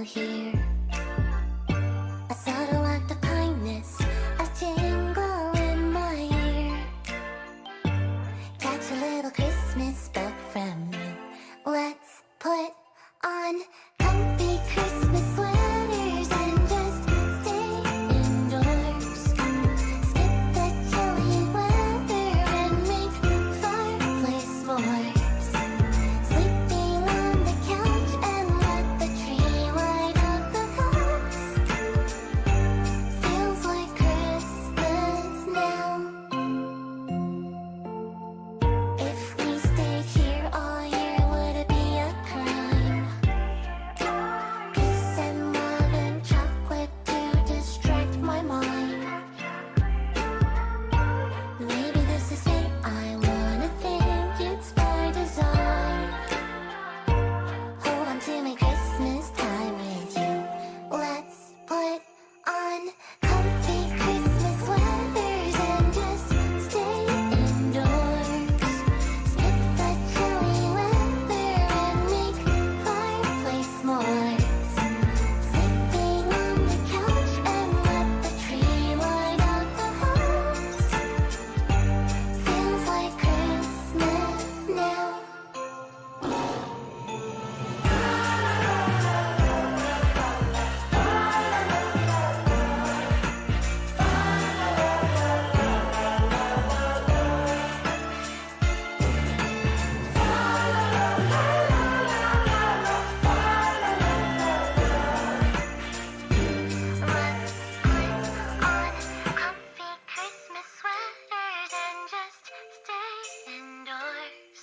hear a subtle act of kindness, a jingle in my ear. Catch a little Christmas bug from you. Let's put on comfy Christmas sweaters and just stay indoors. Skip the chilly weather and make fireplace s'mores. Sleeping on the couch and let the tree light up the house. Feels like Christmas now. If we stayed here all year, would it be a crime? Kiss and love and chocolate to distract my mind. Maybe this is fate, I wanna think it's by design. Hold on to my Christmas time with you. Let's put on comfy Christmas sweaters and just stay indoors. Skip the chilly weather and make fireplace s'mores. Sleeping on the couch and let the tree light up the house. Feels like Christmas now. Let's put on comfy Christmas sweaters and just stay indoors.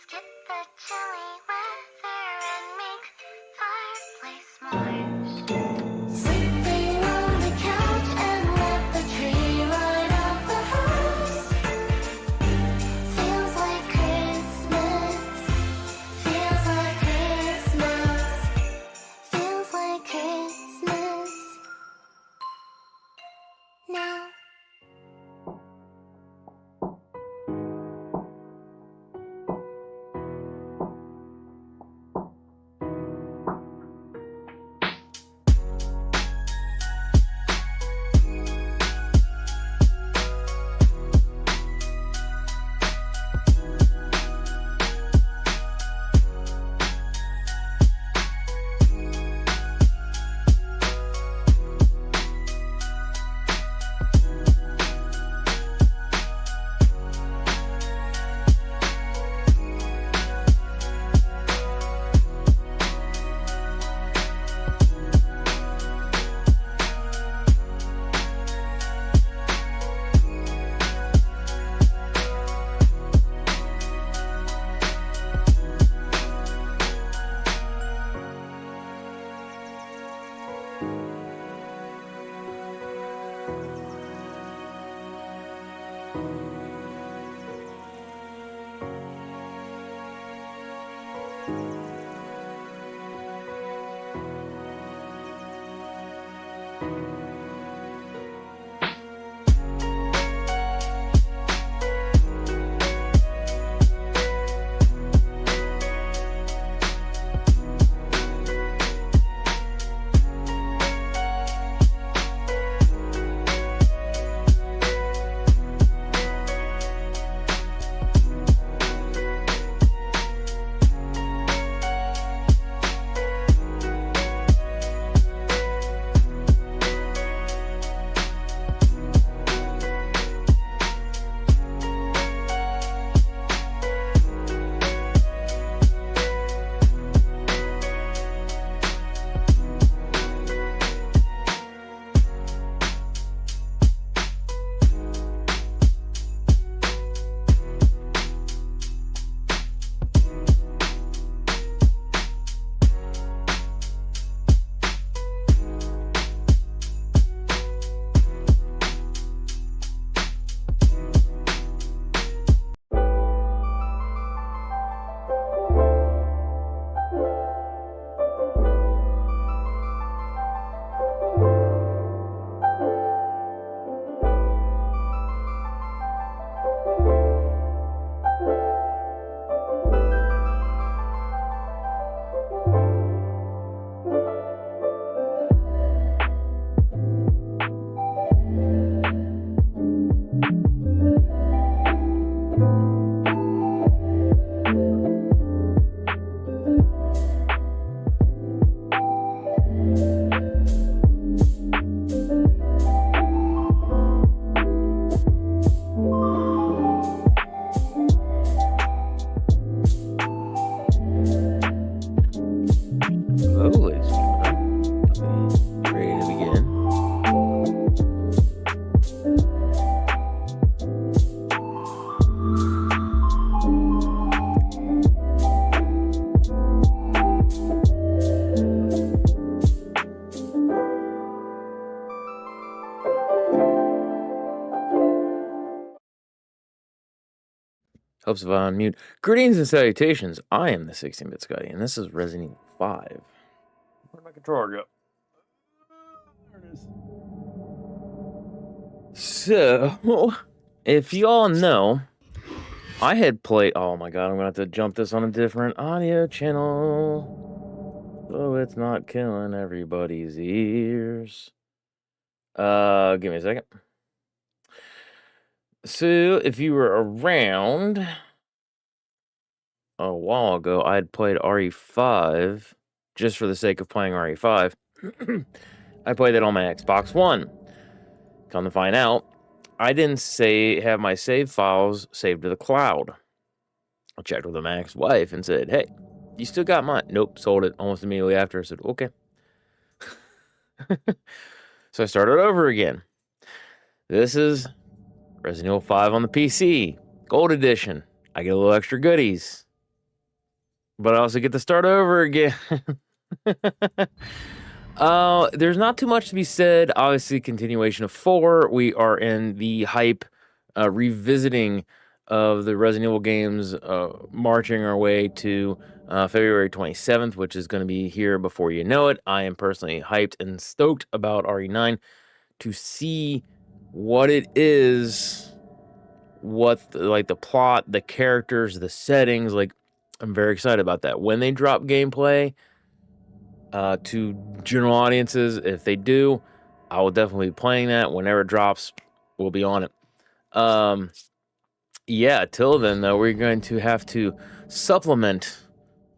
Skip the chilly weather and make fireplace s'mores. Sleeping on the couch and let the tree light up the house. Feels like Christmas. Feels like Christmas. Feels like Christmas now. Helps if I unmute. Greetings and salutations. I am the 16-bit Scotty, and this is Resident Evil 5. Where'd my controller go? There it is. So, if you all know, I had played... Oh my god, I'm going to have to jump this on a different audio channel. So it's not killing everybody's ears. Give me a second. So, if you were around... A while ago, I had played RE5 just for the sake of playing RE5. I played it on my Xbox One. Come to find out, I didn't have my save files saved to the cloud. I checked with my ex-wife and said, hey, you still got mine? Nope, sold it almost immediately after. I said, okay. So I started over again. This is Resident Evil 5 on the PC, Gold Edition. I get a little extra goodies. But I also get to start over again. There's not too much to be said. Obviously, continuation of 4. We are in the hype revisiting of the Resident Evil games, marching our way to February 27th, which is going to be here before you know it. I am personally hyped and stoked about RE9 to see what it is, the plot, the characters, the settings. Like, I'm very excited about that. When they drop gameplay to general audiences, if they do, I will definitely be playing that. Whenever it drops, we'll be on it. Yeah, till then, though, we're going to have to supplement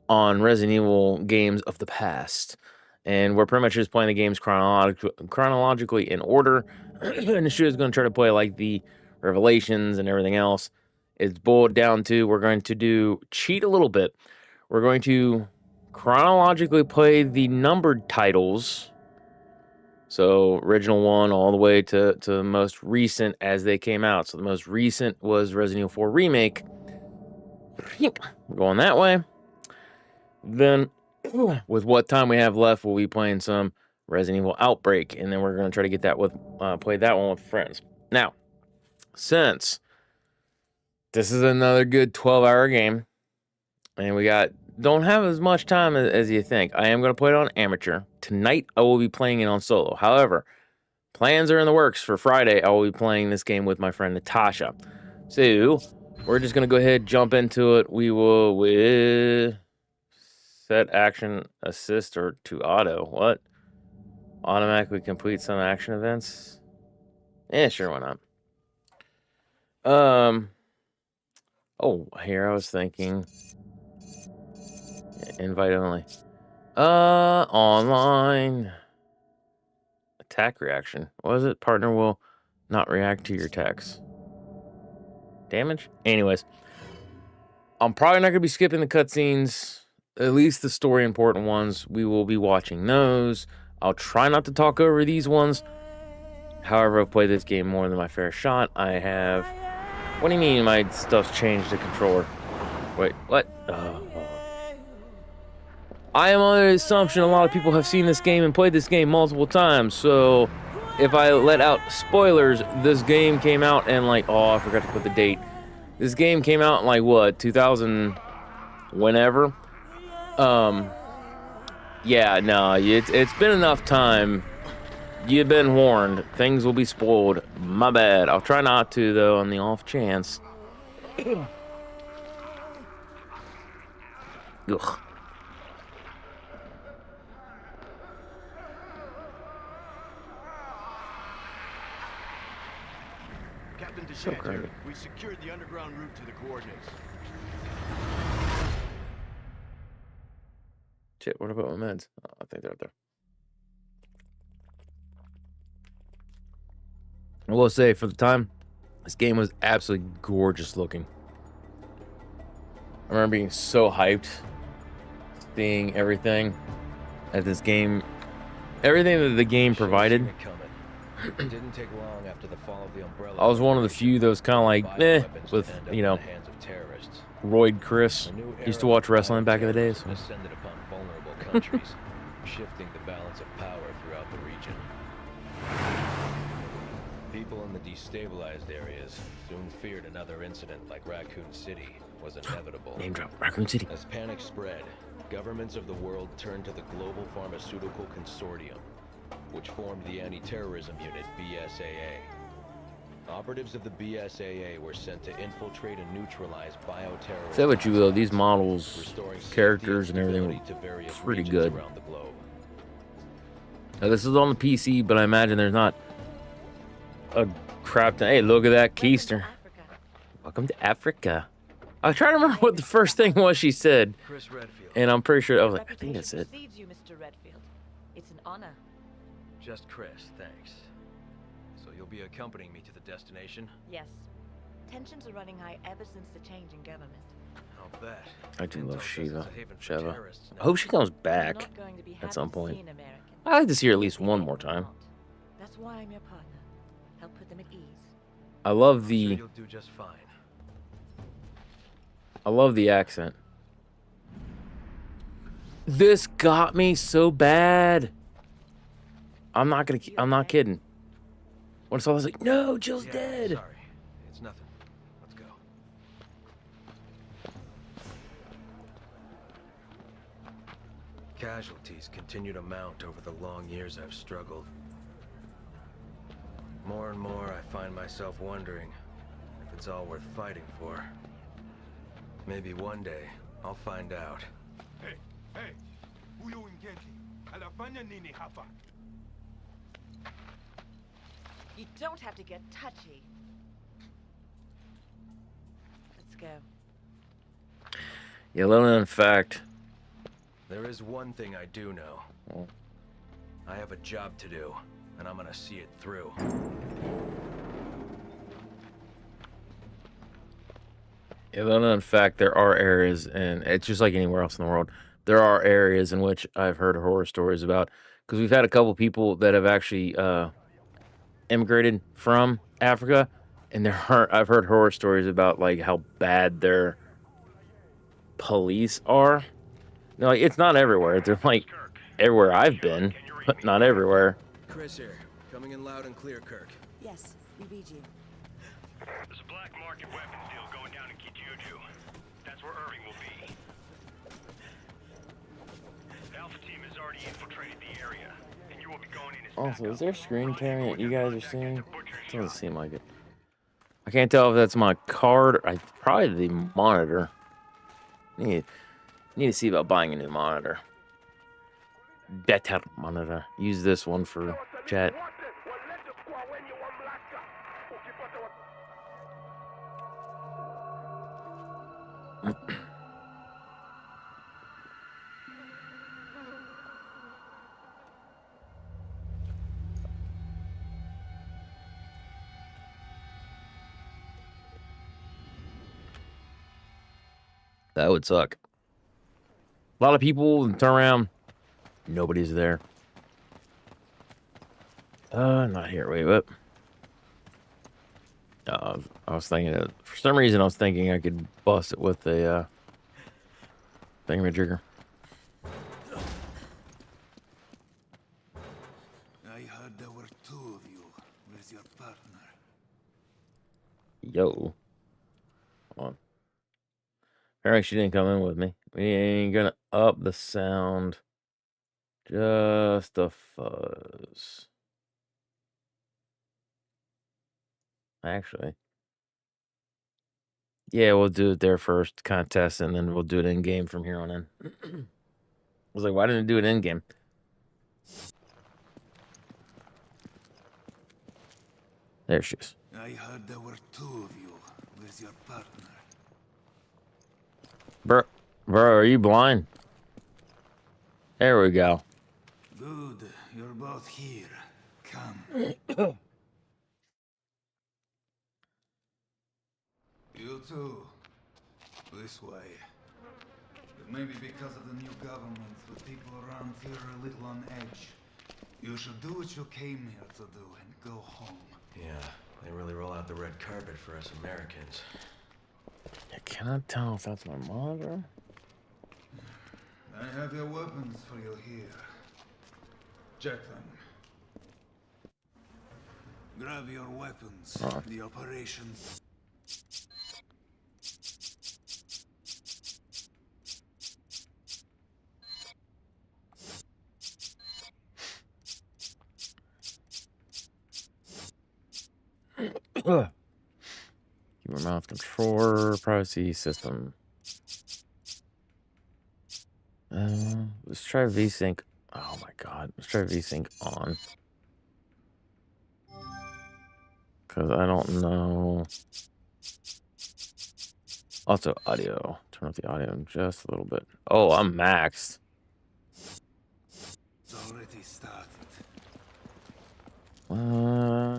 on Resident Evil games of the past. And we're pretty much just playing the games chronologically in order. And the show is going to try to play like the Revelations and everything else. It's boiled down to, we're going to cheat a little bit. We're going to chronologically play the numbered titles. So original 1 all the way to the most recent as they came out. So the most recent was Resident Evil 4 Remake. We're going that way. Then, with what time we have left, we'll be playing some Resident Evil Outbreak. And then we're going to try to get that play that one with friends. Now, since this is another good 12-hour game, and we don't have as much time as you think. I am going to play it on amateur. Tonight, I will be playing it on solo. However, plans are in the works for Friday. I will be playing this game with my friend Natasha. So, we're just going to go ahead, jump into it. We will set action assist or to auto. What? Automatically complete some action events? Yeah, sure, why not? Oh, here I was thinking. Invite only. Online. Attack reaction. What is it? Partner will not react to your attacks. Damage? Anyways. I'm probably not going to be skipping the cutscenes. At least the story important ones. We will be watching those. I'll try not to talk over these ones. However, I've played this game more than my fair shot. I have... What do you mean my stuff's changed to controller? Wait, what? I am under the assumption a lot of people have seen this game and played this game multiple times, so if I let out spoilers, this game came out in like, oh, I forgot to put the date. This game came out in like, what, 2000, whenever? Yeah, no, it's been enough time. You've been warned. Things will be spoiled. My bad. I'll try not to, though, on the off chance. Ugh. Captain DeShanter, we secured the underground route to the coordinates. Shit, what about my meds? Oh, I think they're up there. I will say, for the time, this game was absolutely gorgeous looking. I remember being so hyped, seeing everything that this game, everything that the game provided. It didn't take long after the fall of the umbrella. I was one of the few that was kind of like, with, you know, Royd Chris. Used to watch wrestling back in the days. So. Descended upon vulnerable countries, shifting the balance of power throughout the region. People in the destabilized areas soon feared another incident like Raccoon City was inevitable. Name drop. Raccoon City. As panic spread, governments of the world turned to the Global Pharmaceutical Consortium, which formed the Anti-Terrorism Unit, BSAA. Operatives of the BSAA were sent to infiltrate and neutralize bioterrorism. Say what you will, these models, restoring safety characters, and everything stability to were various pretty regions good. around the globe. Now, this is on the PC, but I imagine there's not a crap ton. Hey, look at that keister. Welcome to Africa. I was trying to remember what the first thing was she said, Chris Redfield. and I'm pretty sure I was like, I think that's it. Precedes you, Mr. Redfield. It's an honor. Just Chris, thanks. So you'll be accompanying me to the destination? Yes. Tensions are running high ever since the change in government. I'll bet. I do love Intel says Shiva. it's a haven for Shiva. terrorists I hope she comes You're back. not going to be at some happy to point. see an American. I'd like to see her at least one more time. That's why I'm your partner. Help put them at ease. I love Sure the you'll do just fine. accent. This got me so bad. I'm not kidding. When I saw this, I was like, no, Jill's Yeah, dead. Sorry. It's nothing. Let's go. Casualties continue to mount over the long years I've struggled. More and more, I find myself wondering if it's all worth fighting for. Maybe one day, I'll find out. Hey, hey, huyo mgeni anafanya nini hapa? You don't have to get touchy. Let's go. Yeah, little known fact. There is one thing I do know. Oh. I have a job to do, and I'm gonna see it through. Yeah, little known fact, there are areas, and it's just like anywhere else in the world, there are areas in which I've heard horror stories about, because we've had a couple people that have actually immigrated from Africa, and I've heard horror stories about like how bad their police are. No, like, it's not everywhere. They're like everywhere I've been, but not everywhere. Chris here, coming in loud and clear, Kirk. Yes, we read you. There's a black market weapons deal going down in Kijuju. That's where Irving will be. The Alpha team has already infiltrated the area, and you will be going in as Also, backup. is there screen tearing that you guys are seeing? Doesn't seem like it. I can't tell if that's my card or probably the monitor. Need to see about buying a new monitor. Better monitor. Use this one for chat. That would suck. A lot of people turn around. Nobody's there. Not here. Wait, what? I was thinking that for some reason I was thinking I could bust it with a thingamajigger. I heard there were two of you. Where's your partner? Yo. Hold on. Apparently she didn't come in with me. We ain't gonna up the sound. Just a fuzz. Actually. Yeah, we'll do it there first, kind of test, and then we'll do it in game from here on in. I was like, why didn't it do it in game? There she is. I heard there were two of you. Where's your partner? Bro, are you blind? There we go. Good, you're both here. Come. You too. This way. But maybe because of the new government, the people around here are a little on edge. You should do what you came here to do and go home. Yeah, they really roll out the red carpet for us Americans. I cannot tell if that's my monitor. I have your weapons for you here. Check them. Grab your weapons. The operation. Keyboard mouse controller, privacy system. Let's try VSync. Oh my god, let's try VSync on. Because I don't know. Also, audio. Turn up the audio just a little bit. Oh, I'm maxed. It's already started.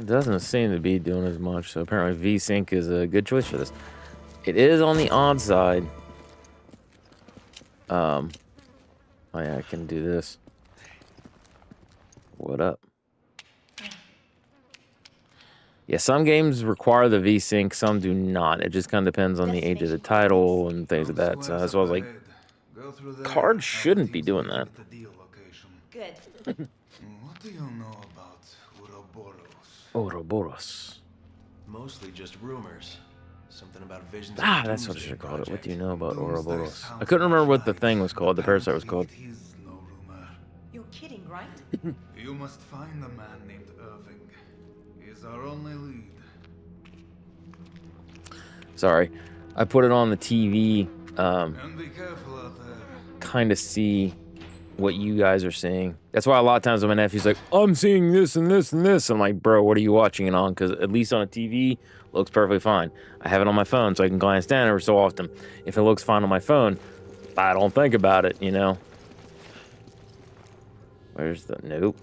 Doesn't seem to be doing as much. So apparently VSync is a good choice for this. It is on the odd side. Oh yeah, I can do this. What up? Yeah, some games require the VSync, some do not. It just kind of depends on the age of the title and things like that. So that's why I was like, Go through there. cards shouldn't be doing that. At the deal location. Good. What do you know about Ouroboros? Ouroboros. Mostly just rumors. Something about visions. Ah, of a that's what I doomsday should have called it. What do you project. know about Doomsday Ouroboros? sounds I couldn't remember much what the like thing was called, the parasite was called. Apparently it is no rumor. You're kidding, right? You must find a man named Irving. He is our only lead. Sorry. I put it on the TV, And be careful out there. kind of see what you guys are seeing. That's why a lot of times when my nephew's like, I'm seeing this and this and this. I'm like, bro, what are you watching it on? Because at least on a TV, looks perfectly fine. I have it on my phone so I can glance down every so often. If it looks fine on my phone, I don't think about it, you know? Where's the... Nope.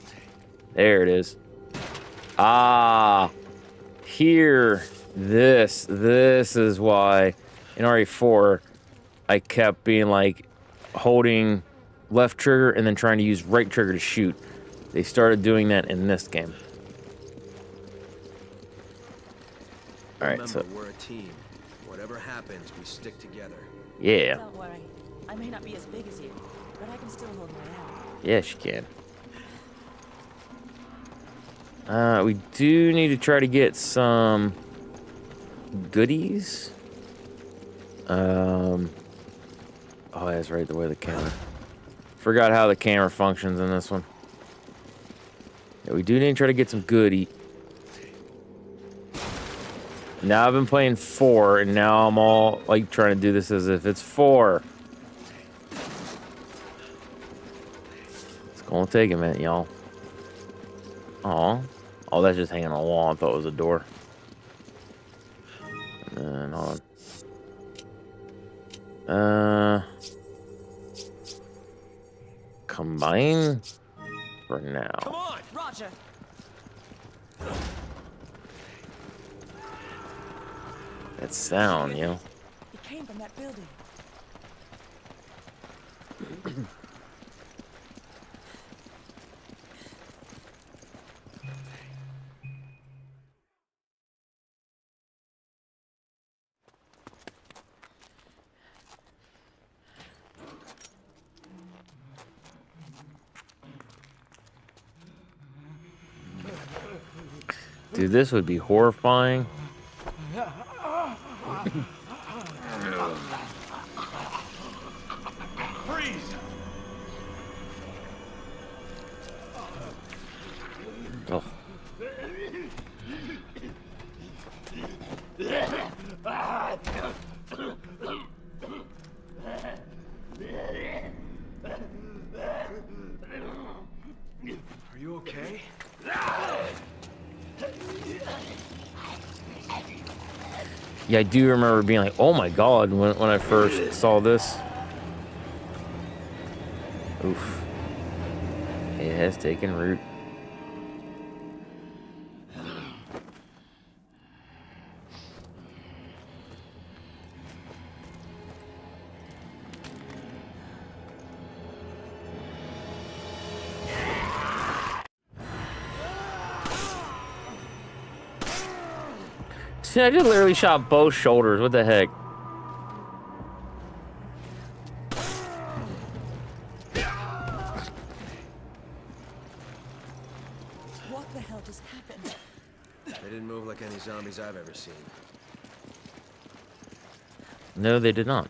There it is. Ah. Here. This is why in RE4 I kept being like holding left trigger and then trying to use right trigger to shoot. They started doing that in this game. Alright, so Remember, we're a team. Whatever happens, we stick together. yeah. Don't worry. I may not be as big as you, but I can still hold my own. Yes, you can. We do need to try to get some goodies. Oh, that's right, the way the camera. Forgot how the camera functions in this one. Yeah, we do need to try to get some goodie. Now I've been playing 4, and now I'm all like trying to do this as if it's 4. It's gonna take a minute, y'all. Aw. Oh, that's just hanging on the wall. I thought it was a door. And then, hold on. Combine for now. Come on! Roger. That sound, you know. It came from that building. Dude, this would be horrifying. Freeze! Oh. Are you okay? Yeah, I do remember being like, oh my god, when I first saw this. Oof. It has taken root. See, I just literally shot both shoulders. What the heck? What the hell just happened? They didn't move like any zombies I've ever seen. No, they did not.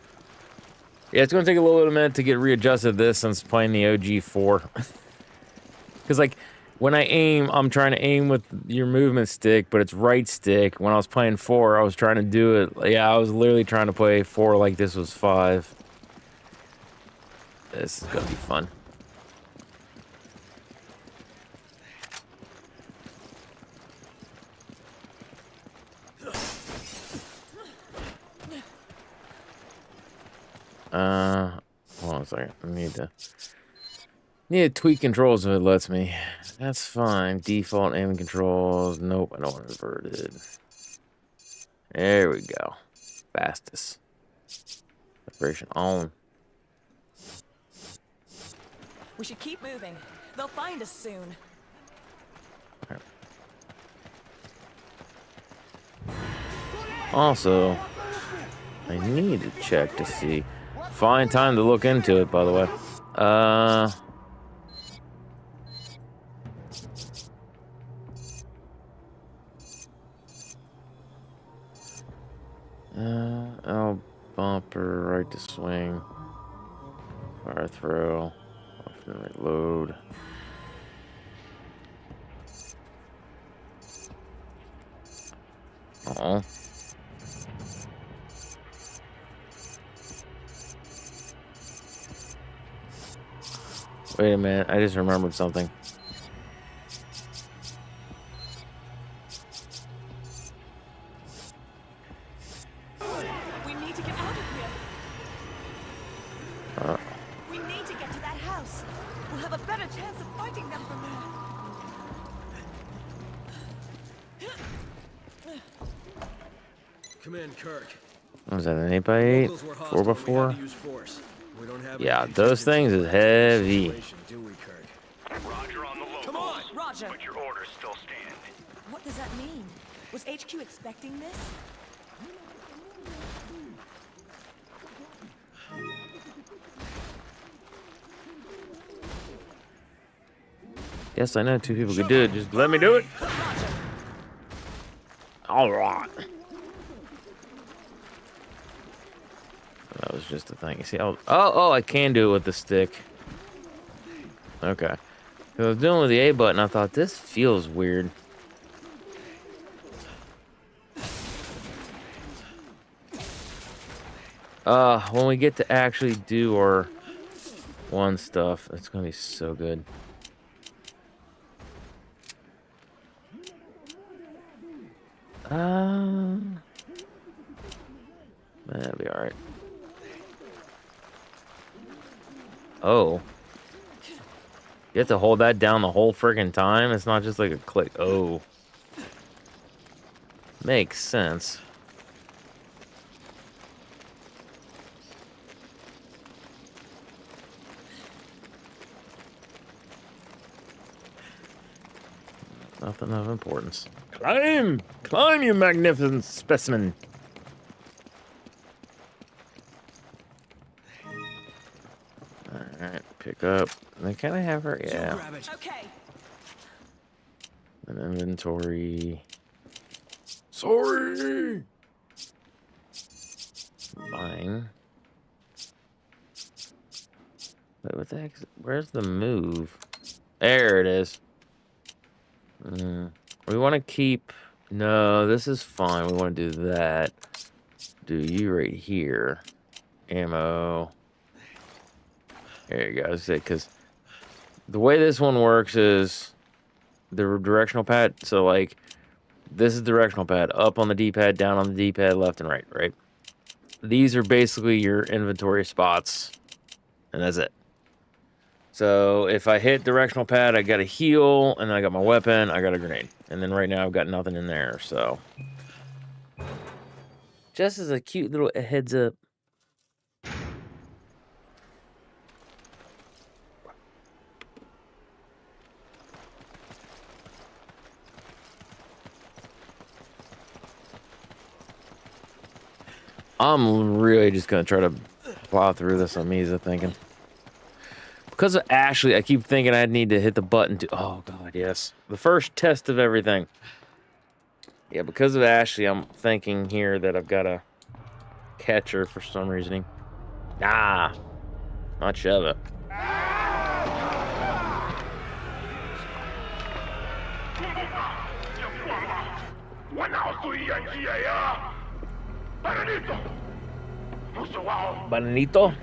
Yeah, it's going to take a little bit of a minute to get readjusted to this since playing the OG 4. Because, like, when I aim, I'm trying to aim with your movement stick, but it's right stick. When I was playing 4, I was trying to do it. Yeah, I was literally trying to play 4 like this was 5. This is going to be fun. Hold on a second. I need to tweak controls if it lets me. That's fine. Default aiming controls. Nope, I don't want it inverted. There we go. Fastest. Vibration on. We should keep moving. They'll find us soon. Also, I need to check to see. Fine time to look into it, by the way. L bumper, right to swing, fire throw, often reload. Oh. Wait a minute, I just remembered something. We need to get out of here. We need to get to that house. We'll have a better chance of fighting them from there. Come in, Kirk. What was that, an 8x8? Locals were 4x4? hostile. We had to use force. We don't have Yeah, any those things is heavy. situation, do we, Kirk? Roger on the locals. Come on! Roger. But your orders still stand. What does that mean? Was HQ expecting this? Yes, I know 2 people could do it. Just let me do it. All right. That was just a thing. You see, oh, I can do it with the stick. Okay. 'Cause I was doing it with the A button. I thought this feels weird. When we get to actually do our one stuff, it's gonna be so good. That'll be alright. Oh. You have to hold that down the whole friggin' time? It's not just like a click. Oh. Makes sense. Nothing of importance. Climb! Climb, you magnificent specimen! Alright, pick up. And can I have her? Yeah. Okay. An inventory. Sorry! Mine. Wait, what the heck? Where's the move? There it is. We want to keep... No, this is fine. We want to do that. Do you right here. Ammo. There you go. Because the way this one works is the directional pad. So, like, this is directional pad. Up on the D-pad, down on the D-pad, left and right, right? These are basically your inventory spots. And that's it. So if I hit directional pad, I got a heal, and then I got my weapon, I got a grenade. And then right now I've got nothing in there, so. Just as a cute little heads up. I'm really just going to try to plow through this on Misa thinking. Because of Ashley, I keep thinking I need to hit the button to... Oh, God, yes. The first test of everything. Yeah, because of Ashley, I'm thinking here that I've got to catch her for some reasoning. Nah, not shove it. Bananito?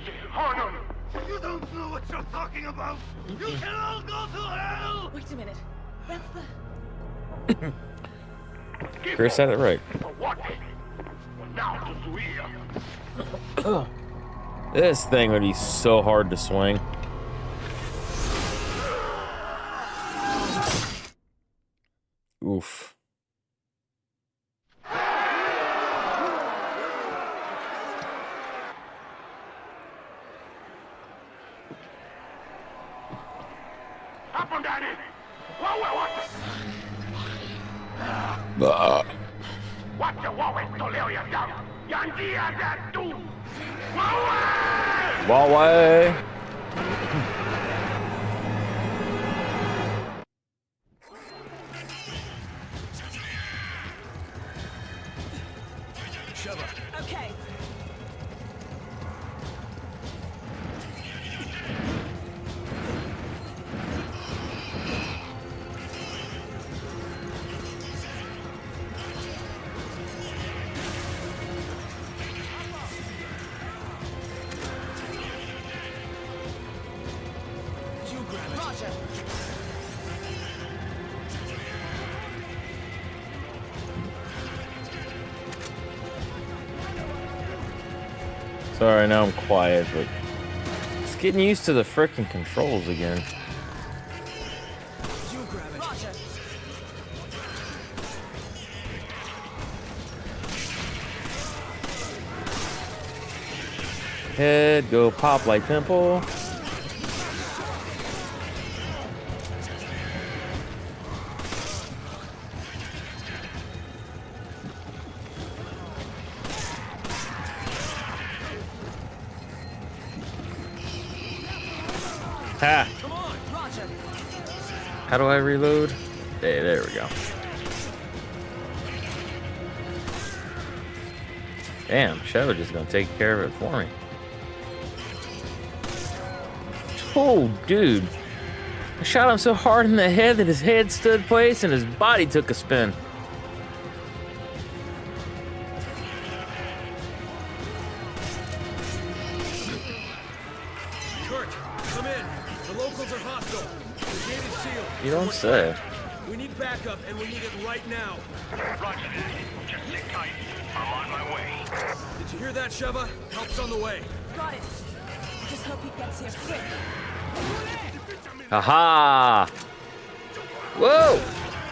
You don't know what you're talking about! You can all go to hell! Wait a minute. That's the... Chris had it right. This thing would be so hard to swing. Oof. Huawei. Okay. Roger. Sorry, now I'm quiet, but it's getting used to the frickin' controls again. Roger. Head, go pop like pimple. Ha! Come on. Roger. How do I reload? Hey, there we go. Damn, Shadow just gonna take care of it for me. Oh, dude. I shot him so hard in the head that his head stood place and his body took a spin. Kurt, come in. The locals are hostile. The gate is sealed. You don't say. We need backup, and we need it right now. Roger that. Just sit tight. I'm on my way. Did you hear that, Sheva? Help's on the way. Got it. Just hope he gets here quick. Aha! Whoa!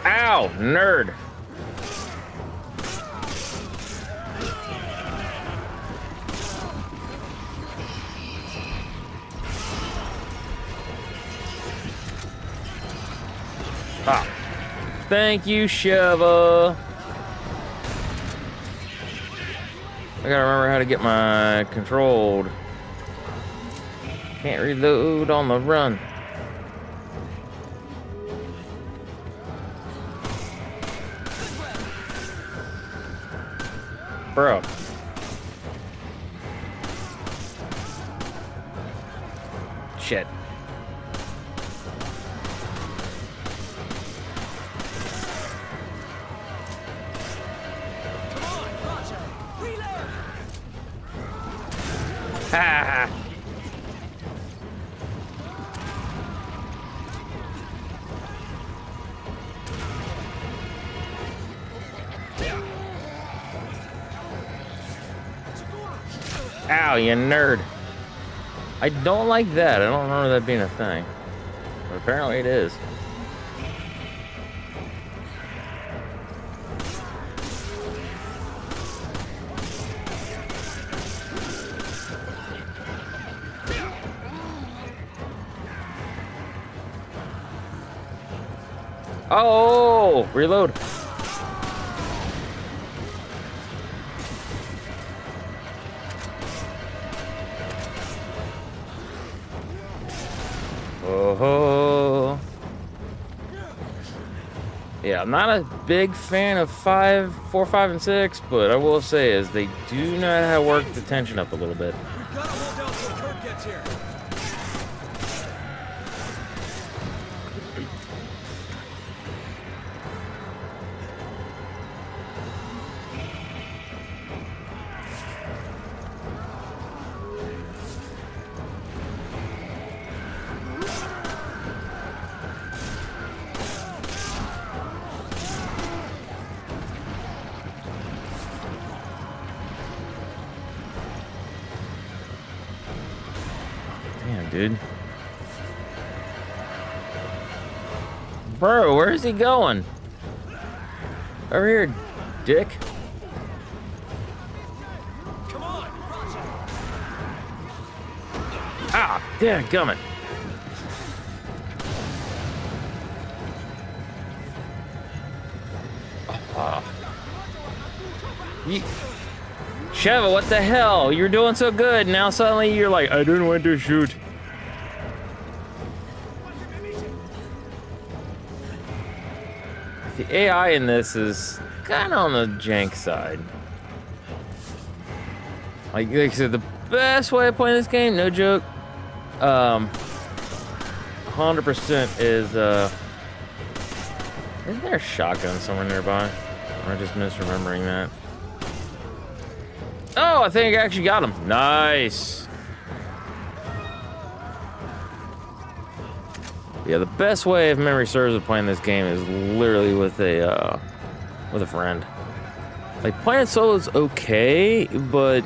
Ow, nerd. Ah. Thank you, Sheva. I gotta remember how to get my controlled. Can't reload on the run. Bro. Shit. Come on, Roger. Reload. Ha! Ow, you nerd. I don't like that. I don't remember that being a thing. But apparently it is. Oh, reload. Oh, Yeah, I'm not a big fan of 4, 5, and 6, but I will say is they do know how to work the tension up a little bit. We've got to hold out till Kurt gets here. Damn, dude. Bro, where is he going? Over here, dick. Come on. Ah, damn, gummit. Sheva, what the hell? You were doing so good. Now suddenly you're like, I didn't want to shoot. The AI in this is kind of on the jank side. Like I said, the best way of playing this game, no joke, 100% is, isn't there a shotgun somewhere nearby? Or am I just misremembering that? Oh, I think I actually got him. Nice. Yeah, the best way, if memory serves, of playing this game is literally with a friend. Like, playing solo is okay, but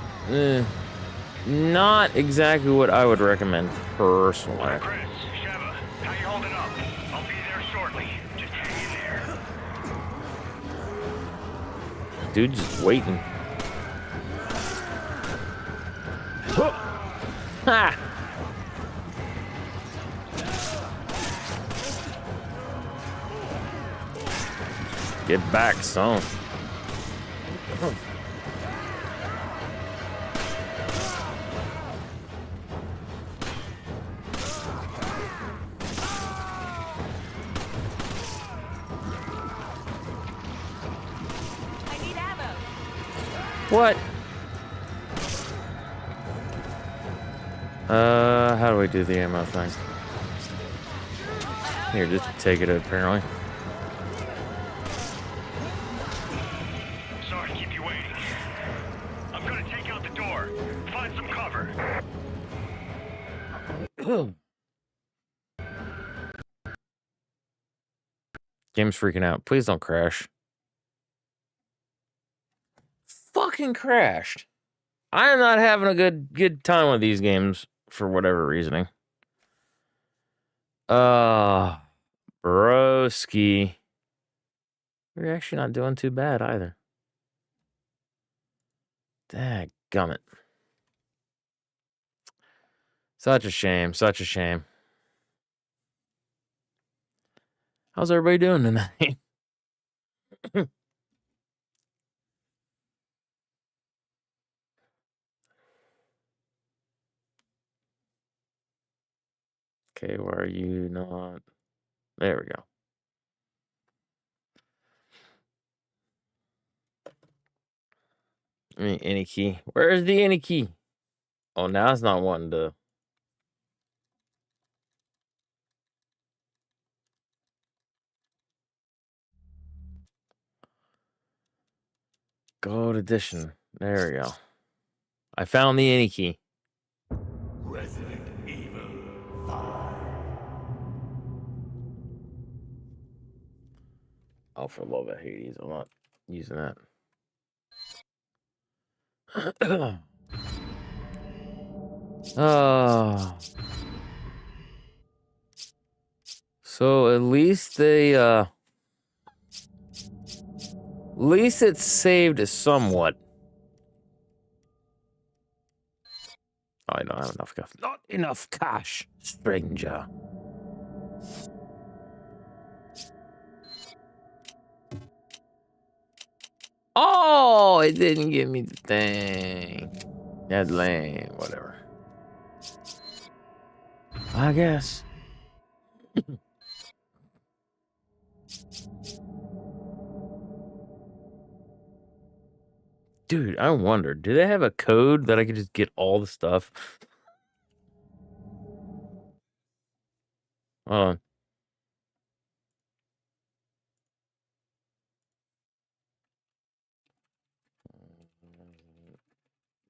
not exactly what I would recommend personally. Chris, Sheva, how you holding up? I'll be there shortly. Just hang in there. Dude, just waiting. Ha! Get back, son. I need ammo. What? How do we do the ammo thing? Here, just take it apparently. Sorry to keep you waiting. I'm gonna take out the door. Find some cover. Game's freaking out. Please don't crash. Fucking crashed. I am not having a good time with these games for whatever reasoning. Broski. We're actually not doing too bad either. Dadgummit. Such a shame. Such a shame. How's everybody doing tonight? Okay, why are you not? There we go. Any key. Where's the any key? Oh, now it's not wanting to. Gold edition. There we go. I found the any key. Resident Evil 5. Oh, for love of Hades, I'm not using that. Oh. So at least they at least it's saved somewhat. Oh, I don't have enough cash. Not enough cash, stranger. Oh, it didn't give me the thing. That's lame. Whatever. I guess. Dude, I wonder, do they have a code that I could just get all the stuff? Hold on.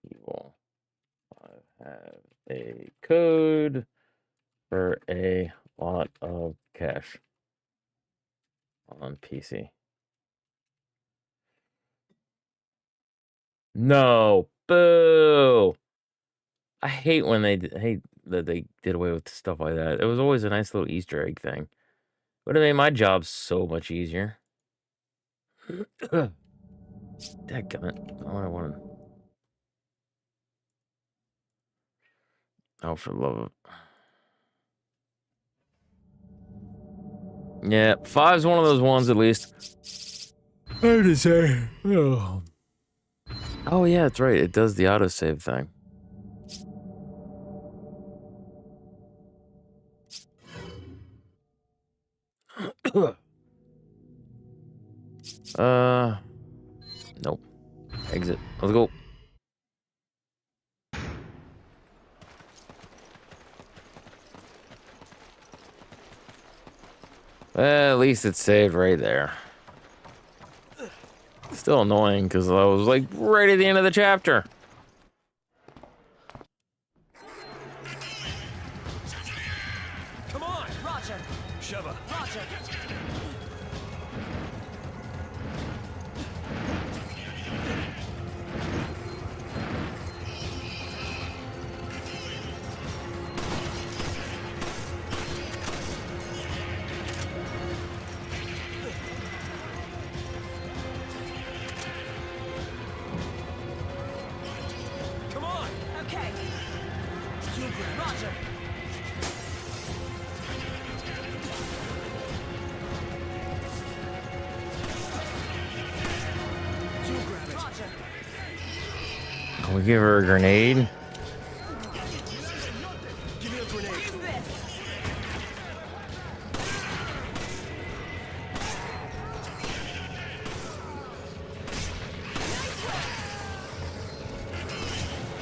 Evil. I have a code for a lot of cash on PC. No, boo! I hate when hate that they did away with stuff like that. It was always a nice little Easter egg thing. Would have made my job so much easier. Dadgummit. Not what I wanted. Oh, for the love of... Yeah, 5's one of those ones at least. Hard to say. Oh. Oh yeah, that's right. It does the autosave thing. Nope. Exit. Let's go. Well, at least it's saved right there. Still annoying because I was like right at the end of the chapter. Come on! Roger! Sheva. Roger! Come on! Okay. Roger. Roger. Can we give her a grenade? Give me a grenade. Use this.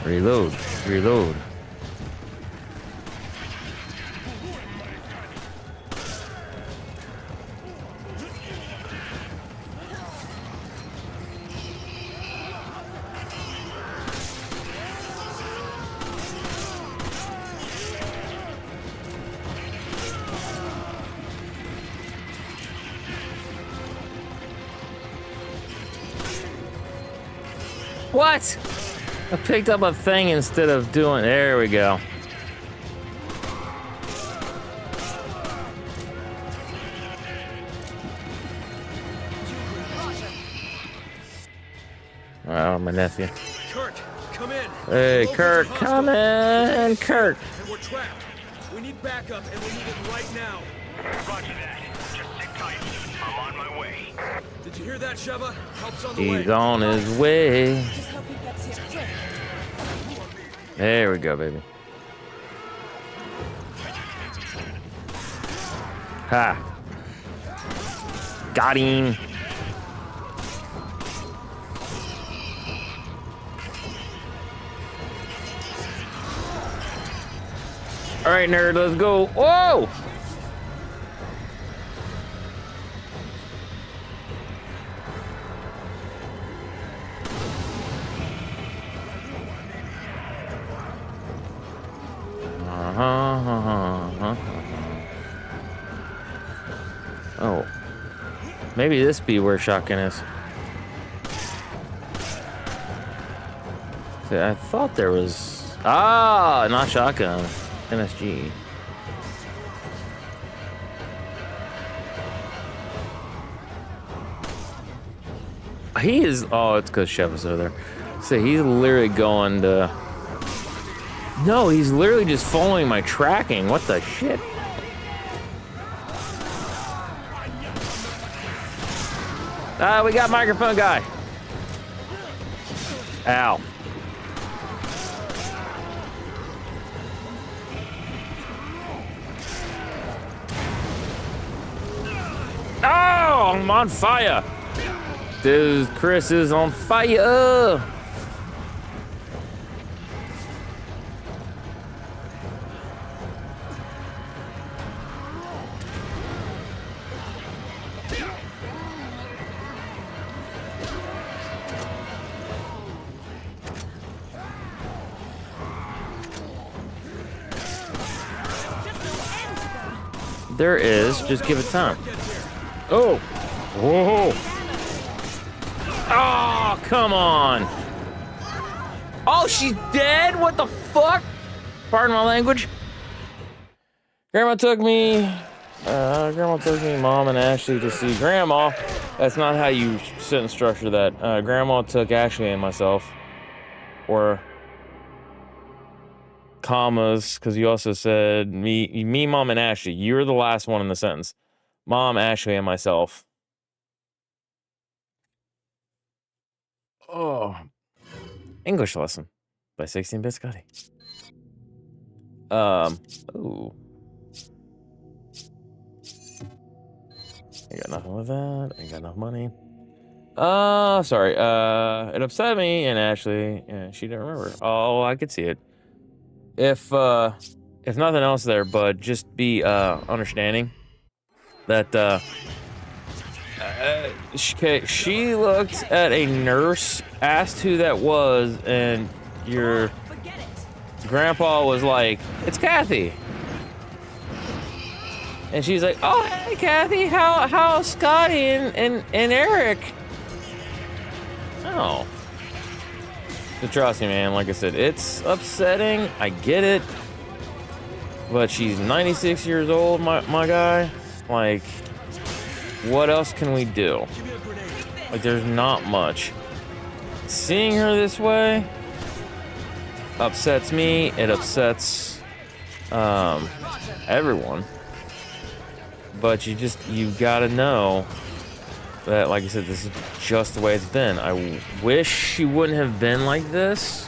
Reload. Reload. What? I picked up a thing instead of doing... There we go. Oh, my nephew. Kirk, come in. Hey, The Kirk, locals are come hostile. in, Kirk. And we're trapped. We need backup, and we need it right now. Roger that. Just sit tight. I'm on my way. Did you hear that, Sheva? Help's on the way. He's on his way. Just hope he gets here quick. There we go, baby. Ha. Got him. All right, nerd, let's go. Whoa! Oh. Maybe this be where shotgun is. See, I thought there was... Ah, not shotgun. MSG. He is... Oh, it's because Chef is over there. So he's literally going to... No, he's literally just following my tracking. What the shit? Ah, we got microphone guy. Ow. Oh, I'm on fire. Dude, Chris is on fire. There is. Just give it time. Oh. Whoa. Oh, come on. Oh, she's dead? What the fuck? Pardon my language. Grandma took me, Mom, and Ashley to see Grandma. That's not how you sentence structure that. Grandma took Ashley and myself. Or commas, because you also said me, Mom, and Ashley. You're the last one in the sentence. Mom, Ashley, and myself. Oh. English lesson by 16-Bit Scotty. Ooh. I got nothing with that. I got enough money. Sorry. It upset me, and Ashley, yeah, she didn't remember. Oh, I could see it. If nothing else there, but just be, understanding that, she looked at a nurse, asked who that was, and your grandpa was like, "It's Kathy." And she's like, "Oh, hey, Kathy, how's Scotty and Eric?" Oh. But trust me, man, like I said, it's upsetting. I get it. But she's 96 years old, my guy. Like, what else can we do? Like, there's not much. Seeing her this way upsets me. It upsets everyone. But you gotta know that, like I said, this is just the way it's been. I wish she wouldn't have been like this.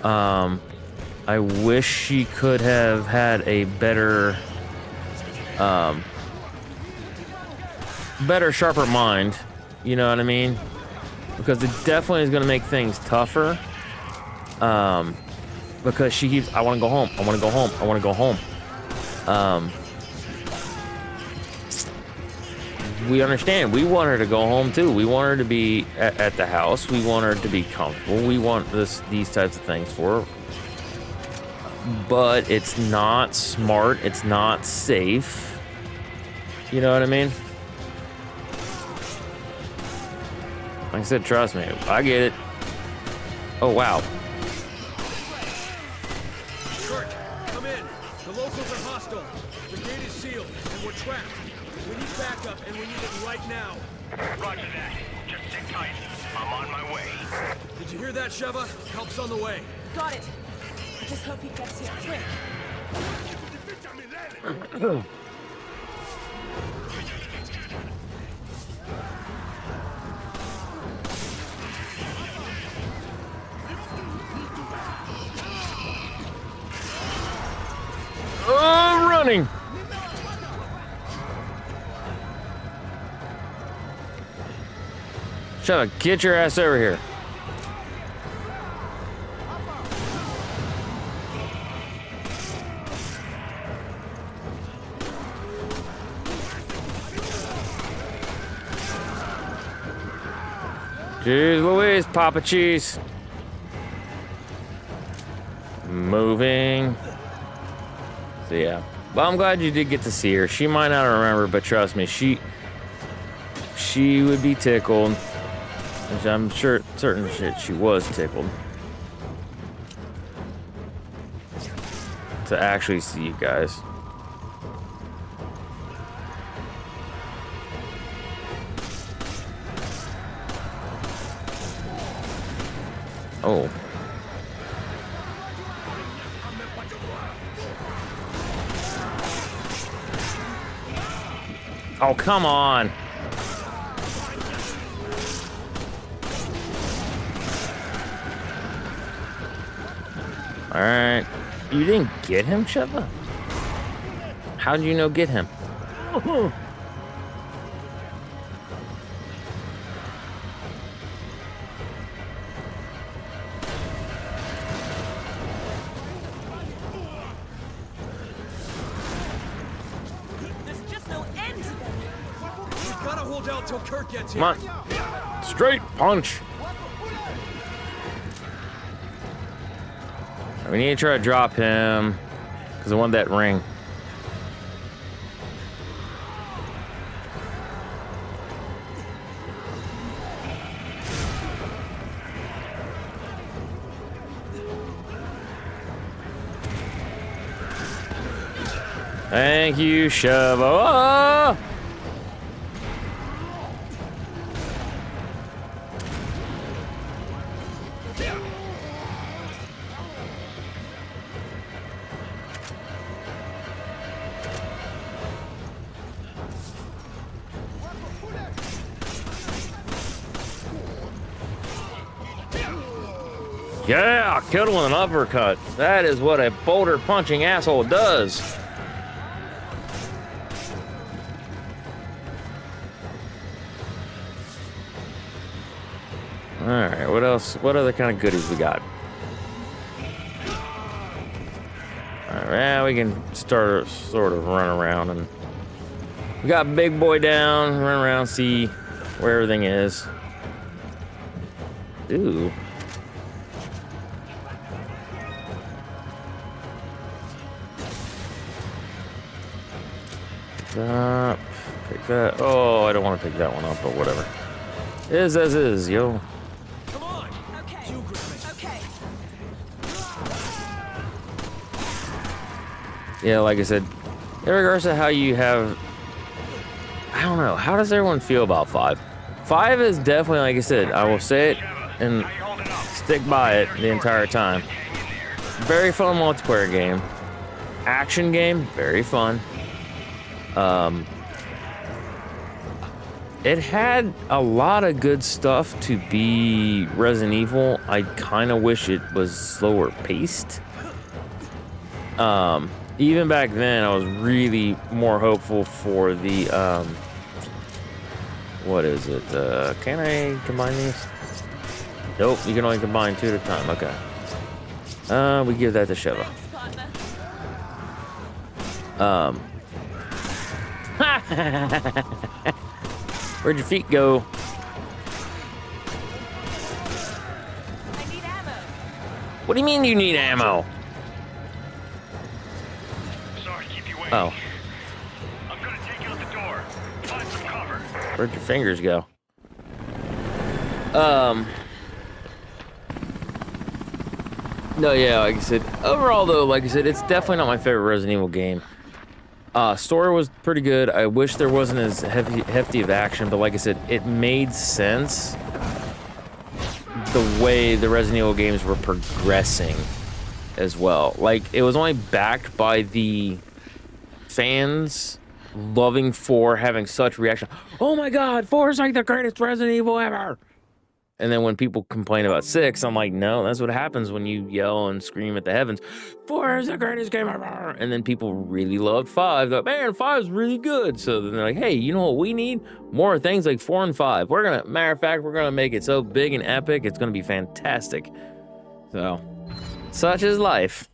I wish she could have had a better, sharper mind. You know what I mean? Because it definitely is gonna make things tougher. Because she keeps, I wanna go home, I wanna go home, I wanna go home. We understand. We want her to go home too. We want her to be at the house. We want her to be comfortable. We want these types of things for her. But it's not smart. It's not safe. You know what I mean? Like I said, trust me. I get it. Oh, wow. Kirk, come in. The locals are hostile. The gate is sealed, and we're trapped. We need backup, and we need it right now. Roger that. Just sit tight. I'm on my way. Did you hear that, Sheva? Help's on the way. Got it. I just hope he gets here quick. Oh, running. Shut up, get your ass over here. Jeez Louise, Papa Cheese. Moving. So yeah. Well, I'm glad you did get to see her. She might not remember, but trust me, she would be tickled. Which I'm sure certain shit she was tickled. To actually see you guys. Oh. Oh, come on. All right. You didn't get him, Sheva? How did you know get him? Gotta hold out till Kurt gets Come here. on. Straight punch. We need to try to drop him because I want that ring. Thank you, Shavo. Ah! Yeah, killed him with an uppercut. That is what a boulder punching asshole does. Alright, what else? What other kind of goodies we got? Alright, we can start sort of run around and we got big boy down, run around, see where everything is. Ooh. Pick that. Oh, I don't want to pick that one up, but whatever. Is as is, yo. Come on. Okay. You grab it. Okay. Yeah, like I said, in regards to how you have, I don't know, how does everyone feel about 5? 5 is definitely, like I said, I will say it and stick by it the entire time. Very fun multiplayer game. Action game, very fun. It had a lot of good stuff to be Resident Evil. I kind of wish it was slower paced. Even back then, I was really more hopeful for the, what is it? Can I combine these? Nope, you can only combine 2 at a time. Okay. We give that to Sheva. Where'd your feet go? I need ammo. What do you mean you need ammo? Sorry to keep you waiting. Oh, I'm gonna take you out the door. Find some cover. where'd your fingers go? No, yeah, like I said, overall though, like I said, it's definitely not my favorite Resident Evil game. Story was pretty good. I wish there wasn't as hefty of action, but like I said, it made sense the way the Resident Evil games were progressing as well. Like, it was only backed by the fans loving 4, having such reaction. Oh my god, 4 is like the greatest Resident Evil ever! And then when people complain about 6, I'm like, no, that's what happens when you yell and scream at the heavens. 4 is the greatest game ever! And then people really loved 5. They're like, man, 5 is really good. So then they're like, hey, you know what we need? More things like 4 and 5. Matter of fact, we're gonna make it so big and epic, it's gonna be fantastic. So, such is life.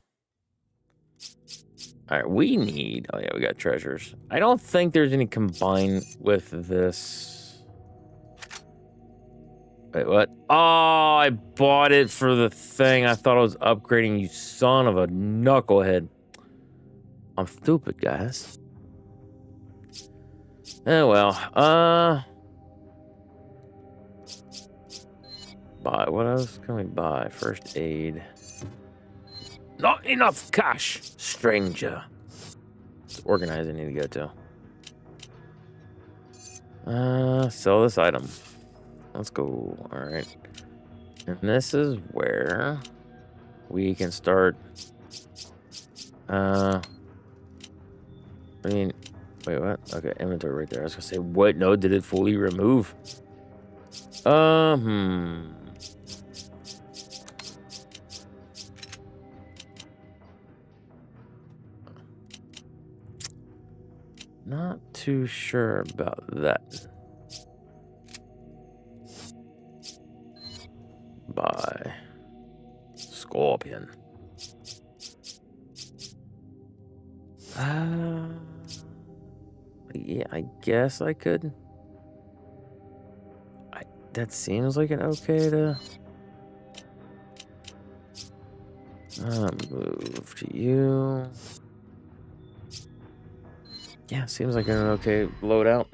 All right, we need, oh yeah, we got treasures. I don't think there's any combined with this. Wait, what? Oh, I bought it for the thing. I thought I was upgrading, you son of a knucklehead. I'm stupid, guys. Oh, well. Buy. What else can we buy? First aid. Not enough cash, stranger. It's organized I need to go to. Sell this item. Let's go. All right. And this is where we can start. I mean, wait, what? Okay, inventory right there. I was gonna say, what? No, did it fully remove? Not too sure about that. By Scorpion. Yeah, I guess I could. that seems like an okay to move to you. Yeah, seems like an okay loadout.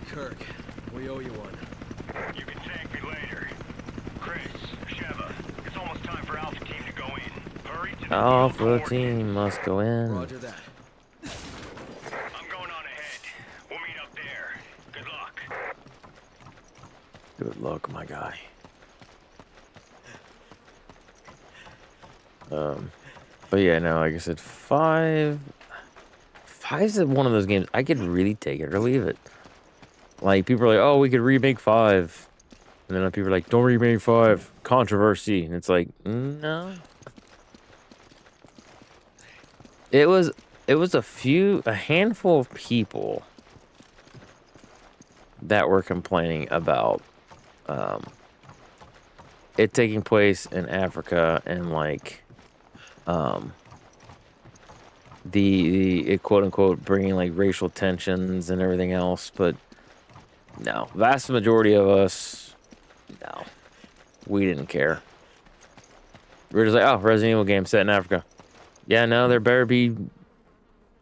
Kirk, we owe you one. You can thank me later. Chris, Sheva, it's almost time for Alpha Team to go in. Hurry to the Alpha coordinates. team must go in. Roger that. I'm going on ahead. We'll meet up there. Good luck. Good luck, my guy. But yeah, no, like I said, 5. 5's one of those games I could really take it or leave it. Like, people are like, oh, we could remake 5. And then people are like, don't remake 5. Controversy. And it's like, no. It was a handful of people that were complaining about it taking place in Africa and like the quote unquote bringing like racial tensions and everything else, but no, vast majority of us, no, we didn't care. We're just like, oh, Resident Evil game set in Africa. Yeah, no, there better be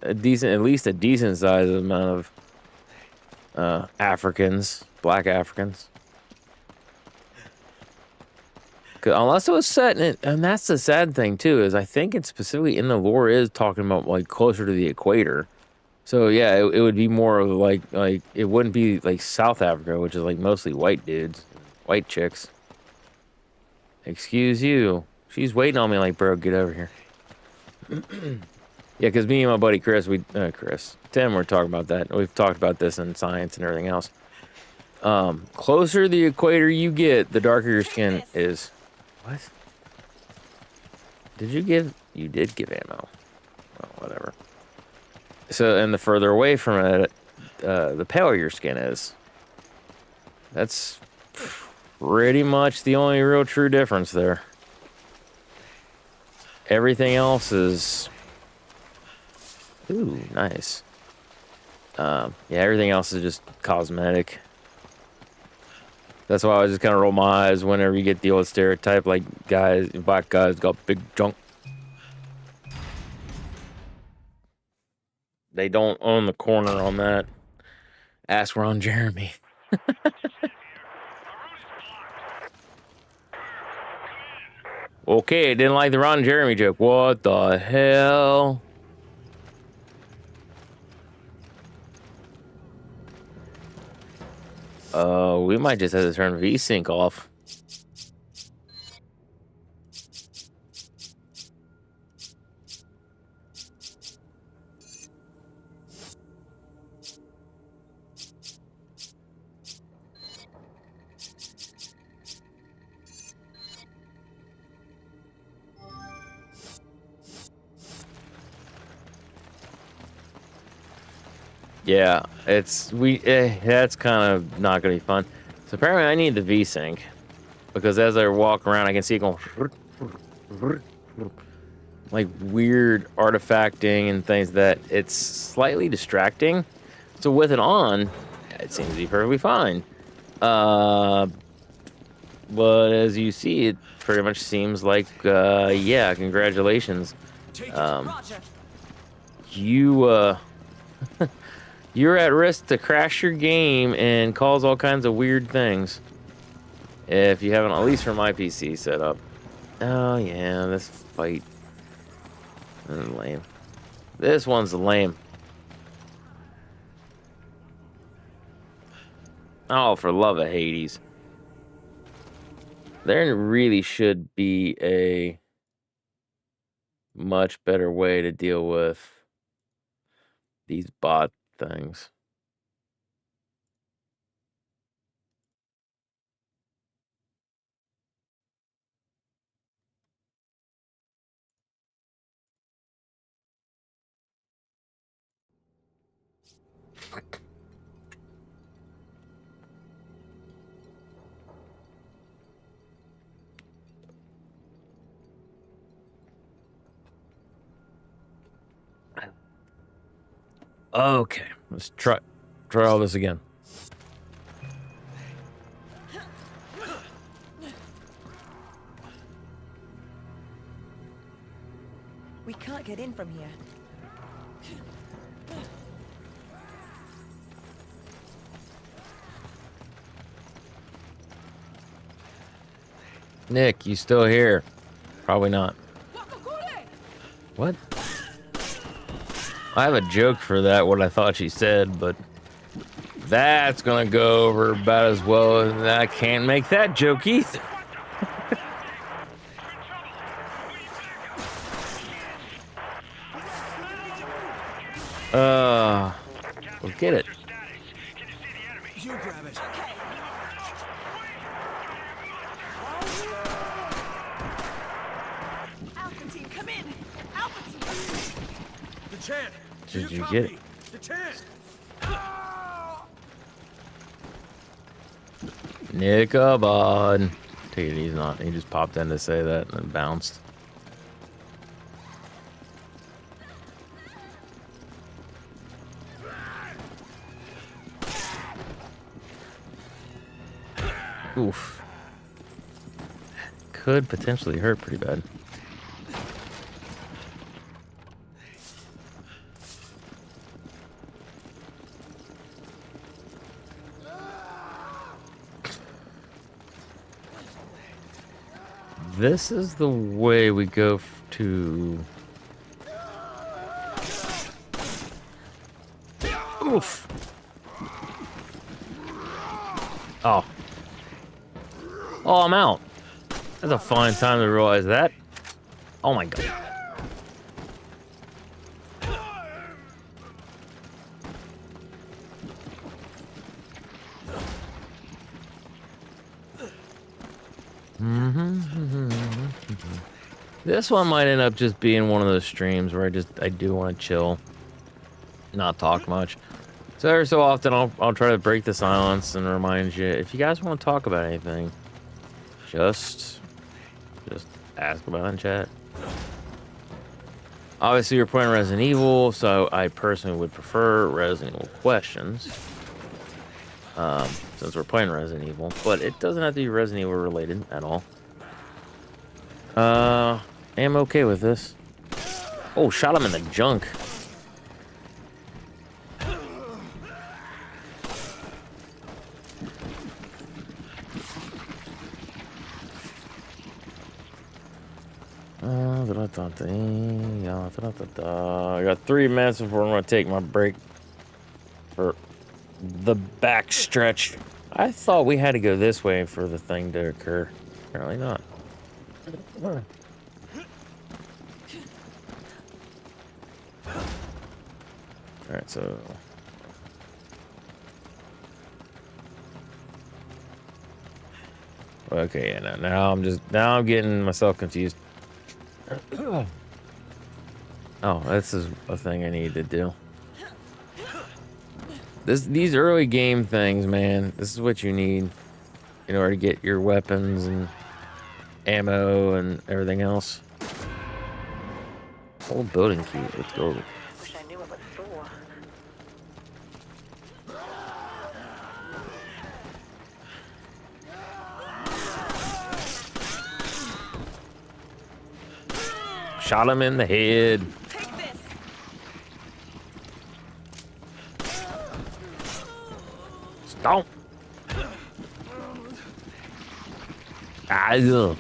a decent, at least a decent size amount of Africans, black Africans. Unless it was set in it, and that's the sad thing too, is I think it's specifically in the lore is talking about like closer to the equator. So yeah, it would be more of like it wouldn't be like South Africa, which is like mostly white dudes, white chicks. Excuse you. She's waiting on me like, bro, get over here. Yeah, because me and my buddy Chris, Tim, we're talking about that. We've talked about this in science and everything else. Closer to the equator you get, the darker your skin is. What? Did you give? You did give ammo. Well, whatever. So, and the further away from it, the paler your skin is. That's pretty much the only real true difference there. Everything else is... Ooh, nice. Yeah, everything else is just cosmetic. That's why I just kind of roll my eyes whenever you get the old stereotype, like black guys got big junk. They don't own the corner on that. Ask Ron Jeremy. Okay, didn't like the Ron Jeremy joke. What the hell? We might just have to turn VSync off. Yeah, that's kind of not gonna be fun. So apparently I need the VSync because as I walk around I can see it going like weird artifacting and things that it's slightly distracting. So with it on, it seems to be perfectly fine. But as you see, it pretty much seems like yeah, congratulations. You're at risk to crash your game and cause all kinds of weird things. If you haven't, at least for my PC set up. Oh yeah, this fight. This is lame. This one's lame. Oh, for love of Hades. There really should be a much better way to deal with these bot things. Okay, let's try all this again. We can't get in from here. Nick, you still here? Probably not. What? I have a joke for that, what I thought she said, but that's gonna go over about as well, and I can't make that joke either. We'll get it. You grab it. Alpha team, come in! Alpha team! The chant! Did you copy? get it? The chant! Nichabod. Take it, he's not. He just popped in to say that and then bounced. Oof. Could potentially hurt pretty bad. This is the way we go to... Oof. Oh. Oh, I'm out. That's a fine time to realize that. Oh my god. This one might end up just being one of those streams where I do want to chill, not talk much. So every so often I'll try to break the silence and remind you, if you guys want to talk about anything, just ask about it in chat. Obviously you're playing Resident Evil, so I personally would prefer Resident Evil questions. Since we're playing Resident Evil, but it doesn't have to be Resident Evil related at all. I am okay with this. Oh, shot him in the junk. I got 3 minutes before I'm gonna take my break for the back stretch. I thought we had to go this way for the thing to occur. Apparently not. Alright, so... Okay, yeah, now I'm getting myself confused. Oh, this is a thing I need to do. These early game things, man, this is what you need in order to get your weapons and ammo and everything else. Old building key, let's go. Wish I knew it was for. Shot him in the head. Take this! Stomp. Ah, ugh.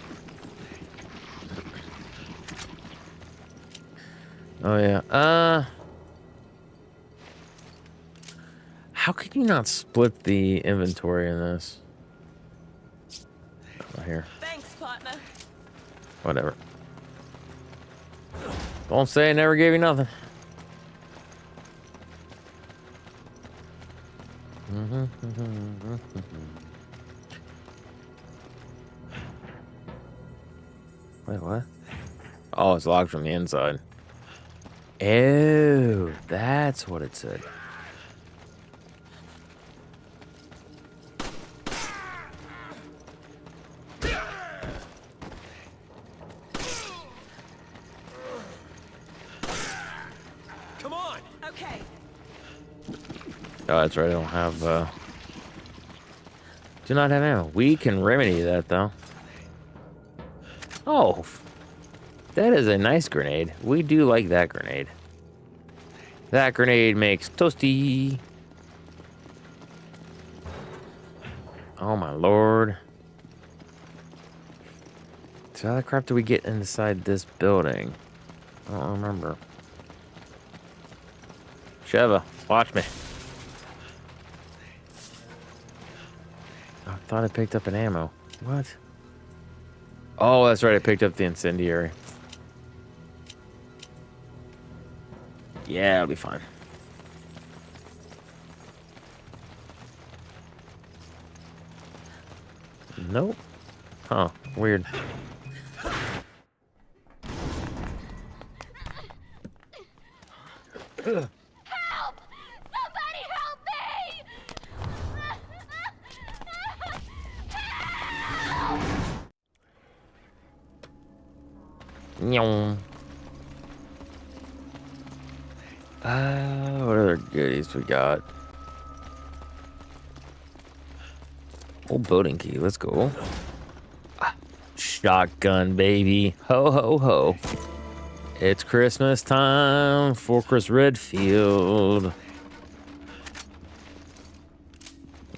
Oh yeah. How could you not split the inventory in this? Right here. Thanks, partner. Whatever. Don't say I never gave you nothing. Wait, what? Oh, it's locked from the inside. Oh, that's what it said. Come on! Okay. Oh, that's right. I don't have, do not have ammo. We can remedy that, though. Oh. That is a nice grenade. We do like that grenade. That grenade makes toasty. Oh my lord. So how the crap do we get inside this building? I don't remember. Sheva, watch me. I thought I picked up an ammo. What? Oh, that's right. I picked up the incendiary. Yeah, it'll be fine. Nope. Huh. Weird. Help! Somebody help me! Nyong. What other goodies we got? Old boating key. Let's go. Shotgun, baby. Ho, ho, ho. It's Christmas time for Chris Redfield. All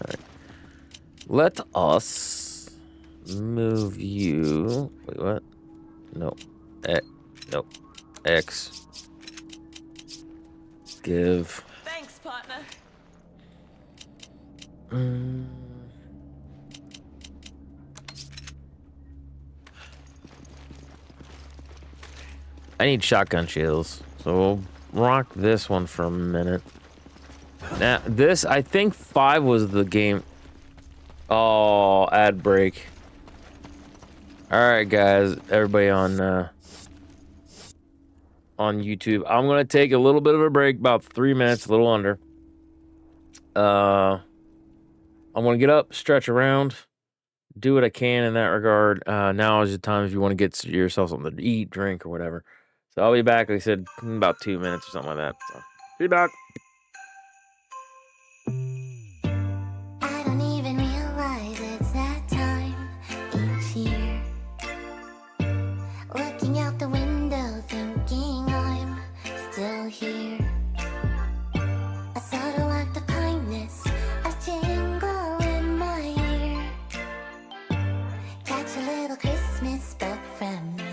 right. Let us move you. Wait, what? No. No. X. Give. Thanks, partner. I need shotgun shells, so we'll rock this one for a minute. Now, this, I think 5 was the game. Oh, ad break. Alright, guys, everybody on YouTube. I'm going to take a little bit of a break, about 3 minutes, a little under. I'm going to get up, stretch around, do what I can in that regard. Now is the time if you want to get yourself something to eat, drink, or whatever. So I'll be back, like I said, in about 2 minutes or something like that. So, be back. I don't even realize it's that time each year. Looking out the window, thinking I'm still here. A subtle act of kindness, a jingle in my ear. Catch a little Christmas bug from me.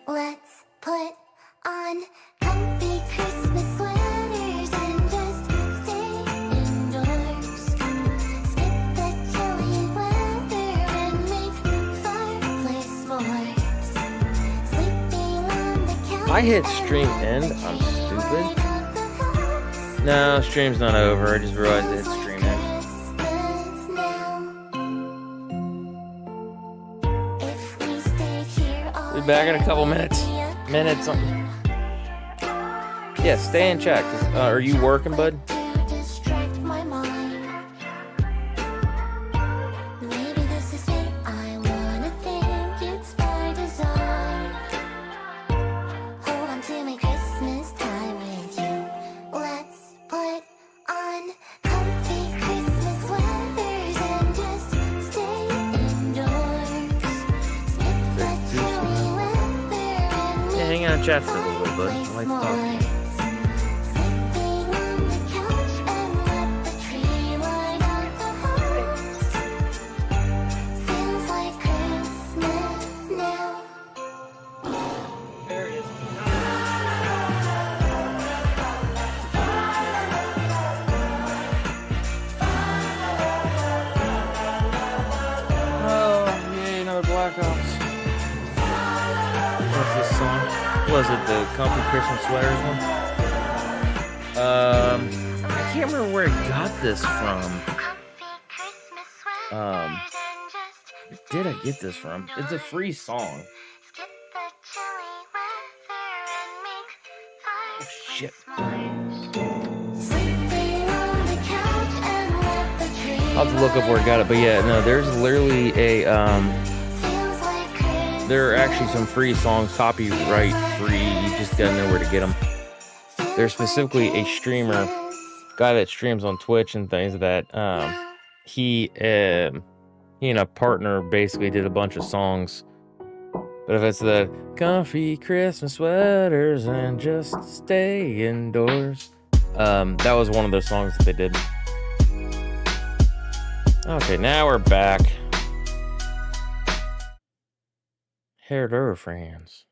Let's put on comfy Christmas sweaters and just stay indoors. Skip the chilly weather and make fireplace s'mores. Sleeping on the couch. I hit stream end. I'm stupid. No, stream's not over. I just realized it's stream end. Christmas now. If we stay here all Be back in a couple minutes. Minutes something. Yeah, stay in chat. Are you working, bud? to distract my mind. Maybe this is fate. I wanna think it's by design. Hold on to my Christmas time with you. Let's put on comfy Christmas sweaters and just stay indoors. Skip the chilly weather and Yeah, hang out in chat for a little bit, bud. I like to talk to you. Sleeping on the couch and let the tree light up the house. Feels like Christmas now. Oh, yay, another Black Ops. What's this song? Was it the Comfy Christmas Sweaters one? I can't remember where I got this from. Comfy Christmas sweaters and just Where did I get this from? It's a free song. skip the chilly weather and make Shit. fireplace. Sleeping on the couch and let the tree I'll have to look up where I got it, but yeah, no, there's literally a feels like Christmas. there are actually some free songs, copyright free. You just gotta know where to get them. There's specifically a streamer, guy that streams on Twitch and things that he and a partner basically did a bunch of songs But if it's the comfy Christmas sweaters and just stay indoors, that was one of those songs that they did. Okay, now we're back. Hair to her friends.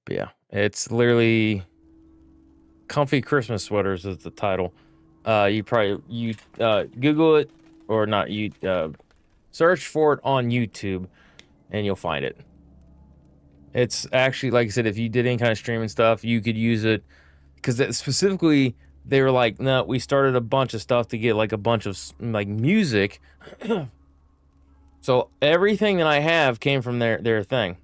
But yeah, it's literally Comfy Christmas Sweaters is the title. You Google it, or not, you search for it on YouTube and you'll find it. It's actually, like I said, if you did any kind of streaming stuff, you could use it, because specifically they were like, no, we started a bunch of stuff to get like a bunch of like music. So everything that I have came from their thing.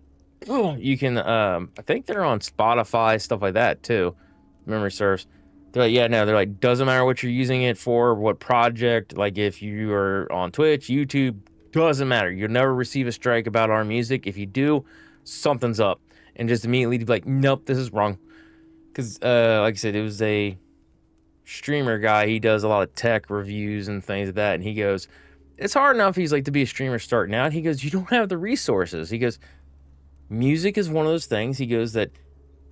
You can I think they're on Spotify, stuff like that too. Memory serves. They're like, yeah, no, they're like, doesn't matter what you're using it for, what project, like if you are on Twitch, YouTube, doesn't matter. You'll never receive a strike about our music. If you do, something's up. And just immediately be like, nope, this is wrong. Because like I said, it was a streamer guy. He does a lot of tech reviews and things like that. And he goes, it's hard enough, he's like, to be a streamer starting out. He goes, you don't have the resources. He goes, music is one of those things. He goes, that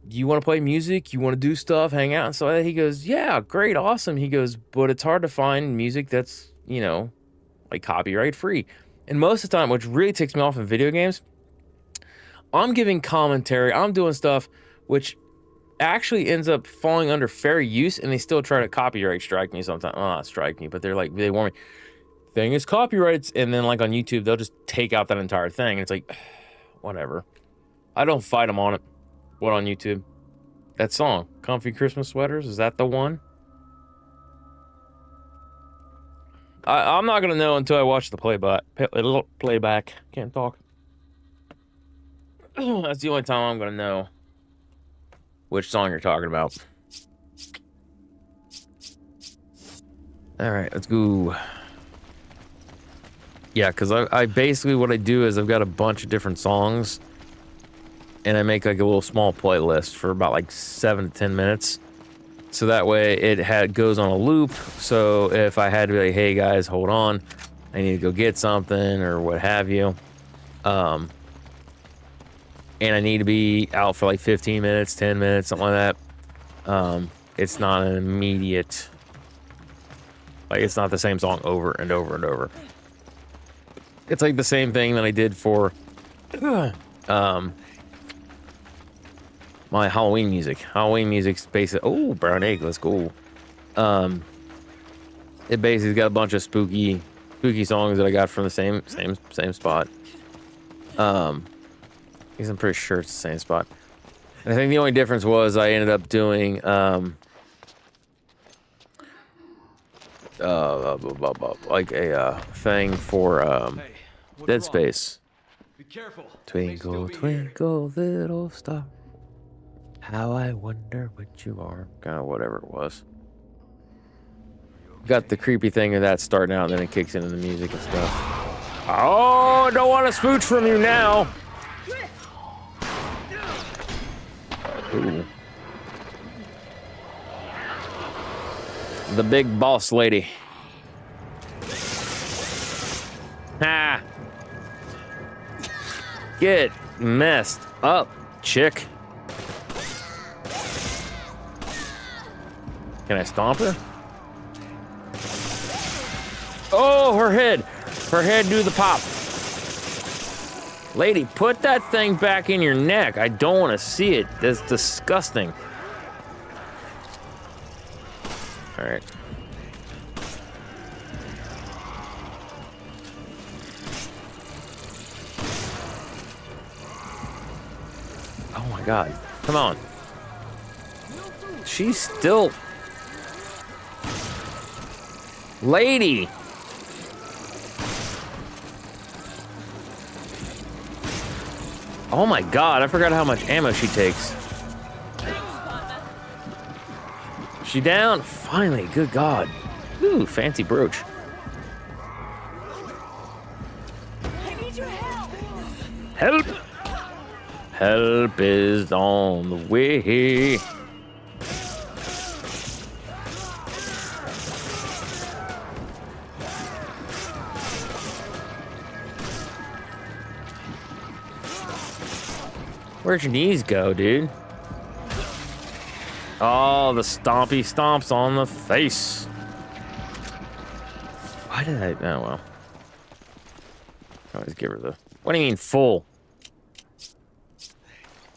you want to play music, you want to do stuff, hang out and stuff like that. He goes, yeah, great, awesome. He goes, but it's hard to find music that's, you know, like copyright free. And most of the time, which really ticks me off in video games, I'm giving commentary, I'm doing stuff which actually ends up falling under fair use, and they still try to copyright strike me sometimes. Well, not strike me, but they're like, they warn me, thing is copyrights. And then like on YouTube, they'll just take out that entire thing. And it's like, whatever. I don't fight them on it. What on YouTube? That song, Comfy Christmas Sweaters, is that the one? I'm not gonna know until I watch the playback. Can't talk. That's the only time I'm gonna know which song you're talking about. All right, let's go. Yeah, because I basically, what I do is I've got a bunch of different songs, and I make like a little small playlist for about like 7 to 10 minutes. So that way it goes on a loop. So if I had to be like, hey guys, hold on, I need to go get something or what have you. And I need to be out for like 15 minutes, 10 minutes, something like that. It's not an immediate, like it's not the same song over and over and over. It's like the same thing that I did for my Halloween music. Halloween music's basically, oh, brown egg, let's go. It basically got a bunch of spooky songs that I got from the same spot. Because I'm pretty sure it's the same spot. And I think the only difference was I ended up doing like a thing for Dead Space. Be careful. Twinkle, twinkle, little star. How I wonder what you are. Kind of whatever it was. Got the creepy thing of that starting out, and then it kicks into the music and stuff. Oh, I don't want to smooch from you now. Ooh. The big boss lady. Ha! Get messed up, chick. Can I stomp her? Oh, her head. Her head do the pop. Lady, put that thing back in your neck. I don't want to see it. That's disgusting. All right. Oh my God. Come on. She's still... Lady! Oh my God, I forgot how much ammo she takes. She down? Finally, good God. Ooh, fancy brooch. I need your help. Help! Help is on the way. Where'd your knees go, dude? Oh, the stompy stomps on the face. Why did I? Oh, well. I always give her the... What do you mean, full?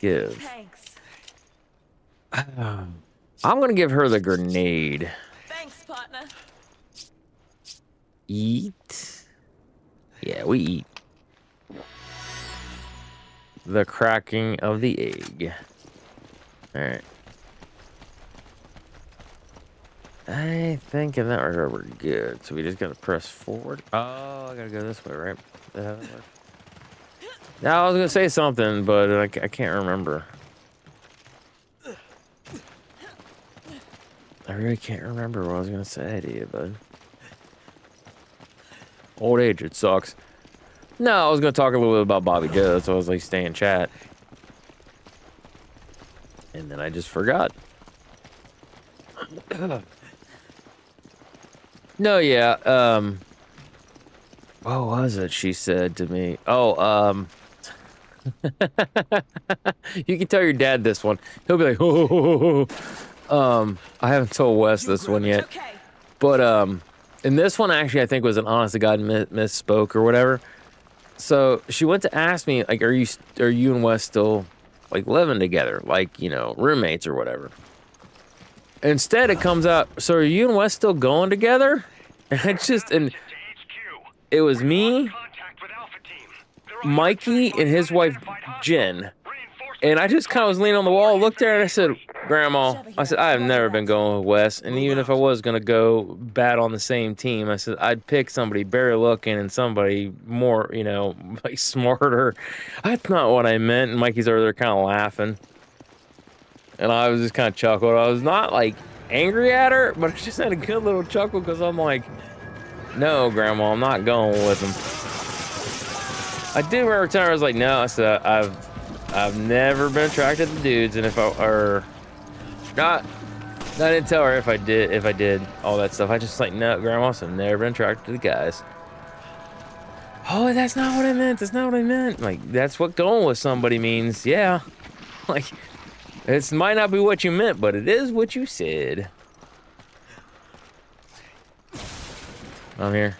Give. Thanks. I'm gonna give her the grenade. Thanks, partner. Eat. Yeah, we eat. The cracking of the egg. Alright. I think in that regard we're good. So we just gotta press forward. Oh, I gotta go this way, right? Now I was gonna say something, but I can't remember. I really can't remember what I was gonna say to you, bud. Old age, it sucks. No, I was gonna talk a little bit about Bobby Joe, so I was like, stay in chat. And then I just forgot. No, yeah, what was it she said to me? Oh, you can tell your dad this one. He'll be like, oh. I haven't told Wes this one yet. Okay. But, and this one actually I think was an honest to God misspoke or whatever. So she went to ask me, like, are you and Wes still, like, living together? Like, you know, roommates or whatever. Instead, it comes out, so are you and Wes still going together? And it's just, and it was me, Mikey, and his wife, Jen. And I just kind of was leaning on the wall, looked there, and I said, Grandma, I said, I have never been going with Wes. And even if I was going to go bat on the same team, I said, I'd pick somebody better looking and somebody more, you know, like smarter. That's not what I meant. And Mikey's over there kind of laughing. And I was just kind of chuckled. I was not like angry at her, but I just had a good little chuckle because I'm like, no, Grandma, I'm not going with him. I do remember telling her, I was like, no, I said, I've never been attracted to dudes, and if I didn't tell her if I did all that stuff. I just like, no, Grandma, I've never been attracted to the guys. Oh, that's not what I meant. That's not what I meant. Like, that's what going with somebody means. Yeah. Like, it might not be what you meant, but it is what you said. I'm here.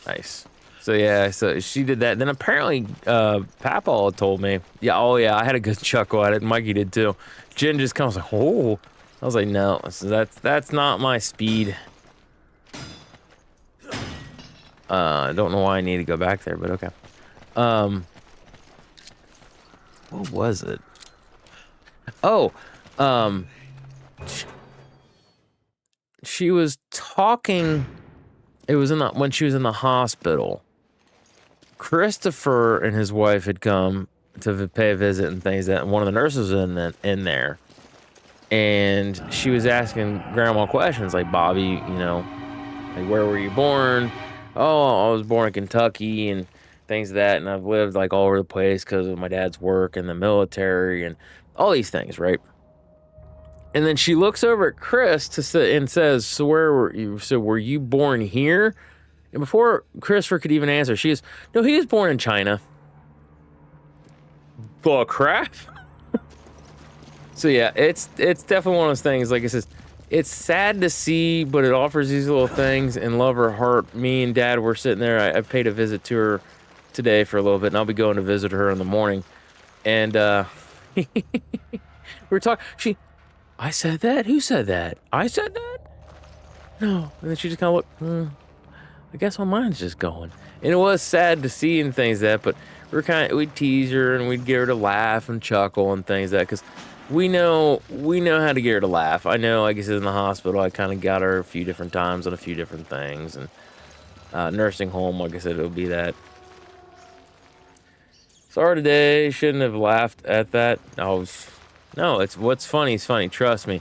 Nice. So yeah, so she did that. Then apparently, Papa told me. Yeah, oh yeah, I had a good chuckle at it. Mikey did too. Jen just comes like, oh. I was like, no, that's not my speed. I don't know why I need to go back there, but okay. What was it? Oh, she was talking. It was when she was in the hospital. Christopher and his wife had come to pay a visit and things that one of the nurses was in there, and she was asking Grandma questions like, Bobby, you know, like, where were you born? Oh, I was born in Kentucky and things like that, and I've lived like all over the place because of my dad's work in the military and all these things, right? And then she looks over at Chris and says, so where were you? So were you born here? And before Christopher could even answer, she goes, no, he was born in China. Bull crap. So yeah, it's definitely one of those things. Like it says, it's sad to see, but it offers these little things and love her heart. Me and Dad were sitting there. I paid a visit to her today for a little bit, and I'll be going to visit her in the morning. And we were talking. I said that? Who said that? I said that? No. And then she just kind of looked, I guess my mind's just going. And it was sad to see and things that, but we'd tease her and we'd get her to laugh and chuckle and things that, because we know how to get her to laugh. I know, like I said, in the hospital, I kind of got her a few different times on a few different things. And nursing home, like I said, it'll be that. Sorry today, shouldn't have laughed at that. No, it's what's funny is funny. Trust me.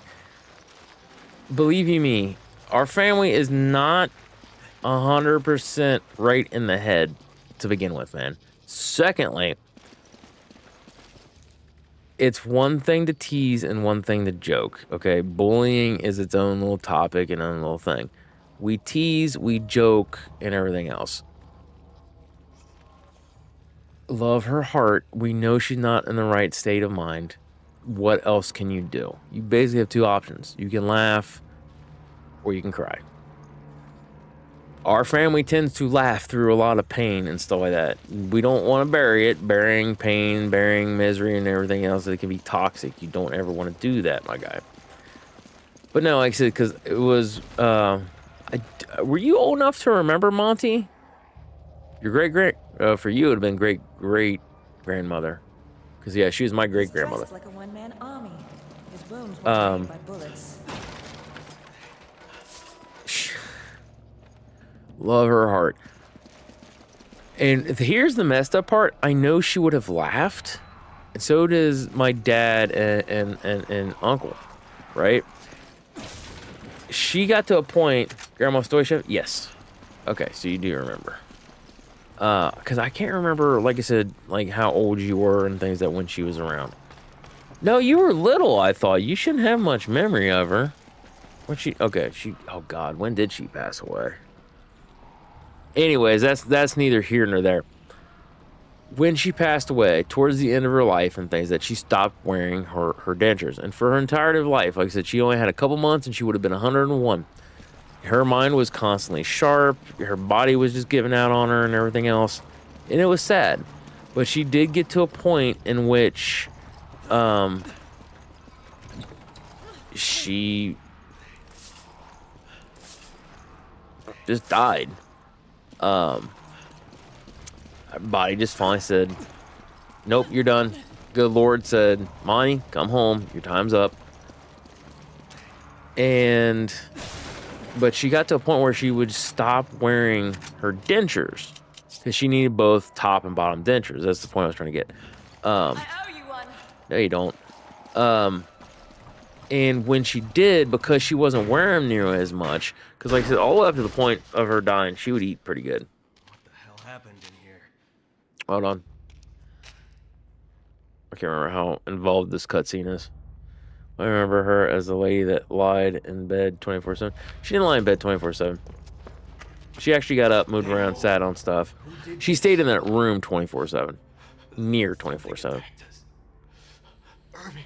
Believe you me, our family is not 100% right in the head to begin with, man. Secondly, it's one thing to tease and one thing to joke, okay? Bullying is its own little topic and own little thing. We tease, we joke, and everything else. love her heart, we know she's not in the right state of mind. What else can you do? You basically have two options. You can laugh or you can cry. Our family tends to laugh through a lot of pain and stuff like that. We don't want to bury it. Burying pain, burying misery, and everything else, it can be toxic. You don't ever want to do that, my guy. But no, like I said, because it was... were you old enough to remember Monty? Your great-great... for you, it would have been great-great-grandmother. Because, yeah, she was my great-grandmother. He's dressed like a one-man army. His wounds were made by bullets. Love her heart. And here's the messed up part. I know she would have laughed. And so does my dad and uncle. Right? She got to a point... Grandma Stoyshev? Yes. Okay, so you do remember. Because I can't remember, like I said, like how old you were and things that when she was around. No, you were little, I thought. You shouldn't have much memory of her. When she... Okay, she... Oh, God. When did she pass away? Anyways, that's neither here nor there. When she passed away, towards the end of her life and things, that she stopped wearing her dentures. And for her entire life, like I said, she only had a couple months and she would have been 101. Her mind was constantly sharp. Her body was just giving out on her and everything else. And it was sad. But she did get to a point in which she just died. Her body just finally said, nope, you're done. Good Lord said, Monty, come home. Your time's up. But she got to a point where she would stop wearing her dentures because she needed both top and bottom dentures. That's the point I was trying to get. I owe you one. No, you don't. And when she did, because she wasn't wearing them nearly as much, because like I said, all the way up to the point of her dying, she would eat pretty good. What the hell happened in here? Hold on. I can't remember how involved this cutscene is. I remember her as the lady that lied in bed 24/7. She didn't lie in bed 24/7. She actually got up, moved around, sat on stuff. She stayed in that room 24/7. Near 24/7. Irving.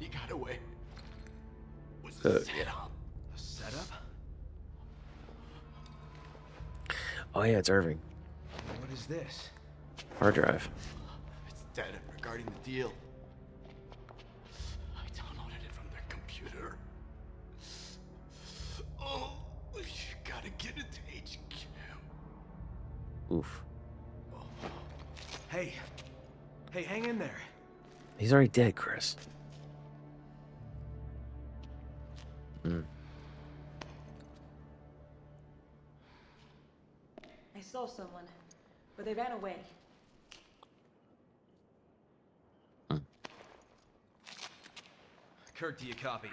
You got away. Was Yeah. A setup? Oh yeah, it's Irving. What is this? Hard drive. It's data regarding the deal. I downloaded it from their computer. Oh, you gotta get it to HQ. Oof. Hey, hang in there. He's already dead, Chris. I saw someone, but they ran away. Kirk, do you copy?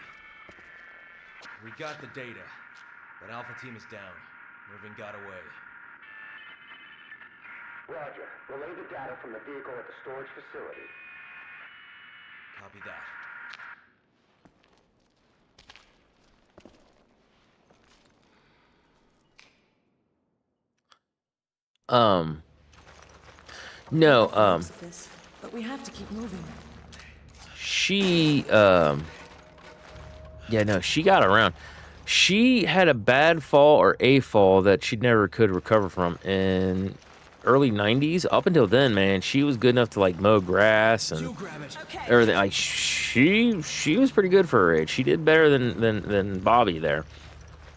We got the data, but Alpha Team is down. Irving got away. Roger. Relay the data from the vehicle at the storage facility. Copy that. No, But we have to keep moving. she, yeah, no, she got around. She had a bad fall or a fall that she never could recover from in early 90s. Up until then, man, she was good enough to, like, mow grass and everything. Like, she was pretty good for her age. She did better than Bobby there.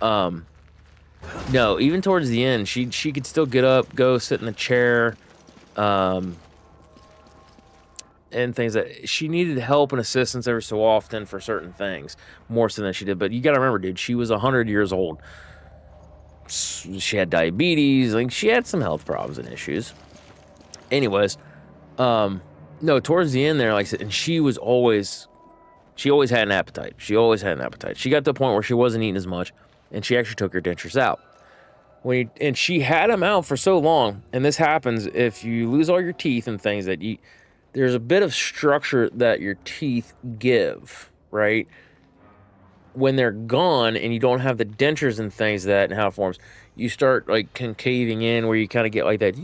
No, even towards the end, she could still get up, go sit in the chair, and things that she needed help and assistance every so often for certain things, more so than she did. But you got to remember, dude, she was 100 years old. She had diabetes, like she had some health problems and issues. Anyways, no, towards the end there, like I said, and she always had an appetite. She always had an appetite. She got to the point where she wasn't eating as much, and she actually took her dentures out. And she had them out for so long, and this happens if you lose all your teeth and things that there's a bit of structure that your teeth give, right? when they're gone and you don't have the dentures and things that and how it forms, you start like concaving in where you kind of get like that.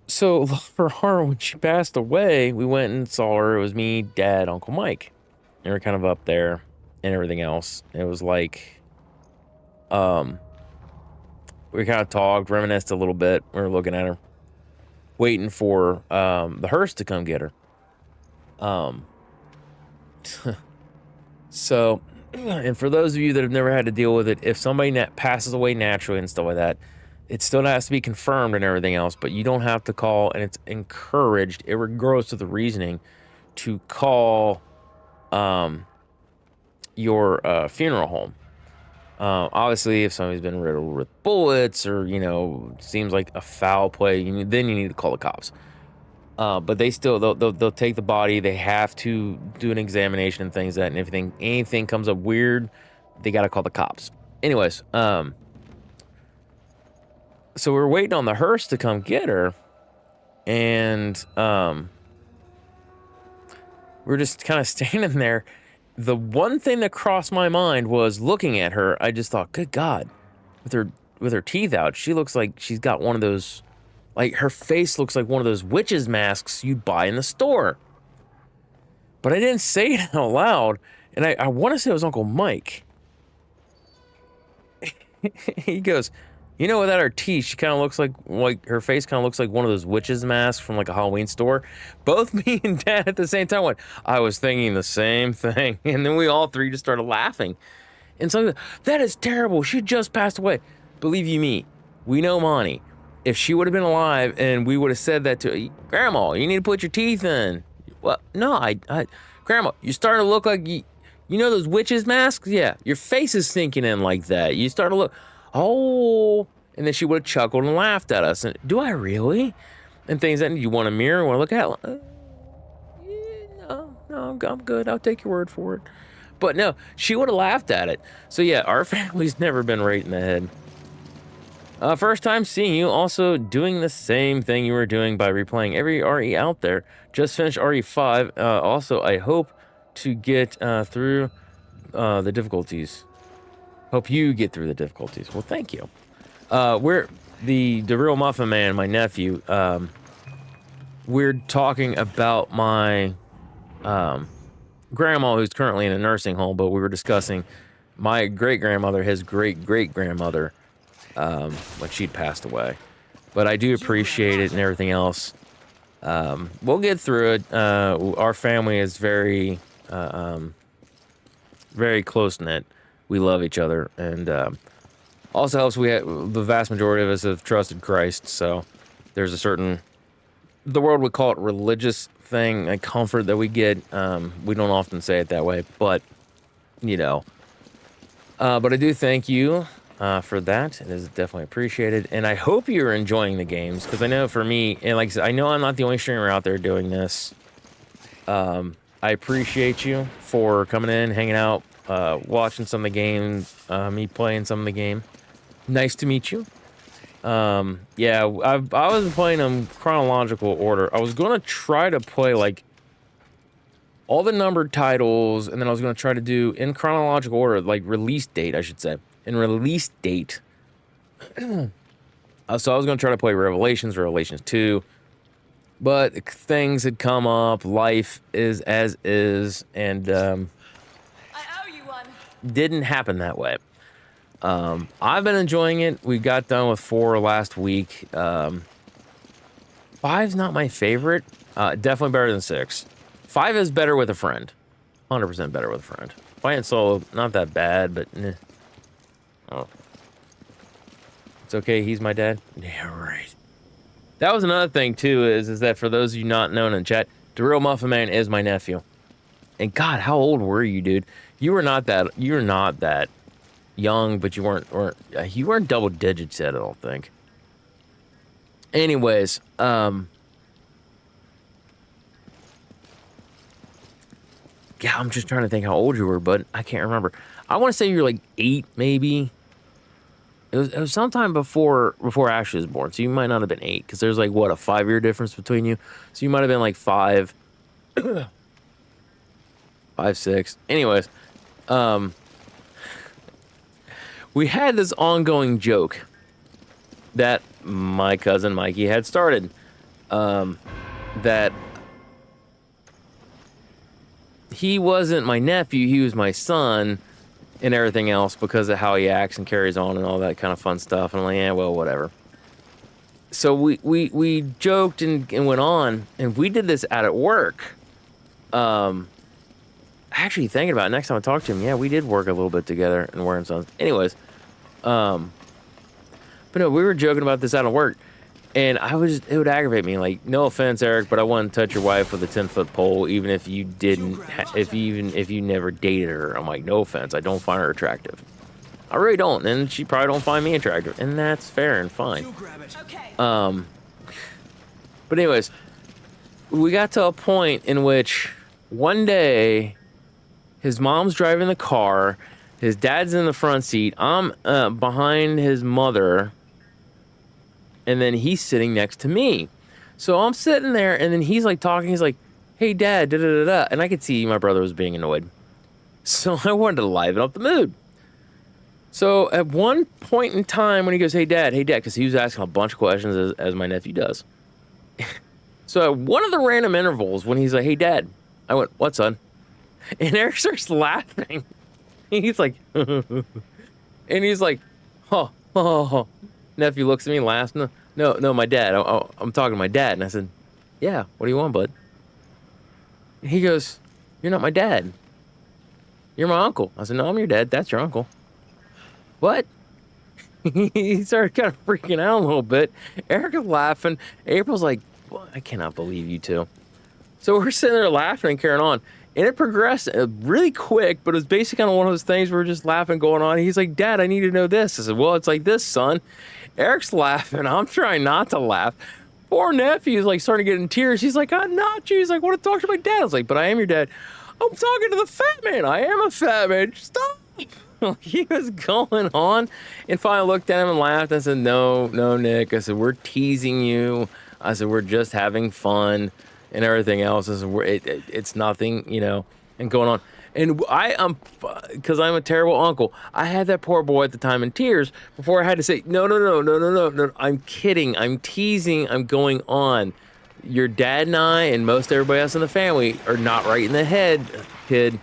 So for her, when she passed away, we went and saw her. It was me, Dad, Uncle Mike, and we're kind of up there and everything else. It was like, we kind of talked, reminisced a little bit. We were looking at her, waiting for the hearse to come get her. So, and for those of you that have never had to deal with it, if somebody passes away naturally and stuff like that, it still has to be confirmed and everything else, but you don't have to call, and it's encouraged, regardless of the reasoning, to call your funeral home. Obviously, if somebody's been riddled with bullets or, seems like a foul play, then you need to call the cops. But they'll take the body. They have to do an examination and things like that, and if anything comes up weird, they got to call the cops. Anyways, so we were waiting on the hearse to come get her, and we're just kind of standing there. The one thing that crossed my mind was looking at her. I just thought, good God, with her teeth out, she looks like she's got one of those, like her face looks like one of those witches masks you'd buy in the store. But I didn't say it out loud, and I want to say it was Uncle Mike. He goes, without her teeth, she kind of looks like her face kind of looks like one of those witches masks from like a Halloween store. Both me and Dad at the same time went, I was thinking the same thing. And then we all three just started laughing. And so, that is terrible. She just passed away. Believe you me, we know Monty. If she would have been alive and we would have said that to her, Grandma, you need to put your teeth in. Well, no, Grandma, you're starting to look like, those witches masks? Yeah, your face is sinking in like that. You start to look, oh, and then she would have chuckled and laughed at us. And do I really? And things that you want a mirror, want to look at? No, I'm good. I'll take your word for it. But no, she would have laughed at it. So yeah, our family's never been right in the head. First time seeing you, also doing the same thing you were doing by replaying every RE out there. Just finished RE5. Also, I hope to get through the difficulties. Hope you get through the difficulties. Well, thank you. We're the real Muffin Man, my nephew. We're talking about my grandma, who's currently in a nursing home, but we were discussing my great-grandmother, his great-great-grandmother, when she'd passed away. But I do appreciate it and everything else. We'll get through it. Our family is very, very close-knit. We love each other, and also helps the vast majority of us have trusted Christ, so there's a certain, the world would call it religious thing, a comfort that we get. We don't often say it that way, but, but I do thank you for that. It is definitely appreciated, and I hope you're enjoying the games, because I know for me, and like I said, I know I'm not the only streamer out there doing this. I appreciate you for coming in, hanging out, watching some of the games, me playing some of the game. Nice to meet you. Yeah, I wasn't playing them chronological order. I was gonna try to play like all the numbered titles, and then I was gonna try to do in chronological order, like release date, I should say. In release date. So I was gonna try to play Revelations 2, but things had come up. Life is as is, and I owe you one. didn't happen that way. I've been enjoying it. We got done with 4 last week. 5's not my favorite. Definitely better than 6. 5 is better with a friend. 100% better with a friend. Playing solo, not that bad, but oh. It's okay, he's my dad? Yeah, right. That was another thing, too, is that for those of you not known in chat, the real Muffin Man is my nephew. And God, how old were you, dude? You were not that young, but you weren't double digits yet, I don't think. Anyways, yeah, I'm just trying to think how old you were, but I can't remember. I want to say you're like 8, maybe. It was sometime before Ashley was born, so you might not have been 8, because there's like, what, a 5-year difference between you? So you might have been like 5. 5 5, 6. Anyways, we had this ongoing joke that my cousin Mikey had started. That he wasn't my nephew, he was my son, and everything else because of how he acts and carries on and all that kind of fun stuff. And I'm like, yeah, well, whatever. So we joked and went on, and we did this out at work. Actually thinking about it, next time I talk to him, yeah, we did work a little bit together in Warren Sons. Anyways, but no, we were joking about this out at work, and it would aggravate me. Like, no offense, Eric, but I wouldn't touch your wife with a 10-foot pole, even if you didn't, if you never dated her. I'm like, no offense, I don't find her attractive. I really don't, and she probably don't find me attractive, and that's fair and fine. But anyways, we got to a point in which one day his mom's driving the car, his dad's in the front seat, I'm behind his mother, and then he's sitting next to me. So I'm sitting there, and then he's like talking, he's like, hey dad, da da da da, and I could see my brother was being annoyed. So I wanted to liven up the mood. So at one point in time when he goes, hey dad, because he was asking a bunch of questions as my nephew does. So at one of the random intervals when he's like, hey dad, I went, what son? And Eric starts laughing. He's like, and he's like, oh. Nephew looks at me and laughs. No, my dad. I'm talking to my dad. And I said, yeah, what do you want, bud? And he goes, you're not my dad. You're my uncle. I said, no, I'm your dad. That's your uncle. What? He started kind of freaking out a little bit. Eric is laughing. April's like, well, I cannot believe you two. So we're sitting there laughing and carrying on. And it progressed really quick, but it was basically kind of one of those things where we're just laughing going on. He's like, Dad, I need to know this. I said, well, it's like this, son. Eric's laughing. I'm trying not to laugh. Poor nephew's like starting to get in tears. He's like, I'm not you. He's like, I want to talk to my dad. I was like, but I am your dad. I'm talking to the fat man. I am a fat man. Stop. He was going on, and finally looked at him and laughed. I said, no, Nick. I said, we're teasing you. I said, we're just having fun and everything else. I said, it's nothing, and going on. And because I'm a terrible uncle, I had that poor boy at the time in tears before I had to say, no, I'm kidding. I'm teasing. I'm going on. Your dad and I and most everybody else in the family are not right in the head, kid.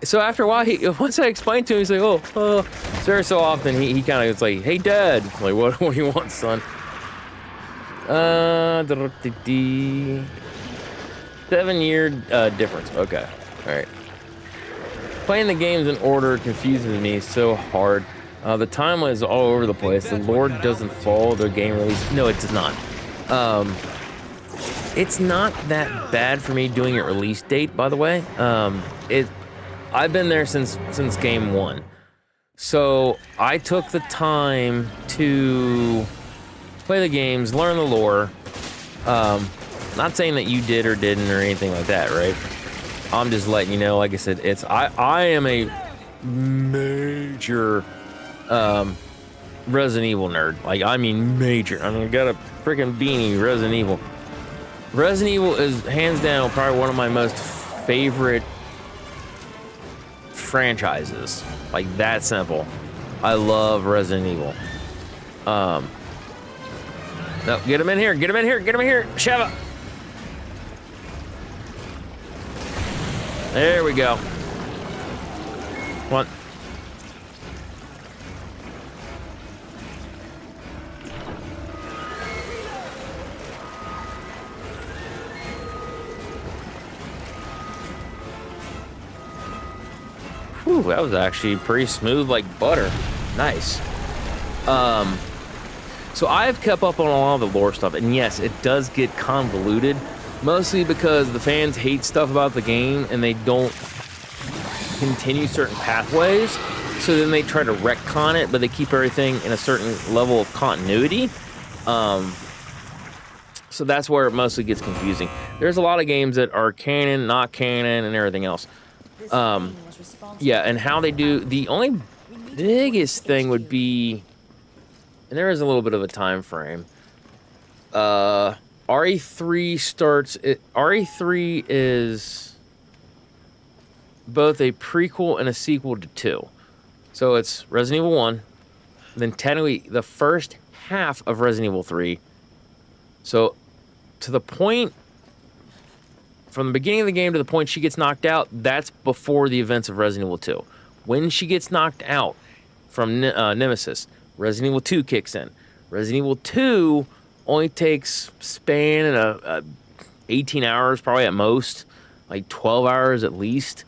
So after a while, once I explained to him, he's like, so every so often, he kind of was like, hey, Dad. I'm like, what do you want, son? 7-year difference. Okay. All right. Playing the games in order confuses me so hard. The timeline is all over the place. The lore doesn't follow their game release. No, it does not. It's not that bad for me doing it release date, by the way. I've been there since game 1. So I took the time to play the games, learn the lore. Not saying that you did or didn't or anything like that, right? I'm just letting you know, like I said, I am a major Resident Evil nerd. Like, I mean major. I mean, I got a freaking beanie, Resident Evil. Resident Evil is hands down probably one of my most favorite franchises. Like, that simple. I love Resident Evil. No, get him in here, Sheva. There we go. One. Whew, that was actually pretty smooth like butter. Nice. So I've kept up on a lot of the lore stuff, and yes, it does get convoluted, mostly because the fans hate stuff about the game and they don't continue certain pathways, so then they try to retcon it, but they keep everything in a certain level of continuity. So that's where it mostly gets confusing. There's a lot of games that are canon, not canon, and everything else. Yeah, and how they do, the only biggest thing would be, and there is a little bit of a time frame. RE3 starts, RE3 is both a prequel and a sequel to 2. So it's Resident Evil 1, then technically the first half of Resident Evil 3. So to the point, from the beginning of the game to the point she gets knocked out, that's before the events of Resident Evil 2. When she gets knocked out from Nemesis, Resident Evil 2 kicks in. Resident Evil 2 only takes span in 18 hours, probably at most, like 12 hours at least.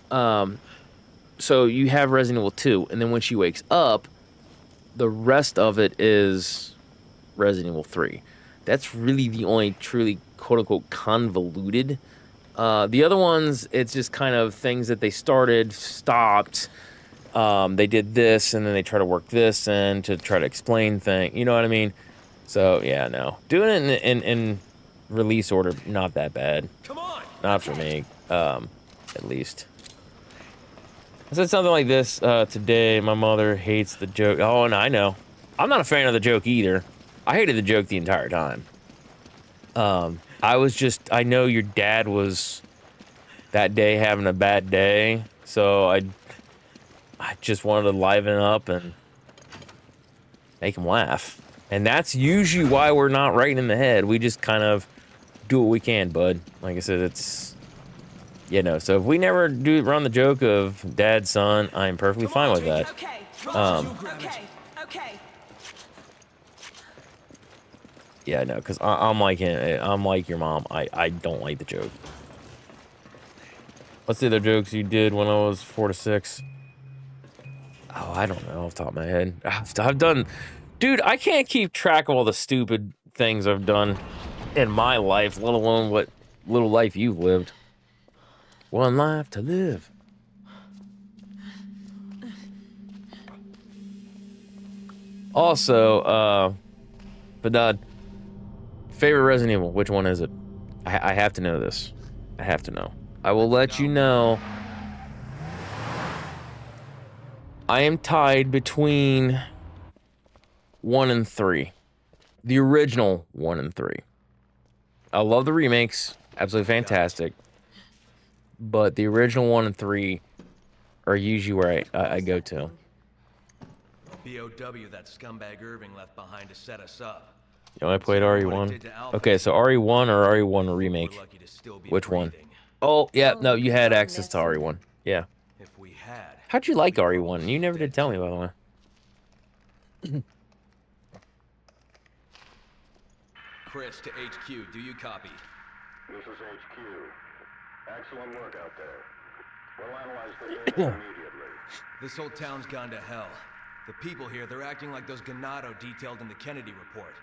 So you have Resident Evil 2, and then when she wakes up, the rest of it is Resident Evil 3. That's really the only truly quote-unquote convoluted. The other ones, it's just kind of things that they started, stopped. They did this, and then they try to work this in to try to explain things. You know what I mean? So, yeah, no. Doing it in release order, not that bad. Come on. Not for me, at least. I said something like this today. My mother hates the joke. Oh, and I know. I'm not a fan of the joke either. I hated the joke the entire time. I know your dad was that day having a bad day, so I just wanted to liven up and make him laugh. And that's usually why we're not right in the head. We just kind of do what we can, bud. Like I said, it's, you know, so if we never run the joke of dad, son, I'm perfectly fine with that. Okay. Yeah, no, because I'm like your mom. I don't like the joke. What's the other jokes you did when I was 4 to 6? Oh, I don't know off the top of my head. I've done... Dude, I can't keep track of all the stupid things I've done in my life, let alone what little life you've lived. One life to live. Also, Fadad, favorite Resident Evil, which one is it? I have to know this. I have to know. I will let you know. I am tied between 1 and 3. The original 1 and 3. I love the remakes. Absolutely fantastic. But the original 1 and 3 are usually where I go to. BOW that scumbag Irving left behind to set us up. You know, I played RE1. Okay, so RE1 or RE1 remake? Which one? Oh, yeah, no, you had access to RE1. Yeah. If we had. How'd you like RE1? You never did tell me, by the way. Chris to HQ, do you copy? This is HQ. Excellent work out there. We'll analyze the data immediately. This whole town's gone to hell. The people here, they're acting like those Ganado detailed in the Kennedy report.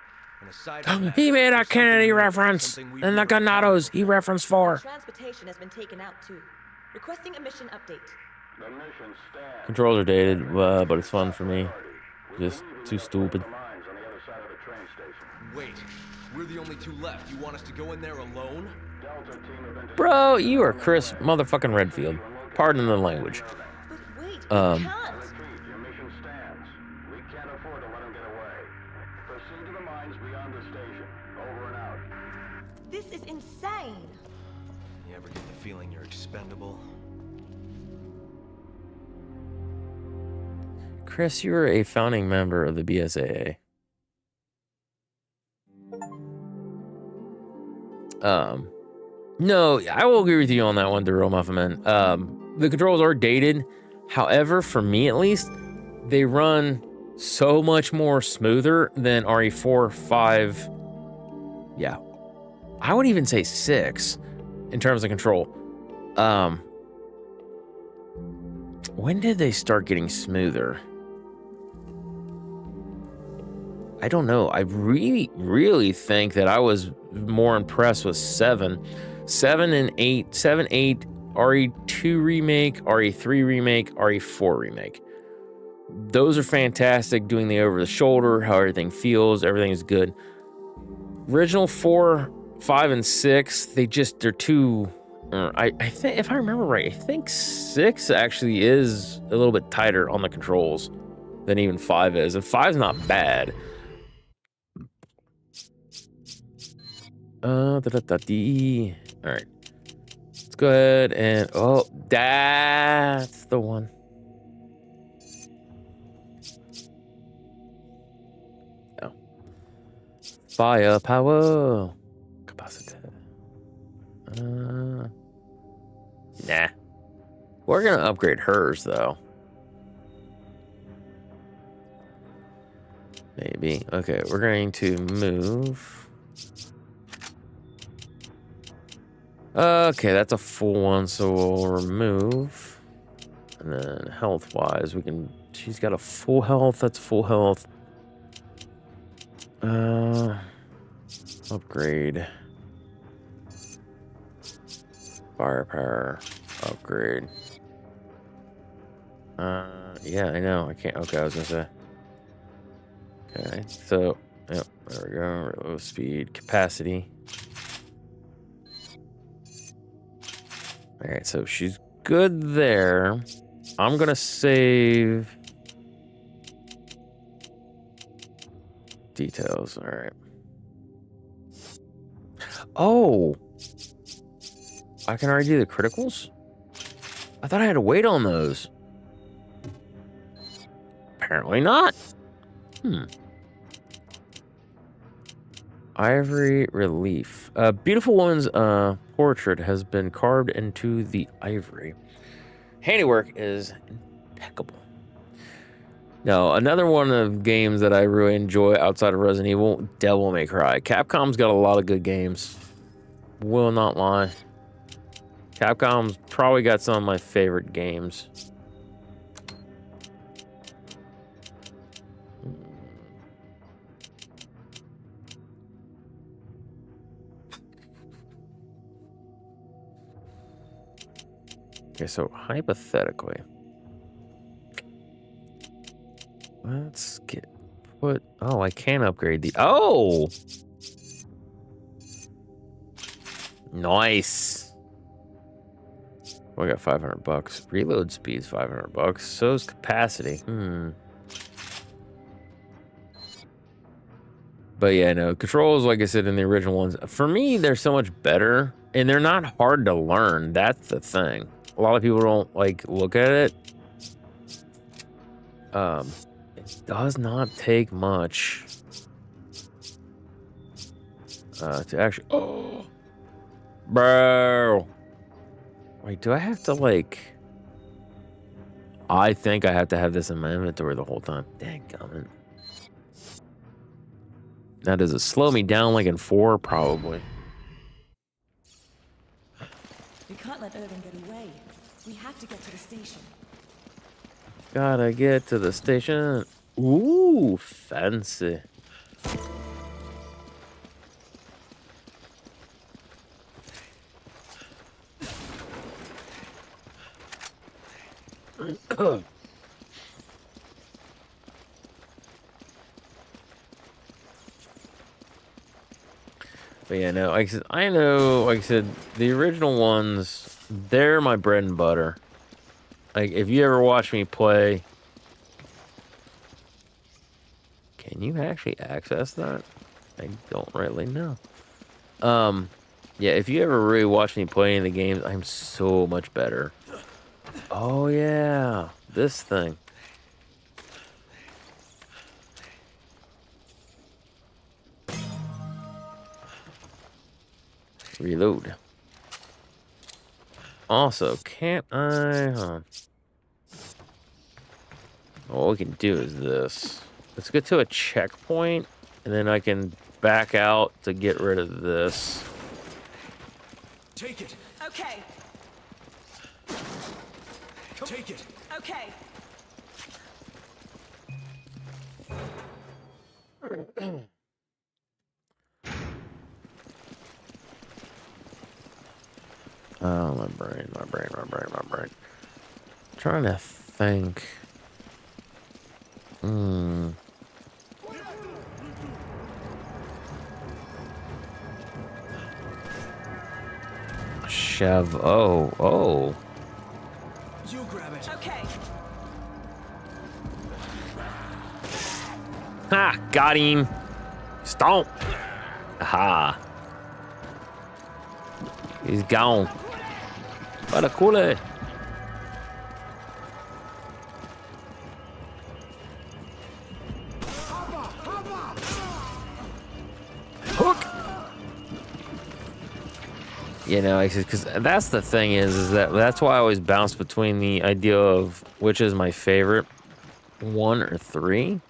And aside from that, He made a Kennedy reference, and the Ganados he referenced for. Transportation has been taken out too. Requesting a mission update. The mission stands. Controls are dated, but it's fun for me. Just too stupid. Lines on the other side of the train station. Wait, we're the only two left. You want us to go in there alone? Delta team have been Bro, you are Chris motherfucking Redfield. Pardon the language. But wait, Your mission stands. We can't afford to let him get away. Proceed to the mines beyond the station. Over and out. This is insane. You ever get the feeling you're expendable? Chris, you were a founding member of the BSAA. No, I will agree with you on that one, the real Muffin Man. The controls are dated. However, for me at least, they run so much more smoother than RE4, 5. Yeah. I would even say 6 in terms of control. When did they start getting smoother? I don't know. I really think that I was more impressed with 7. 7 and 8. 7, 8, RE2 remake, RE3 remake, RE4 remake. Those are fantastic, doing the over the shoulder, how everything feels, everything is good. Original 4, 5, and 6, they're too... I think, if I remember right, I think 6 actually is a little bit tighter on the controls than even 5 is. And 5's not bad. Alright. Let's go ahead and oh, that's the one. Oh, firepower capacity. Nah, we're gonna upgrade hers though. Maybe. Okay, we're going to move. Okay, that's a full one, so we'll remove. And then health-wise, we can... She's got a full health. That's full health. Upgrade. Firepower. Upgrade. Yeah, I know. I can't... Okay, I was gonna say... Okay, so, yep, there we go. Reload speed, capacity. All right, so she's good there. I'm gonna save details. All right. Oh, I can already do the criticals? I thought I had to wait on those. Apparently not. Ivory relief. Beautiful woman's portrait has been carved into the ivory. Handiwork is impeccable. Now, another one of games that I really enjoy outside of Resident Evil, Devil May Cry. Capcom's got a lot of good games. Will not lie. Capcom's probably got some of my favorite games. Okay, so hypothetically, let's get put. Oh, I can upgrade the. Oh, nice. We got $500. Reload speed's $500. So's capacity. But yeah, no controls. Like I said in the original ones, for me, they're so much better, and they're not hard to learn. That's the thing. A lot of people don't like look at it. It does not take much to actually. Oh, bro. Wait, do I have to like? I think I have to have this in my inventory the whole time. Danggummit. Now, does it slow me down like in 4? Probably. We can't let Irving get away. We have to get to the station. Gotta get to the station. Ooh, fancy. But yeah, no, like I know, like I said, the original ones, they're my bread and butter. Like, if you ever watch me play, can you actually access that? I don't really know. Yeah, if you ever really watch me play in the games, I'm so much better. Oh yeah, this thing. Reload. Also, can't I? What we can do is this. Let's get to a checkpoint, and then I can back out to get rid of this. Take it. Okay. Take it. Okay. Oh, my brain. Trying to think. Chev. Oh. You grab it. Okay. Ha! Got him. Stomp. Aha. He's gone. Para cule. Hook. You know, because that's the thing is that's why I always bounce between the idea of which is my favorite, 1 or 3.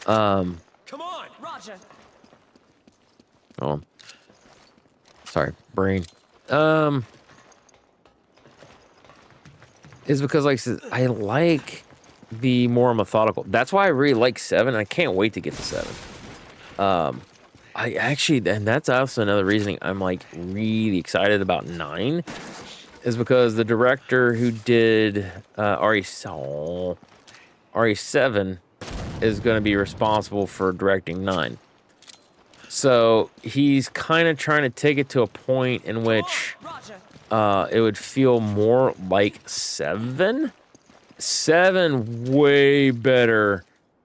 Come on, Roger. Oh, sorry, brain. Is because like I said, I like the more methodical. That's why I really like 7. I can't wait to get to 7. I actually, and that's also another reason I'm like really excited about 9, is because the director who did RE7 is going to be responsible for directing 9. So he's kind of trying to take it to a point in which it would feel more like 7. 7 way better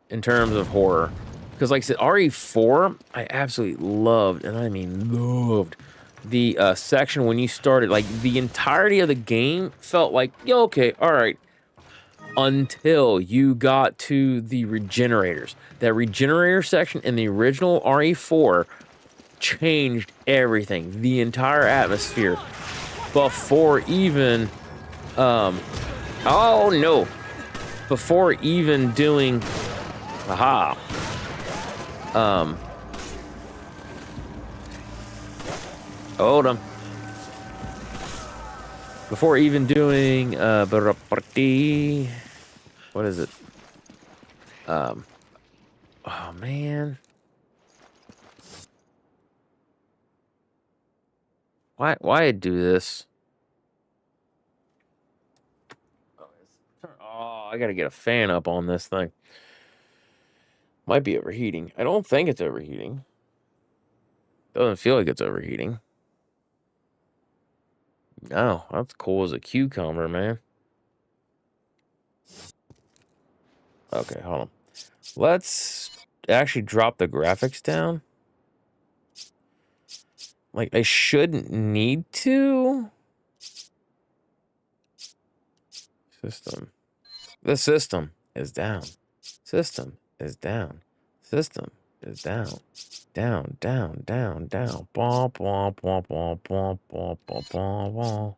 in terms of horror. Because like I said, RE4, I absolutely loved, and I mean loved, the section when you started. Like, the entirety of the game felt like, yeah, okay, all right, until you got to the regenerators. That regenerator section in the original RE4 changed everything. The entire atmosphere. Before even, oh no. Before even doing, aha. Hold on. Before even doing, what is it? Oh man. Why I do this? Oh, I gotta get a fan up on this thing. Might be overheating. I don't think it's overheating. Doesn't feel like it's overheating. No, that's cool as a cucumber, man. Okay, hold on. Let's actually drop the graphics down. Like, I shouldn't need to. System. The system is down. System is down. System is down. Down, down, down, down. Bom, bom, bom, bom, bom, bom, bom, bom, bom.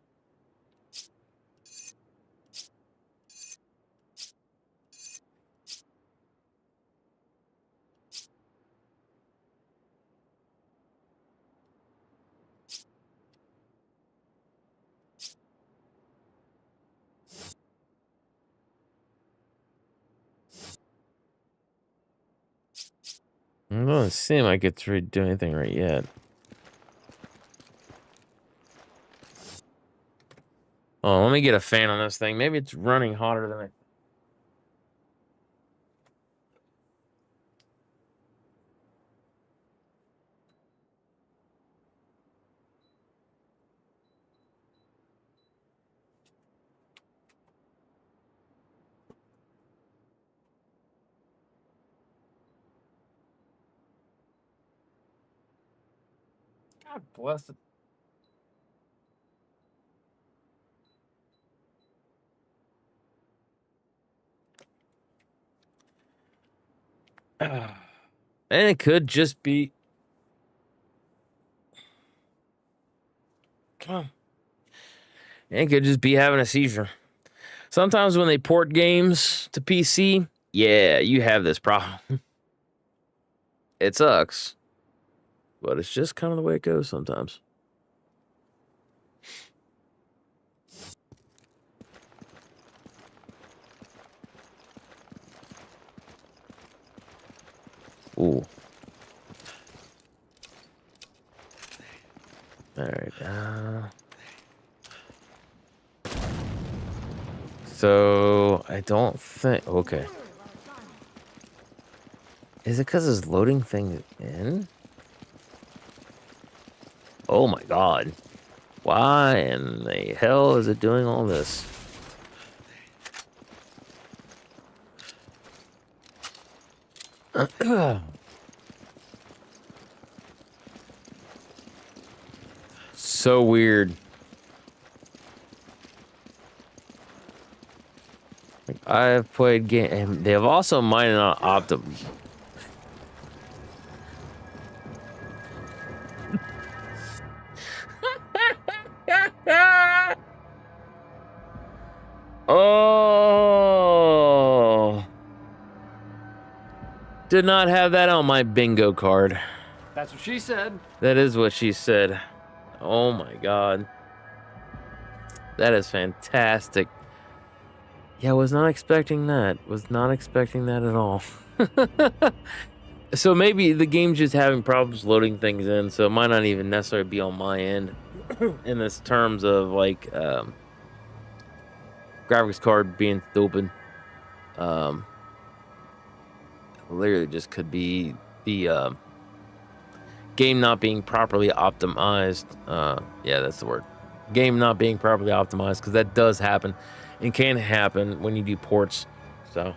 It doesn't seem like it's really doing anything right yet. Oh, let me get a fan on this thing. Maybe it's running hotter than I. God bless it. And it could just be. Come on. It could just be having a seizure. Sometimes when they port games to PC, yeah, you have this problem. It sucks. But it's just kind of the way it goes sometimes. Ooh. All right. So I don't think. Okay. Is it because it's loading things in? Oh my god. Why in the hell is it doing all this? So weird. I've played game. They have also mined on Optum. Oh, did not have that on my bingo card. That's what she said. That is what she said. Oh my god. That is fantastic. Yeah, was not expecting that. Was not expecting that at all. So maybe the game's just having problems loading things in, so it might not even necessarily be on my end in this terms of like graphics card being stupid. Literally just could be the game not being properly optimized. Yeah, that's the word. Game not being properly optimized, because that does happen and can happen when you do ports. So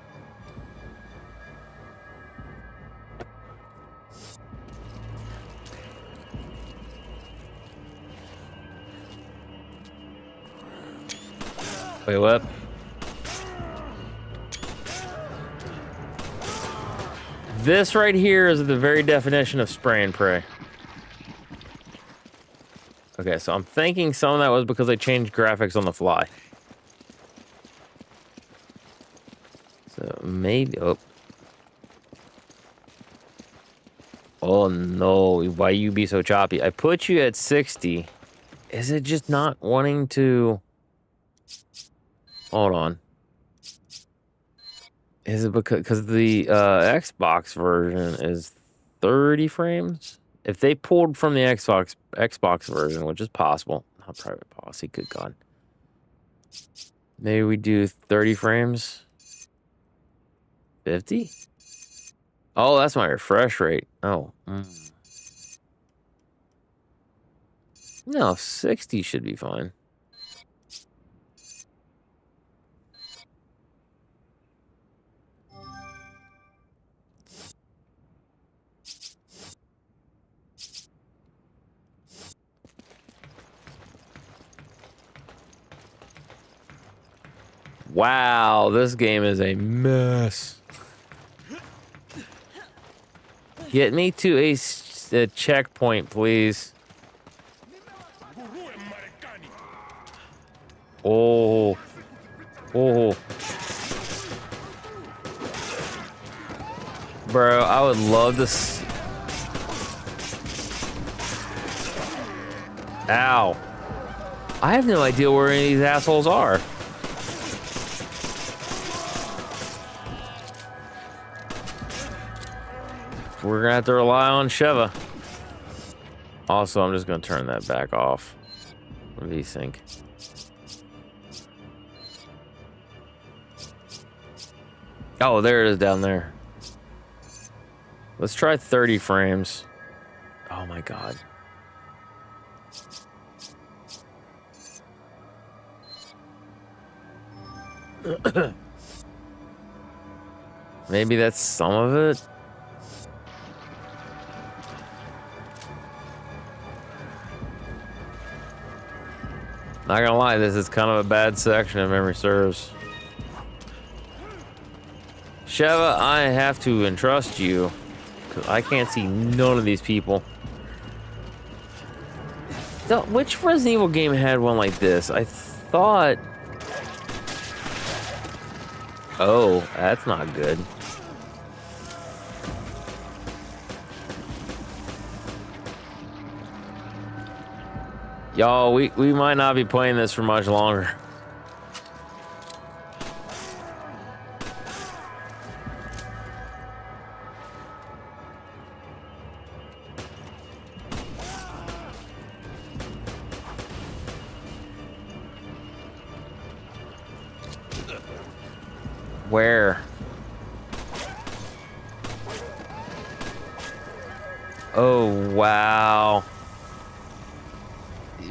wait, what? This right here is the very definition of spray and pray. Okay, so I'm thinking some of that was because I changed graphics on the fly. So maybe... Oh no, why you be so choppy? I put you at 60. Is it just not wanting to... Hold on. Is it because the Xbox version is 30 frames? If they pulled from the Xbox version, which is possible, not private policy, good God. Maybe we do 30 frames. 50? Oh, that's my refresh rate. Oh. No, 60 should be fine. Wow, this game is a mess. Get me to a checkpoint, please. Oh. Oh. Bro, I would love to... Ow. I have no idea where any of these assholes are. We're gonna have to rely on Sheva. Also, I'm just gonna turn that back off. VSync. Oh, there it is down there. Let's try 30 frames. Oh my god. Maybe that's some of it. Not gonna lie, this is kind of a bad section if memory serves. Sheva, I have to entrust you, because I can't see none of these people. So, which Resident Evil game had one like this? I thought... Oh, that's not good. Y'all, we might not be playing this for much longer. Where? Oh, wow.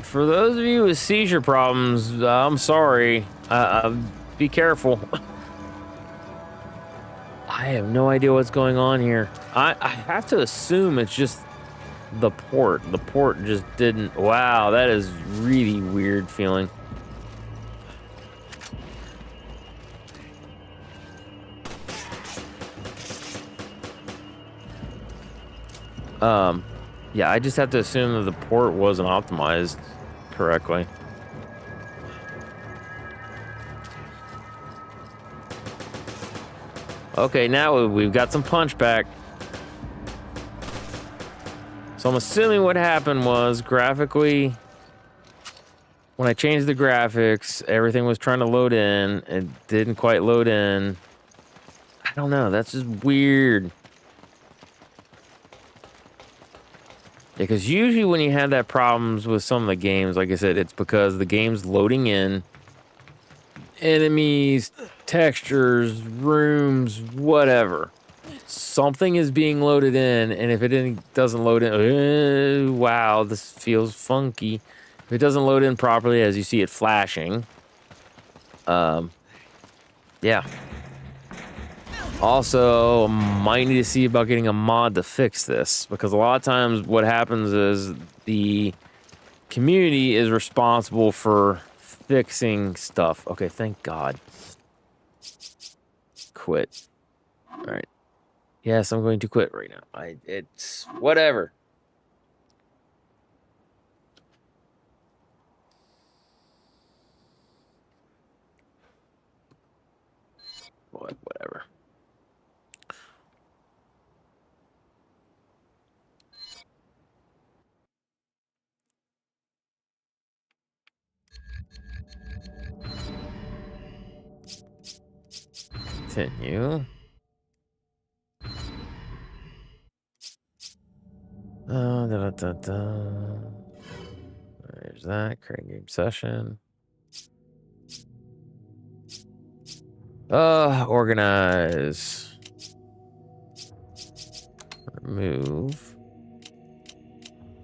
For those of you with seizure problems, I'm sorry. Be careful. I have no idea what's going on here. I have to assume it's just the port. The port just didn't... Wow, that is really weird feeling. Yeah, I just have to assume that the port wasn't optimized correctly. Okay, now we've got some punch back. So I'm assuming what happened was graphically, when I changed the graphics, everything was trying to load in. It didn't quite load in. I don't know. That's just weird. Yeah, because usually when you have that problems with some of the games, like I said, it's because the game's loading in enemies, textures, rooms, whatever. Something is being loaded in, and if it doesn't load in, wow, this feels funky. If it doesn't load in properly, as you see it flashing, yeah. Also, might need to see about getting a mod to fix this, because a lot of times what happens is the community is responsible for fixing stuff. Okay, thank God. Quit. All right. Yes, I'm going to quit right now. It's whatever. Whatever. Continue. There's that. Create game session. Organize. Remove.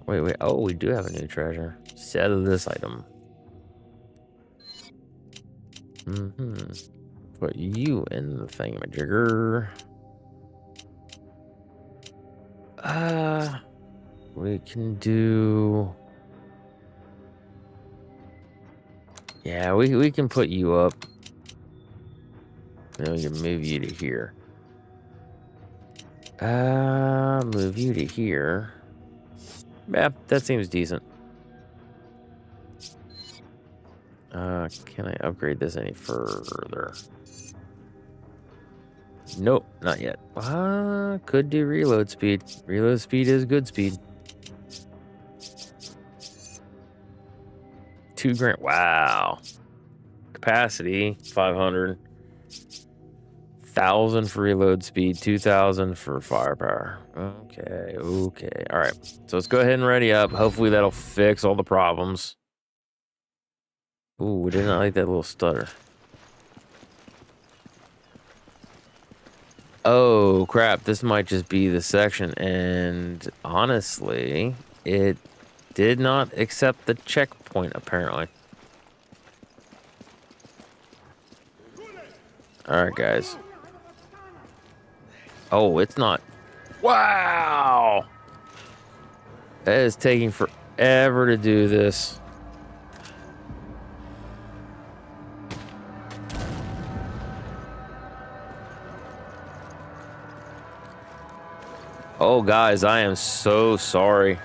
Wait. Oh, we do have a new treasure. Sell this item. Put you in the thingamajigger. We can do... Yeah, we can put you up. Then we can move you to here. Move you to here. Yeah, that seems decent. Can I upgrade this any further? Nope, not yet. Could do reload speed. Reload speed is good speed. 2 grand. Wow. Capacity 500. 1,000 for reload speed. 2,000 for firepower. Okay. All right. So let's go ahead and ready up. Hopefully that'll fix all the problems. Ooh, we did not like that little stutter. Oh, crap. This might just be the section. And honestly, it did not accept the checkpoint, apparently. All right, guys. Oh, it's not. Wow. That is taking forever to do this. Oh, guys, I am so sorry.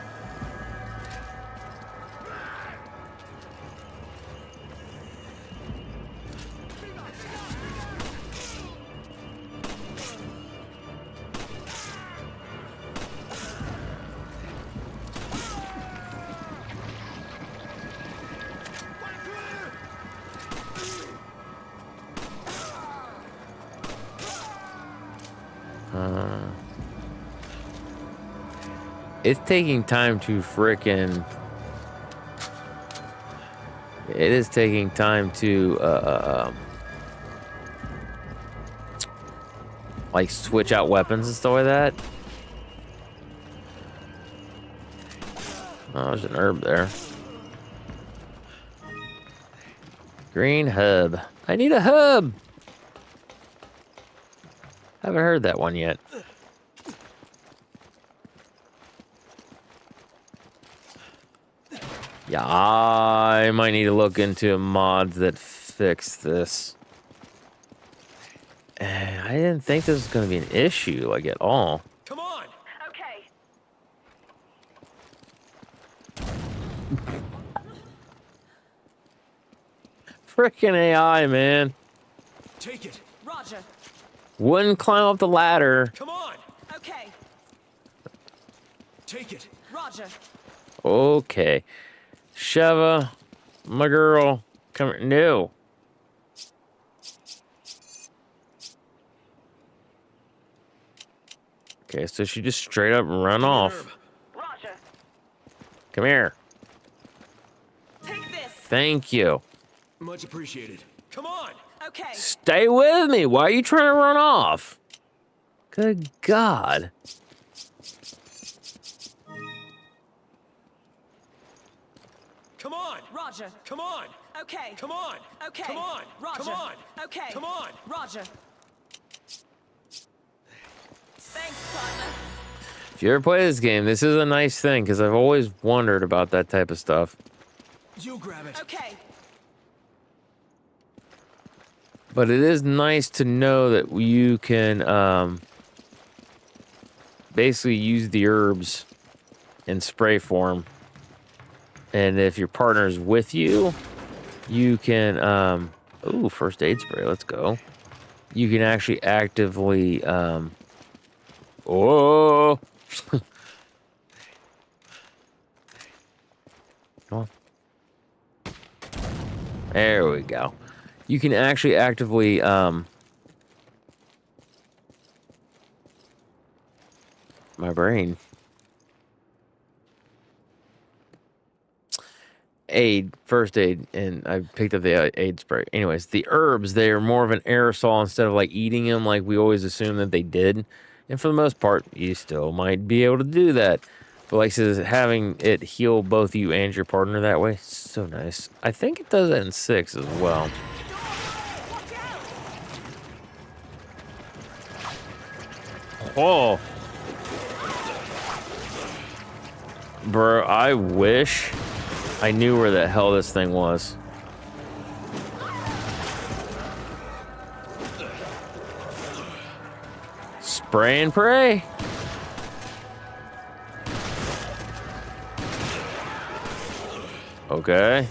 It's taking time to frickin'... It is taking time to, like, switch out weapons and stuff like that. Oh, there's an herb there. Green hub. I need a hub! Haven't heard that one yet. Yeah, I might need to look into mods that fix this. I didn't think this was going to be an issue, like, at all. Come on! Okay. freaking AI, man. Take it. Roger. Wouldn't climb up the ladder. Come on. Okay. Take it. Roger. Okay. Sheva, my girl, come here. No. Okay, so she just straight up run off. Roger. Come here. Take this. Thank you. Much appreciated. Come on. Okay. Stay with me. Why are you trying to run off? Good God. Come on. Roger. Come on. Okay. Come on. Okay. Come on. Roger. Come on. Okay. Come on. Roger. Thanks, partner. If you ever play this game, this is a nice thing because I've always wondered about that type of stuff. You grab it. Okay. But it is nice to know that you can basically use the herbs in spray form. And if your partner's with you, you can... ooh, first aid spray. Let's go. You can actually actively... oh! Come on. There we go. You can actually actively, my brain. First aid, and I picked up the aid spray. Anyways, the herbs, they are more of an aerosol instead of like eating them like we always assume that they did. And for the most part, you still might be able to do that. But like I said, having it heal both you and your partner that way, so nice. I think it does that in 6 as well. Oh. Bro, I wish I knew where the hell this thing was. Spray and pray. Okay.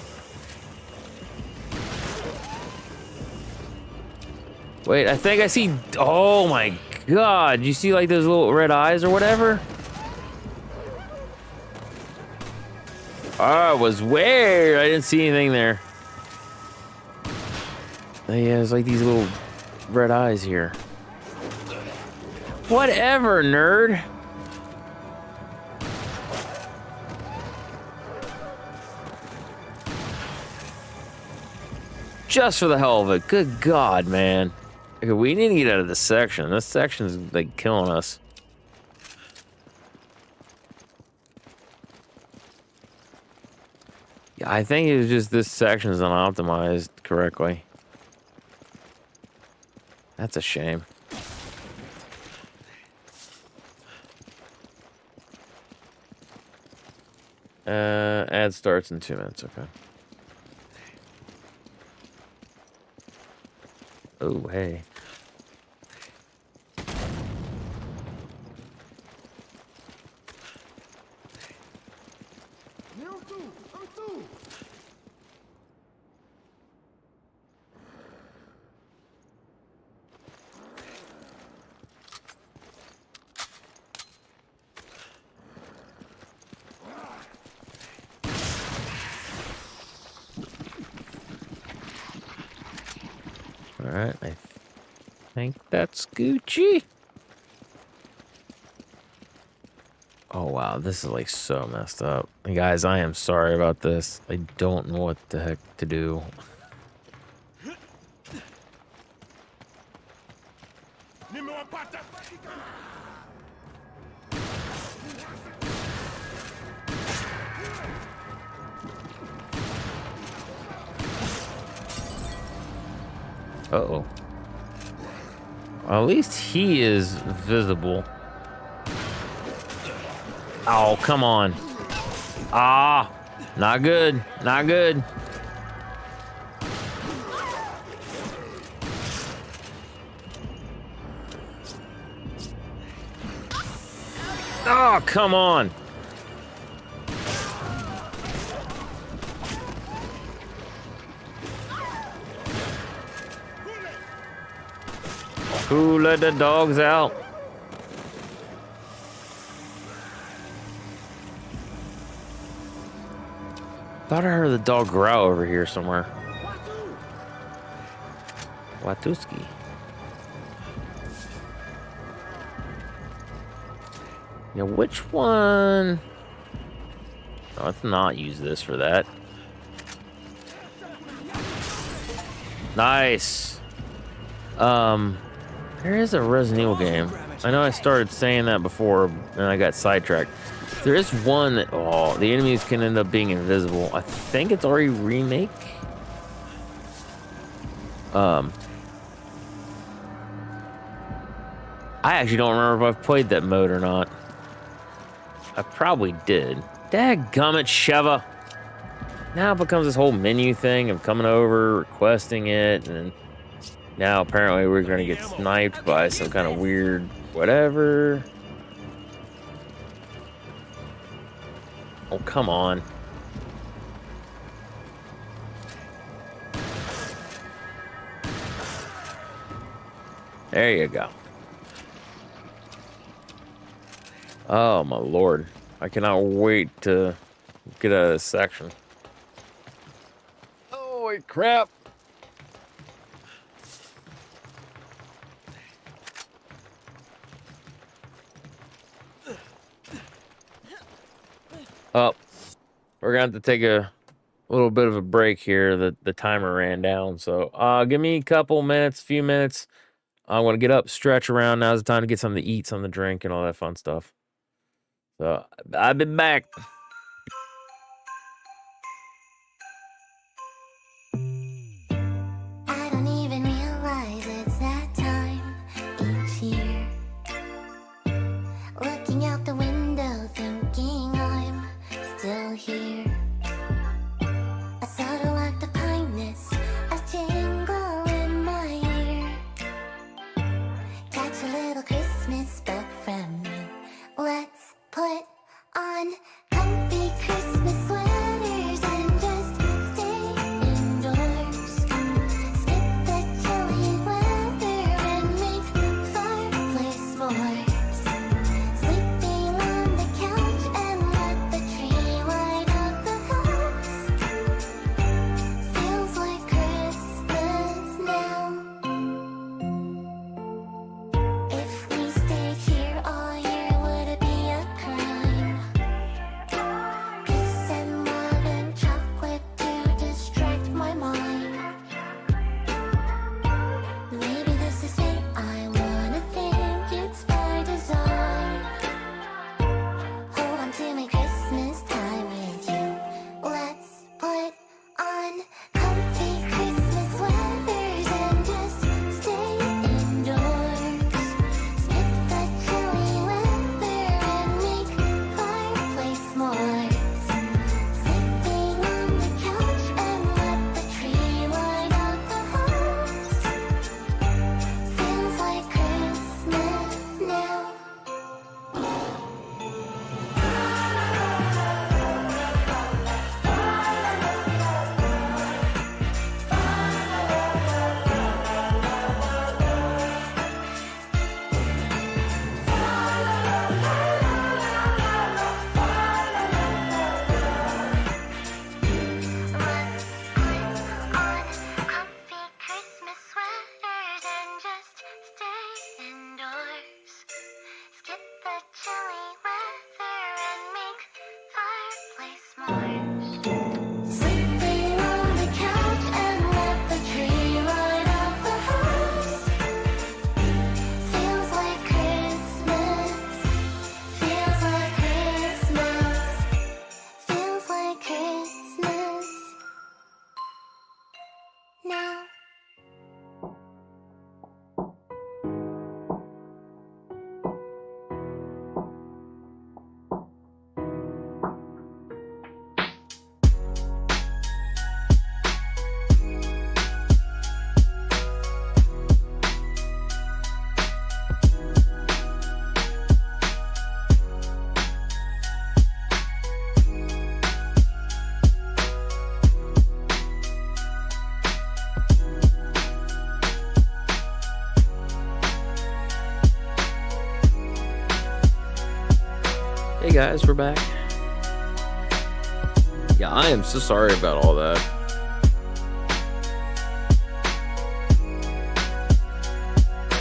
Wait, I think I see... Oh my God. You see like those little red eyes or whatever? Oh, it was weird. I didn't see anything there. Yeah, it's like these little red eyes here. Whatever, nerd. Just for the hell of it. Good God, man. Okay, we need to get out of this section. This section's like killing us. Yeah, I think it was just this section is unoptimized correctly. That's a shame. Ad starts in 2 minutes, okay. Oh, hey. Alright, I think that's Gucci. Oh wow, this is like so messed up. And guys, I am sorry about this. I don't know what the heck to do. Uh-oh. Well, at least he is visible. Oh, come on. Ah, not good. Not good. Oh, come on. Who let the dogs out? Thought I heard the dog growl over here somewhere. Watuski. Now, which one? Oh, let's not use this for that. Nice. There is a Resident Evil game. I know I started saying that before and I got sidetracked. There is one that, oh, the enemies can end up being invisible. I think it's already remake. I actually don't remember if I've played that mode or not. I probably did. Dadgummit, Sheva. Now it becomes this whole menu thing of coming over, requesting it, and now apparently we're gonna get sniped by some kind of weird whatever. Oh, come on. There you go. Oh, my lord. I cannot wait to get out of this section. Holy crap. Oh, we're going to have to take a little bit of a break here. The timer ran down. So give me a couple minutes, few minutes. I want to get up, stretch around. Now's the time to get something to eat, something to drink, and all that fun stuff. So I'll be back. I don't even realize it's that time each year. Looking out the window, thinking I'm still here. A subtle act of kindness, a jingle in my ear. Catch a little Christmas book from me. Let's put on Hey guys, we're back. Yeah, I am so sorry about all that.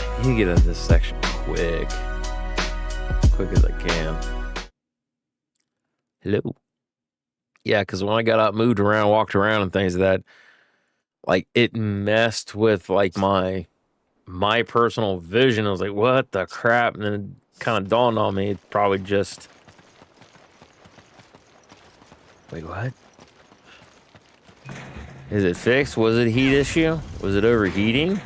I need to get into this section quick as I can. Hello. Yeah, because when I got out, moved around, walked around, and things like that, like it messed with like my personal vision. I was like, what the crap? And then it kind of dawned on me, it's probably just. Wait, what? Is it fixed? Was it a heat issue? Was it overheating?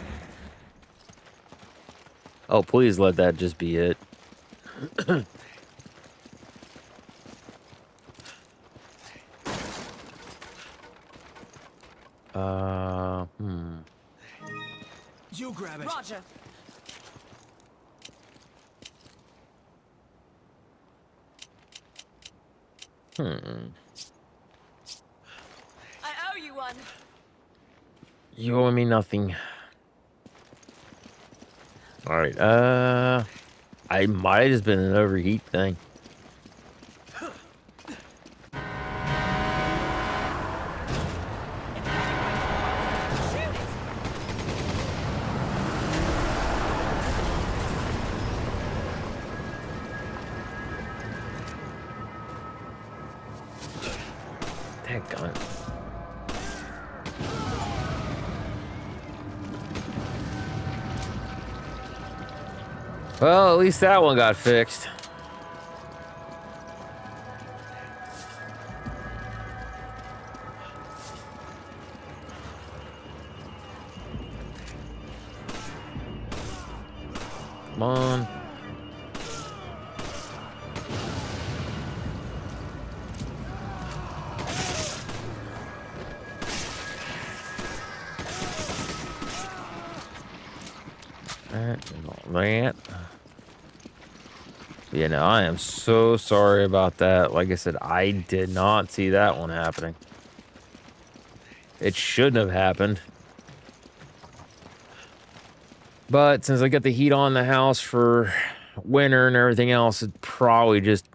Oh, please let that just be it. You grab it. Roger. I owe you one. You owe me nothing. Alright, I might have just been an overheat thing. Daggone it. Well, at least that one got fixed. Come on. That. Yeah, no, I am so sorry about that. Like I said, I did not see that one happening. It shouldn't have happened. But since I got the heat on the house for winter and everything else, it probably just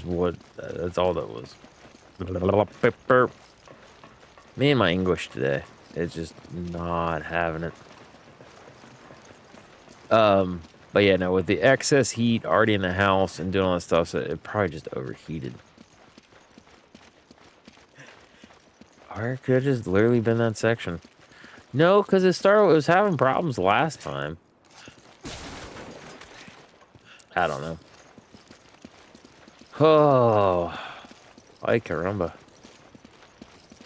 what, that's all that was. Me and my English today, it's just not having it. But yeah, no, with the excess heat already in the house and doing all that stuff, so it probably just overheated. Or it could have just literally been that section. No, because it was having problems last time. I don't know. Oh, ay caramba.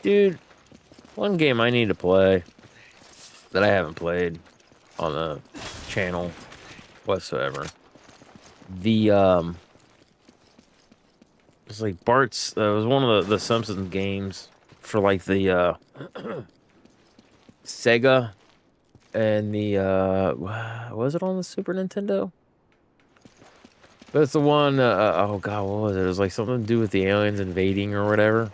Dude, one game I need to play that I haven't played on the channel whatsoever. It's like Bart's, it was one of the Simpsons games for like the Sega and the was it on the Super Nintendo? That's the one, oh god, what was it? It was like something to do with the aliens invading or whatever.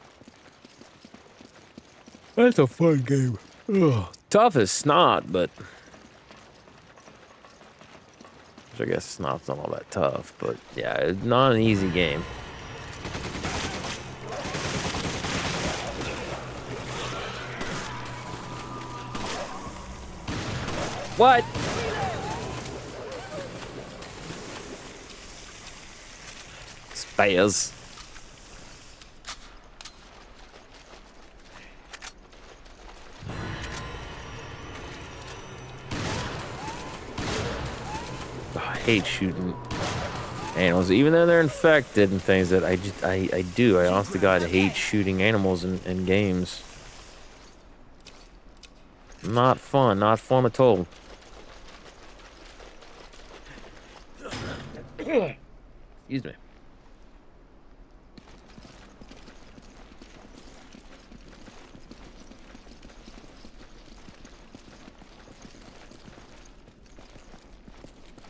That's a fun game. Ugh. Tough as snot, but I guess snot's not all that tough, but yeah, it's not an easy game. What? Spares. I hate shooting animals, even though they're infected and things that I do. I honest to God hate shooting animals in games. Not fun at all. Excuse me.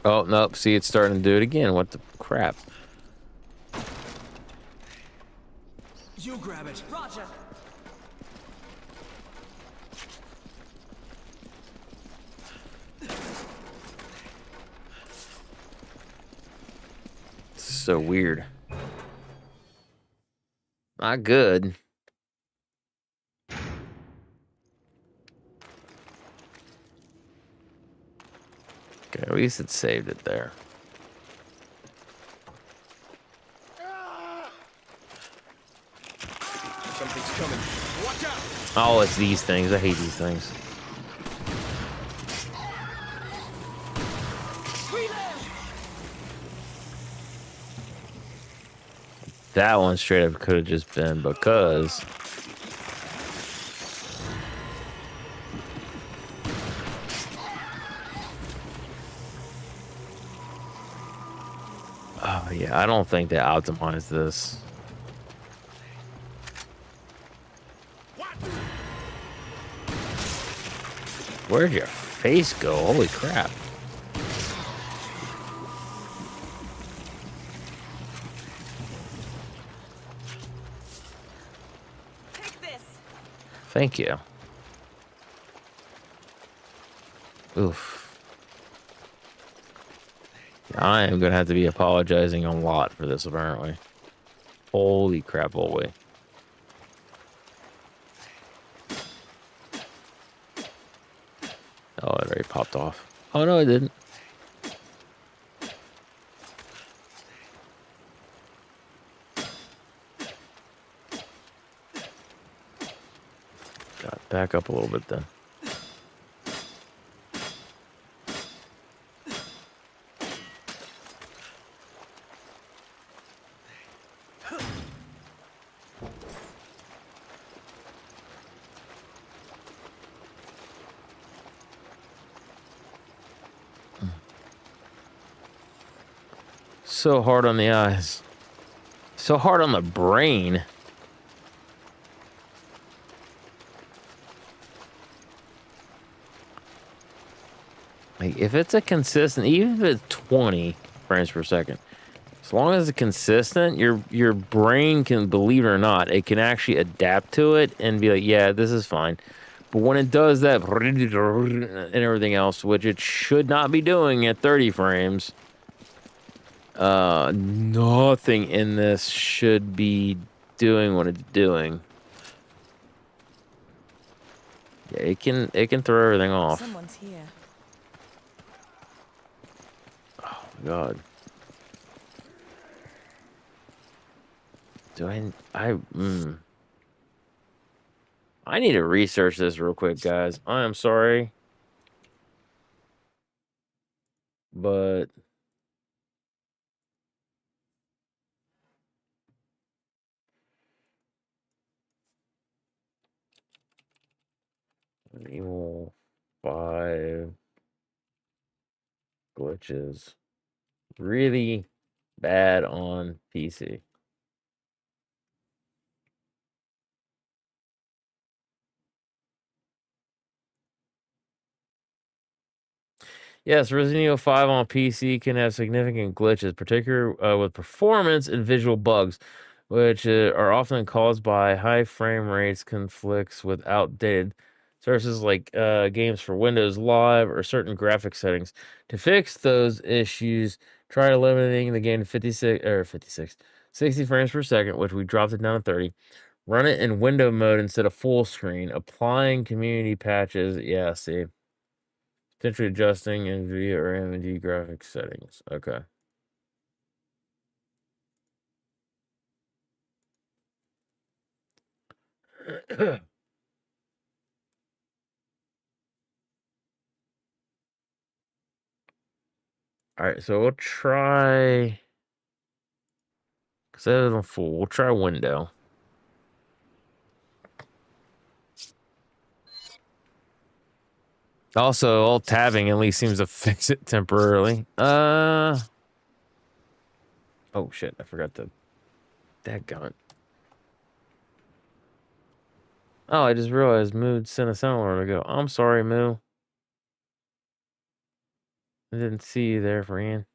Oh, nope. See, it's starting to do it again. What the crap? You grab it. Roger. so weird. Not good. Okay, at least it saved it there. Something's coming. Watch out! Oh, it's these things. I hate these things. That one straight up could have just been because. Oh, yeah, I don't think they optimized this. Where'd your face go? Holy crap. Take this. Thank you. Oof. I am going to have to be apologizing a lot for this, apparently. Holy crap, holy. Oh, it already popped off. Oh, no, it didn't. God, back up a little bit then. So hard on the eyes. So hard on the brain. Like, if it's a consistent, even if it's 20 frames per second, as long as it's consistent, your brain can, believe it or not, it can actually adapt to it and be like, yeah, this is fine. But when it does that and everything else, which it should not be doing at 30 frames, nothing in this should be doing what it's doing. Yeah, it can throw everything off. Someone's here. Oh God. I need to research this real quick, guys. I am sorry. But Evil 5 glitches really bad on PC. Yes, Resident Evil 5 on PC can have significant glitches, particularly with performance and visual bugs, which are often caused by high frame rates, conflicts with outdated sources like games for Windows Live or certain graphic settings. To fix those issues, try limiting the game to 60 frames per second, which we dropped it down to 30. Run it in window mode instead of full screen. Applying community patches. Yeah, see. Potentially adjusting NVIDIA or AMD graphics settings. Okay. All right, so we'll try. Because that isn't full. We'll try window. Also, alt tabbing at least seems to fix it temporarily. Oh shit! I forgot to. Dadgummit. Oh, I just realized Mood sent a sound alarm to go. I'm sorry, Moo. I didn't see you there, friend.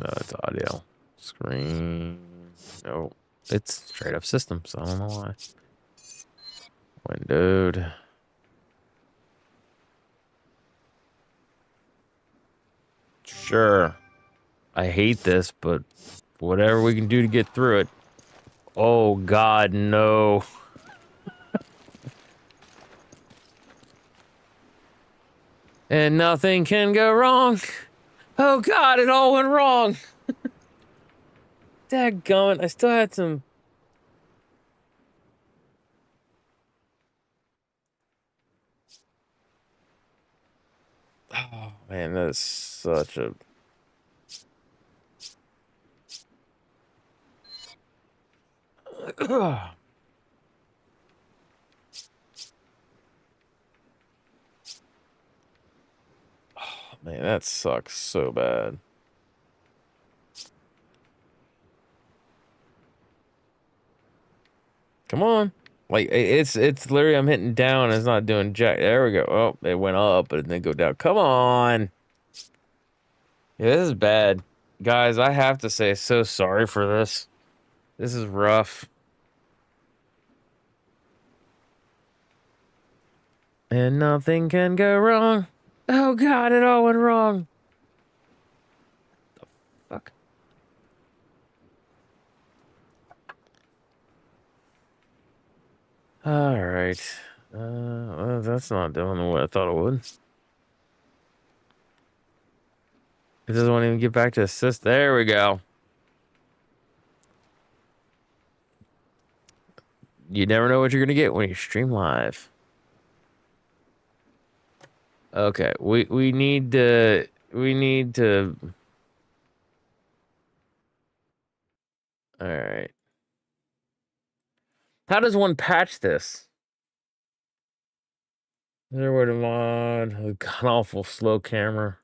No, it's audio. Screen. No, it's straight up systems. I don't know why. Windowed. Sure. I hate this, but whatever we can do to get through it. Oh, God, no. And nothing can go wrong. Oh, God, it all went wrong. Dadgummit, I still had some... Oh, man, that's such a... Man, that sucks so bad. Come on. Like, it's literally, I'm hitting down, and it's not doing jack. There we go. Oh, it went up, but it didn't go down. Come on. Yeah, this is bad. Guys, I have to say, so sorry for this. This is rough. And nothing can go wrong. Oh, God, it all went wrong. The fuck? All right. Well, that's not doing what I thought it would. It doesn't want to even get back to assist. There we go. You never know what you're gonna get when you stream live. Okay, we need to All right. How does one patch this? Is there a way to mod a god awful slow camera?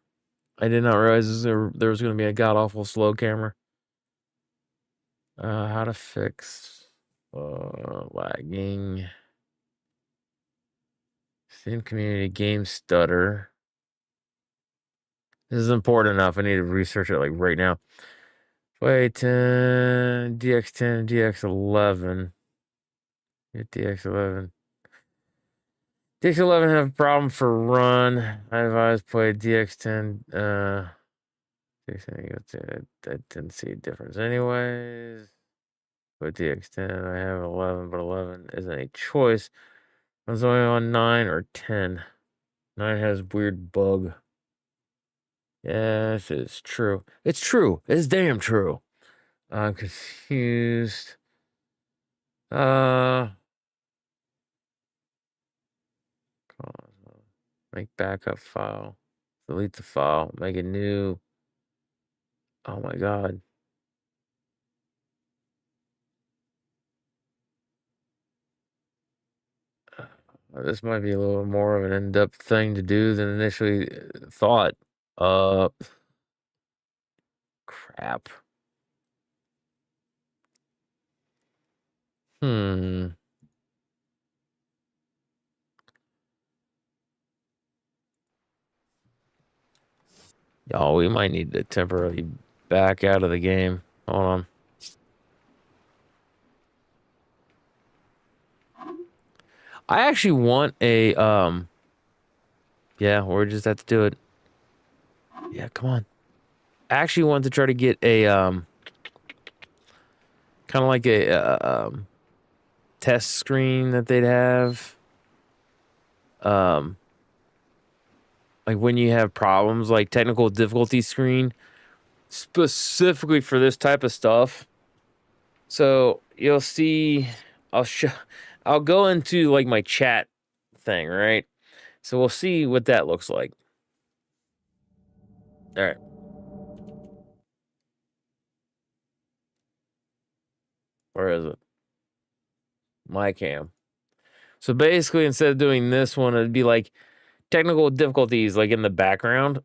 I did not realize there was gonna be a god awful slow camera. How to fix lagging. Steam community game stutter. This is important enough. I need to research it like right now. Wait, DX10, DX11. Yeah, DX11. DX11 have a problem for run. I advise play DX10. DX10, I didn't see a difference anyways. With DX10, I have 11, but 11 isn't a choice. I was only on 9 or 10. 9 has weird bug. Yes, it's true. It's true. It's damn true. I'm confused. Make backup file. Delete the file. Make a new. Oh my god. This might be a little more of an in-depth thing to do than initially thought. Crap. Y'all, we might need to temporarily back out of the game. Hold on. I actually want a, yeah, we're just have to do it. Yeah, come on. I actually want to try to get a, kind of like a, test screen that they'd have. Like when you have problems, like technical difficulty screen, specifically for this type of stuff. So you'll see, I'll go into like my chat thing, right? So we'll see what that looks like. All right. Where is it? My cam. So basically, instead of doing this one, it'd be like technical difficulties, like in the background.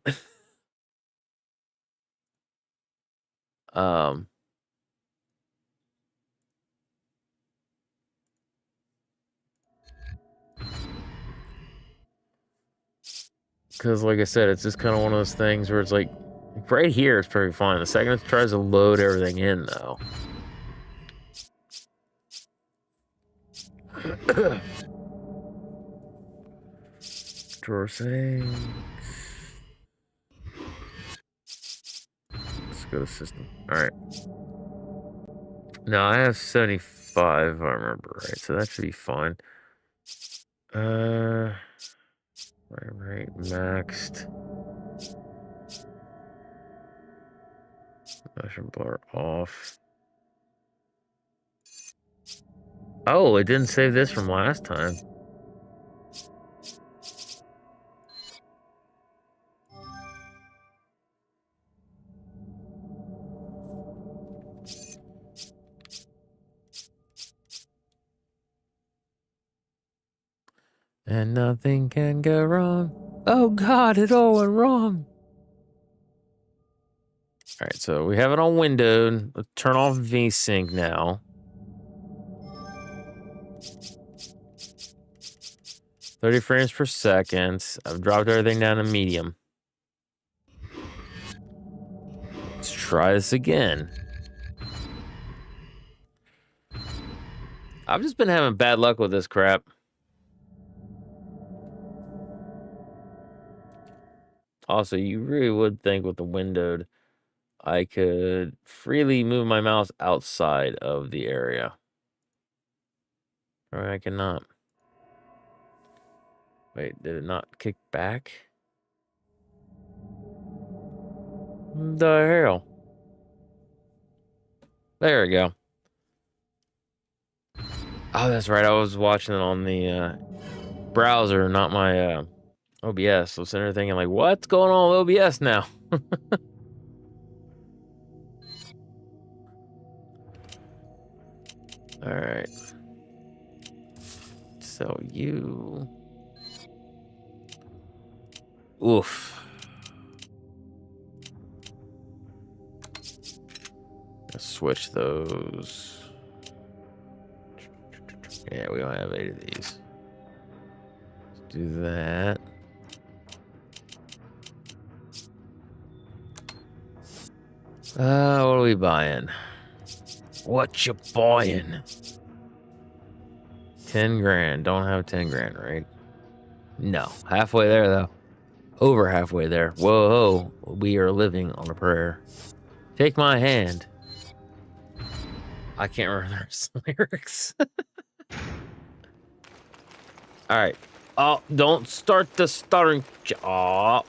Because like I said, it's just kind of one of those things where it's like Right here it's pretty fine. The second it tries to load everything in, though. Drawer settings. Let's go to system. Alright. No, I have 75 if I remember right, so that should be fine. Right, maxed. Motion blur off. Oh, it didn't save this from last time. And nothing can go wrong. Oh God, it all went wrong. All right, so we have it on windowed. Let's turn off VSync now. 30 frames per second. I've dropped everything down to medium. Let's try this again. I've just been having bad luck with this crap. Also, you really would think with the windowed, I could freely move my mouse outside of the area. Or I cannot. Wait, did it not kick back? The hell? There we go. Oh, that's right. I was watching it on the browser, not my OBS. So sitting there thinking, like, what's going on with OBS now? All right. So you. Oof. Let's switch those. Yeah, we don't have 8 of these. Let's do that. What are we buying? What you buying? 10 grand. Don't have 10 grand, right? No. Halfway there, though. Over halfway there. Whoa. We are living on a prayer. Take my hand. I can't remember the lyrics. All right. Oh, don't start the stuttering. Oh.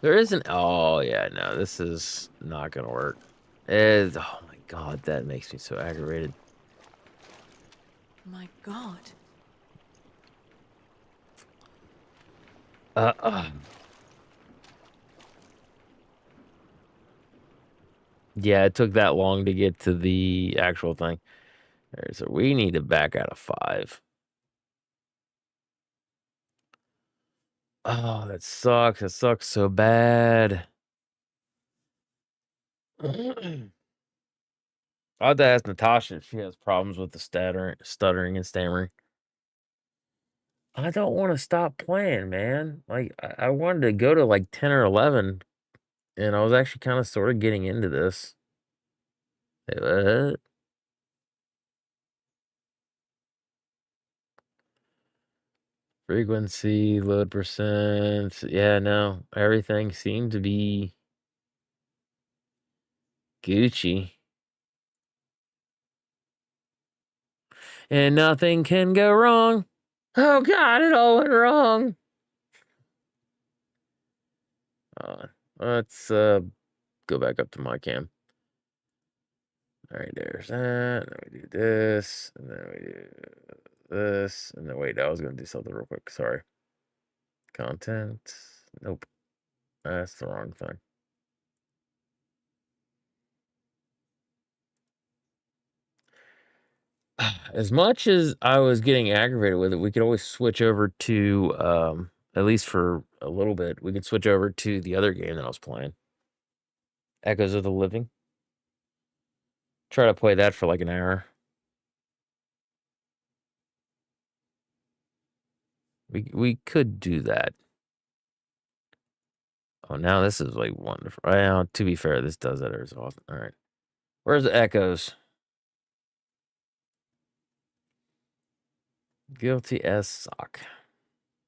There isn't. Oh, yeah. No, this is not going to work. Oh, my God. That makes me so aggravated. My God. Yeah, it took that long to get to the actual thing. All right, so we need to back out of 5. Oh, that sucks. That sucks so bad. I'll have to ask Natasha if she has problems with the stuttering and stammering. I don't want to stop playing, man. Like, I wanted to go to like 10 or 11, and I was actually kind of sort of getting into this. Wait, what? Frequency, load percent. Yeah, no, everything seemed to be Gucci. And nothing can go wrong. Oh, God, it all went wrong. Let's go back up to my cam. All right, there's that. Then we do this, and then we do this, and then wait, I was gonna do something real quick. Sorry. Content. Nope. That's the wrong thing. As much as I was getting aggravated with it, we could always switch over to at least for a little bit, we could switch over to the other game that I was playing. Echoes of the Living. Try to play that for like an hour. We could do that. Oh, now this is like wonderful. Well, to be fair, this does that every so often. All right. Where's the echoes? Guilty as sock.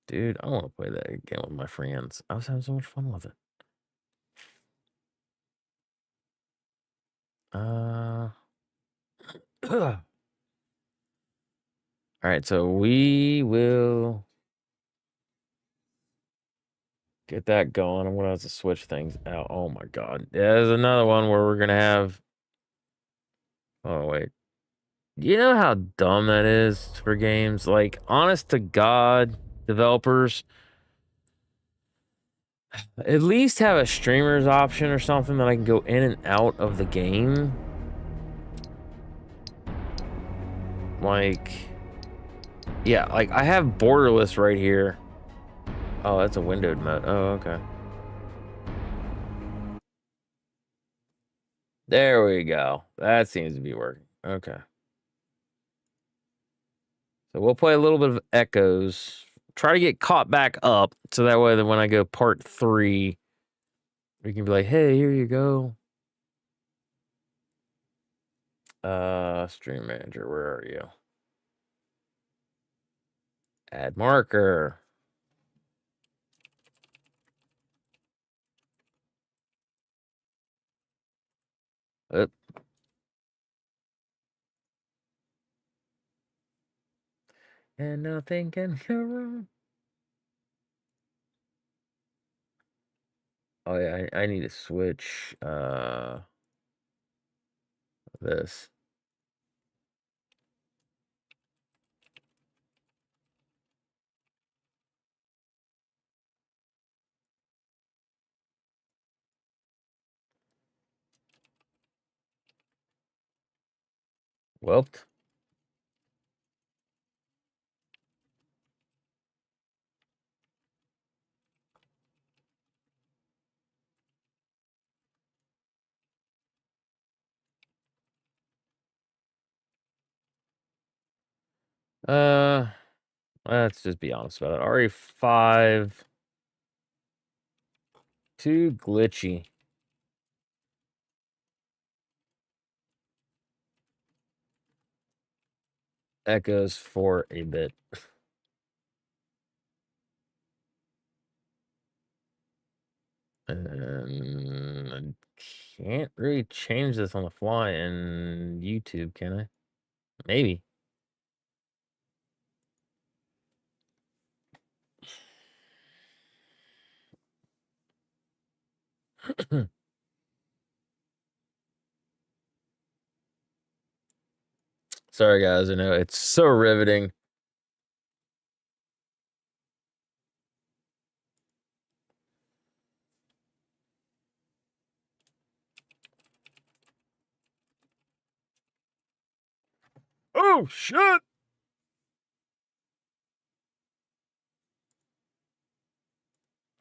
Dude, I want to play that again with my friends. I was having so much fun with it. All right, so we will get that going. I'm gonna have to switch things out. Oh my god. Yeah, there's another one where we're gonna have. Oh wait. You know how dumb that is for games? Like, honest to God, developers, at least have a streamer's option or something that I can go in and out of the game. Like, yeah, like I have borderless right here. Oh, that's a windowed mode. Oh, okay. There we go. That seems to be working. Okay. So we'll play a little bit of echoes. Try to get caught back up so that way that when I go part 3, we can be like, hey, here you go. Stream manager, where are you? Add marker. Oop. And nothing can go wrong. Oh yeah, I need to switch this. Whelped. Let's just be honest about it. RE5 too glitchy. Echoes for a bit. And I can't really change this on the fly in YouTube, can I? Maybe. Sorry, guys. I know it's so riveting. Oh, shit!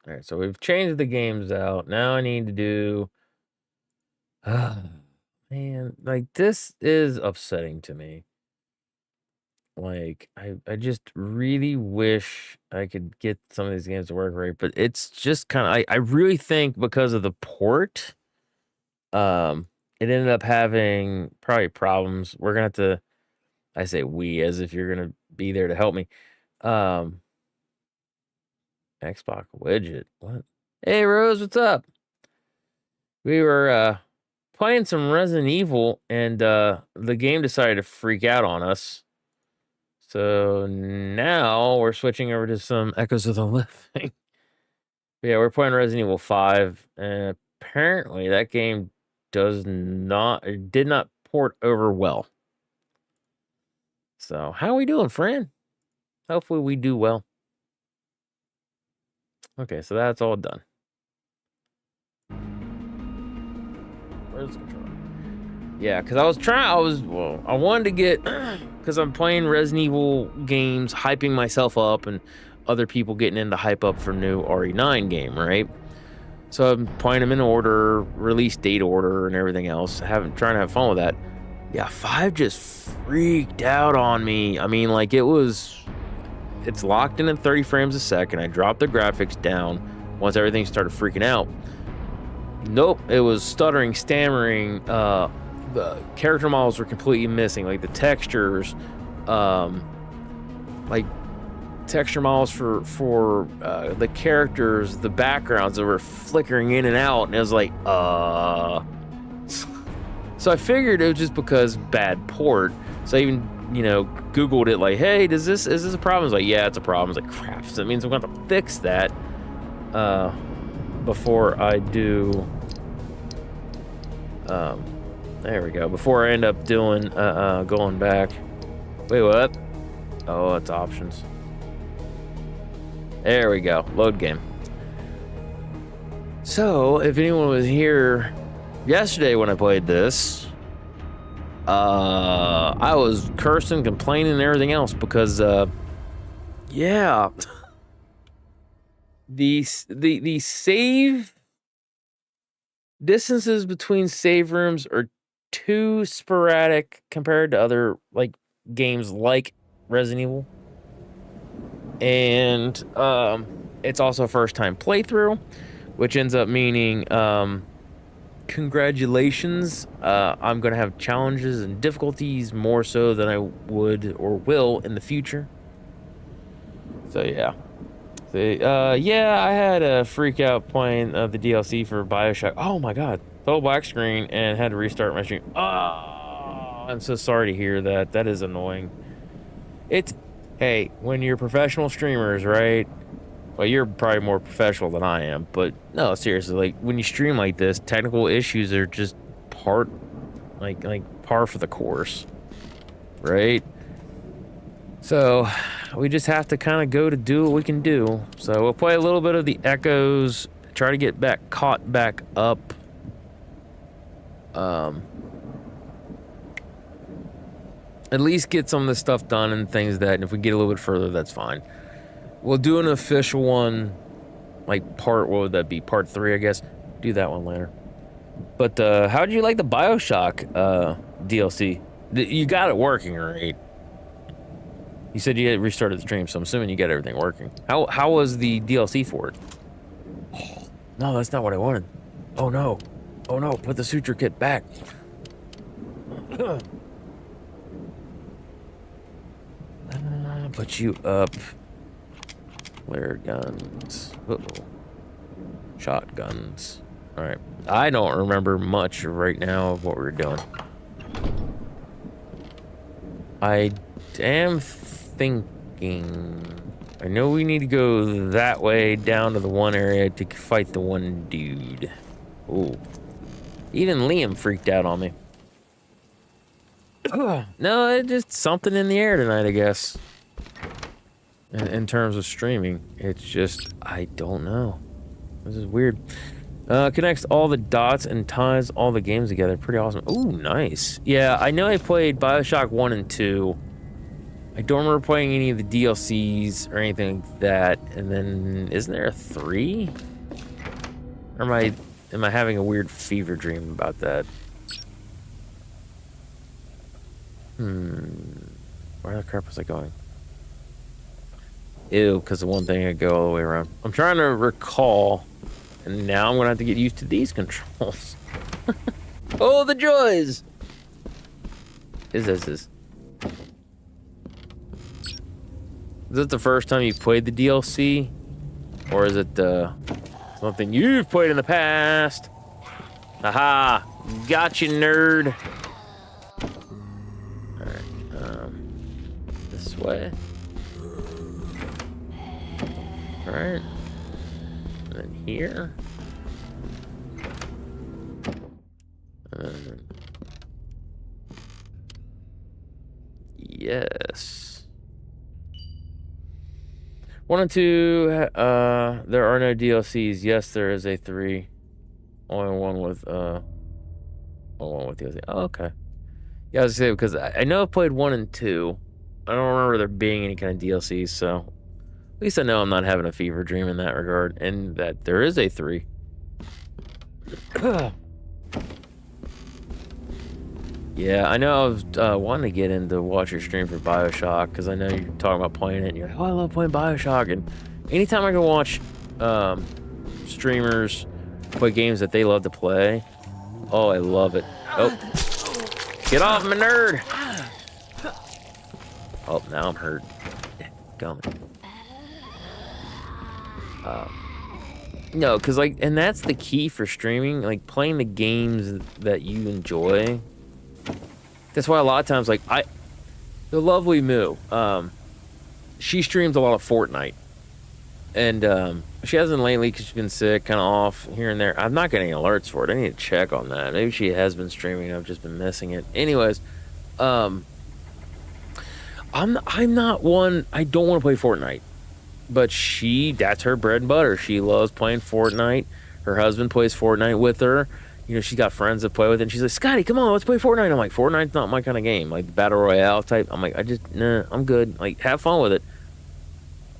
All right, so we've changed the games out. Now I need to do... man, like, this is upsetting to me. Like, I just really wish I could get some of these games to work right, but it's just kind of... I really think because of the port, it ended up having probably problems. We're going to have to... I say we as if you're going to be there to help me. Xbox widget. What? Hey, Rose, what's up? We were playing some Resident Evil, and the game decided to freak out on us. So now we're switching over to some Echoes of the Living. Yeah, we're playing Resident Evil 5, and apparently that game did not port over well. So how we doing, friend? Hopefully we do well. Okay, so that's all done. Where's the controller? Yeah, because I wanted to get, because I'm playing Resident Evil games, hyping myself up, and other people getting into hype up for new RE9 game, right? So I'm playing them in order, release date order, and everything else. Trying to have fun with that. Yeah, 5 just freaked out on me. I mean, like, it's locked in at 30 frames a second. I dropped the graphics down. once everything started freaking out. Nope, it was stuttering, stammering. The character models were completely missing, like the textures, like texture models for the characters, the backgrounds that were flickering in and out, and it was like, So I figured it was just because bad port. So I even, Googled it, like, hey, is this a problem? It's like, yeah, it's a problem. It's like, crap. So that means I'm going to have to fix that before I do. There we go. Before I end up doing going back. Wait, what? Oh, it's options. There we go. Load game. So, if anyone was here yesterday when I played this, I was cursing, complaining, and everything else because, yeah, the save distances between save rooms are too sporadic compared to other games like Resident Evil, and it's also a first-time playthrough, which ends up meaning congratulations. I'm gonna have challenges and difficulties more so than I would or will in the future. So yeah. Yeah, I had a freak out playing the DLC for BioShock. Oh my god, total black screen and had to restart my stream. Oh, I'm so sorry to hear that. That is annoying. Hey, when you're professional streamers, right? Well, you're probably more professional than I am, but no, seriously, when you stream like this, technical issues are just par for the course, right? So we just have to kind of go to do what we can do. So we'll play a little bit of the echoes, try to get caught back up. At least get some of this stuff done and things that, and if we get a little bit further, that's fine. We'll do an official one, what would that be? Part 3, I guess. Do that one later. But how did you like the BioShock DLC? You got it working, right? You said you had restarted the stream, so I'm assuming you got everything working. How was the DLC for it? Oh, no, that's not what I wanted. Oh no. Oh no, put the suture kit back. Put you up. Flare guns. Uh-oh. Shotguns. Alright. I don't remember much right now of what we're doing. I am thinking... I know we need to go that way down to the one area to fight the one dude. Ooh. Even Liam freaked out on me. No, it's just something in the air tonight, I guess. In terms of streaming, it's just, I don't know. This is weird. Connects all the dots and ties all the games together. Pretty awesome. Ooh, nice. Yeah, I know I played BioShock 1 and 2. I don't remember playing any of the DLCs or anything like that. And then, isn't there a 3? Or am I having a weird fever dream about that? Where the crap was I going? Ew, because the one thing I go all the way around. I'm trying to recall, and now I'm going to have to get used to these controls. Oh, the joys! Is this? Is it the first time you played the DLC? Or is it something you've played in the past? Aha! Gotcha, nerd! Alright, this way. Alright. And then here. And then... Yes. 1 and 2, there are no DLCs. Yes, there is a 3. Only one with DLC. Oh, okay. Yeah, I was gonna say, because I know I played 1 and 2. I don't remember there being any kind of DLCs, so at least I know I'm not having a fever dream in that regard, and that there is a 3. Yeah, I know I was wanting to get into watch your stream for BioShock, because I know you're talking about playing it, and you're like, oh, I love playing BioShock, and anytime I can watch streamers play games that they love to play. Oh, I love it. Oh, get off my nerd! Oh, now I'm hurt. Gum. No, because like, and that's the key for streaming, like playing the games that you enjoy. That's why a lot of times, like the lovely Moo, she streams a lot of Fortnite, and she hasn't lately because she's been sick, kind of off here and there. I'm not getting alerts for it. I need to check on that. Maybe she has been streaming. I've just been missing it. Anyways, I'm not one. I don't want to play Fortnite. But that's her bread and butter. She loves playing Fortnite. Her husband plays Fortnite with her. You know, she's got friends that play with it. And she's like, Scotty, come on, let's play Fortnite. I'm like, Fortnite's not my kind of game. Like, Battle Royale type. I'm like, nah, I'm good. Like, have fun with it.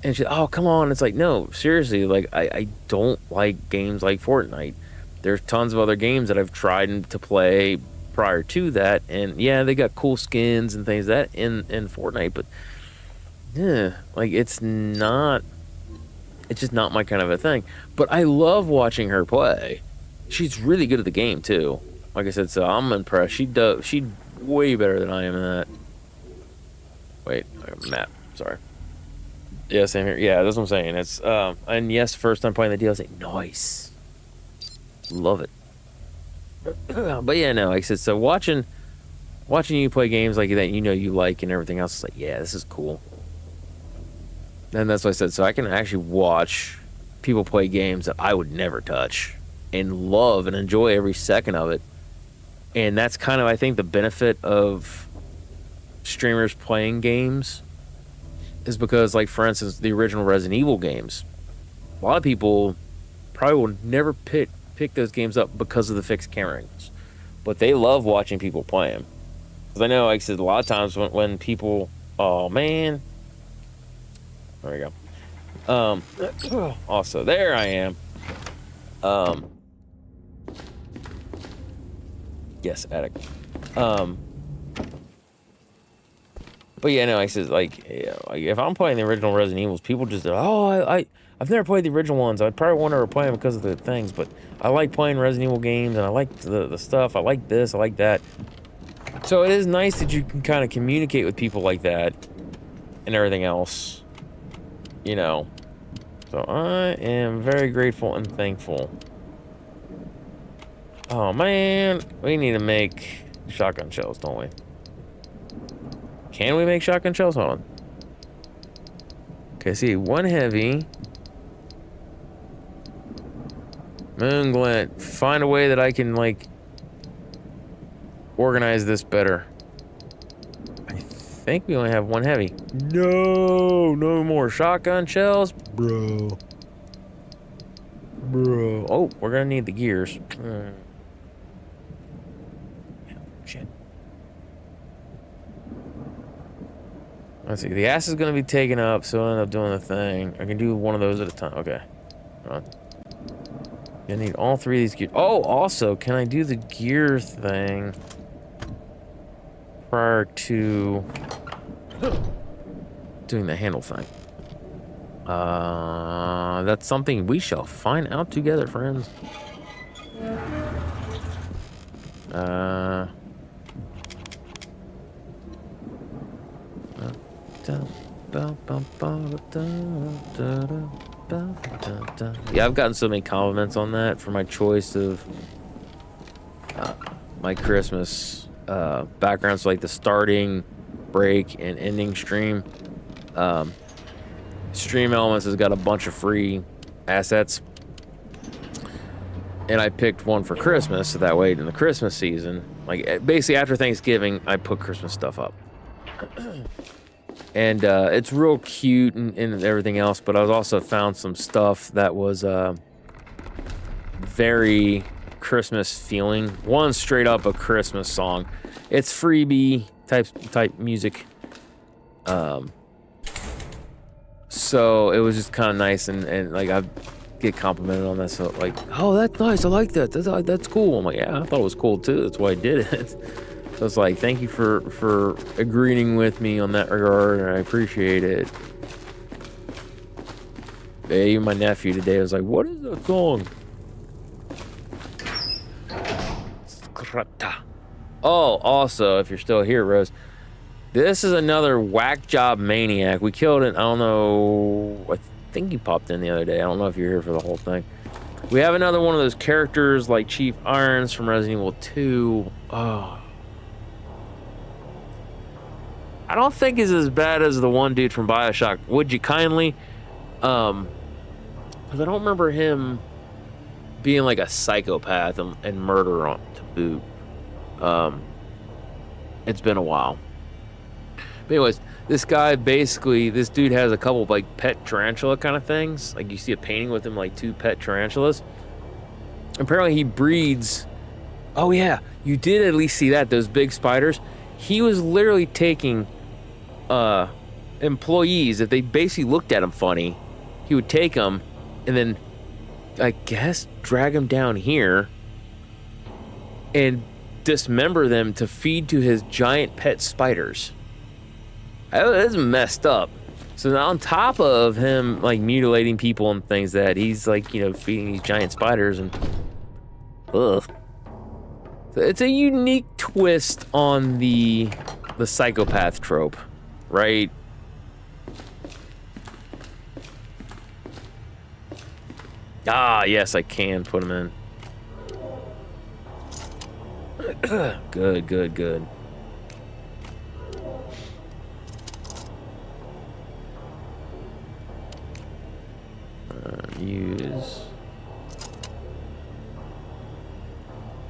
And she's, oh, come on. It's like, no, seriously. Like, I don't like games like Fortnite. There's tons of other games that I've tried to play prior to that. And, yeah, they got cool skins and things like that in Fortnite. But yeah, like it's just not my kind of a thing. But I love watching her play. She's really good at the game too. Like I said, so I'm impressed. She's way better than I am in that. Wait, map. Sorry. Yeah, same here. Yeah, that's what I'm saying. It's and yes, first time playing the DLC. Nice. Love it. But yeah, no, like I said, so watching you play games like that, you know you like and everything else. It's like, yeah, this is cool. And that's what I said. So I can actually watch people play games that I would never touch and love and enjoy every second of it. And that's kind of, I think, the benefit of streamers playing games is because, like, for instance, the original Resident Evil games, a lot of people probably will never pick those games up because of the fixed camera angles. But they love watching people play them. Because I know, like I said, a lot of times when people, oh, man. There we go. Also, there I am. Yes, attic. But yeah, no, I said like if I'm playing the original Resident Evils, people just I've never played the original ones. I'd probably want to play them because of the things, but I like playing Resident Evil games and I like the stuff. I like this, I like that. So it is nice that you can kind of communicate with people like that and everything else. You know, so I am very grateful and thankful. Oh man, we need to make shotgun shells, don't we? Can we make shotgun shells? Hold on. Okay, see, one heavy. Moon glint. Find a way that I can, like, organize this better. I think we only have one heavy. No more shotgun shells, bro. Oh, we're gonna need the gears. Shit. Let's see. The ass is gonna be taken up, so I'll end up doing the thing. I can do one of those at a time. Okay. Hold on. I need all three of these gears. Oh, also, can I do the gear thing prior to doing the handle thing? That's something we shall find out together, friends. Yeah, I've gotten so many compliments on that for my choice of my Christmas backgrounds, like the starting, break, and ending stream. Stream Elements has got a bunch of free assets, and I picked one for Christmas, so that way in the Christmas season, like basically after Thanksgiving, I put Christmas stuff up. And it's real cute and everything else, but I was also found some stuff that was very Christmas feeling. One straight up a Christmas song. It's freebie type music. So it was just kind of nice, and like I get complimented on that. So like, oh, that's nice. I like that. That's cool. I'm like, yeah, I thought it was cool too. That's why I did it. So it's like, thank you for agreeing with me on that regard, and I appreciate it. Even my nephew today was like, "What is that song?" Oh, also, if you're still here, Rose, this is another whack job maniac. We killed it. I don't know. I think he popped in the other day. I don't know if you're here for the whole thing. We have another one of those characters like Chief Irons from Resident Evil 2. Oh. I don't think he's as bad as the one dude from BioShock. Would you kindly? Because I don't remember him being like a psychopath and murder on to boot. It's been a while. But anyways, this guy basically, this dude has a couple of like pet tarantula kind of things. Like you see a painting with him, like 2 pet tarantulas. Apparently he breeds. Oh yeah, you did at least see that, those big spiders. He was literally taking employees, if they basically looked at him funny, he would take them and then, I guess, drag them down here and dismember them to feed to his giant pet spiders. That's messed up. So now on top of him like mutilating people and things that he's like, you know, feeding these giant spiders and ugh. So it's a unique twist on the psychopath trope, right? Ah, yes, I can put him in. Good, good, good. Use.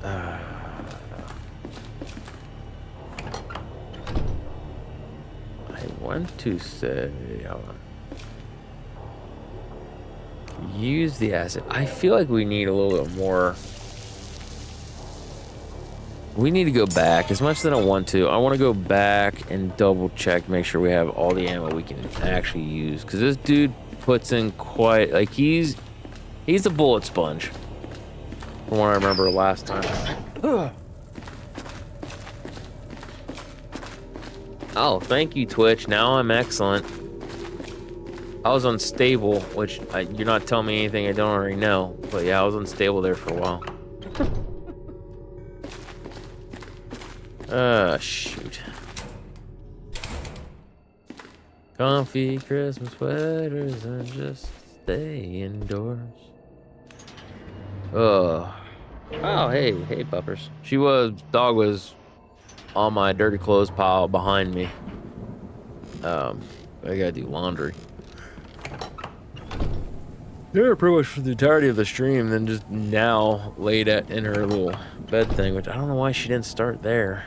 I want to say, use the acid. I feel like we need a little bit more. We need to go back as much as I don't want to. I want to go back and double check, make sure we have all the ammo we can actually use. Because this dude puts in quite, like he's a bullet sponge. From what I remember last time. Oh, thank you, Twitch. Now I'm excellent. I was unstable, which you're not telling me anything I don't already know. But yeah, I was unstable there for a while. Shoot. Comfy Christmas sweaters and just stay indoors. Oh, hey, puppers. Dog was on my dirty clothes pile behind me. I gotta do laundry. Yeah, pretty much for the entirety of the stream, then just now laid in her little bed thing, which I don't know why she didn't start there.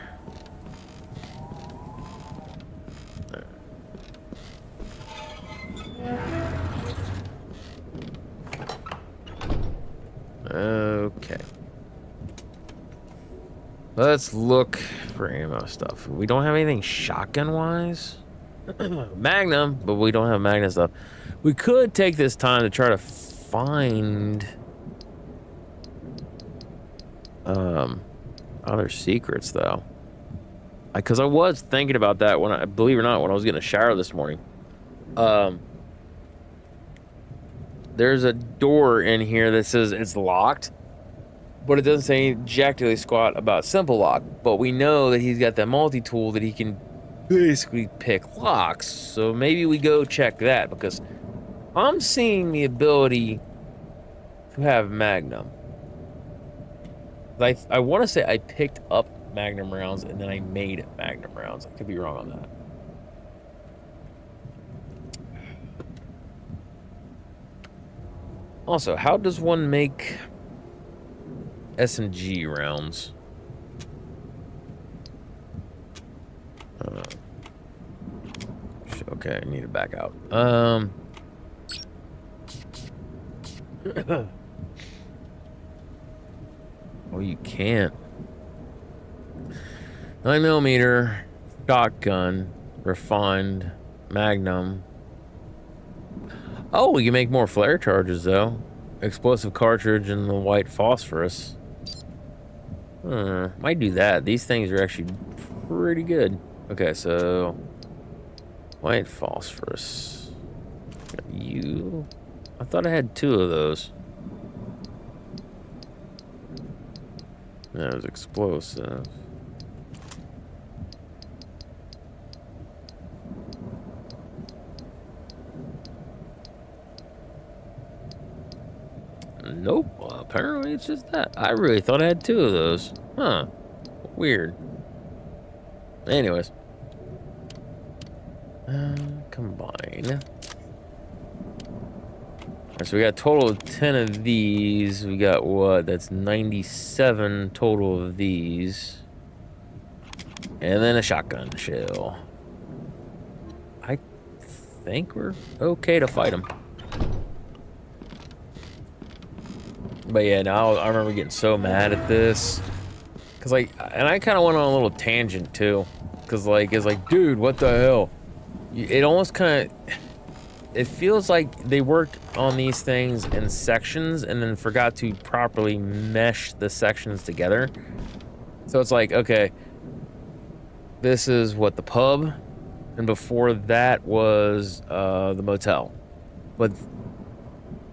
Okay. Let's look for ammo stuff. We don't have anything shotgun-wise. Magnum, but we don't have Magnum stuff. We could take this time to try to find other secrets, though. Because I was thinking about that when believe it or not, when I was getting a shower this morning. There's a door in here that says it's locked, but it doesn't say jackally squat about simple lock. But we know that he's got that multi-tool that he can basically pick locks. So maybe we go check that, because I'm seeing the ability to have Magnum. I want to say I picked up Magnum rounds and then I made Magnum rounds. I could be wrong on that. Also, how does one make SMG rounds? Okay, I need to back out. Oh, you can't. 9mm, shotgun, refined, Magnum. Oh, we can make more flare charges, though. Explosive cartridge and the white phosphorus. Might do that. These things are actually pretty good. Okay, so white phosphorus. Got you. I thought I had 2 of those. That was explosive. Nope. Well, apparently it's just that. I really thought I had 2 of those. Huh. Weird. Anyways. Combine. So we got a total of 10 of these. We got what? That's 97 total of these. And then a shotgun shell. I think we're okay to fight them. But yeah, now I remember getting so mad at this. Cause like, and I kind of went on a little tangent too. Cause like, it's like, dude, what the hell? It almost kind of, it feels like they worked on these things in sections and then forgot to properly mesh the sections together. So it's like, okay, this is what, the pub, and before that was the motel. But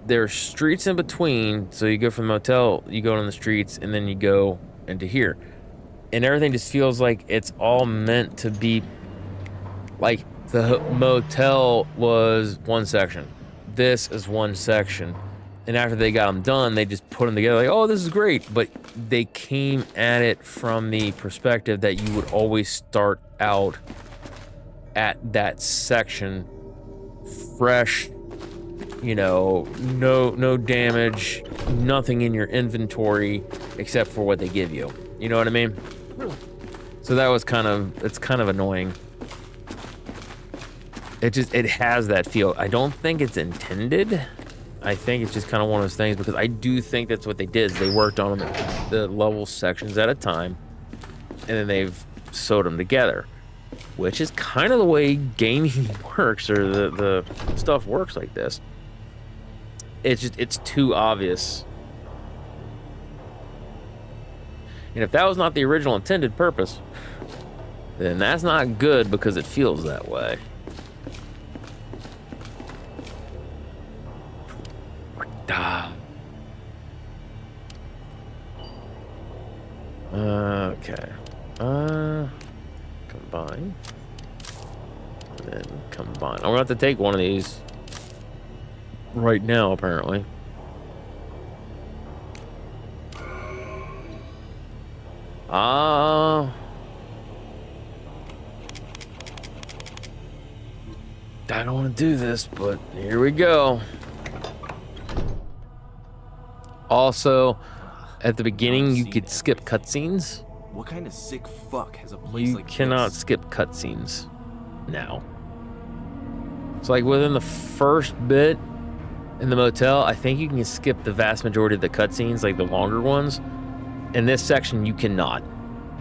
there's streets in between, so you go from the motel, you go on the streets, and then you go into here. And everything just feels like it's all meant to be, like, the motel was one section. This is one section. And after they got them done, they just put them together like, oh, this is great. But they came at it from the perspective that you would always start out at that section fresh, you know, no damage, nothing in your inventory except for what they give you. You know what I mean? So that was it's kind of annoying. It has that feel. I don't think it's intended. I think it's just kind of one of those things, because I do think that's what they did. Is they worked on them the level sections at a time, and then they've sewed them together, which is kind of the way gaming works, or the stuff works like this. It's too obvious. And if that was not the original intended purpose, then that's not good, because it feels that way. Okay. Combine. And then combine. I'm gonna have to take one of these right now, apparently. I don't want to do this, but here we go. Also, at the beginning, you could skip cutscenes. What kind of sick fuck has a place like this? You cannot skip cutscenes now. So, like, within the first bit in the motel, I think you can skip the vast majority of the cutscenes, like the longer ones. In this section, you cannot.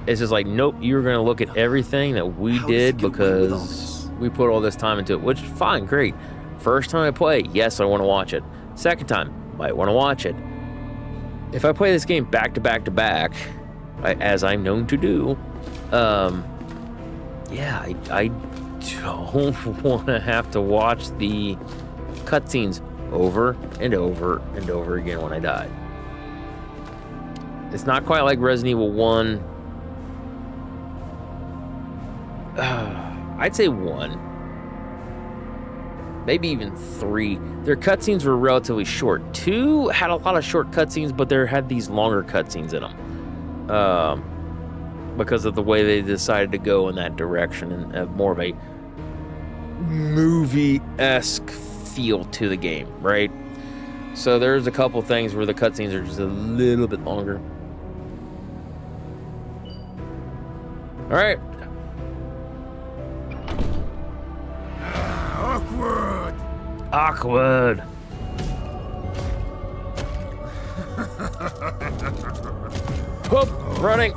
It's just like, nope, you're going to look at everything that we did because we put all this time into it, which, fine, great. First time I play, yes, I want to watch it. Second time, might want to watch it. If I play this game back to back to back, as I'm known to do, yeah, I don't want to have to watch the cutscenes over and over and over again when I die. It's not quite like Resident Evil 1. I'd say 1. Maybe even 3. Their cutscenes were relatively short. 2 had a lot of short cutscenes, but there had these longer cutscenes in them. Because of the way they decided to go in that direction and have more of a movie-esque feel to the game, right? So there's a couple things where the cutscenes are just a little bit longer. All right. Awkward. Whoop, running.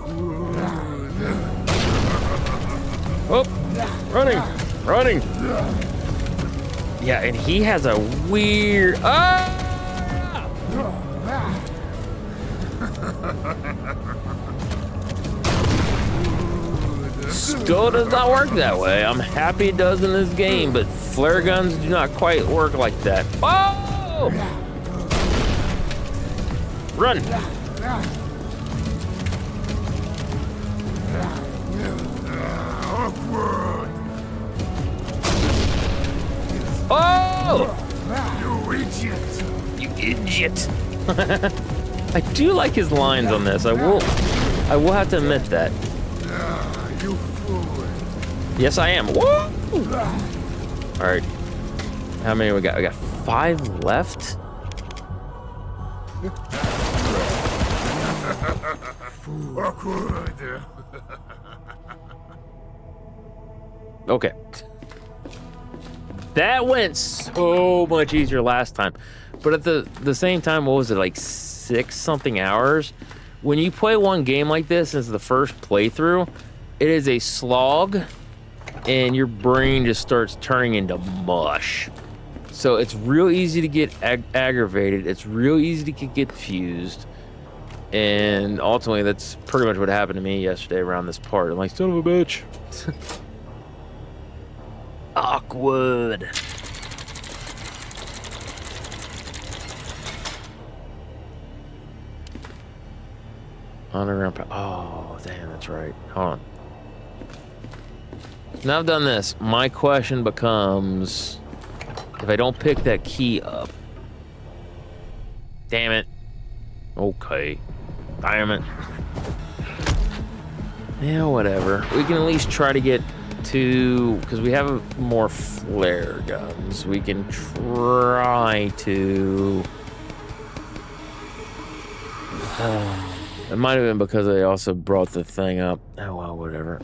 Whoop, running. Yeah, and he has a weird. Still does not work that way. I'm happy it does in this game, but flare guns do not quite work like that. Oh! Oh! Run! Oh! You idiot! You idiot! I do like his lines on this. I will have to admit that. You fool! Yes, I am. Woo! All right. How many we got? We got 5 left. Awkward. Okay. That went so much easier last time. But at the same time, what was it, like 6 something hours? When you play one game like this as the first playthrough, it is a slog and your brain just starts turning into mush. So it's real easy to get aggravated. It's real easy to get confused. And ultimately, that's pretty much what happened to me yesterday around this part. I'm like, son of a bitch. Awkward. Underground. Oh, damn, that's right. Hold on. Now I've done this. My question becomes, if I don't pick that key up. Damn it. Okay. Damn it. Yeah, whatever. We can at least try to get to, because we have more flare guns. We can try to. It might have been because I also brought the thing up. Oh well, whatever.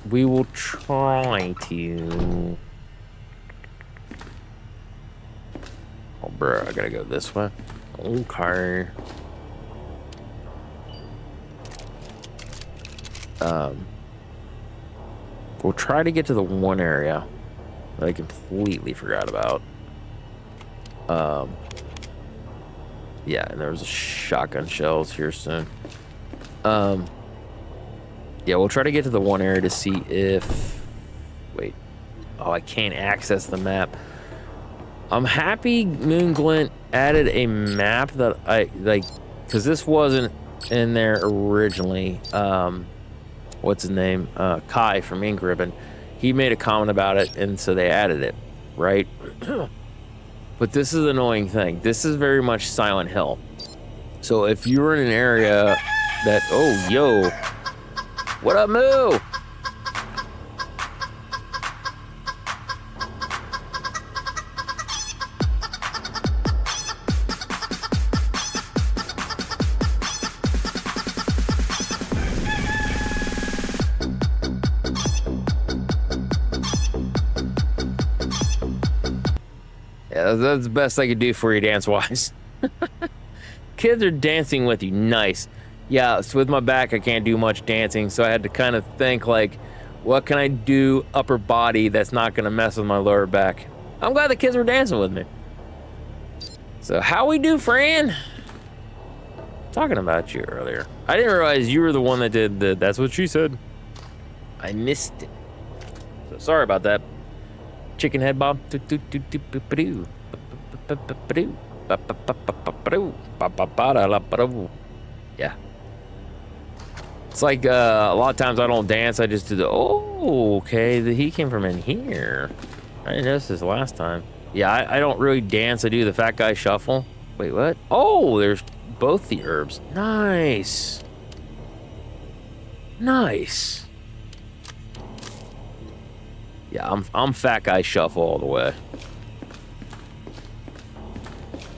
We will try to. Oh, bro, I gotta go this way. Okay. We'll try to get to the one area that I completely forgot about. Yeah, and there was a shotgun shells here soon. Yeah, we'll try to get to the one area to see if... Wait. Oh, I can't access the map. I'm happy Moonglint added a map that I like, because this wasn't in there originally. What's his name? Kai from Ink Ribbon. He made a comment about it, and so they added it, right? But this is the annoying thing. This is very much Silent Hill. So if you're in an area that, oh, yo, what up, Moo? Yeah, that's the best I could do for you dance-wise. Kids are dancing with you. Nice. Yeah, so with my back, I can't do much dancing, so I had to kind of think, like, what can I do upper body that's not going to mess with my lower back? I'm glad the kids were dancing with me. So how we do, Fran? Talking about you earlier. I didn't realize you were the one that did the that's what she said. I missed it. So sorry about that. Chicken head bob. Yeah. It's like a lot of times I don't dance. I just do the, oh, okay. He came from in here. I didn't notice this last time. Yeah, I don't really dance. I do the fat guy shuffle. Wait, what? Oh, there's both the herbs. Nice. Nice. Yeah, I'm fat guy shuffle all the way.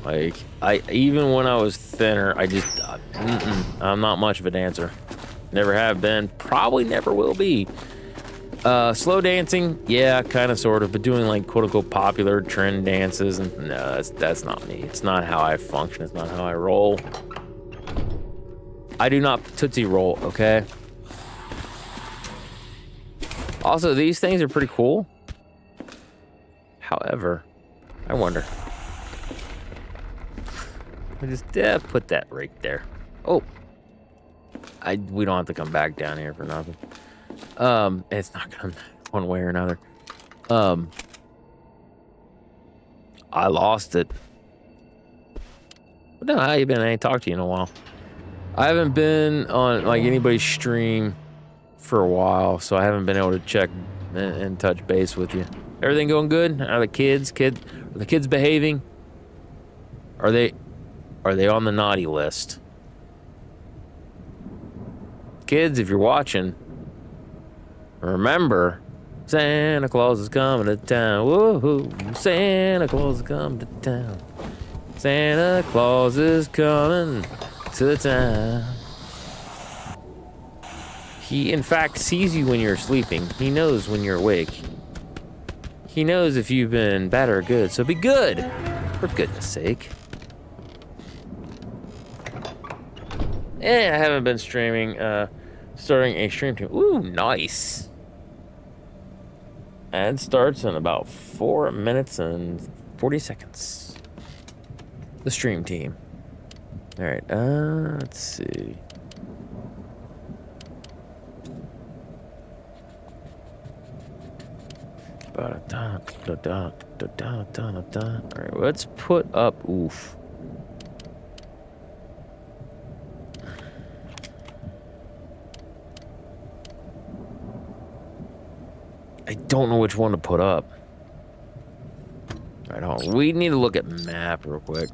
Like, even when I was thinner, I just, I'm not much of a dancer. Never have been, probably never will be. Slow dancing, yeah, kind of, sort of, but doing like quote unquote popular trend dances, and no, that's not me. It's not how I function. It's not how I roll. I do not Tootsie Roll, okay? Also, these things are pretty cool. However, I wonder. I just put that right there. Oh, we don't have to come back down here for nothing. It's not gonna one way or another. I lost it. No, how you been? I ain't talked to you in a while. I haven't been on like anybody's stream for a while, so I haven't been able to check and touch base with you. Everything going good? Are the kids behaving? Are they on the naughty list? Kids, if you're watching, remember, Santa Claus is coming to town. Woohoo! Santa Claus is coming to town. Santa Claus is coming to town. He, in fact, sees you when you're sleeping. He knows when you're awake. He knows if you've been bad or good, so be good, for goodness sake. I haven't been streaming, starting a stream team. Ooh, nice. Ad starts in about 4 minutes and 40 seconds. The stream team. All right, let's see. All right, let's put up. Oof. I don't know which one to put up. All right, hold on. We need to look at map real quick.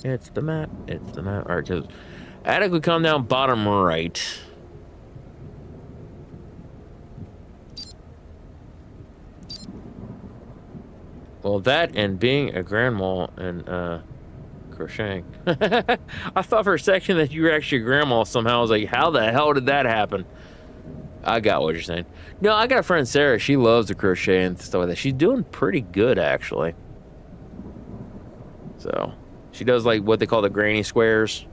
It's the map. It's the map. All right, because attic would come down bottom right. Well, that and being a grandma and crocheting. I thought for a second that you were actually a grandma somehow. I was like, how the hell did that happen? I got what you're saying. No, I got a friend, Sarah. She loves to crochet and stuff like that. She's doing pretty good, actually. So, she does like what they call the granny squares,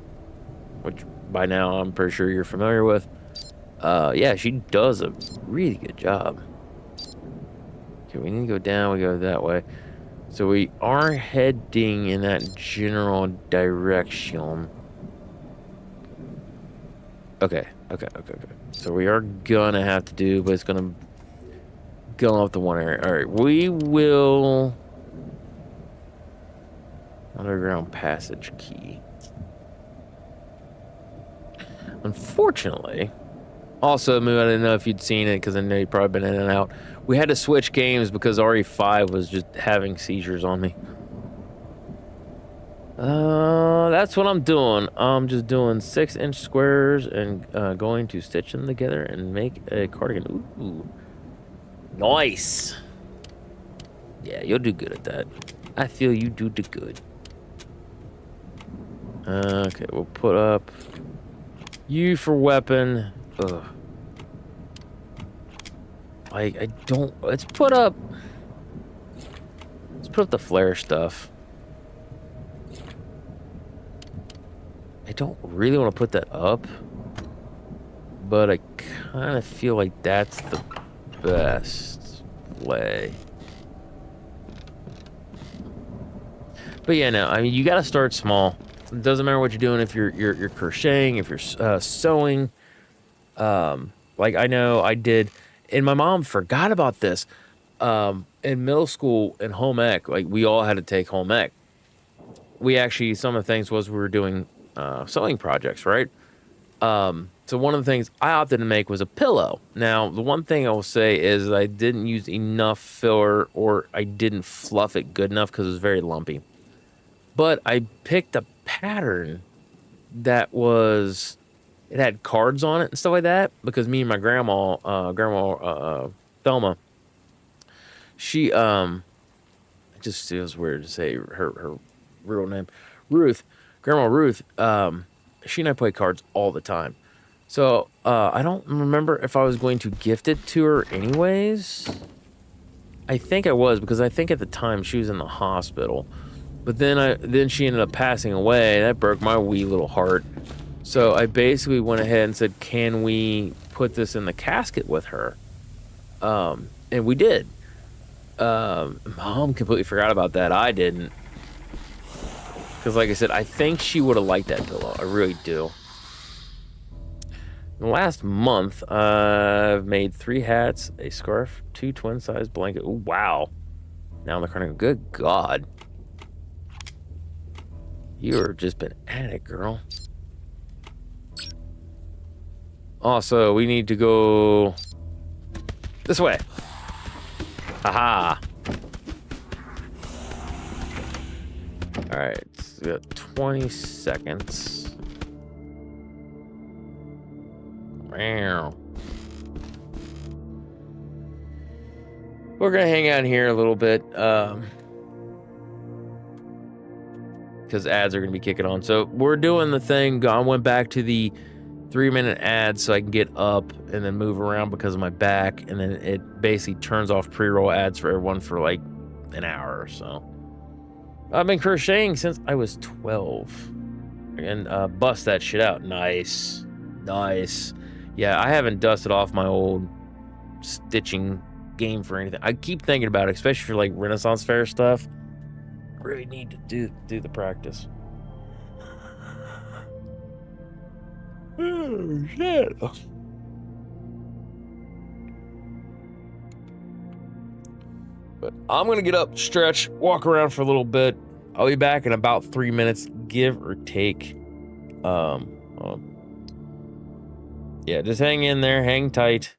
which by now I'm pretty sure you're familiar with. Yeah, she does a really good job. Okay, we need to go down. We go that way. So we are heading in that general direction. Okay. So we are gonna have to do, but it's gonna go up the one area. All right, we will underground passage key. Unfortunately, also, Moo, I didn't know if you'd seen it because I know you've probably been in and out. We had to switch games because RE5 was just having seizures on me. That's what I'm doing. I'm just doing 6-inch squares and going to stitch them together and make a cardigan. Ooh, nice. Yeah, you'll do good at that. I feel you do the good. Okay, we'll put up you for weapon. Ugh. Like, I don't. Let's put up the flare stuff. I don't really want to put that up, but I kind of feel like that's the best play. But yeah, no, I mean, you got to start small. It doesn't matter what you're doing. If you're crocheting, if you're sewing, like I know I did, and my mom forgot about this. In middle school in home ec, like we all had to take home ec. We actually, some of the things was we were doing sewing projects, right? So one of the things I opted to make was a pillow. Now, the one thing I will say is I didn't use enough filler, or I didn't fluff it good enough because it was very lumpy. But I picked a pattern that was, it had cards on it and stuff like that, because me and my grandma, Thelma, she, it just feels weird to say her real name, Ruth, Grandma Ruth, she and I play cards all the time. So, I don't remember if I was going to gift it to her anyways. I think I was, because I think at the time she was in the hospital. But then she ended up passing away. That broke my wee little heart. So I basically went ahead and said, can we put this in the casket with her? And we did. Mom completely forgot about that. I didn't. Because like I said, I think she would have liked that pillow. I really do. In the last month, I've made 3 hats, a scarf, 2 twin-size blankets. Ooh, wow. Now they're kind of good. God. You've just been at it, girl. Also, we need to go this way. Haha. Alright, so we got 20 seconds. Meow. We're gonna hang out here a little bit, because ads are gonna be kicking on. So we're doing the thing. I went back to the 3-minute ads so I can get up and then move around because of my back, and then it basically turns off pre-roll ads for everyone for like an hour or so. I've been crocheting since I was 12, and bust that shit out. Nice. Yeah, I haven't dusted off my old stitching game for anything. I keep thinking about it, especially for like Renaissance Fair stuff. Really need to do the practice. Oh shit. But I'm gonna get up, stretch, walk around for a little bit. I'll be back in about 3 minutes, give or take. Yeah, just hang in there, hang tight.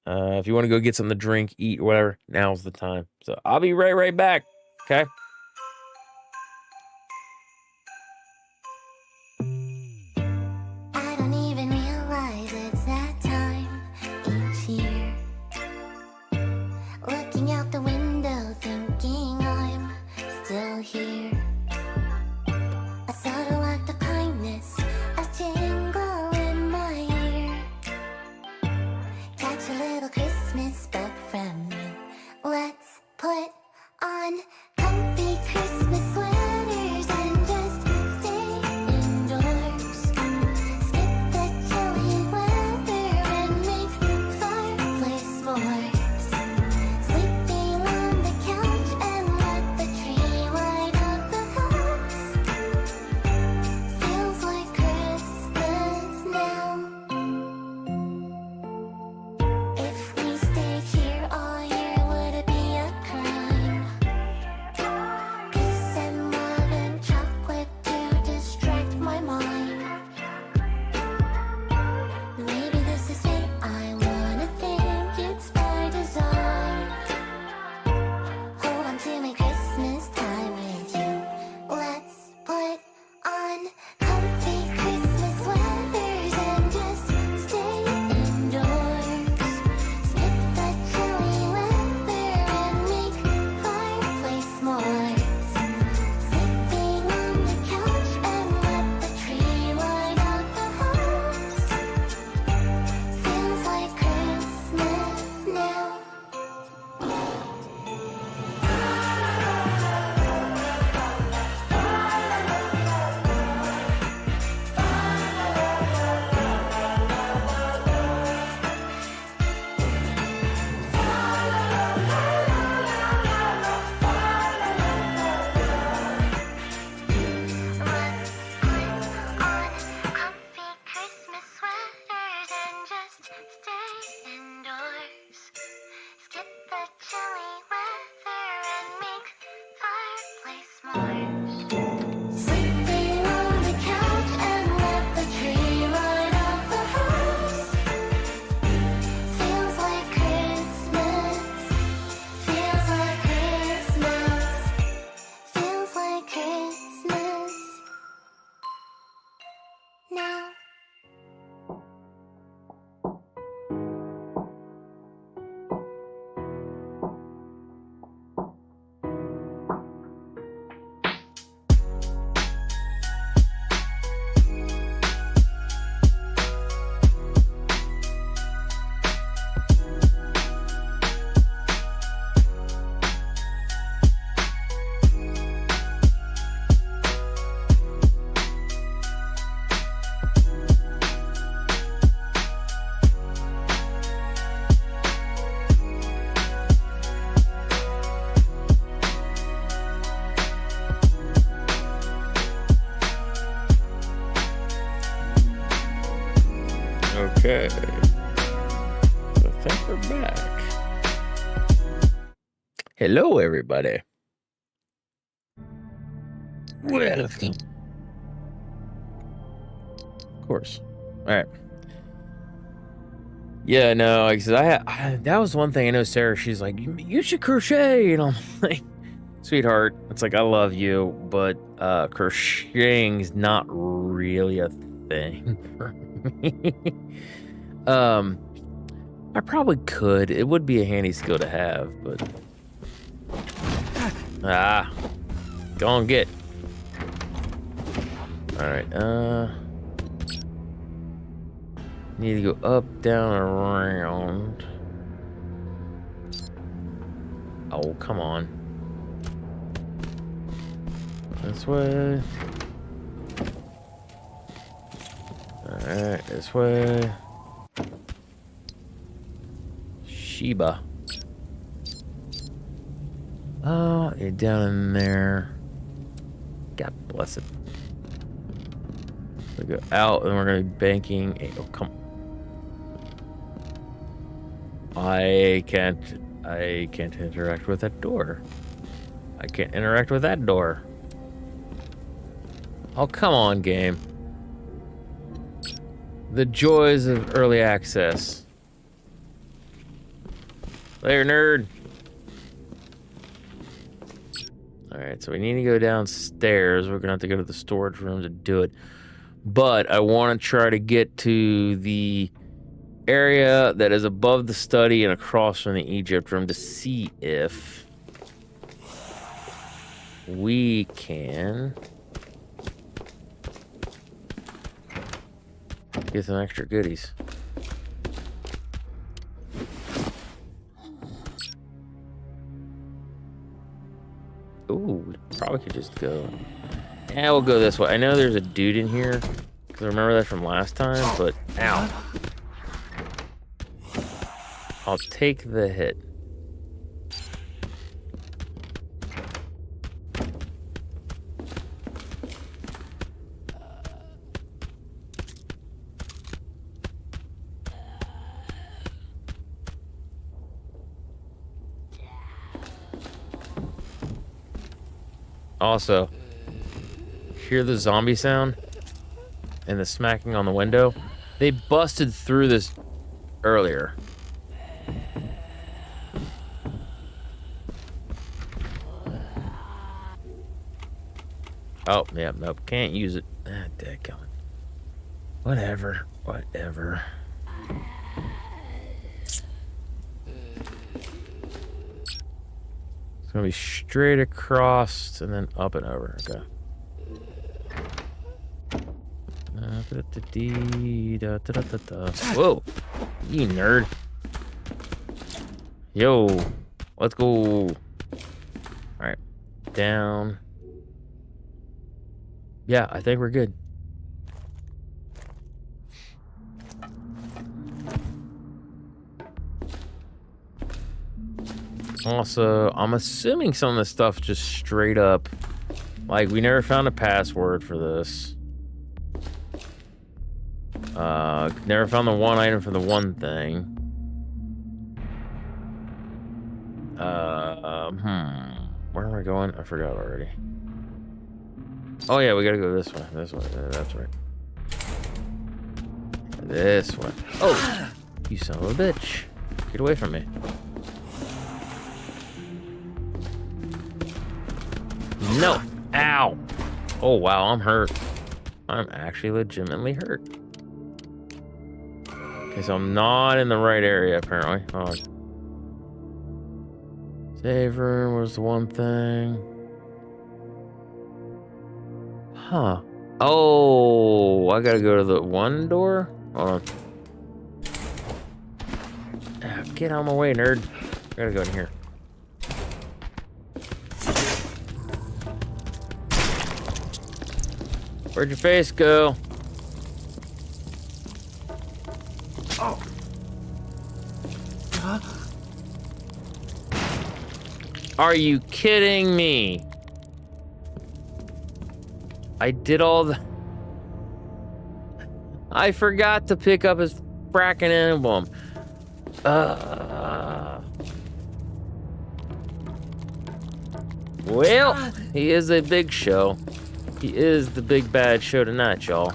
If you want to go get something to drink, eat, or whatever, now's the time. So I'll be right back. Okay. I don't even realize it's that time each year. Looking out the window, thinking I'm still here. A subtle act of kindness, a jingle in my ear. Catch a little Christmas bug from you. Let's put on comfy Christmas sweaters and just stay indoors. Skip the chilly weather and make fireplace s'mores. Sleeping on the couch and let the tree light up the house. Feels like Christmas now. If we stayed here all year, would it be a crime? Peace and love and chocolate to distract my mind. Maybe this is fate, I wanna think it's by design. Hold on to my Christmas time with you. Let's put on comfy Christmas sweaters and just stay indoors. Skip the chilly weather and make fireplace s'mores. Sleeping on the couch and let the tree light up the house. Feels like Christmas now. Let's put on comfy Christmas sweaters and just stay indoors. Skip the chilly weather and make fireplace s'mores. Sleeping on the couch and let the tree light up the house. Feels like Christmas. Feels like Christmas. Feels like Christmas now. Okay. I think we're back. Hello, everybody. Welcome course. All right. Yeah, no, because I that was one thing I know. Sarah, she's like, you should crochet, and I'm like, sweetheart, it's like I love you, but crocheting's not really a thing for me. I probably could. It would be a handy skill to have, but go and get. All right, need to go up, down, around. Oh, come on. This way. Alright, this way. Sheba. Oh, you're down in there. God bless it. We go out and we're gonna be banking. Oh, come on. I can't interact with that door. I can't interact with that door. Oh, come on, game. The joys of early access. Later, nerd. Alright, so we need to go downstairs. We're gonna have to go to the storage room to do it. But I want to try to get to the area that is above the study and across from the Egypt room to see if we can get some extra goodies. Ooh, we probably could just go. Yeah, we'll go this way. I know there's a dude in here, because I remember that from last time, but ow. I'll take the hit. Also, hear the zombie sound and the smacking on the window? They busted through this earlier. Oh, yeah, nope, can't use it. Ah, dadgummit. Whatever. It's gonna be straight across and then up and over. Okay. Whoa, you nerd. Yo, let's go. All right, down. Yeah, I think we're good. Also, I'm assuming some of this stuff just straight up, like, we never found a password for this. Never found the one item for the one thing. Where am I going? I forgot already. Oh yeah, we gotta go this way. This way. That's right. This way. Oh, you son of a bitch! Get away from me. No! Ow! Oh wow, I'm hurt. I'm actually legitimately hurt. Okay, so I'm not in the right area apparently. Hold on. Save room was the one thing. Huh. Oh, I gotta go to the one door? Hold on. Ah, get out of my way, nerd. I gotta go in here. Where'd your face go? Oh. Are you kidding me? I did all the... I forgot to pick up his fracking emblem. Well, he is a big show. He is the big bad show tonight, y'all.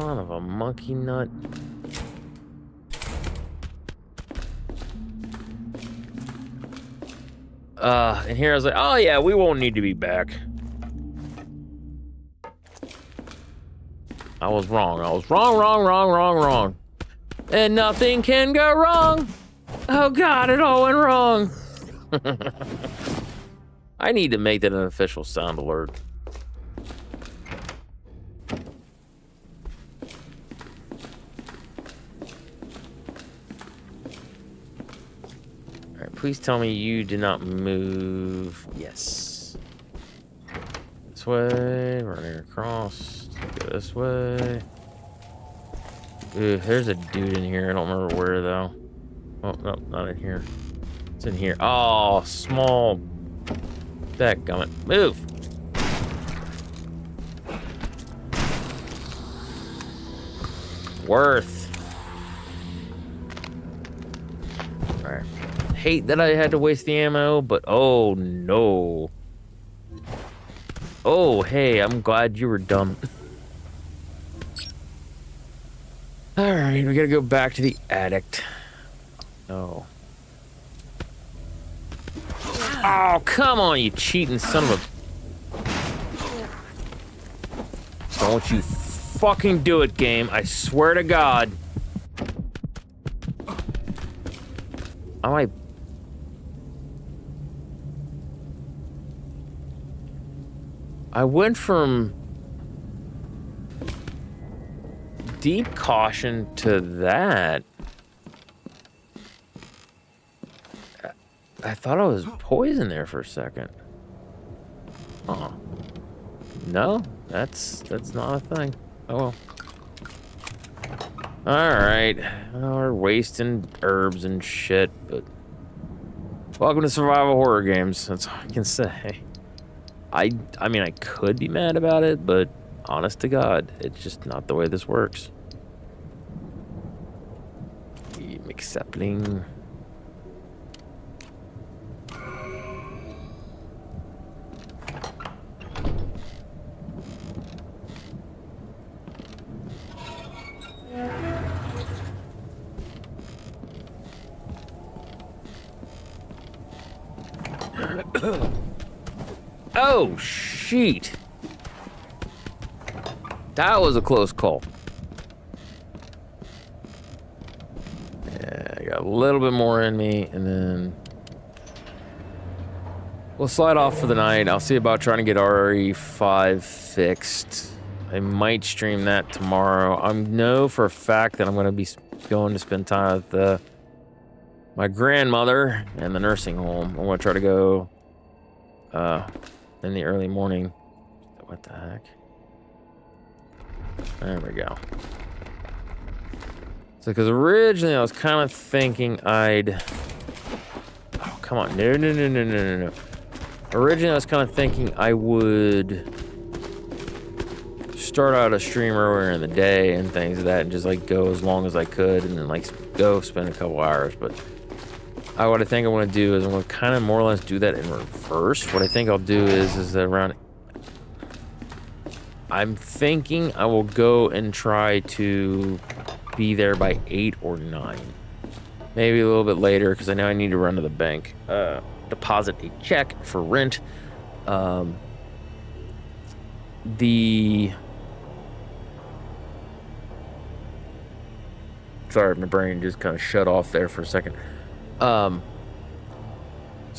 Son of a monkey nut. And here I was like, oh yeah, we won't need to be back. I was wrong. I was wrong. And nothing can go wrong. Oh God, it all went wrong. I need to make that an official sound alert. All right, please tell me you did not move. Yes. This way, running across. Go this way. Ooh, there's a dude in here. I don't remember where though. Oh, no, not in here. It's in here. Oh, small. Dadgummit. Move. Worth. Alright. Hate that I had to waste the ammo, but oh no. Oh, hey, I'm glad you were dumb. Alright, we gotta go back to the attic. Oh. Oh, come on, you cheating son of a... Don't you fucking do it, game. I swear to God. I went from deep caution to that. I thought I was poisoned there for a second. Oh. No, that's not a thing. Oh well. Alright. Well, we're wasting herbs and shit, but welcome to survival horror games. That's all I can say. I mean, I could be mad about it, but honest to God, it's just not the way this works. I'm accepting. Oh, shit. That was a close call. Yeah, I got a little bit more in me, and then we'll slide off for the night. I'll see about trying to get RE5 fixed. I might stream that tomorrow. I know for a fact that I'm going to be going to spend time with my grandmother and the nursing home. I'm going to try to go in the early morning. What the heck? There we go. So, because originally I was kind of thinking I'd... Oh, come on. No. Originally I was kind of thinking I would start out a stream earlier in the day and things of that and just like go as long as I could and then like go spend a couple hours. But what I think I want to do is I'm going to kind of more or less do that in reverse. What I think I'll do is around... I'm thinking I will go and try to be there by 8 or 9. Maybe a little bit later because I know I need to run to the bank. Deposit a check for rent. Sorry, my brain just kind of shut off there for a second. So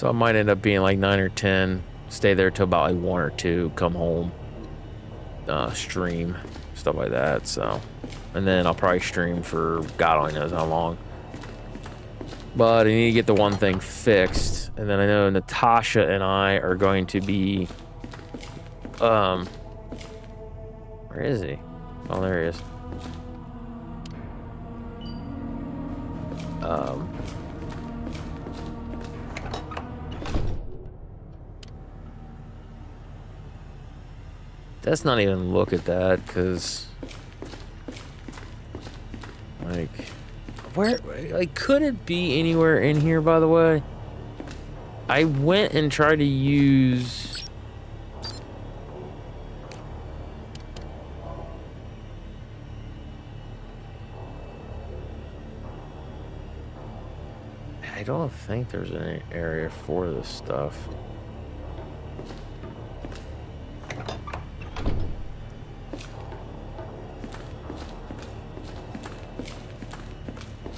I might end up being like 9 or 10, stay there till about like 1 or 2, come home, stream, stuff like that. So, and then I'll probably stream for God only knows how long. But I need to get the one thing fixed, and then I know Natasha and I are going to be, where is he? Oh, there he is. Let's not even look at that, because, like, where, like, could it be anywhere in here, by the way? I went and tried to use... I don't think there's any area for this stuff.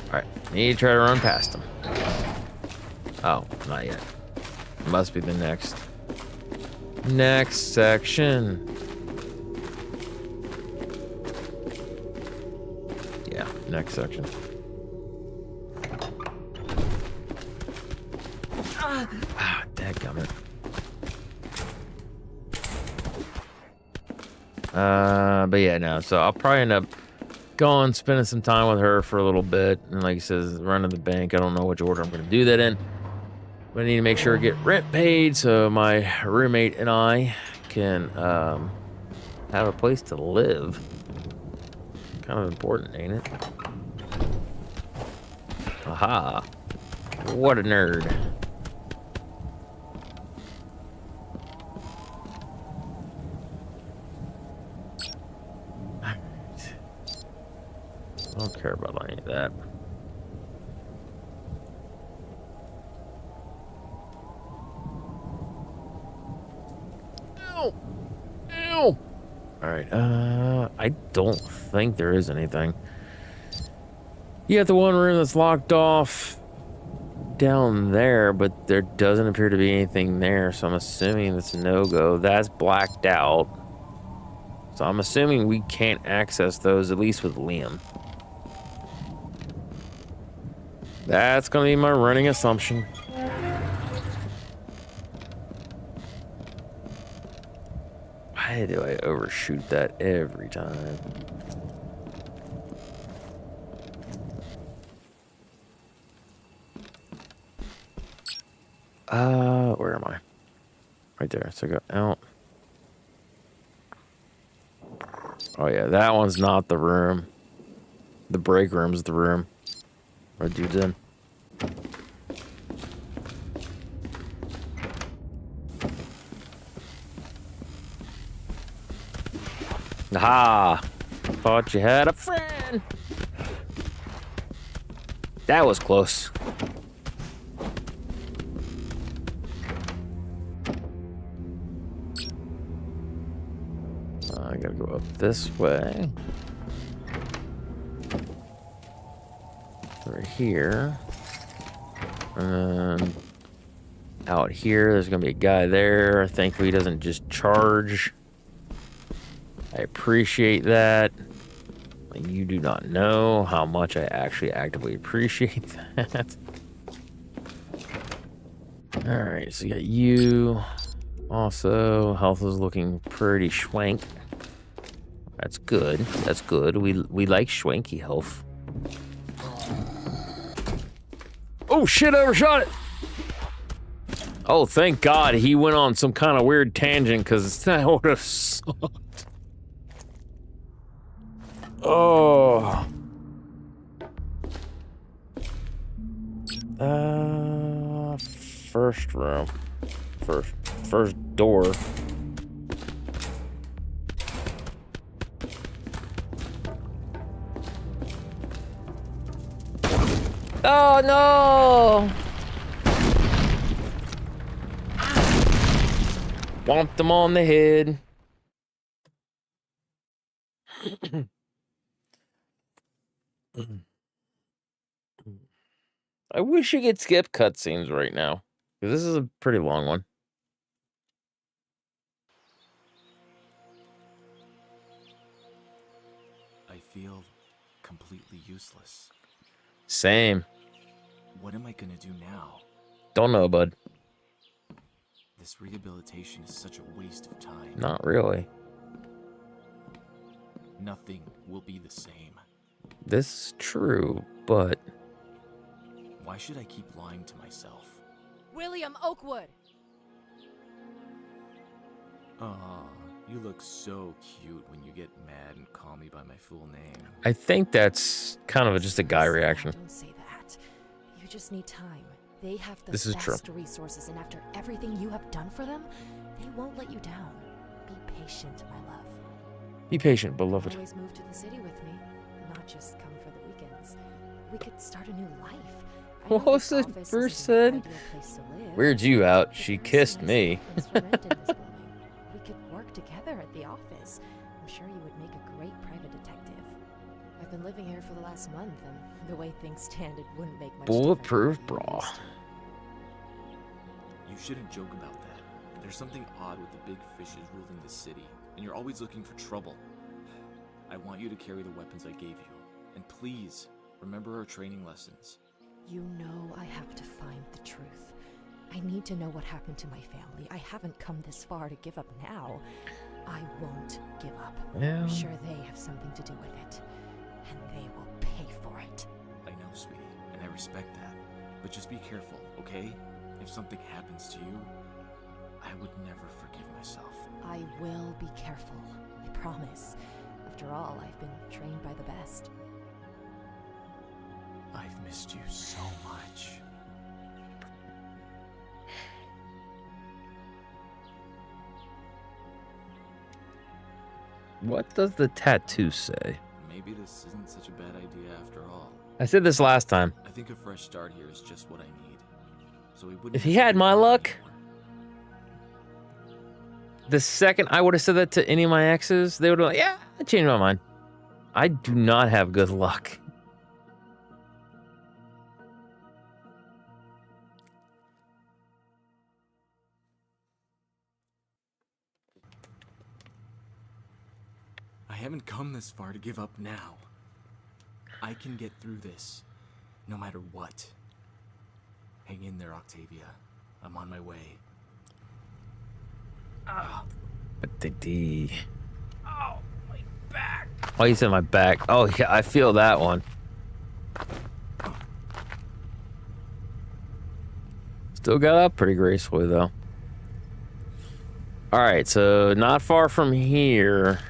Alright, need to try to run past them. Oh, not yet. Must be the next section. Yeah, next section. Dadgummit. But yeah, no. So I'll probably end up going, spending some time with her for a little bit, and like he says, running the bank. I don't know which order I'm going to do that in, but I need to make sure I get rent paid so my roommate and I can have a place to live. Kind of important, ain't it? Aha! What a nerd. I don't care about any of that. Ow! Ow! Alright, I don't think there is anything. You got the one room that's locked off down there, but there doesn't appear to be anything there, so I'm assuming it's a no-go. That's blacked out. So I'm assuming we can't access those, at least with Liam. That's gonna be my running assumption. Why do I overshoot that every time? Where am I? Right there. So go out. Oh yeah, that one's not the room. The break room's the room. Where dude's in. Aha! Thought you had a friend. That was close. I gotta go up this way. Over here. And then out here, there's gonna be a guy there. Thankfully, he doesn't just charge. I appreciate that. You do not know how much I actually actively appreciate that. Alright, so you got you. Also, health is looking pretty schwank. That's good. That's good. We like schwanky health. Oh shit, I overshot it! Oh, thank God he went on some kind of weird tangent, because that would have sucked. Oh. First room. First door. Oh no! Womped him on the head. I wish you could skip cutscenes right now, because this is a pretty long one. I feel completely useless. Same. What am I gonna do now? Don't know, bud. This rehabilitation is such a waste of time. Not really. Nothing will be the same. This is true, but... Why should I keep lying to myself? William Oakwood! Aw, you look so cute when you get mad and call me by my full name. I think that's kind of just a guy reaction. Don't say that. You just need time. They have the This is true. best resources, and after everything you have done for them, they won't let you down. Be patient, my love. Be patient, beloved. Always move to the city with me, not just come for the weekends. We could start a new life. What was it first said? Weird's you out. She kissed me. We could work together at the office. I'm sure you would make a great private detective. I've been living here for the last month, and the way things stand, it wouldn't make much Bulletproof difference. bra. You shouldn't joke about that. There's something odd with the big fishes ruling the city, and you're always looking for trouble. I want you to carry the weapons I gave you. And please, remember our training lessons. You know I have to find the truth. I need to know what happened to my family. I haven't come this far to give up now. I won't give up. Yeah. I'm sure they have something to do with it. And they will pay for it. I know, sweetie, and I respect that. But just be careful, okay? If something happens to you, I would never forgive myself. I will be careful. I promise. After all, I've been trained by the best. I've missed you so much. What does the tattoo say? Maybe this isn't such a bad idea after all. I said this last time. I think a fresh start here is just what I need. So we wouldn't If he had my luck, the second I would have said that to any of my exes, they would have been like, yeah, I changed my mind. I do not have good luck. I haven't come this far to give up now. I can get through this, no matter what. Hang in there, Octavia. I'm on my way. Oh, my back. Oh, you said my back. Oh, yeah, I feel that one. Still got up pretty gracefully, though. All right, so not far from here.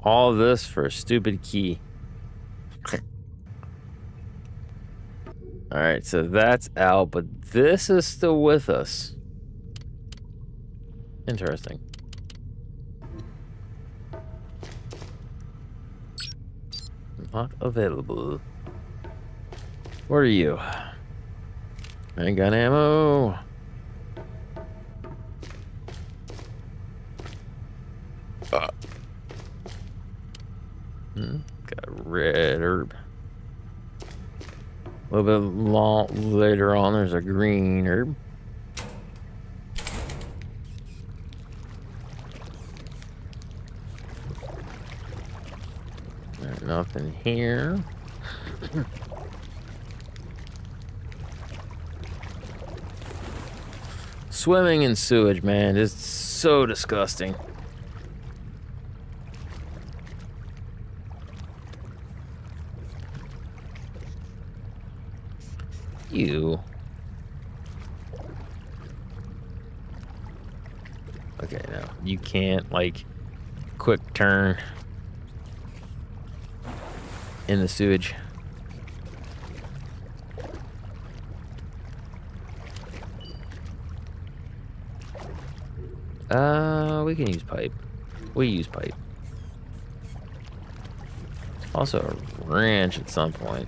All this for a stupid key. All right, so that's out, but this is still with us. Interesting. Not available. Where are you? I ain't got ammo. Got red herb. A little bit later on, there's a green herb. There's nothing here. Swimming in sewage, man, is so disgusting. You. Okay, no. You can't, like, quick turn in the sewage. We can use pipe. We use pipe. Also a wrench at some point.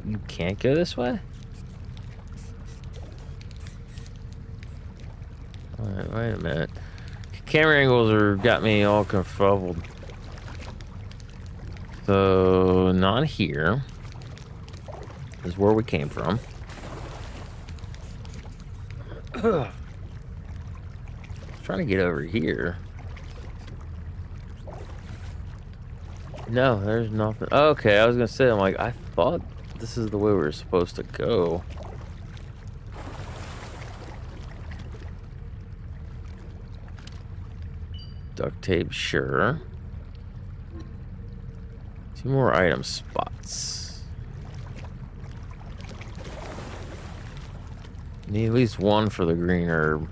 You can't go this way? Alright, wait a minute. Camera angles are got me all confuzzled. So, not here. This is where we came from. Trying to get over here. No, there's nothing. Okay, I was gonna say, I'm like, I thought this is the way we were supposed to go. Duct tape, sure. 2 more item spots. Need at least 1 for the green herb.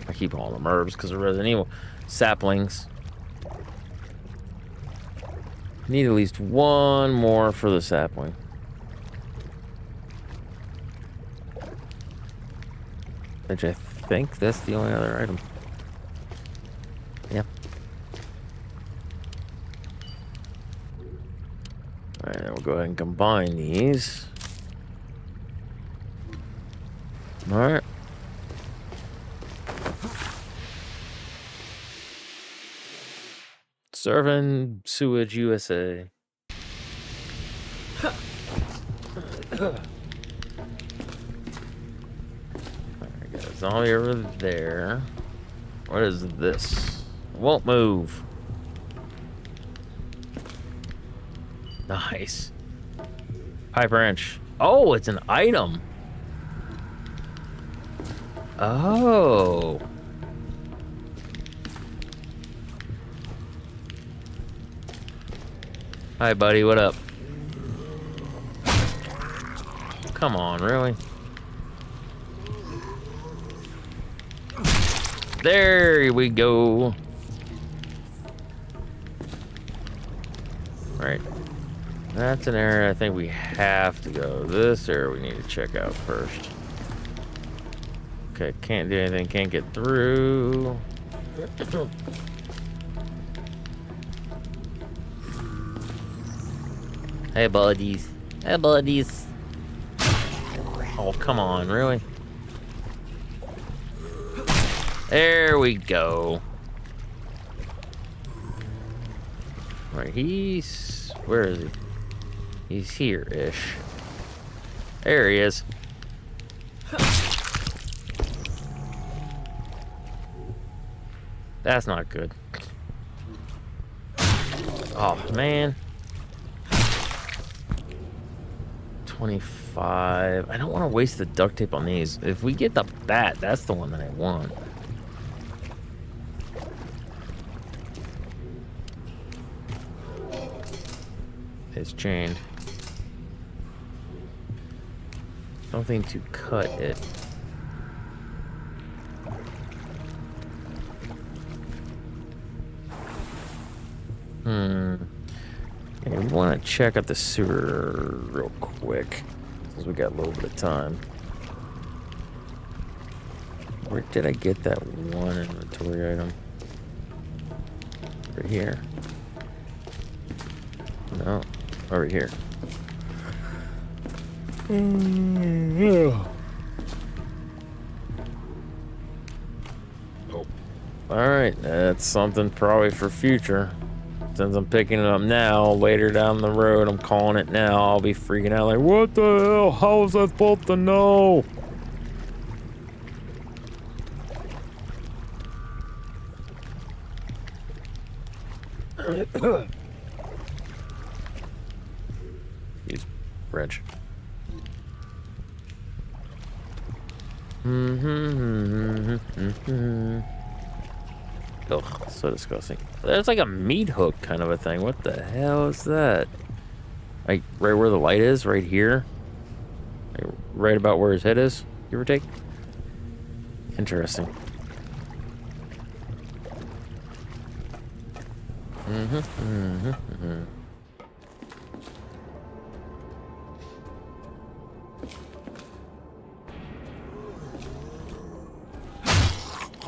I keep calling them herbs because of Resident Evil. Saplings. Need at least 1 more for the sapling. Which I think that's the only other item. Yeah. Alright, then we'll go ahead and combine these. Alright. Serving Sewage USA. Alright, got a zombie over there. What is this? Won't move. Nice. Pipe wrench. Oh, it's an item. Oh. Hi, buddy. What up? Come on, really? There we go. Alright. That's an area I think we have to go. This area we need to check out first. Okay, can't do anything, can't get through. Hey, buddies. Hey, buddies. Oh, come on, really? There we go. Right, he's... Where is he? He's here-ish. There he is. That's not good. Oh, man. 25. I don't want to waste the duct tape on these. If we get the bat, that's the one that I want. It's chained. Something to cut it. Okay, we want to check out the sewer real quick, since we got a little bit of time. Where did I get that one inventory item? Right here. No, over here. Oh. Alright, that's something probably for future. Since I'm picking it up now, later down the road, I'm calling it now, I'll be freaking out like, what the hell? How was I supposed to know? Use wrench. Ugh, so disgusting. There's like a meat hook kind of a thing. What the hell is that? Like right where the light is, right here? Like, right about where his head is, give or take? Interesting.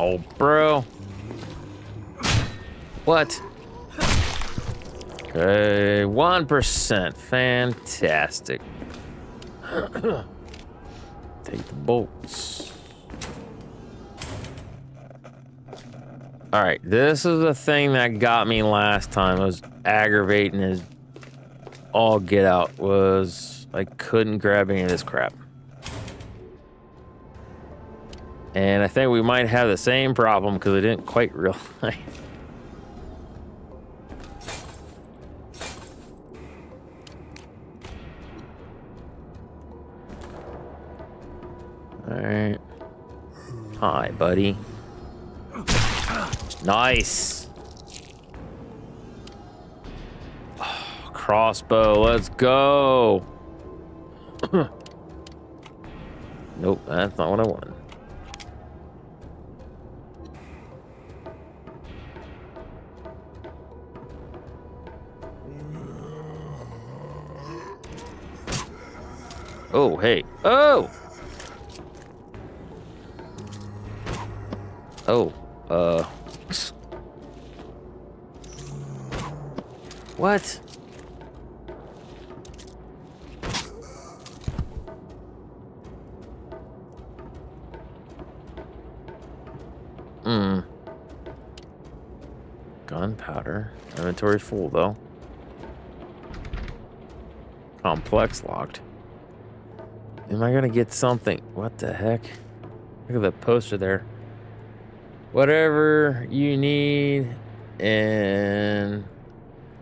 Oh, bro. What? Okay, 1%. Fantastic. Take the bolts. Alright, this is the thing that got me last time. It was aggravating as all get out. Was I couldn't grab any of this crap. And I think we might have the same problem because I didn't quite realize. Alright. Hi, buddy. Nice. Oh, crossbow, let's go. Nope, that's not what I wanted. Oh, hey. Oh! Oh, what? Gunpowder. Inventory full, though. Complex locked. Am I gonna get something? What the heck? Look at that poster there. Whatever you need in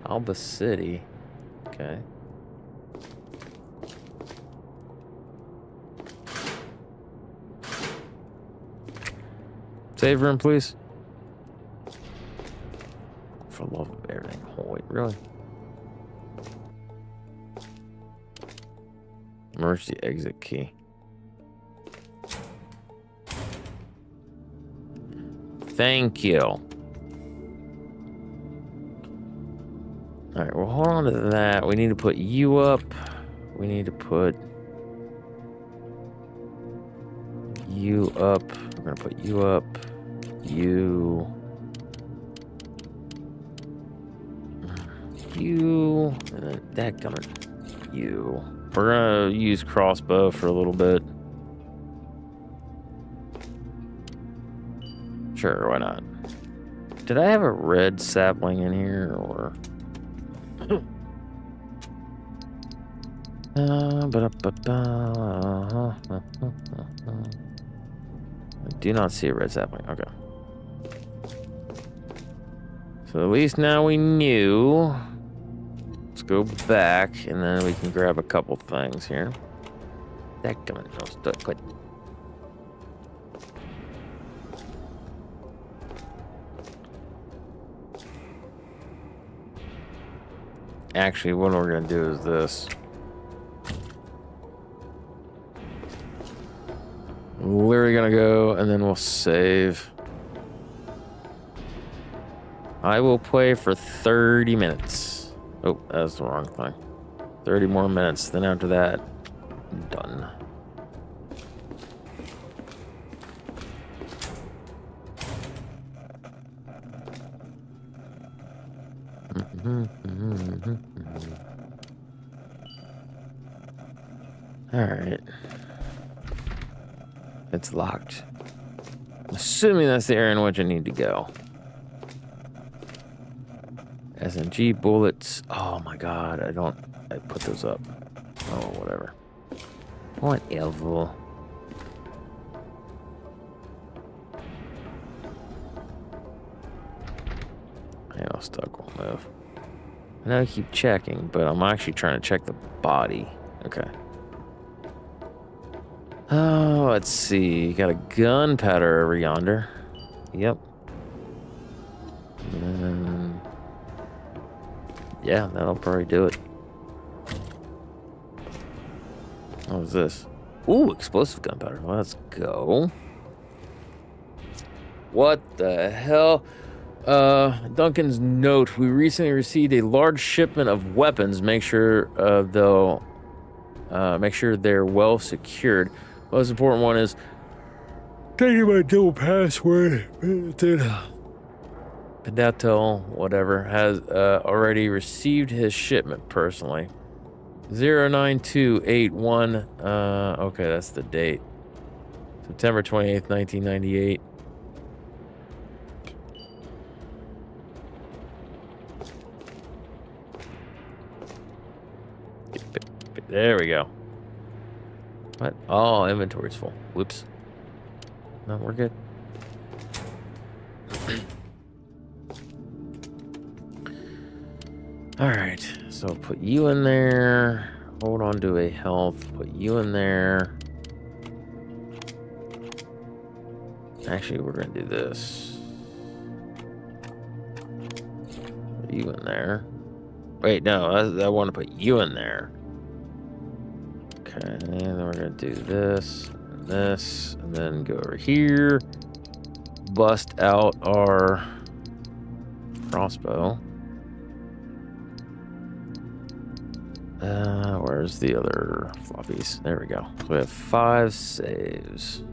Alba City. Okay. Save room, please. For the love of everything. Oh, wait, really? Emergency exit key. Thank you. Alright, well, hold on to that. We need to put you up. We need to put you up. We're going to put you up. You. You. And then that coming. You. We're going to use crossbow for a little bit. Sure, why not? Did I have a red sapling in here, or? I do not see a red sapling. Okay. So at least now we knew. Let's go back, and then we can grab a couple things here. That coming. No, stuck. Quit. Actually, what we're gonna do is this. We're gonna go, and then we'll save. I will play for 30 minutes. Oh, that's the wrong thing. 30 more minutes. Then after that, done. All right. It's locked. Assuming that's the area in which I need to go. SMG bullets. Oh my god, I put those up. Oh, whatever. Whatever. Yeah, I'll stuck won't move. I know I keep checking, but I'm actually trying to check the body. Okay. Oh, let's see. Got a gunpowder over yonder. Yep. And then, yeah, that'll probably do it. What was this? Ooh, explosive gunpowder. Let's go. What the hell? Duncan's note. We recently received a large shipment of weapons. Make sure they're well secured. Most important one is taking my dual password. Pedatel, whatever, has already received his shipment personally. 09281. Okay, that's the date. September 28th, 1998. There we go. What? Oh, inventory's full. Whoops. No, we're good. Alright, so put you in there. Hold on to a health. Put you in there. Actually, we're going to do this. Put you in there. Wait, no, I want to put you in there. Okay, and then we're going to do this, and then go over here. Bust out our crossbow. Where's the other floppies? There we go. So we have 5 saves.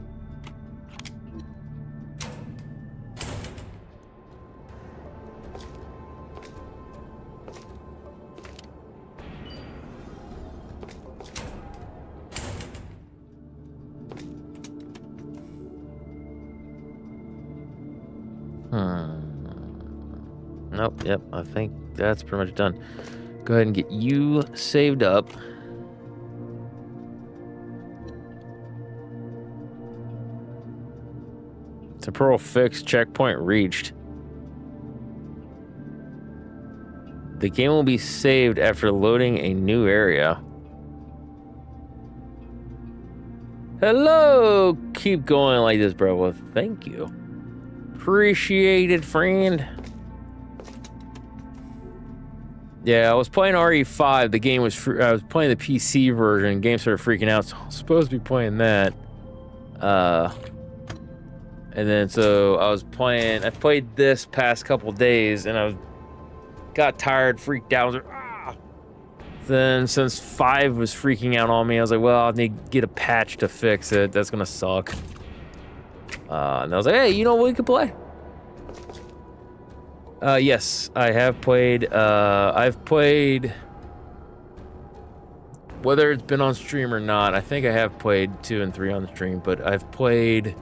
Nope, yep, I think that's pretty much done. Go ahead and get you saved up. Temporal fix, checkpoint reached. The game will be saved after loading a new area. Hello! Keep going like this, bro. Well, thank you. Appreciate it, friend. Yeah, I was playing RE5. The game was I was playing the PC version. The game started freaking out, so I was supposed to be playing that. And then so I played this past couple days, and I got tired, freaked out. I was like, ah! Then since 5 was freaking out on me, I was like, well, I'll need to get a patch to fix it. That's gonna suck. And I was like, hey, you know what we could play? Yes, I have played. I've played, whether it's been on stream or not, I think I have played 2 and 3 on stream, but I've played,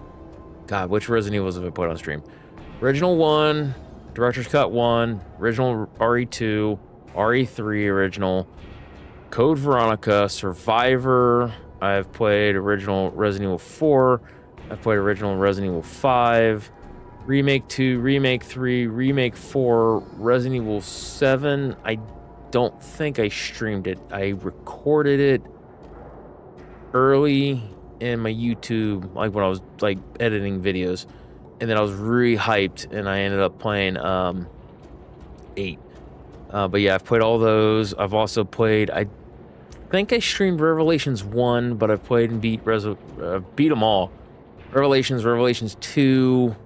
God, which Resident Evils have I put on stream? Original 1, Director's Cut 1, original RE2, RE3 original, Code Veronica, Survivor. I've played original Resident Evil 4. I've played original Resident Evil 5. Remake 2, Remake 3, Remake 4, Resident Evil 7. I don't think I streamed it. I recorded it early in my YouTube, like when I was like editing videos, and then I was really hyped, and I ended up playing 8. But yeah, I've played all those. I've also played, I think I streamed Revelations 1, but I've played and beat them all. Revelations 2.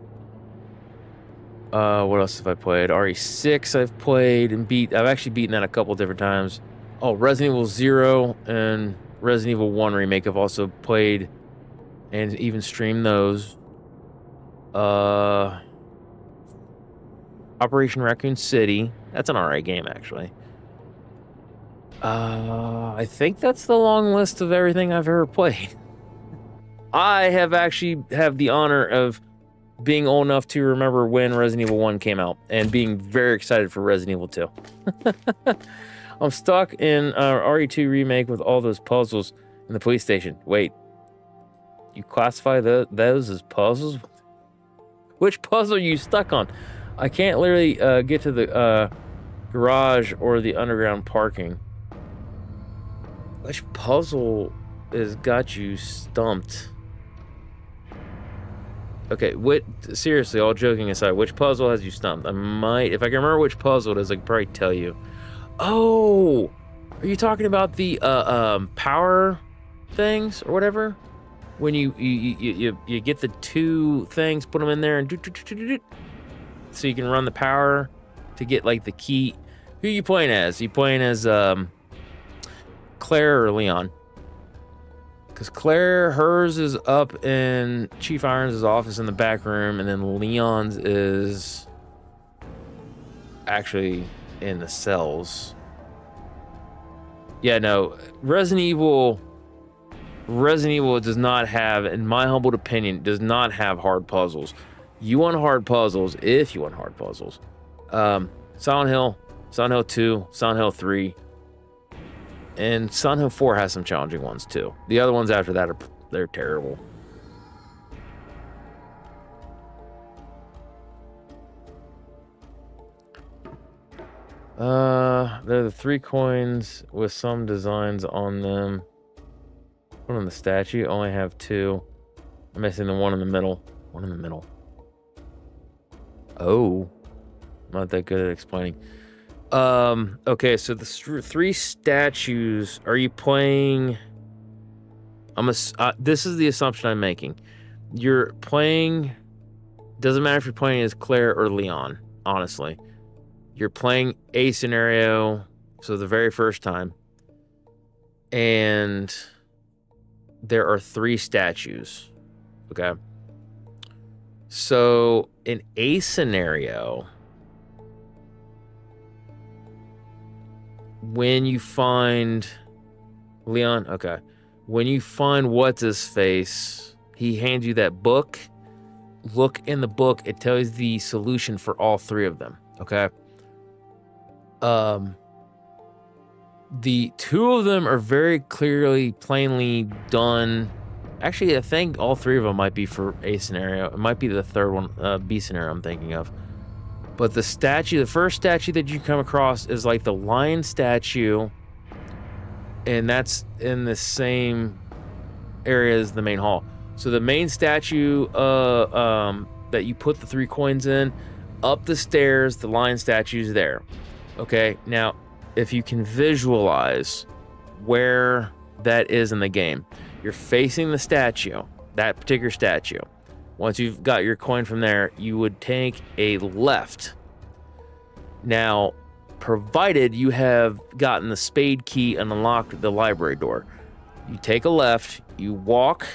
What else have I played? RE6 I've played and beat. I've actually beaten that a couple different times. Oh, Resident Evil 0 and Resident Evil 1 Remake I've also played and even streamed those. Operation Raccoon City. That's an alright game, actually. I think that's the long list of everything I've ever played. I have the honor of being old enough to remember when Resident Evil 1 came out and being very excited for Resident Evil 2. I'm stuck in RE2 Remake with all those puzzles in the police station. Wait, you classify those as puzzles? Which puzzle are you stuck on? I can't literally get to the garage or the underground parking. Which puzzle has got you stumped? Okay, seriously, all joking aside, which puzzle has you stumped? If I can remember which puzzle it is, I could probably tell you. Oh, are you talking about the power things or whatever? When you get the 2 things, put them in there, and so you can run the power to get like the key. Who are you playing as? Are you playing as Claire or Leon? Because Claire, hers is up in Chief Irons' office in the back room, and then Leon's is actually in the cells. Yeah, no, Resident Evil does not have, in my humble opinion, does not have hard puzzles. You want hard puzzles, if you want hard puzzles. Silent Hill 2, Silent Hill 3, and Silent Hill 4 has some challenging ones too. The other ones after that they're terrible. They're the 3 coins with some designs on them. One on the statue, only have 2. I'm missing the one in the middle. One in the middle. Oh, not that good at explaining. Okay, so the 3 statues, are you playing? This is the assumption I'm making. You're playing, doesn't matter if you're playing as Claire or Leon, honestly. You're playing a scenario, so the very first time, and there are 3 statues, okay? So, in a scenario, when you find Leon, okay, when you find what's his face, he hands you that book. look in the book, it tells the solution for all three of them. Okay. The two of them are very clearly, plainly done. Actually, I think all three of them might be for A scenario. It might be the third one, B scenario I'm thinking of. But the first statue that you come across is like the lion statue, and that's in the same area as the main hall. So the main statue that you put the 3 coins in, up the stairs, the lion statue's there. Okay, now if you can visualize where that is in the game, you're facing the statue, that particular statue. Once you've got your coin from there, you would take a left. Now, provided you have gotten the spade key and unlocked the library door, you take a left, you walk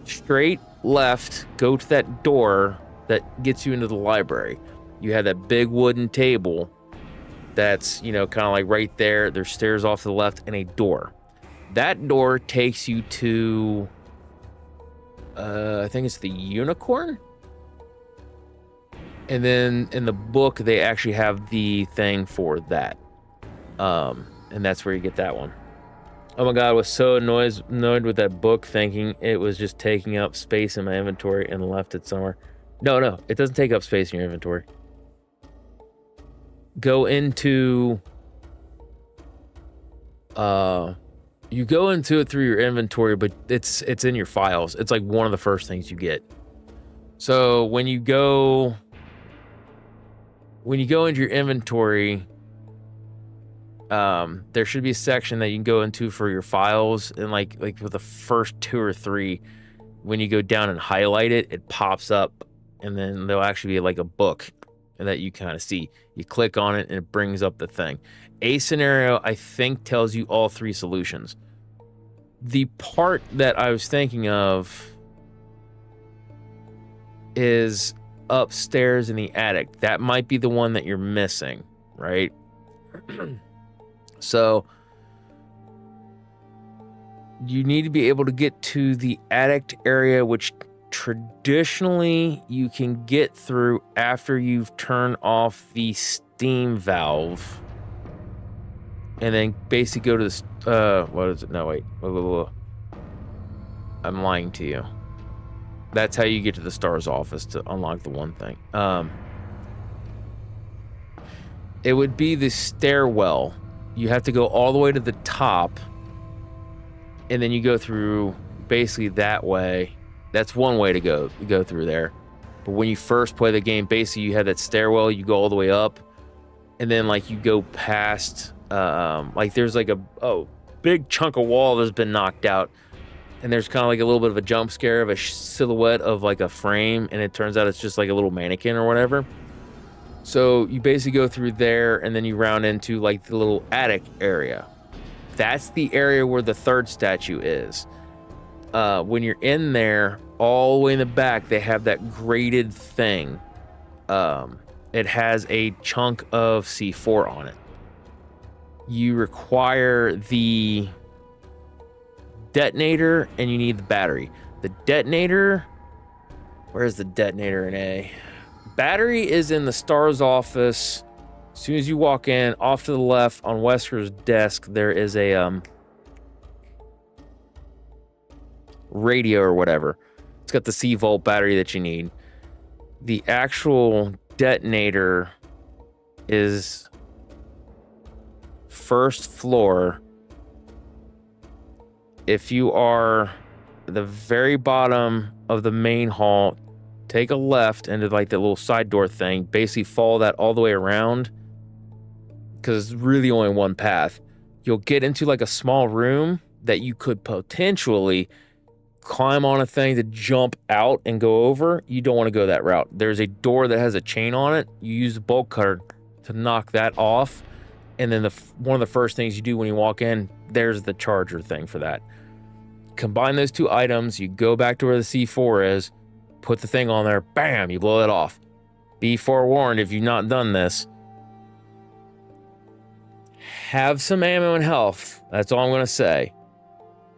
straight left, go to that door that gets you into the library. You have that big wooden table that's, kind of like right there. There's stairs off to the left and a door. That door takes you to, I think it's the unicorn. And then in the book, they actually have the thing for that. And that's where you get that one. Oh my God, I was so annoyed with that book, thinking it was just taking up space in my inventory and left it somewhere. No, it doesn't take up space in your inventory. Go into... you go into it through your inventory, but it's in your files. It's like one of the first things you get. So when you go into your inventory, there should be a section that you can go into for your files, and like with the first 2 or 3, when you go down and highlight it, it pops up, and then there'll actually be like a book that you kind of see. You click on it and it brings up the thing. A scenario, I think, tells you all 3 solutions. The part that I was thinking of is upstairs in the attic. That might be the one that you're missing, right? So you need to be able to get to the attic area, which traditionally you can get through after you've turned off the steam valve, and then basically go to the what is it? No, wait. Whoa. I'm lying to you. That's how you get to the STARS office to unlock the one thing. It would be the stairwell. You have to go all the way to the top, and then you go through basically that way. That's one way to go through there. But when you first play the game, basically you have that stairwell, you go all the way up, and then like you go past, like there's like a big chunk of wall that's been knocked out, and there's kind of like a little bit of a jump scare of a silhouette of like a frame, and it turns out it's just like a little mannequin or whatever. So you basically go through there, and then you round into like the little attic area. That's the area where the third statue is. When you're in there, all the way in the back, they have that grated thing. It has a chunk of C4 on it. You require the detonator, and you need the battery. The detonator... Where's the detonator in A? Battery is in the STARS office. As soon as you walk in, off to the left on Wesker's desk, there is a radio or whatever. It's got the C-volt battery that you need. The actual detonator is first floor. If you are at the very bottom of the main hall, take a left into like the little side door thing. Basically follow that all the way around, because it's really only one path. You'll get into like a small room that you could potentially climb on a thing to jump out and go over. You don't want to go that route. There's a door that has a chain on it. You use the bolt cutter to knock that off, and then one of the first things you do when you walk in, there's the charger thing for that. Combine those 2 items, you go back to where the C4 is, put the thing on there, bam, you blow it off. Be forewarned if you've not done this. Have some ammo and health. That's all I'm going to say.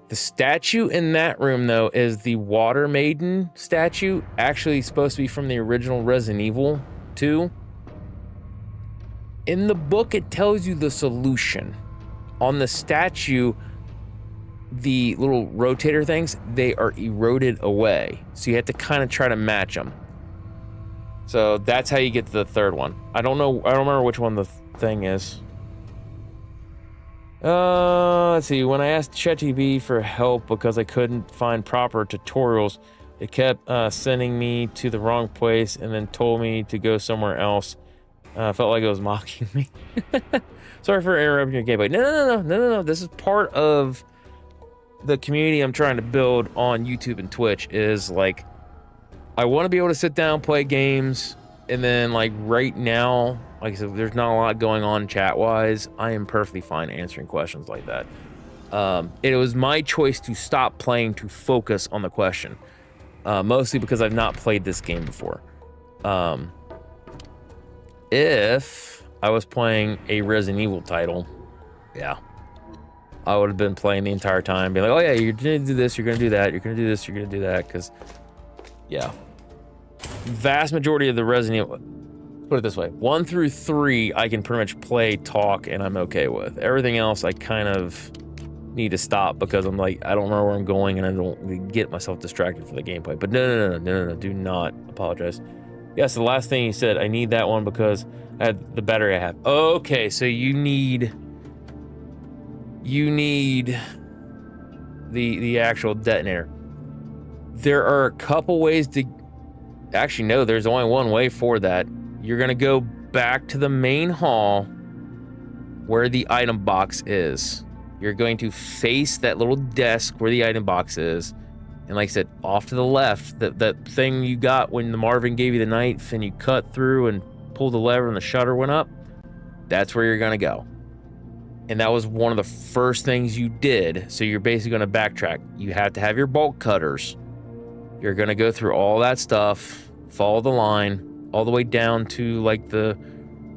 The statue in that room, though, is the Water Maiden statue, actually supposed to be from the original Resident Evil 2. In the book, it tells you the solution. On the statue, the little rotator things, they are eroded away. So you have to kind of try to match them. So that's how you get to the third one. I don't remember which one the thing is. Let's see. When I asked ChatGPT for help because I couldn't find proper tutorials, it kept sending me to the wrong place and then told me to go somewhere else. Felt like it was mocking me. Sorry for interrupting your gameplay. No. This is part of the community I'm trying to build on YouTube and Twitch. Is like, I want to be able to sit down, play games, and then like right now, like I said, there's not a lot going on chat-wise. I am perfectly fine answering questions like that. It was my choice to stop playing to focus on the question, mostly because I've not played this game before. If I was playing a Resident Evil title, yeah, I would have been playing the entire time, being like, oh yeah, you're gonna do this, you're gonna do that, you're gonna do this, you're gonna do that, because, yeah. Vast majority of the Resident Evil, put it this way, 1 through 3, I can pretty much play, talk, and I'm okay with. Everything else, I kind of need to stop because I'm like, I don't remember where I'm going and I don't get myself distracted for the gameplay. But no, do not apologize. Yes, the last thing you said, I need that one because I had the battery I have. Okay, so you need the actual detonator. There are a couple ways to, actually no, there's only one way for that. You're gonna go back to the main hall where the item box is. You're going to face that little desk where the item box is. And like I said, off to the left, that thing you got when the Marvin gave you the knife and you cut through and pulled the lever and the shutter went up, that's where you're gonna go. And that was one of the first things you did. So you're basically gonna backtrack. You have to have your bolt cutters. You're gonna go through all that stuff, follow the line, all the way down to like the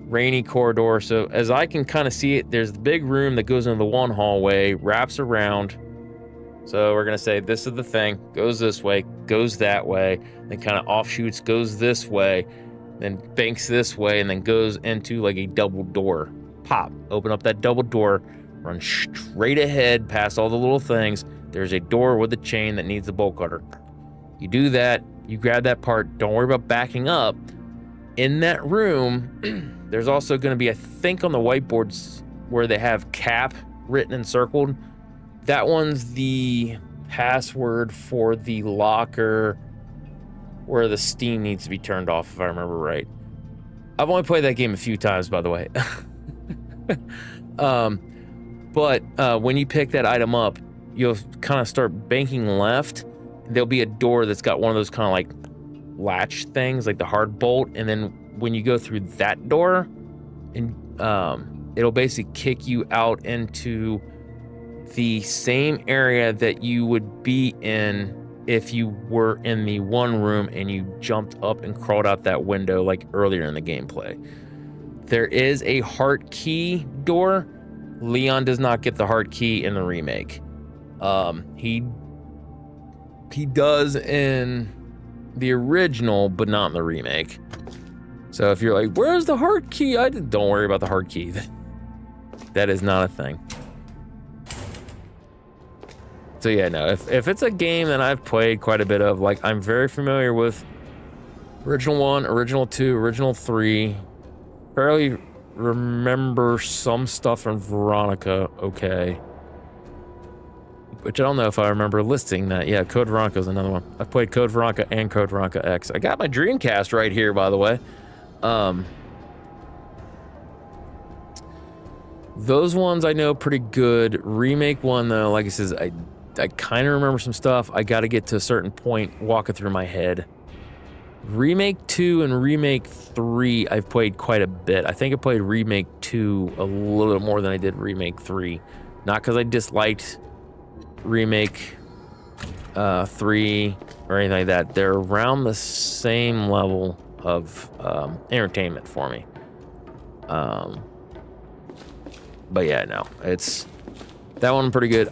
rainy corridor. So as I can kind of see it, there's the big room that goes into the one hallway, wraps around. So we're gonna say this is the thing, goes this way, goes that way, then kind of offshoots, goes this way, then banks this way, and then goes into like a double door. Pop, open up that double door, run straight ahead past all the little things. There's a door with a chain that needs a bolt cutter. You do that, you grab that part, don't worry about backing up. In that room, there's also gonna be, I think on the whiteboards where they have cap written and circled, that one's the password for the locker where the steam needs to be turned off, if I remember right. I've only played that game a few times, by the way. But when you pick that item up, you'll kind of start banking left. There'll be a door that's got one of those kind of like latch things, like the hard bolt. And then when you go through that door, and it'll basically kick you out into the same area that you would be in if you were in the one room and you jumped up and crawled out that window like earlier in the gameplay. There is a heart key door. Leon does not get the heart key in the remake. He does in the original, but not in the remake. So if you're like, where's the heart key? Don't worry about the heart key. That is not a thing. So yeah, no, if it's a game that I've played quite a bit of, like I'm very familiar with Original 1, Original 2, Original 3, fairly remember some stuff from Veronica, okay. Which I don't know if I remember listing that. Yeah, Code Veronica is another one. I've played Code Veronica and Code Veronica X. I got my Dreamcast right here, by the way. Those ones I know pretty good. Remake 1 though, like I says, I kind of remember some stuff. I got to get to a certain point walking through my head. Remake 2 and Remake 3 I've played quite a bit. I think I played Remake 2 a little bit more than I did Remake 3. Not because I disliked Remake 3 or anything like that. They're around the same level of entertainment for me. But yeah, no, it's That one pretty good.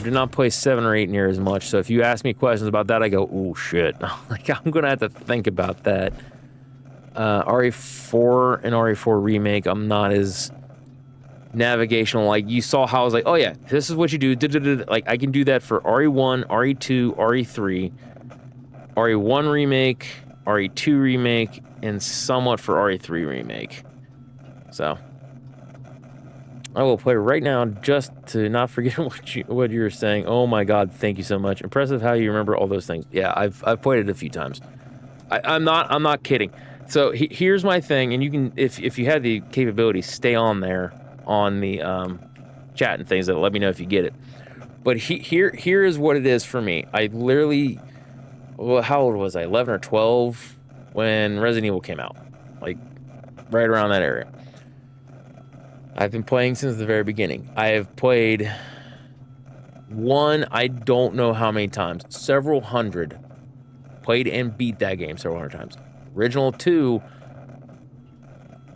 Did not play 7 or 8 near as much, so if you ask me questions about that, I go, oh shit. Like, I'm gonna have to think about that. RE4 and RE4 Remake, I'm not as navigational. Like, you saw how I was like, oh yeah, this is what you do. Like, I can do that for RE1, RE2, RE3, RE1 Remake, RE2 Remake, and somewhat for RE3 Remake. So I will play right now just to not forget what you're saying. Oh my god, thank you so much. Impressive how you remember all those things. Yeah, I've played it a few times. I'm not kidding. So here's my thing, and you can, if you had the capability, stay on there on the chat and things, that let me know if you get it. But here is what it is for me. I literally, well, how old was I? 11 or 12 when Resident Evil came out, like right around that area. I've been playing since the very beginning. I have played 1, I don't know how many times, several hundred. Played and beat that game several hundred times. Original 2,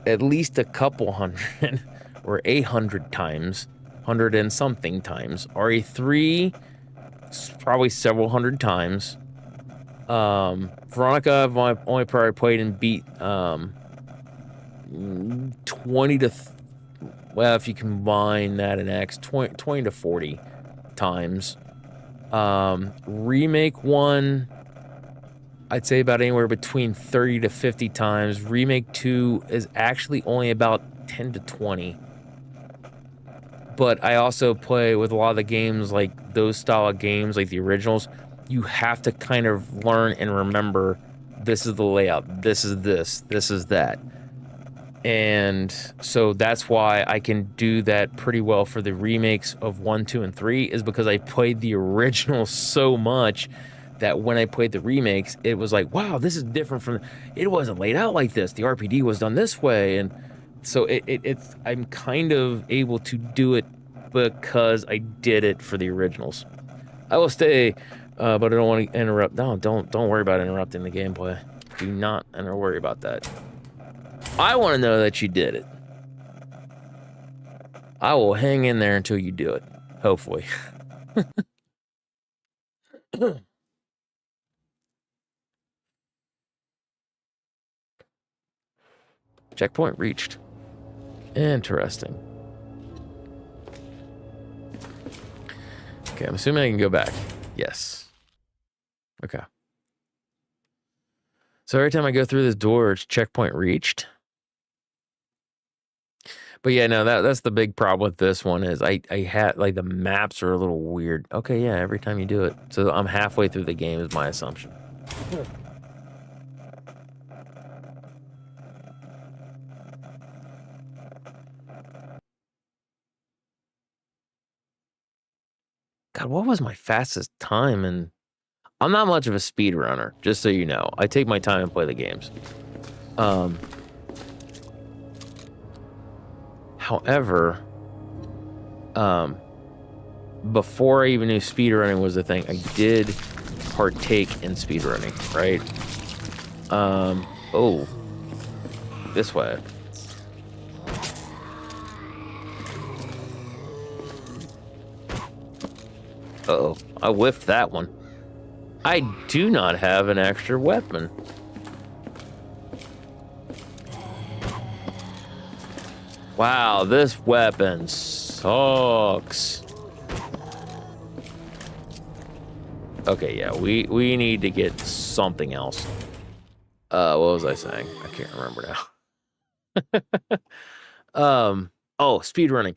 at least a couple hundred, or 800 times, 100 and something times. RE3, probably several hundred times. Veronica, I've only probably played and beat 20 to... well, if you combine that and X, 20 to 40 times. Remake 1, I'd say about anywhere between 30 to 50 times. Remake 2 is actually only about 10 to 20. But I also play with a lot of the games, like those style of games, like the originals. You have to kind of learn and remember, this is the layout, this is this, this is that. And so that's why I can do that pretty well for the remakes of 1, 2, and 3, is because I played the original so much that when I played the remakes, it was like, wow, this is different from, it wasn't laid out like this. The RPD was done this way. And so it's, I'm kind of able to do it because I did it for the originals. I will stay, but I don't want to interrupt. No, don't worry about interrupting the gameplay. Do not worry about that. I want to know that you did it. I will hang in there until you do it, hopefully. Checkpoint reached. Interesting. Okay, I'm assuming I can go back. Yes. Okay. So every time I go through this door, it's checkpoint reached. But yeah, no, that's the big problem with this one is I had, like, the maps are a little weird. Okay, yeah, every time you do it. So I'm halfway through the game is my assumption. God, what was my fastest time? And I'm not much of a speedrunner, just so you know. I take my time and play the games. However, before I even knew speedrunning was a thing, I did partake in speedrunning, right? Oh, this way. Uh-oh, I whiffed that one. I do not have an extra weapon. Wow, this weapon sucks. Okay, yeah, we need to get something else. What was I saying? I can't remember now. Oh, speedrunning.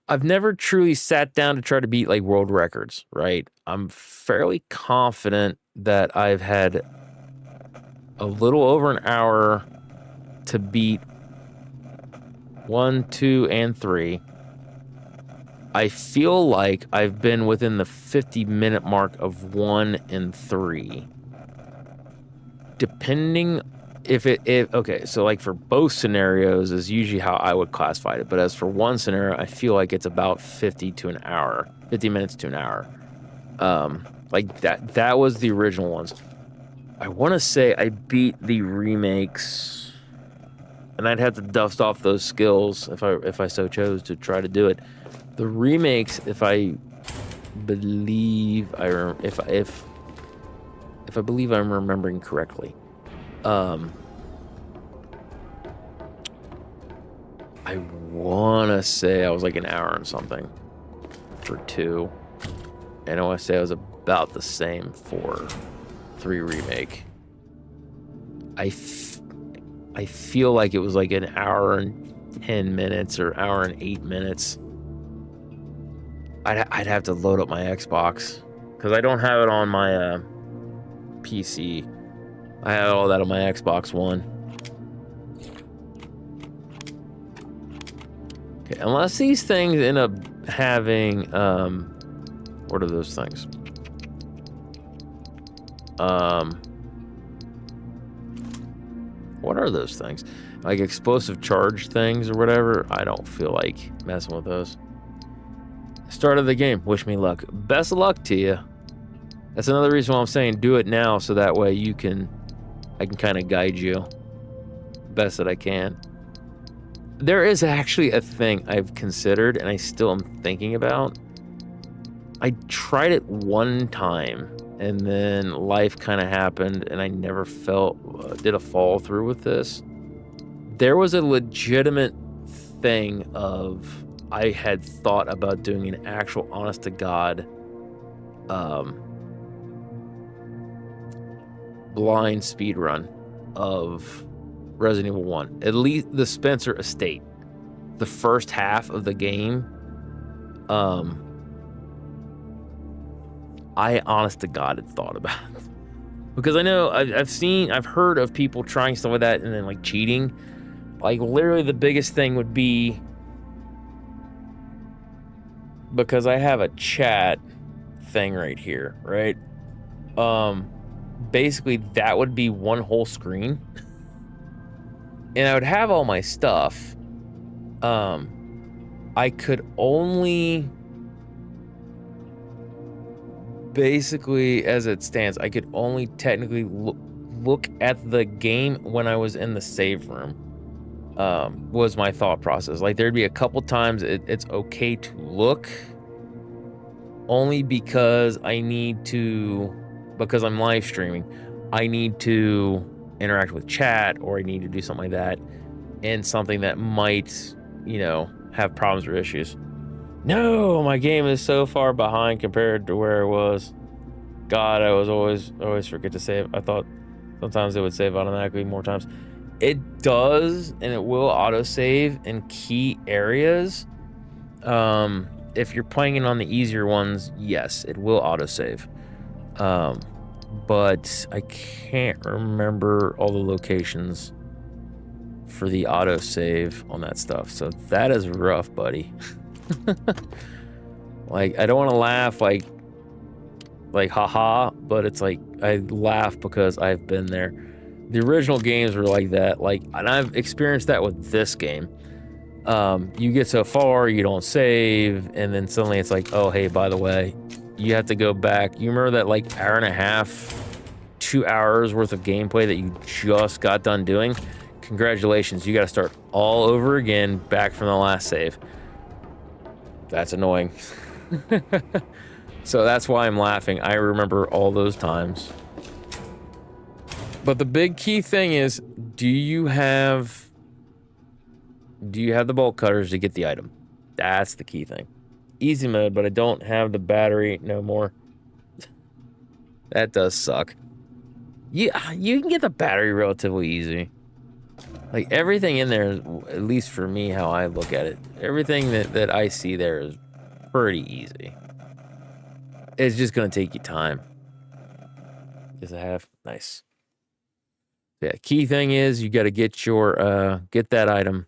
I've never truly sat down to try to beat, like, world records, right? I'm fairly confident that I've had a little over an hour to beat 1, 2, and 3. I feel like I've been within the 50-minute mark of 1 and 3. Depending if okay, so like for both scenarios is usually how I would classify it. But as for one scenario, I feel like it's about 50 to an hour, 50 minutes to an hour. Like that was the original ones. I want to say I beat the remakes, and I'd have to dust off those skills if I so chose to try to do it. The remakes, if I believe if I believe I'm remembering correctly, I want to say I was like an hour and something for 2, and I want to say I was about the same for 3 remake. I feel like it was like an hour and 10 minutes or hour and 8 minutes. I'd have to load up my Xbox because I don't have it on my PC. I have all that on my Xbox One. Okay, unless these things end up having what are those things? What are those things? Like explosive charge things or whatever? I don't feel like messing with those. Start of the game. Wish me luck. Best of luck to you. That's another reason why I'm saying do it now, so that way I can kind of guide you best that I can. There is actually a thing I've considered and I still am thinking about. I tried it one time and then life kind of happened and I never did a follow through with this. There was a legitimate thing of I had thought about doing an actual honest to God blind speed run of Resident Evil 1, at least the Spencer Estate, the first half of the game. I honest to God had thought about it because I know I've heard of people trying stuff like that and then like cheating. Like literally the biggest thing would be, because I have a chat thing right here, right? Basically that would be one whole screen. And I would have all my stuff. I could only, basically as it stands, I could only technically look at the game when I was in the save room. Was my thought process. Like there'd be a couple times it's okay to look, only because because I'm live streaming, I need to interact with chat or I need to do something like that, and something that might, have problems or issues. No, my game is so far behind compared to where it was. God, I was always forget to save. I thought sometimes it would save automatically more times. It does, and it will autosave in key areas. If you're playing it on the easier ones, yes, it will autosave. But I can't remember all the locations for the autosave on that stuff. So that is rough, buddy. Like, I don't want to laugh like haha, but it's like I laugh because I've been there. The original games were like that, and I've experienced that with this game. You get so far, you don't save, and then suddenly it's like, oh, hey, by the way, you have to go back. You remember that like hour and a half, 2 hours worth of gameplay that you just got done doing? Congratulations, you got to start all over again, back from the last save. That's annoying. So that's why I'm laughing. I remember all those times. But the big key thing is, do you have the bolt cutters to get the item? That's the key thing. Easy mode, but I don't have the battery no more. That does suck. Yeah, you can get the battery relatively easy. Like everything in there, at least for me, how I look at it, everything that I see there is pretty easy. It's just gonna take you time. Does it have? Nice. Yeah, key thing is you got to get get that item,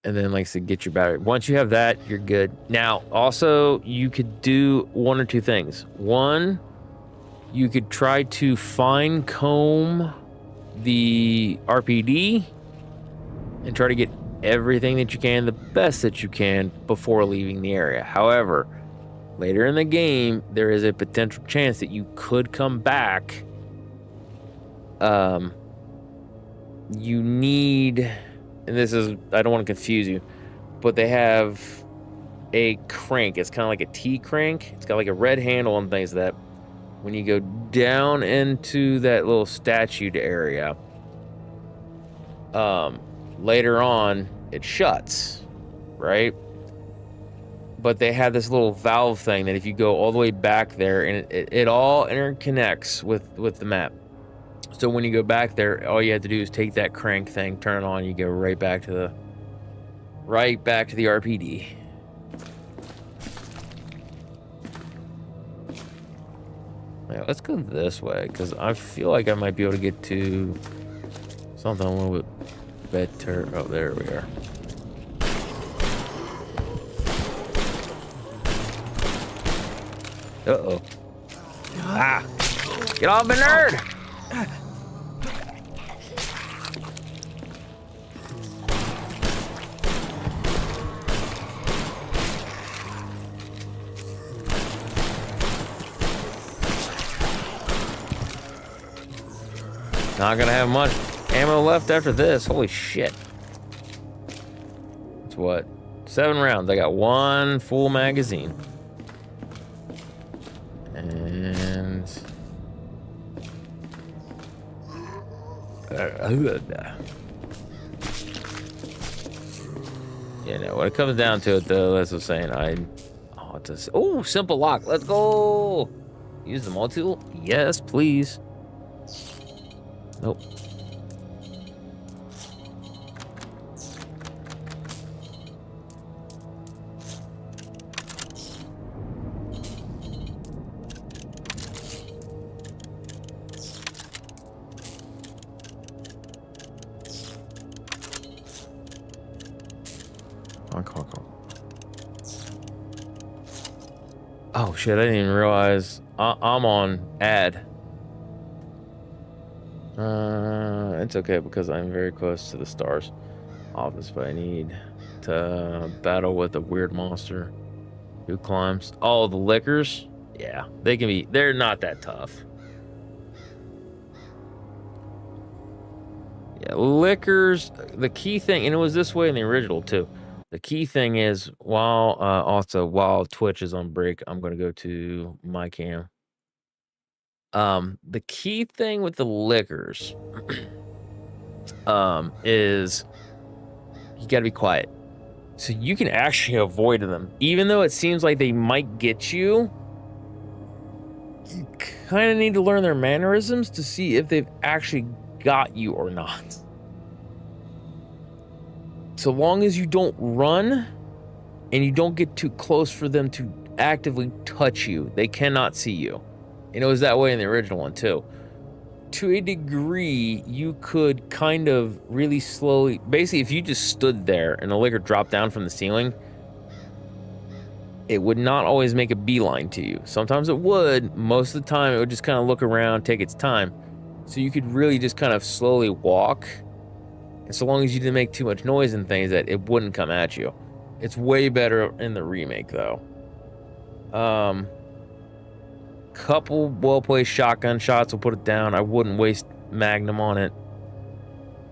and then, like I said, get your battery. Once you have that, you're good. Now, also, you could do one or two things. One, you could try to fine comb the RPD and try to get everything that you can, the best that you can, before leaving the area. However, later in the game, there is a potential chance that you could come back. You need, and this is, I don't want to confuse you, but they have a crank. It's kind of like a T crank. It's got like a red handle and things like that. When you go down into that little statued area, later on, it shuts, right? But they have this little valve thing that if you go all the way back there, and it all interconnects with the map. So when you go back there, all you have to do is take that crank thing, turn it on, you go right back to the RPD. Yeah, let's go this way, because I feel like I might be able to get to something a little bit better. Oh, there we are. Uh-oh. Ah! Get off me, nerd! Not gonna have much ammo left after this. Holy shit. It's what? 7 rounds. I got 1 full magazine. And... yeah, no, when it comes down to it, though, as I was saying, oh, it's a... oh, simple lock. Let's go! Use the multi-tool? Yes, please. Nope. Come on. Oh shit, I didn't even realize I'm on ad. It's okay because I'm very close to the stars office, but I need to battle with a weird monster who climbs. Oh, the lickers? Yeah, they're not that tough. Yeah, lickers, the key thing, and it was this way in the original too. The key thing is while Twitch is on break, I'm going to go to my cam. The key thing with the lickers is you got to be quiet. So you can actually avoid them. Even though it seems like they might get you, you kind of need to learn their mannerisms to see if they've actually got you or not. So long as you don't run and you don't get too close for them to actively touch you, they cannot see you. And it was that way in the original one too. To a degree, you could kind of really slowly... basically, if you just stood there and the liquor dropped down from the ceiling, it would not always make a beeline to you. Sometimes it would. Most of the time, it would just kind of look around, take its time. So you could really just kind of slowly walk. And so long as you didn't make too much noise and things, that it wouldn't come at you. It's way better in the remake, though. Couple well-placed shotgun shots will put it down. I wouldn't waste Magnum on it.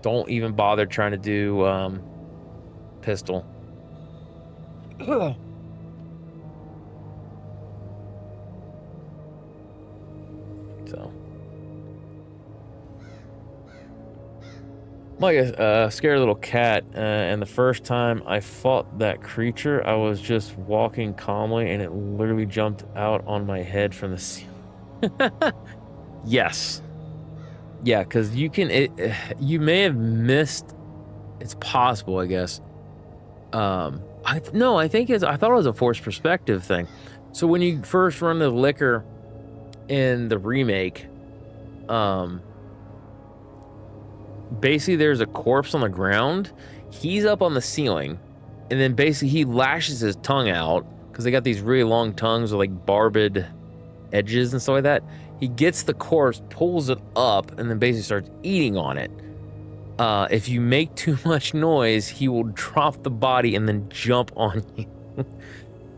Don't even bother trying to do pistol. So, like a scared little cat. And the first time I fought that creature, I was just walking calmly, and it literally jumped out on my head from the ceiling. Yes. Yeah, because you you may have missed. It's possible, I guess. I thought it was a forced perspective thing. So when you first run the liquor in the remake, basically there's a corpse on the ground. He's up on the ceiling, and then basically he lashes his tongue out because they got these really long tongues with like barbed edges and stuff like that. He gets the corpse, pulls it up, and then basically starts eating on it. If you make too much noise, he will drop the body and then jump on you.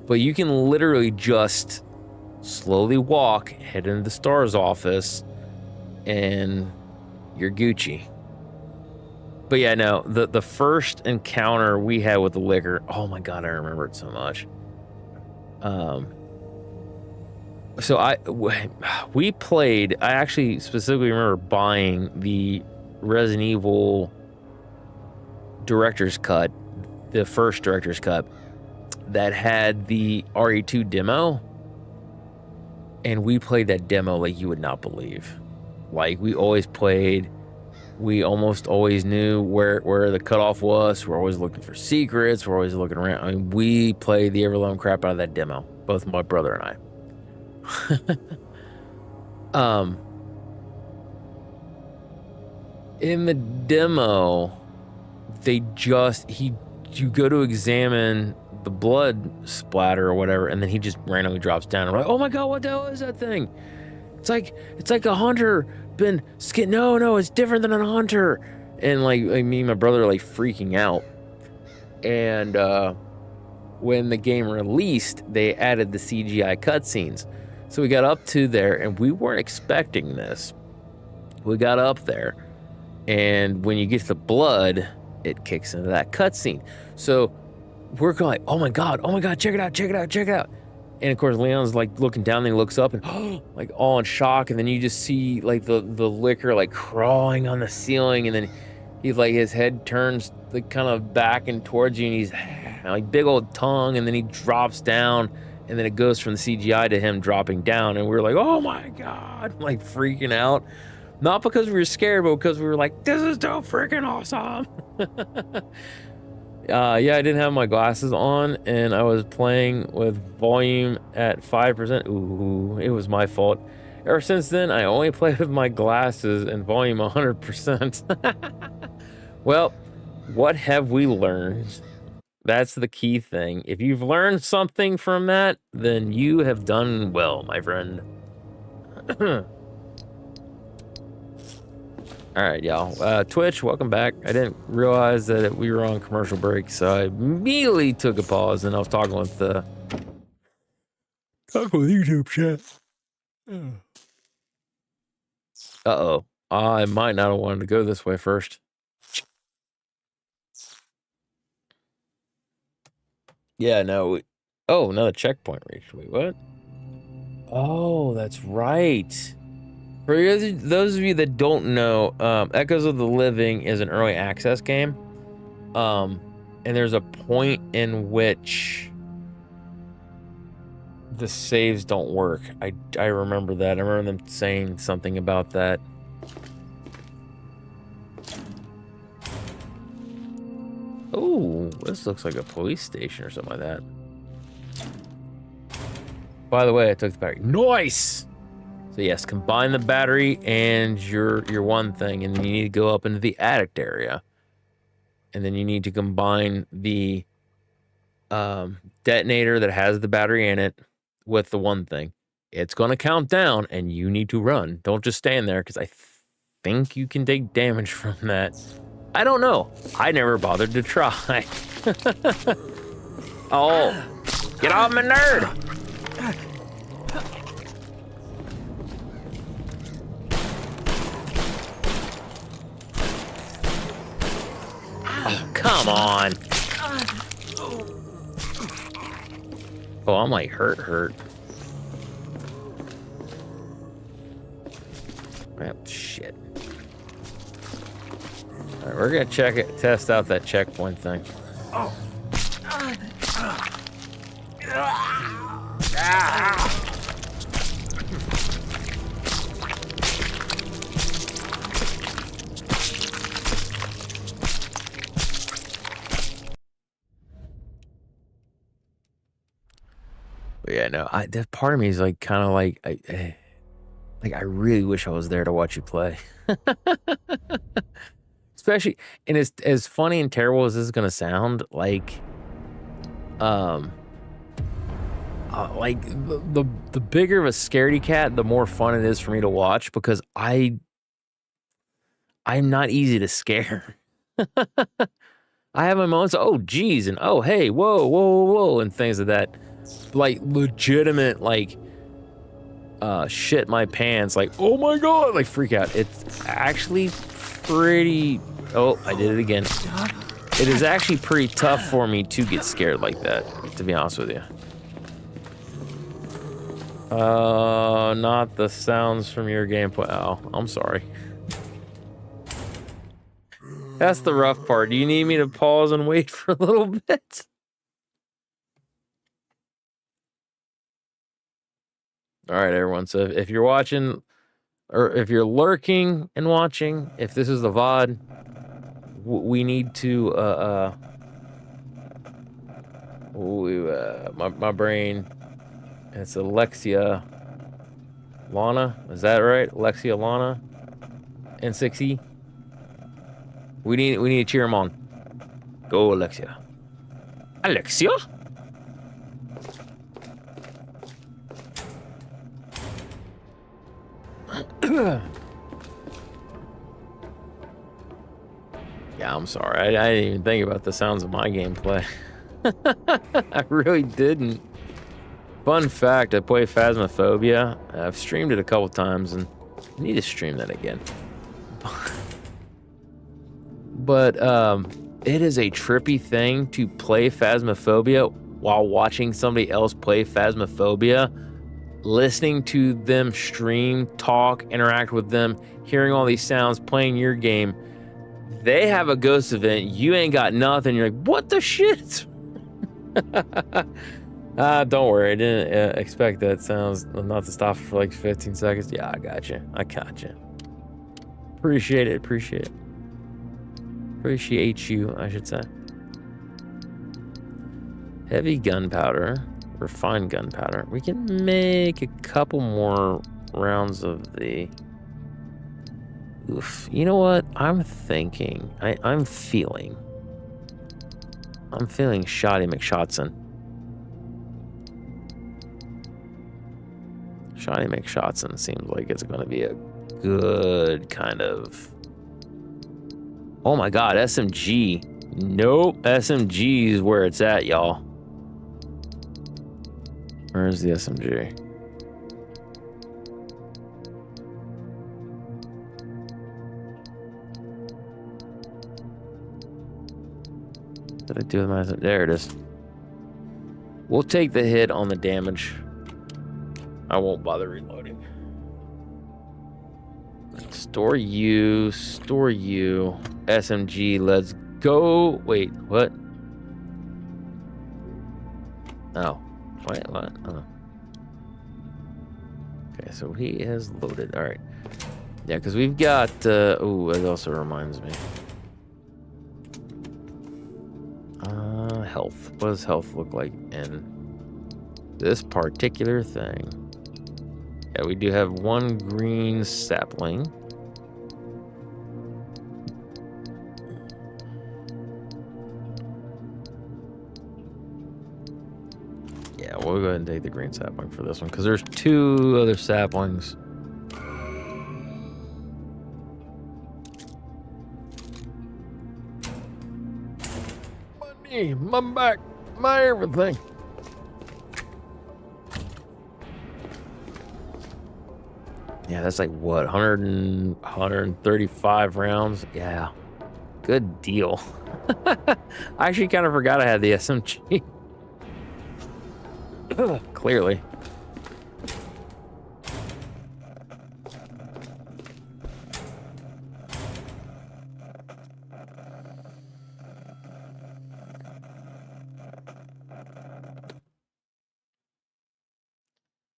But you can literally just slowly walk, head into the STARS office, and you're Gucci. But yeah, no, the first encounter we had with the liquor, oh my god, I remember it so much. So we played. I actually specifically remember buying the Resident Evil director's cut, the first director's cut that had the RE2 demo, and we played that demo like you would not believe. Like we always played. We almost always knew where the cutoff was. We're always looking for secrets. We're always looking around. I mean, we played the ever-loving crap out of that demo, both my brother and I. In the demo, you go to examine the blood splatter or whatever, and then he just randomly drops down. I'm like, oh my god, what the hell is that thing? It's like a hunter been skin. No, it's different than a hunter. And like me and my brother are like freaking out. And when the game released, they added the CGI cutscenes. So we got up to there, and we weren't expecting this. We got up there, and when you get to the blood, it kicks into that cutscene. So we're going, oh my god, check it out. And of course, Leon's like looking down, and he looks up and like all in shock. And then you just see like the liquor like crawling on the ceiling, and then he's like his head turns like kind of back and towards you, and he's like big old tongue, and then he drops down, and then it goes from the CGI to him dropping down, and we're like, oh my god, like freaking out. Not because we were scared, but because we were like, this is so freaking awesome. Yeah, I didn't have my glasses on, and I was playing with volume at 5%. Ooh, it was my fault. Ever since then, I only play with my glasses and volume 100%. Well, what have we learned? That's the key thing. If you've learned something from that, then you have done well, my friend. All right, y'all. Twitch, welcome back. I didn't realize that we were on commercial break, so I immediately took a pause, and I was talking with YouTube chat. Uh-oh. I might not have wanted to go this way first. Yeah, no. Oh, another checkpoint reached. Wait, what? Oh, that's right. For those of you that don't know, Echoes of the Living is an early access game. And there's a point in which the saves don't work. I remember that. I remember them saying something about that. Oh, this looks like a police station or something like that. By the way, I took the battery. Nice! So yes, combine the battery and your one thing, and then you need to go up into the addict area. And then you need to combine the detonator that has the battery in it with the one thing. It's going to count down, and you need to run. Don't just stand there, because I think you can take damage from that. I don't know. I never bothered to try. Oh, get off my nerd! Oh, come on. Oh, I'm like hurt. Oh, shit. All right, we're gonna test out that checkpoint thing. Oh. But yeah, no, that part of me is like kind of like I really wish I was there to watch you play. Especially, and as funny and terrible as this is gonna sound, like the bigger of a scaredy cat, the more fun it is for me to watch, because I'm not easy to scare. I have my moments, oh geez, and oh hey, whoa, and things like that. Like legitimate, like shit my pants, like oh my god, like freak out. It's actually pretty. Oh, I did it again. It is actually pretty tough for me to get scared like that, to be honest with you. Not the sounds from your gameplay. Oh, I'm sorry. That's the rough part. Do you need me to pause and wait for a little bit? All right, everyone. So if you're watching, or if you're lurking and watching, if this is the VOD, we need to, my brain, it's Alexia Lana, is that right? Alexia Lana and 6E. We need to cheer him on. Go, Alexia. Alexia? Yeah, I'm sorry. I didn't even think about the sounds of my gameplay. I really didn't. Fun fact, I play Phasmophobia. I've streamed it a couple times, and I need to stream that again. But it is a trippy thing to play Phasmophobia while watching somebody else play Phasmophobia, listening to them stream, talk, interact with them, hearing all these sounds, playing your game. They have a ghost event, you ain't got nothing. You're like, what the shit? Don't worry, I didn't expect that sounds not to stop for like 15 seconds. Yeah, I got you. Appreciate it. Appreciate you, I should say. Heavy gunpowder, refined gunpowder. We can make a couple more rounds of the... Oof. You know what? I'm thinking. I'm feeling Shoddy McShotson. Shoddy McShotson seems like it's going to be a good kind of... Oh my god, SMG. Nope, SMG is where it's at, y'all. Where's the SMG? What did I do with my... There it is. We'll take the hit on the damage. I won't bother reloading. Store you. SMG, let's go. Wait, what? Oh. Wait, what? Oh. Okay, so he is loaded. Alright. Yeah, because we've got... oh, it also reminds me. Health. What does health look like in this particular thing? Yeah, we do have one green sapling. Yeah, we'll go ahead and take the green sapling for this one, because there's two other saplings. Money, my back, my everything. Yeah, that's like what, 135 rounds? Yeah, good deal. I actually kind of forgot I had the SMG. Clearly.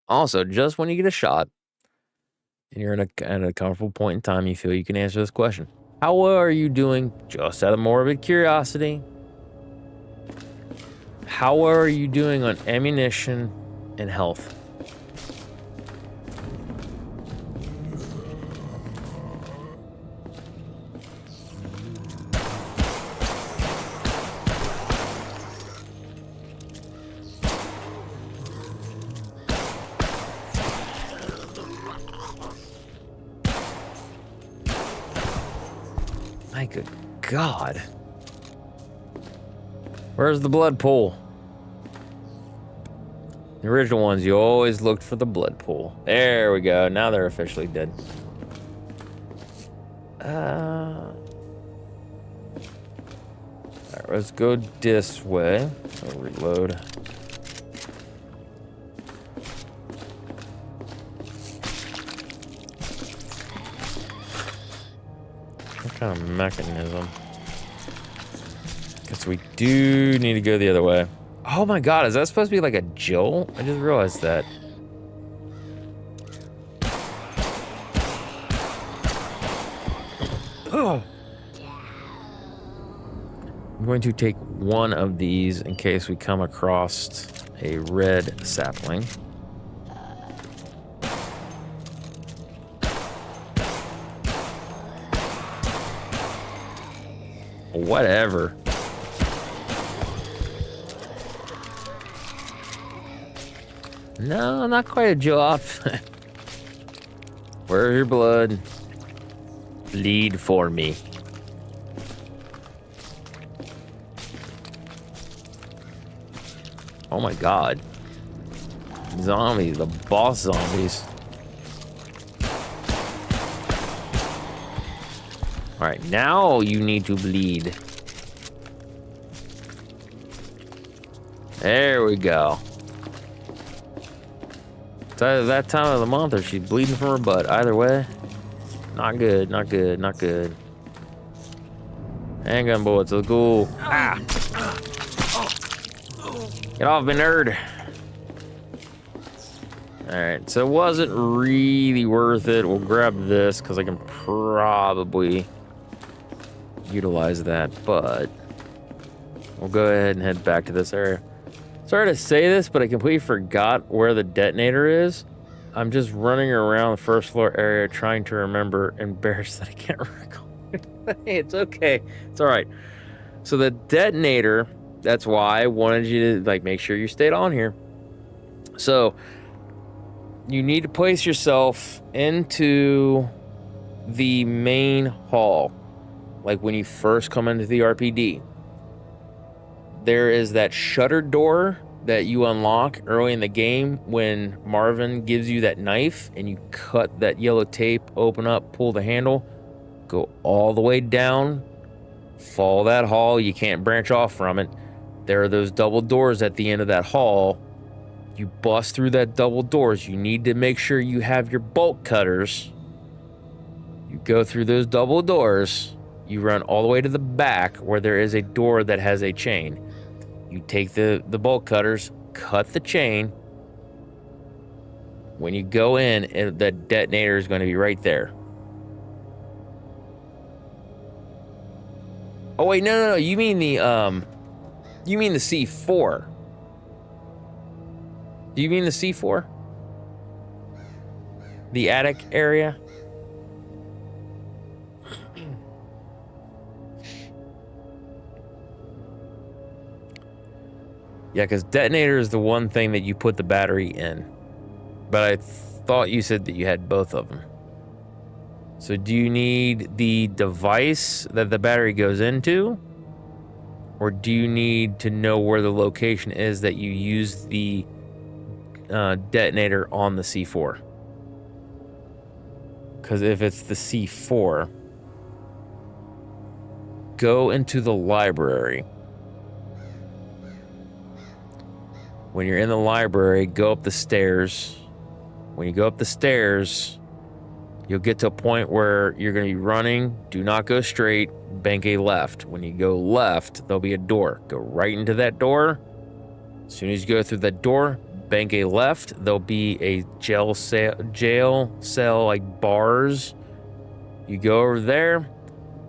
Also, just when you get a shot and you're in a comfortable point in time, you feel you can answer this question. How well are you doing, just out of morbid curiosity? How well are you doing on ammunition and health? My good God. Where's the blood pool? The original ones, you always looked for the blood pool. There we go. Now they're officially dead. Alright, let's go this way. I'll reload. kind of mechanism? Because we do need to go the other way. Oh my god, is that supposed to be like a Jill? I just realized that. Oh. I'm going to take one of these in case we come across a red sapling. Whatever. No, not quite a job. Where's your blood? Bleed for me. Oh my god. Zombies, the boss zombies. Alright, now you need to bleed. There we go. It's either that time of the month or she's bleeding from her butt. Either way, not good, not good, not good. Handgun bullets, let's go. Ah! Get off me, nerd. Alright, so it wasn't really worth it. We'll grab this because I can probably utilize that, but we'll go ahead and head back to this area. Sorry to say this, but I completely forgot where the detonator is. I'm just running around the first floor area trying to remember, embarrassed that I can't recall. Hey, it's okay. It's all right. So the detonator, that's why I wanted you to make sure you stayed on here. So you need to place yourself into the main hall. Like when you first come into the RPD. There is that shuttered door that you unlock early in the game when Marvin gives you that knife and you cut that yellow tape, open up, pull the handle, go all the way down, follow that hall. You can't branch off from it. There are those double doors at the end of that hall. You bust through that double doors. You need to make sure you have your bolt cutters. You go through those double doors. You run all the way to the back where there is a door that has a chain. You take the bolt cutters, cut the chain. When you go in, the detonator is going to be right there. Oh wait, no. You mean the C4? Do you mean the C4? The attic area? Yeah, because detonator is the one thing that you put the battery in. But I thought you said that you had both of them. So do you need the device that the battery goes into? Or do you need to know where the location is that you use the detonator on the C4? Because if it's the C4, go into the library. When you're in the library, go up the stairs. When you go up the stairs, you'll get to a point where you're going to be running. Do not go straight. Bank a left. When you go left, there'll be a door. Go right into that door. As soon as you go through that door, bank a left. There'll be a jail cell like bars. You go over there,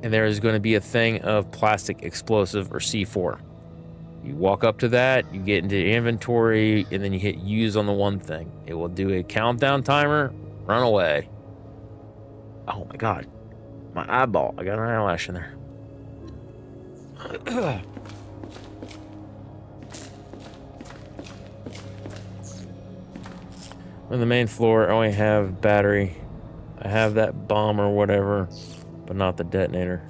and there is going to be a thing of plastic explosive or C4. You walk up to that, you get into inventory, and then you hit use on the one thing. It will do a countdown timer, run away. Oh my god. My eyeball. I got an eyelash in there. On the main floor, I only have battery. I have that bomb or whatever, but not the detonator.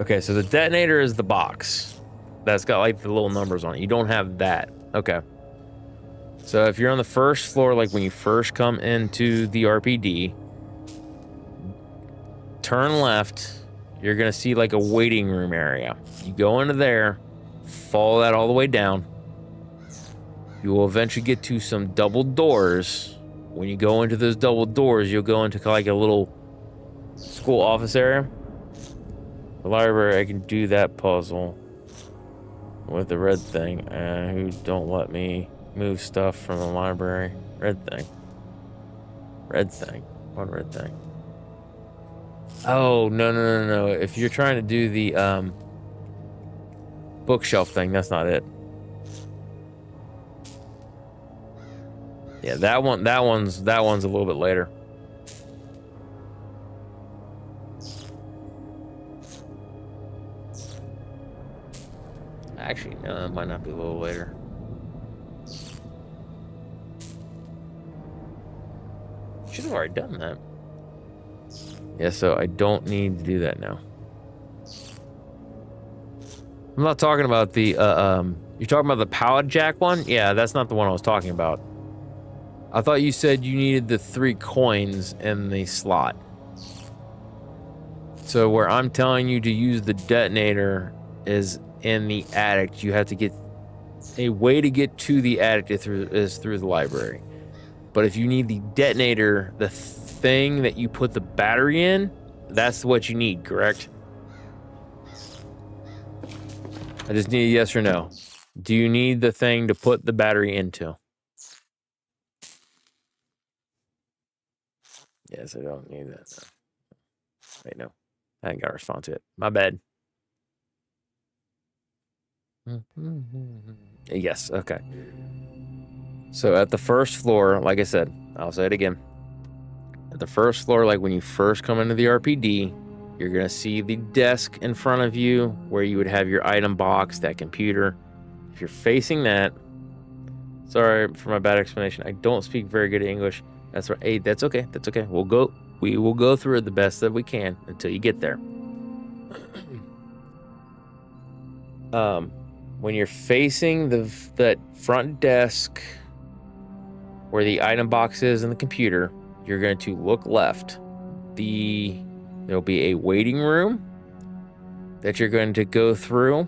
Okay, so the detonator is the box that's got like the little numbers on it. You don't have that. Okay. So if you're on the first floor, like when you first come into the RPD, turn left. You're going to see like a waiting room area. You go into there, follow that all the way down. You will eventually get to some double doors. When you go into those double doors, you'll go into like a little School office area. The library, I can do that puzzle with the red thing. Who don't let me move stuff from the library. Red thing. Red thing. What red thing? Oh, no. If you're trying to do the bookshelf thing, that's not it. Yeah, that one's a little bit later. Actually, no, it might not be a little later. Should have already done that. Yeah, so I don't need to do that now. I'm not talking about the, you're talking about the pallet jack one? Yeah, that's not the one I was talking about. I thought you said you needed the 3 coins in the slot. So where I'm telling you to use the detonator is in the attic. You have to get a way to get to the attic is through the library. But if you need the detonator, the thing that you put the battery in, that's what you need, correct? I just need a yes or no. Do you need the thing to put the battery into? Yes, I don't need that. No. Wait, no. I ain't got to respond to it. My bad. Yes, okay. So at the first floor, like I said, I'll say it again. At the first floor, like when you first come into the RPD, you're going to see the desk in front of you where you would have your item box, that computer. If you're facing that, sorry for my bad explanation. I don't speak very good English. That's right. Hey, that's okay. That's okay. We will go through it the best that we can until you get there. When you're facing that front desk where the item box is and the computer, you're going to look left. There'll be a waiting room that you're going to go through.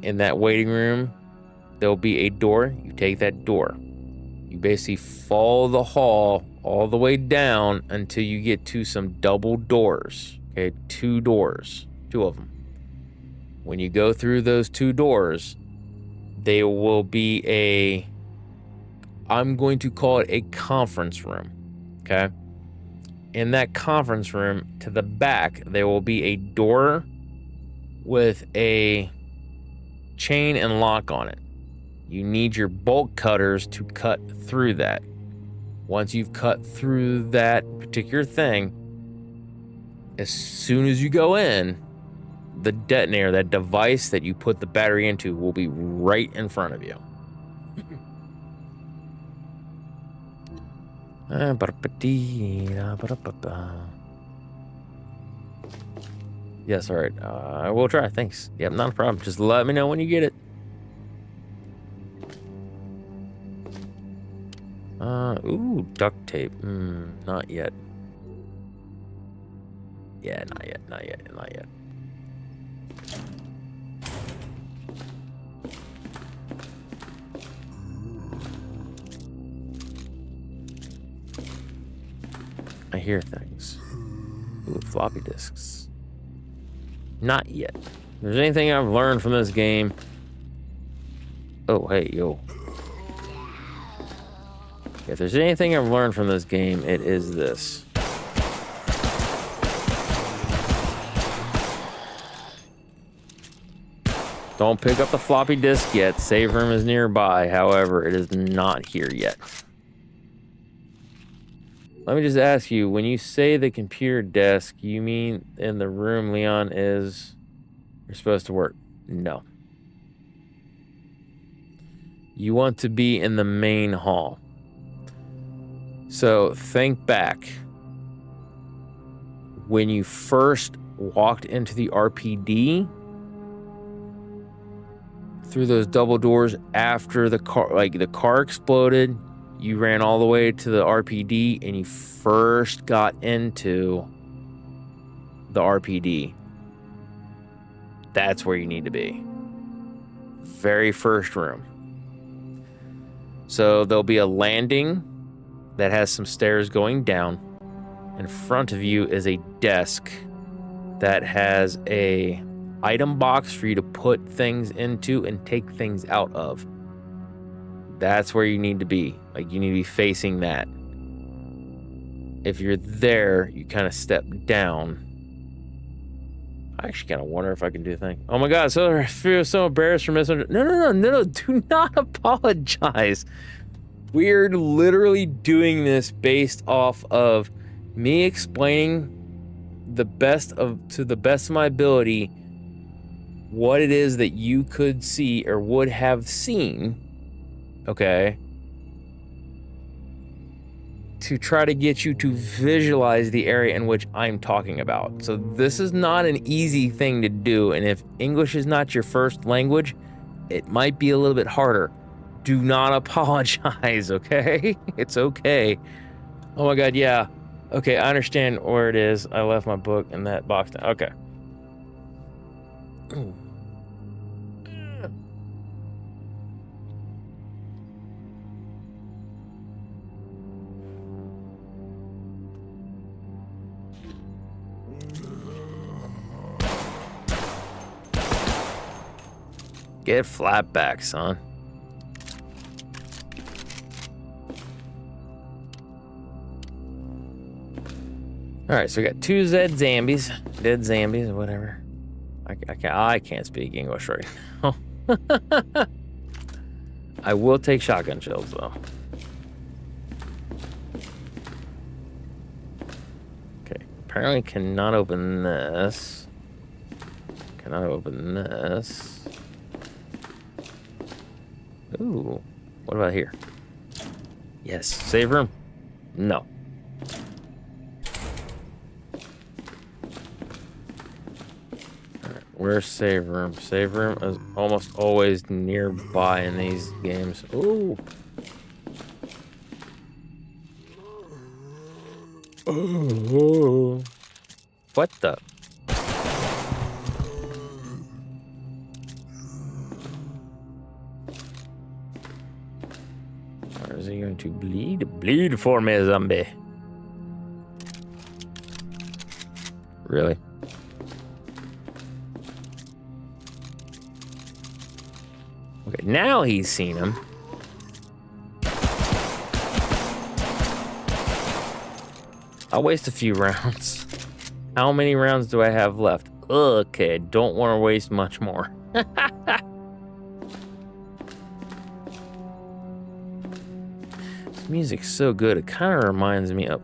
In that waiting room, there'll be a door. You take that door. You basically follow the hall all the way down until you get to some double doors. Okay, 2 doors, 2 of them. When you go through those 2 doors, there will be I'm going to call it a conference room. Okay. In that conference room, to the back, there will be a door with a chain and lock on it. You need your bolt cutters to cut through that. Once you've cut through that particular thing, as soon as you go in, the detonator, that device that you put the battery into, will be right in front of you. Yes, all right. I will try. Thanks. Yep, not a problem. Just let me know when you get it. Ooh, duct tape. Not yet. Yeah, not yet. I hear things. Ooh, floppy disks. Not yet. If there's anything I've learned from this game. Oh, hey, yo. If there's anything I've learned from this game, it is this. Don't pick up the floppy disk yet. Save room is nearby. However, it is not here yet. Let me just ask you, when you say the computer desk, you mean in the room Leon you're supposed to work? No. You want to be in the main hall. So think back. When you first walked into the RPD, through those double doors after the car exploded, you ran all the way to the RPD and you first got into the RPD. That's where you need to be. Very first room. So there'll be a landing that has some stairs going down. In front of you is a desk that has a item box for you to put things into and take things out of. That's where you need to be. Like, you need to be facing that. If you're there, you kind of step down. I actually kind of wonder if I can do a thing. Oh my god, so I feel so embarrassed for misunderstanding. No, do not apologize. We're literally doing this based off of me explaining to the best of my ability what it is that you could see or would have seen, okay, to try to get you to visualize the area in which I'm talking about. So this is not an easy thing to do, and if English is not your first language, it might be a little bit harder. Do not apologize, okay? It's okay. Oh my god, yeah. Okay, I understand where it is. I left my book in that box. Okay. Get flat back, son. Alright, so we got 2 dead zombies, or whatever. I can't speak English right now. I will take shotgun shells, though. Okay, apparently cannot open this. Cannot open this. Ooh, what about here? Yes, save room? No. Where's save room? Save room is almost always nearby in these games. Ooh. Oh. What the? Or is he going to bleed? Bleed for me, zombie. Really? Okay, now he's seen him. I'll waste a few rounds. How many rounds do I have left? Okay, don't want to waste much more. This music's so good. It kind of reminds me of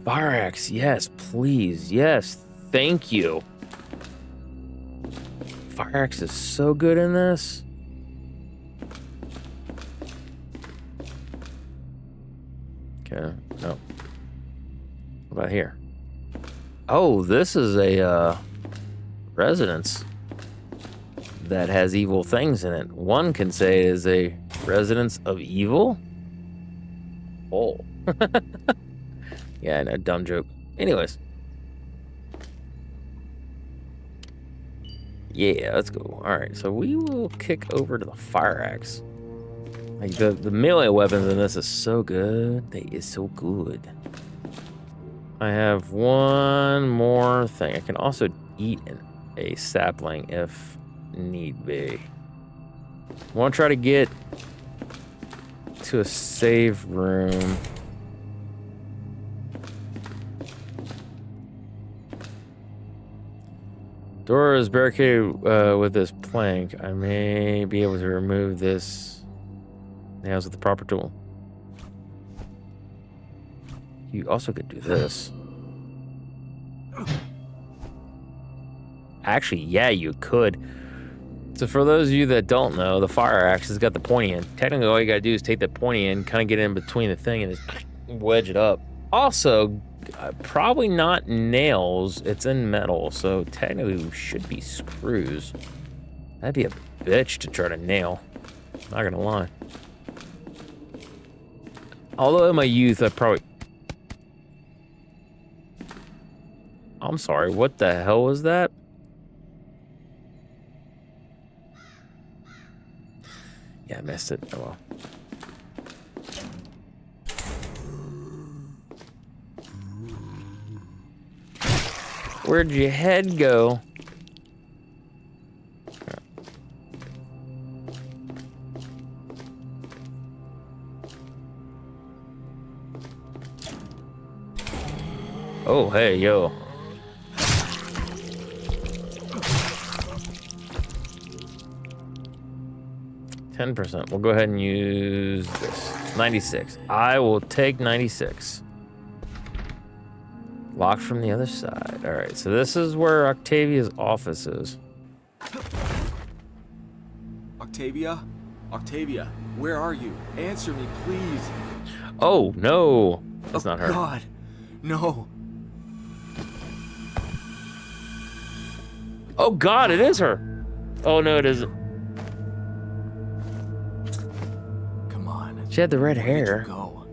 Fire Axe. Yes, please. Yes, thank you. Fire Axe is so good in this. Okay, no. What about here? Oh, this is a residence that has evil things in it. One can say it is a residence of evil. Oh. Yeah, no, dumb joke. Anyways. Yeah, let's go. Alright, so we will kick over to the Fire Axe. Like, the melee weapons in this is so good. They is so good. I have one more thing. I can also eat a sapling if need be. I want to try to get to a save room. Door is barricaded with this plank. I may be able to remove this nails with the proper tool. You also could do this. Actually, yeah, you could. So for those of you that don't know, the Fire Axe has got the pointy end. Technically, all you gotta do is take the pointy end, kind of get in between the thing, and just wedge it up. Also, probably not nails. It's in metal, so technically it should be screws. That'd be a bitch to try to nail. Not gonna lie. Although in my youth, I probably... I'm sorry, what the hell was that? Yeah, I missed it. Oh well. Where'd your head go? Oh, hey, yo. %. We'll go ahead and use this. 96. I will take 96. Locked from the other side. All right, so this is where Octavia's office is. Octavia? Octavia, where are you? Answer me, please. Oh, no. That's not her. God, no. Oh, God, it is her. Oh, no, it isn't. Come on. She had the red hair. Where did you go?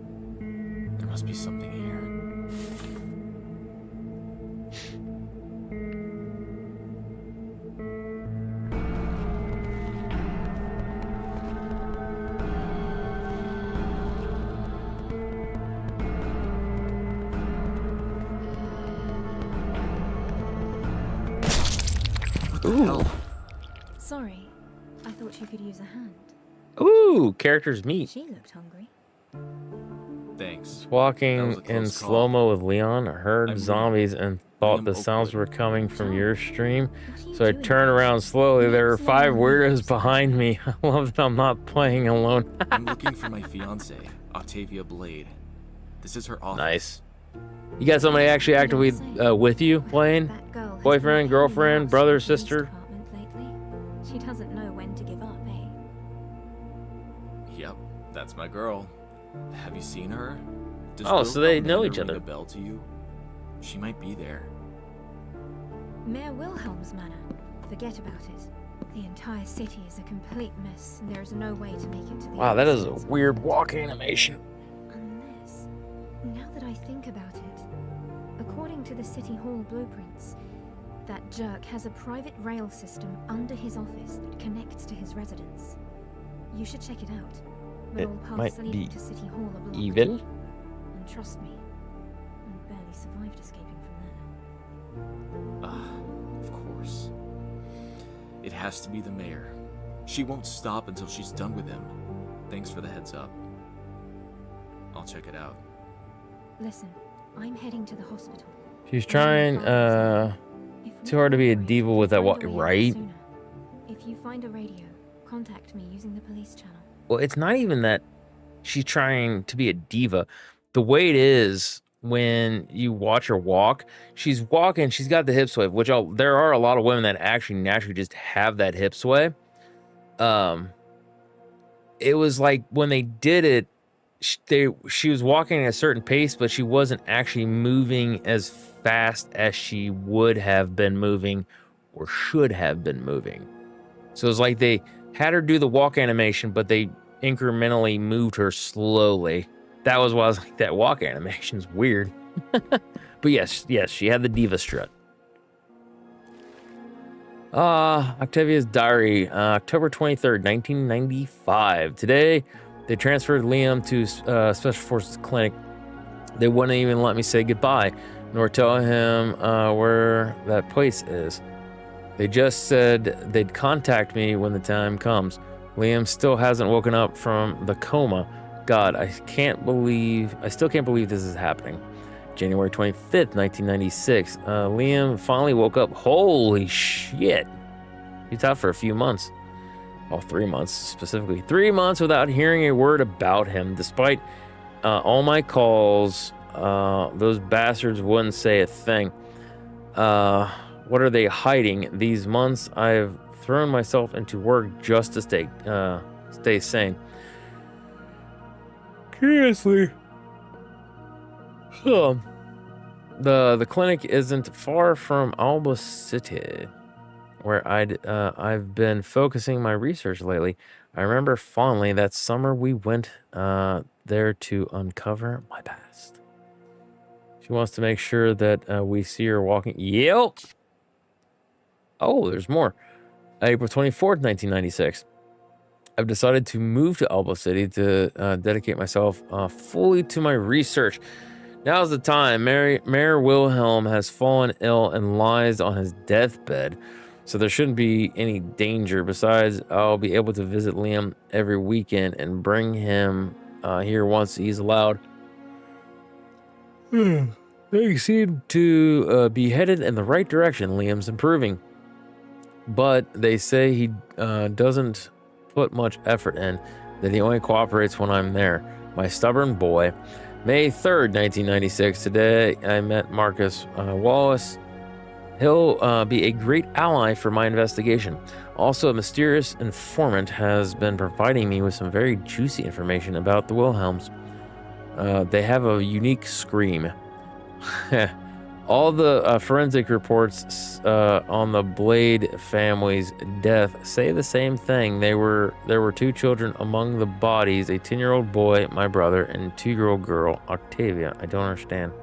There must be something here. Ooh. Sorry, I thought you could use a hand. Ooh, characters meet. She looked hungry. Thanks. Walking in slow-mo with Leon, I heard zombies and thought the sounds were coming from your stream. So I turned around slowly. There were 5 weirdos behind me. I love that I'm not playing alone. I'm looking for my fiance, Octavia Blade. This is her office. Nice. You got somebody actually actively with you playing? Boyfriend, girlfriend, brother, sister? She doesn't know when to give up, eh? Yep, that's my girl. Have you seen her? Does so they know each other. Ring a bell to you? She might be there. Mayor Wilhelm's manor. Forget about it. The entire city is a complete mess, and there is no way to make it to the Wow, that is a weird walk animation. Unless, now that I think about it, according to the City Hall blueprints, that jerk has a private rail system under his office that connects to his residence. You should check it out. But It all paths might leading be to City Hall are blocked. evil. And trust me, I barely survived escaping from there. Of course. It has to be the mayor. She won't stop until she's done with him. Thanks for the heads up. I'll check it out. Listen, I'm heading to the hospital. She's trying too hard to be a diva with that walk, right? If you find a radio, contact me using the police channel. Well, it's not even that she's trying to be a diva. The way it is when you watch her walk, she's walking, she's got the hip sway, which there are a lot of women that actually naturally just have that hip sway. It was like when they did it, she was walking at a certain pace, but she wasn't actually moving as fast as she would have been moving or should have been moving. So it's like they had her do the walk animation, but they incrementally moved her slowly. That was why I was like, that walk animation's weird. But yes, she had the diva strut. Octavia's diary, October 23rd, 1995. Today, they transferred Liam to Special Forces Clinic. They wouldn't even let me say goodbye, nor tell him where that place is. They just said they'd contact me when the time comes. Liam still hasn't woken up from the coma. God, I still can't believe this is happening. January 25th, 1996. Liam finally woke up. Holy shit. He's out for a few months. Oh, 3 months specifically. 3 months without hearing a word about him. Despite all my calls, those bastards wouldn't say a thing. What are they hiding? These months I've thrown myself into work just to stay sane. Curiously, the clinic isn't far from Alba City, where I've been focusing my research lately. I remember fondly that summer we went there to uncover my past. She wants to make sure that we see her walking. Yep. Oh, there's more. April 24th, 1996. I've decided to move to Alba City to dedicate myself fully to my research. Now's the time. Mayor Wilhelm has fallen ill and lies on his deathbed, so there shouldn't be any danger. Besides, I'll be able to visit Liam every weekend and bring him here once he's allowed. They seem to be headed in the right direction. Liam's improving, but they say he doesn't put much effort in, that he only cooperates when I'm there. My stubborn boy. May 3rd, 1996. Today I met Marcus Wallace. He'll be a great ally for my investigation. Also, a mysterious informant has been providing me with some very juicy information about the Wilhelms. They have a unique scream. All the forensic reports on the Blade family's death say the same thing. There were 2 children among the bodies, a 10-year-old boy, my brother, and 2-year-old girl, Octavia. I don't understand.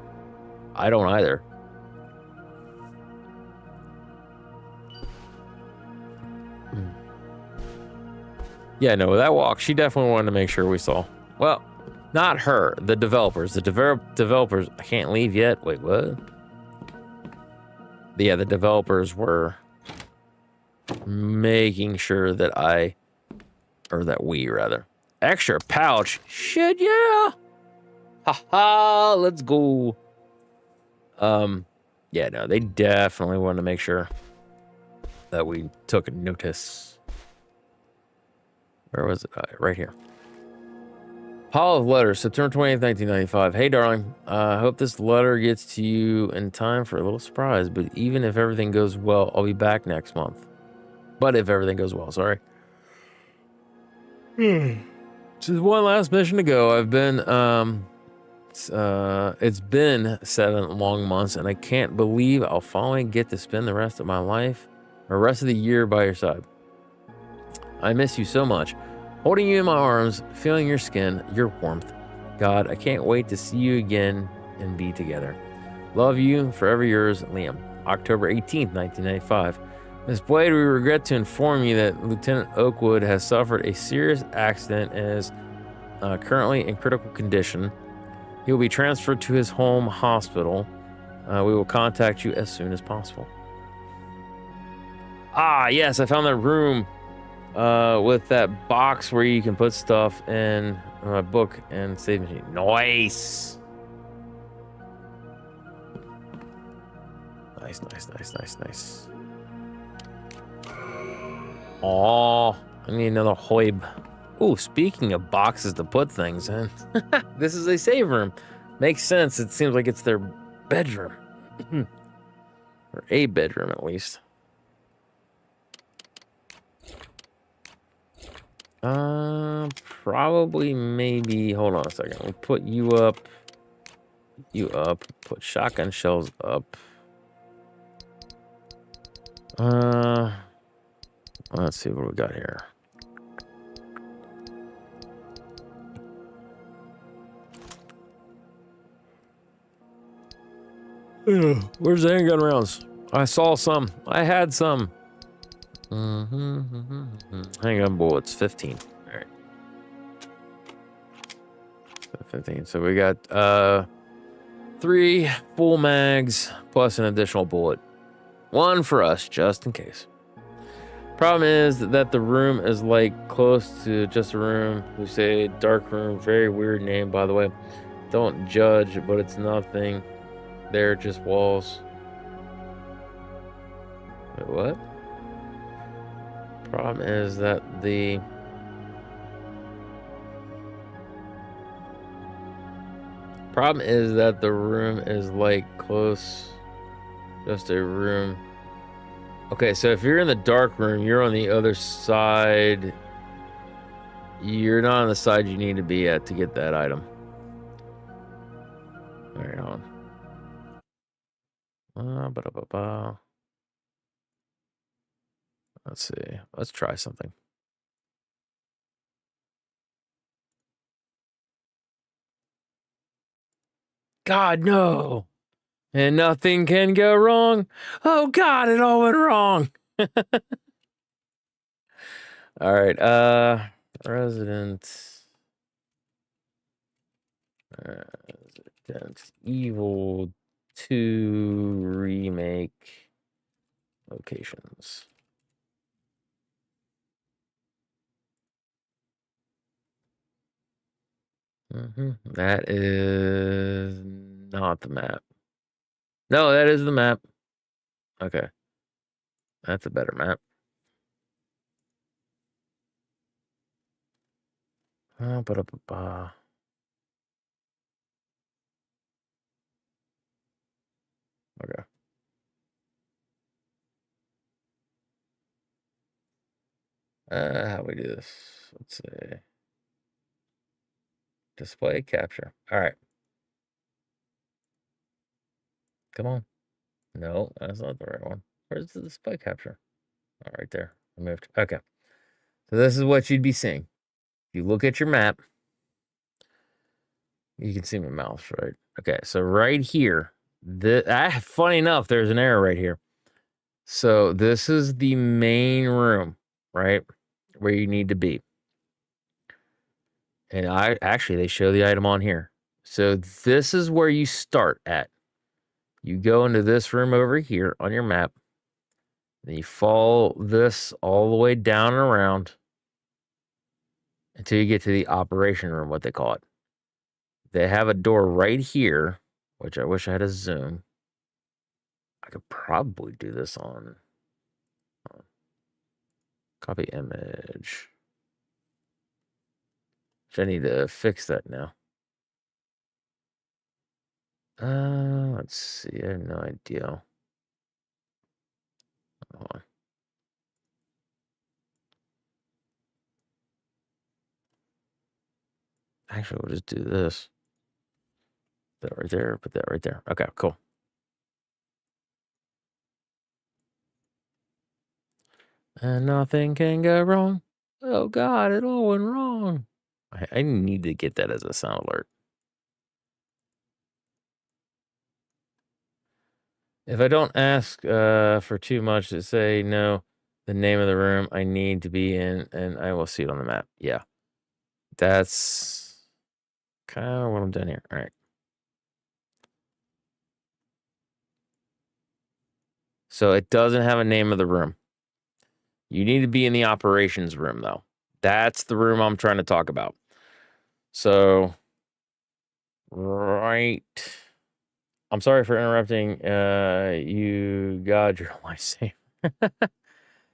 I don't either. Yeah, no, that walk, she definitely wanted to make sure we saw. Well, not her, the developers. The developers, I can't leave yet. Wait, what? Yeah, the developers were making sure that we rather. Extra pouch. Shit, yeah. Haha, let's go. Yeah, no, they definitely wanted to make sure that we took notice. Where was it? Right here. Pile of letters, September 20th, 1995. Hey, darling. I hope this letter gets to you in time for a little surprise, but even if everything goes well, I'll be back next month. But if everything goes well, sorry. Just one last mission to go. I've been, it's been 7 long months, and I can't believe I'll finally get to spend the rest of my life, or rest of the year by your side. I miss you so much. Holding you in my arms, feeling your skin, your warmth. God, I can't wait to see you again and be together. Love you, forever yours, Liam. October 18th, 1995. Miss Blade, we regret to inform you that Lieutenant Oakwood has suffered a serious accident and is currently in critical condition. He will be transferred to his home hospital. We will contact you as soon as possible. Ah, yes, I found that room with that box where you can put stuff in my book and save machine. Nice. Nice. Oh, I need another hoib. Oh, speaking of boxes to put things in, this is a save room. Makes sense. It seems like it's their bedroom. Or a bedroom, at least. Probably, maybe, hold on a second. We'll put you up, put shotgun shells up. Let's see what we got here. Where's the handgun rounds? I saw some. I had some. Handgun bullets, 15. All right. 15. So we got 3 full mags plus an additional bullet. 1 for us, just in case. Problem is that the room is like close to just a room. We say dark room. Very weird name, by the way. Don't judge, but it's nothing. They're just walls. Wait, what? Problem is that the room is like close, just a room. Okay, so if you're in the dark room, you're on the other side. You're not on the side you need to be at to get that item. All right, hold on. Let's see. Let's try something. God, no. And nothing can go wrong. Oh, God, it all went wrong. All right. Resident. Resident Evil 2 remake locations. That is not the map. No, that is the map. Okay. That's a better map. Ba-da-ba-ba. Okay. How do we do this? Let's see. Display capture. All right. Come on. No, that's not the right one. Where's the display capture? Oh, right there. I moved. Okay. So this is what you'd be seeing. If you look at your map, you can see my mouse, right? Okay. So right here, funny enough, there's an arrow right here. So this is the main room, right? Where you need to be. And they show the item on here. So this is where you start at. You go into this room over here on your map. Then you follow this all the way down and around until you get to the operation room, what they call it. They have a door right here, which I wish I had a zoom. I could probably do this on copy image. I need to fix that now. Let's see. I have no idea. Hold on. Actually, we'll just do this. Put that right there. Put that right there. Okay, cool. And nothing can go wrong. Oh God, it all went wrong. I need to get that as a sound alert. If I don't ask for too much to say no, the name of the room I need to be in, and I will see it on the map. Yeah. That's kind of what I'm doing here. All right. So it doesn't have a name of the room. You need to be in the operations room, though. That's the room I'm trying to talk about. So, right. I'm sorry for interrupting. You got your lifesaver.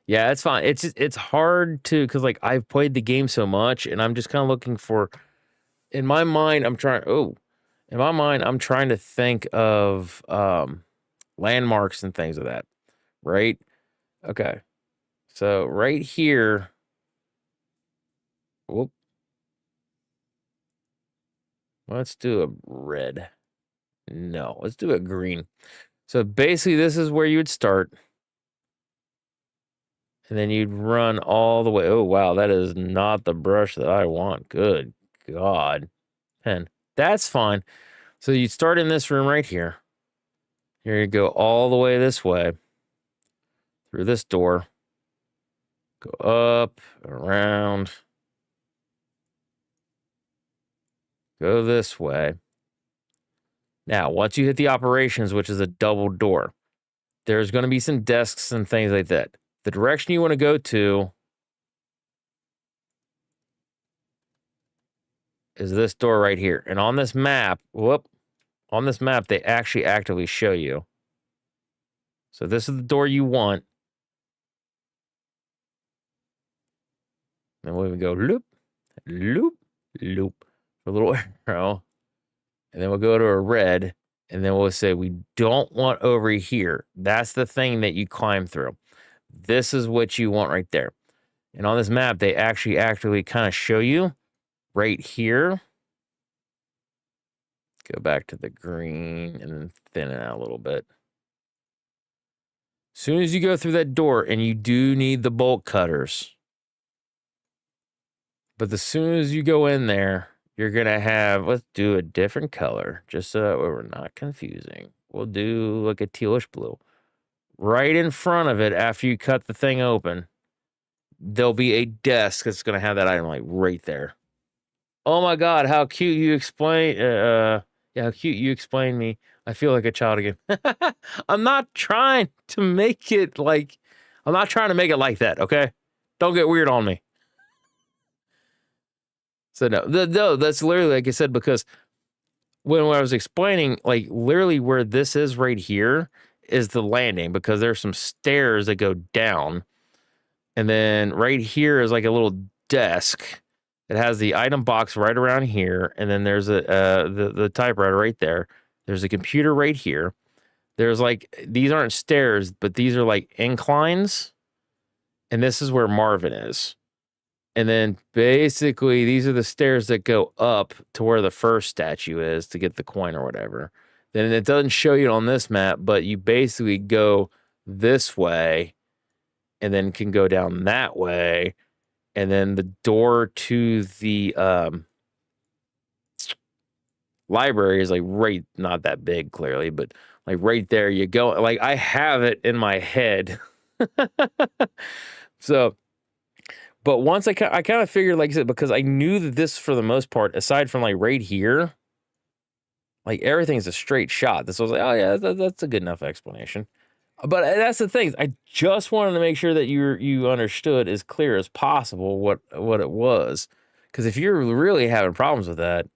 Yeah, it's fine. It's hard to, because like I've played the game so much, and I'm just kind of looking for. In my mind, I'm trying to think of landmarks and things of that. Right? Okay. So right here. Whoop. Let's do a red. No, let's do a green. So basically, this is where you would start. And then you'd run all the way. Oh, wow. That is not the brush that I want. Good God. Pen. That's fine. So you'd start in this room right here. Here you go all the way this way. Through this door. Go up, around. Go this way. Now, once you hit the operations, which is a double door, there's going to be some desks and things like that. The direction you want to go to is this door right here. And on this map, they actually actively show you. So this is the door you want. And we would go loop, loop, loop. A little arrow. And then we'll go to a red. And then we'll say we don't want over here. That's the thing that you climb through. This is what you want right there. And on this map, they actually actively kind of show you right here. Go back to the green and then thin it out a little bit. As soon as you go through that door, and you do need the bolt cutters. But as soon as you go in there, you're going to have, let's do a different color, just so that we're not confusing. We'll do like a tealish blue. Right in front of it, after you cut the thing open, there'll be a desk that's going to have that item like right there. Oh my God, how cute you Yeah, how cute. You explained me. I feel like a child again. I'm not trying to make it like, I'm not trying to make it like that, okay? Don't get weird on me. So no, that's literally, like I said, because when I was explaining, like literally where this is right here is the landing, because there's some stairs that go down. And then right here is like a little desk. It has the item box right around here. And then there's the typewriter right there. There's a computer right here. There's like, these aren't stairs, but these are like inclines. And this is where Marvin is. And then basically these are the stairs that go up to where the first statue is to get the coin or whatever. Then it doesn't show you on this map, but you basically go this way and then can go down that way. And then the door to the library is like right, not that big clearly, but like right there you go. Like I have it in my head. So, but once I kind of figured, like I said, because I knew that this, for the most part, aside from like right here, like everything's a straight shot. This was like, oh yeah, that's a good enough explanation. But that's the thing. I just wanted to make sure that you understood as clear as possible what it was, because if you're really having problems with that,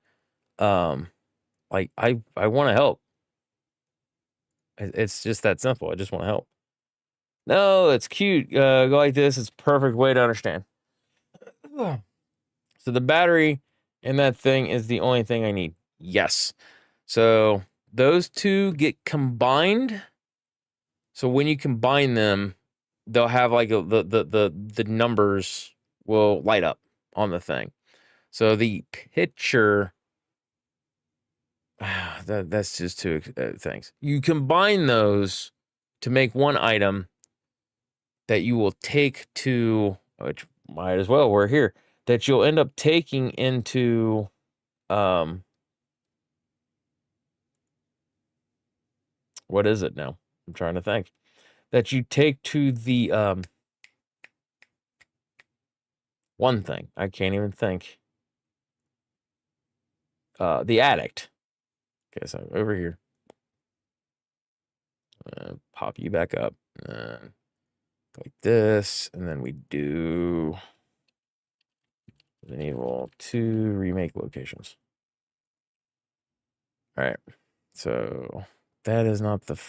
like I want to help. It's just that simple. I just want to help. No, it's cute. Go like this. It's a perfect way to understand. So the battery and that thing is the only thing I need. Yes. So those two get combined. So when you combine them, they'll have like the numbers will light up on the thing. So the picture, that's just two things. You combine those to make one item that you will take to, which might as well, we're here, that you'll end up taking into what is it now? I'm trying to think. That you take to the one thing. I can't even think. The addict. Okay, so over here. Pop you back up. Like this, and then we do Resident Evil 2 remake locations. All right, so that is not the.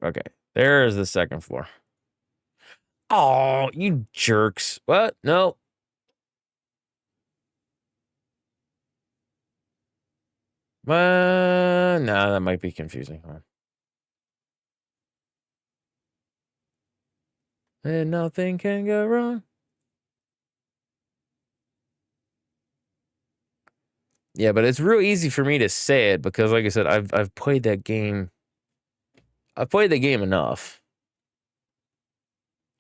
Okay, there is the second floor. Oh, you jerks! What? No. No, that might be confusing. Huh? And nothing can go wrong. Yeah, but it's real easy for me to say it because, like I said, I've played that game. I've played the game enough.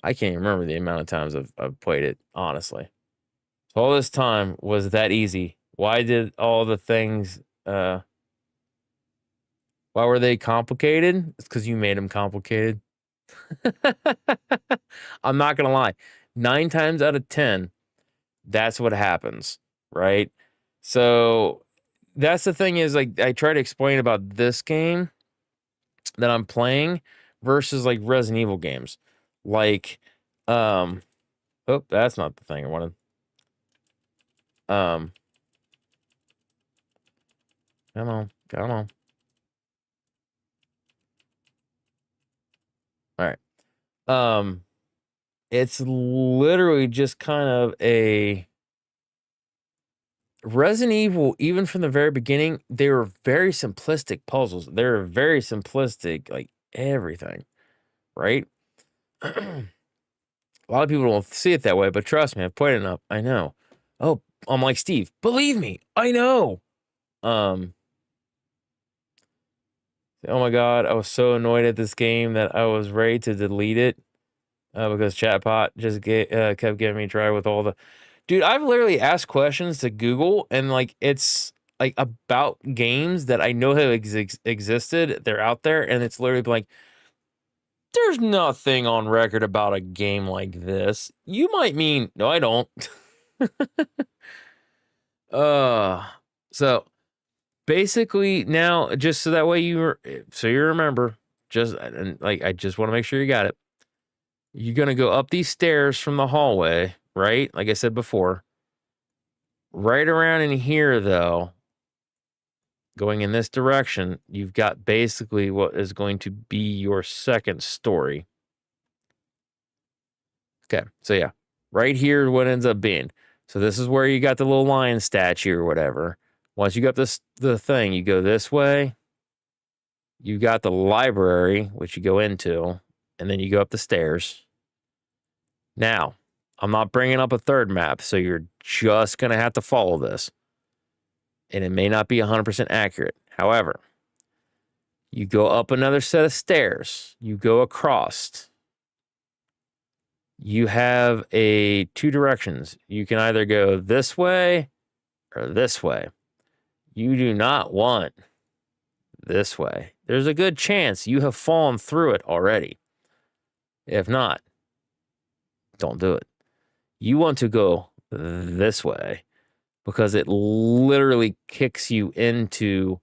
I can't even remember the amount of times I've played it, honestly. So all this time was that easy. Why did all the things, why were they complicated? It's because you made them complicated. I'm not going to lie. 9 times out of 10, that's what happens, right? So that's the thing is, like, I try to explain about this game that I'm playing versus like Resident Evil games. Like, oh, that's not the thing I wanted. Come on. All right. It's literally just kind of a Resident Evil, even from the very beginning, they were very simplistic puzzles. They're very simplistic, like everything, right? A lot of people don't see it that way, but trust me, I've played enough. I know. Oh, I'm like Steve. Believe me, I know. Oh my god, I was so annoyed at this game that I was ready to delete it because Chatbot just kept getting me dry with all the. Dude, I've literally asked questions to Google, and like it's like about games that I know have existed. They're out there, and it's literally like, there's nothing on record about a game like this. You might mean no, I don't. So basically now, just so that way you remember, and like I just want to make sure you got it. You're gonna go up these stairs from the hallway, right? Like I said before. Right around in here, though, going in this direction, you've got basically what is going to be your second story. Okay, so yeah, right here, what ends up being. So this is where you got the little lion statue or whatever. Once you got the thing, you go this way. You got the library, which you go into, and then you go up the stairs. Now, I'm not bringing up a third map, so you're just going to have to follow this. And it may not be 100% accurate. However, you go up another set of stairs. You go across. You have two directions. You can either go this way or this way. You do not want this way. There's a good chance you have fallen through it already. If not, don't do it. You want to go this way because it literally kicks you into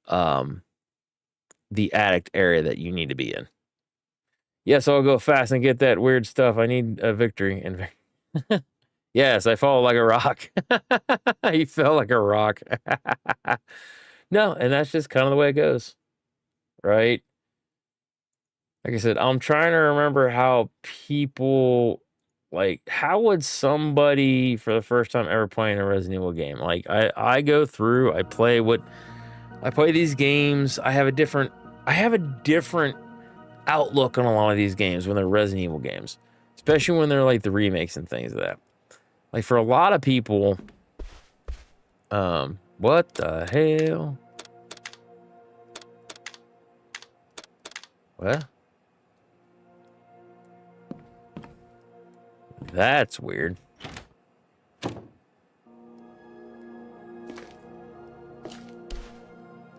the attic area that you need to be in. Yes, I'll go fast and get that weird stuff. I need a victory. And yes, I fall like a rock. He fell like a rock. No, and that's just kind of the way it goes, right? Like I said, I'm trying to remember how people, like, how would somebody for the first time ever playing a Resident Evil game? Like, I go through, I play these games. I have a different outlook on a lot of these games when they're Resident Evil games, especially when they're like the remakes and things like that. Like for a lot of people, what the hell? What? That's weird.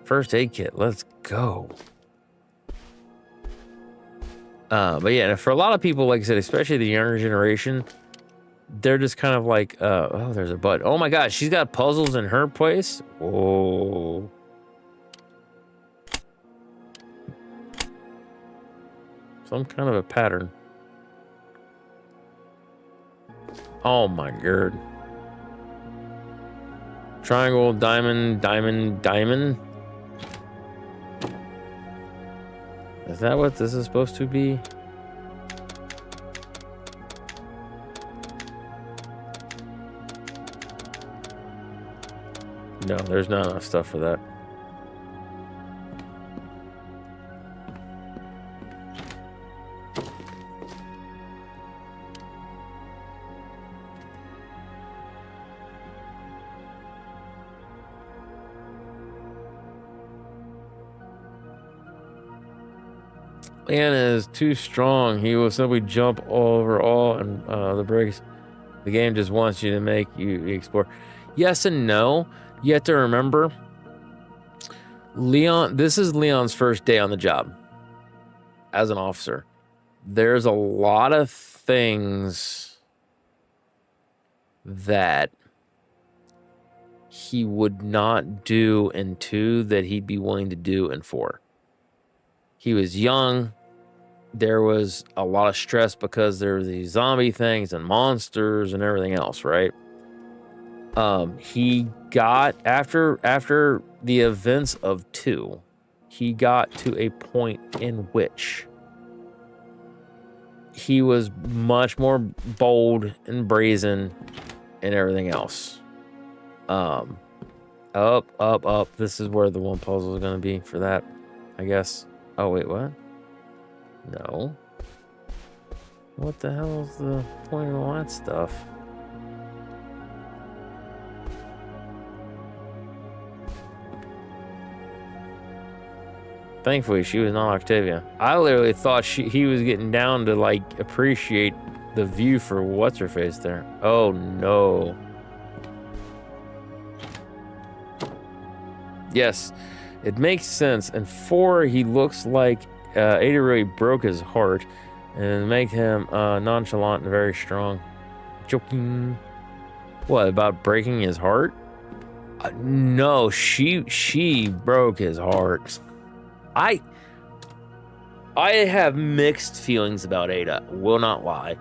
First aid kit, let's go. But yeah, for a lot of people, like I said, especially the younger generation, they're just kind of like, oh, there's a button. Oh my gosh, she's got puzzles in her place. Whoa. Some kind of a pattern. Oh my god. Triangle, diamond, diamond, diamond. Is that what this is supposed to be? No, there's not enough stuff for that. Leon is too strong. He will simply jump over all and the bricks. The game just wants you to make you explore. Yes and no. You have to remember, Leon, this is Leon's first day on the job as an officer. There's a lot of things that he would not do in 2 that he'd be willing to do in 4. He was young. There was a lot of stress because there were these zombie things and monsters and everything else, right? He got, after the events of 2, he got to a point in which he was much more bold and brazen and everything else. Up. This is where the one puzzle is going to be for that, I guess. Oh, wait, what? No. What the hell is the point of all that stuff? Thankfully, she was not Octavia. I literally thought he was getting down to, like, appreciate the view for what's-her-face there. Oh, no. Yes, it makes sense. In 4, he looks like Ada really broke his heart and make him nonchalant and very strong. Joking. What, about breaking his heart? No, she broke his heart. I have mixed feelings about Ada, will not lie.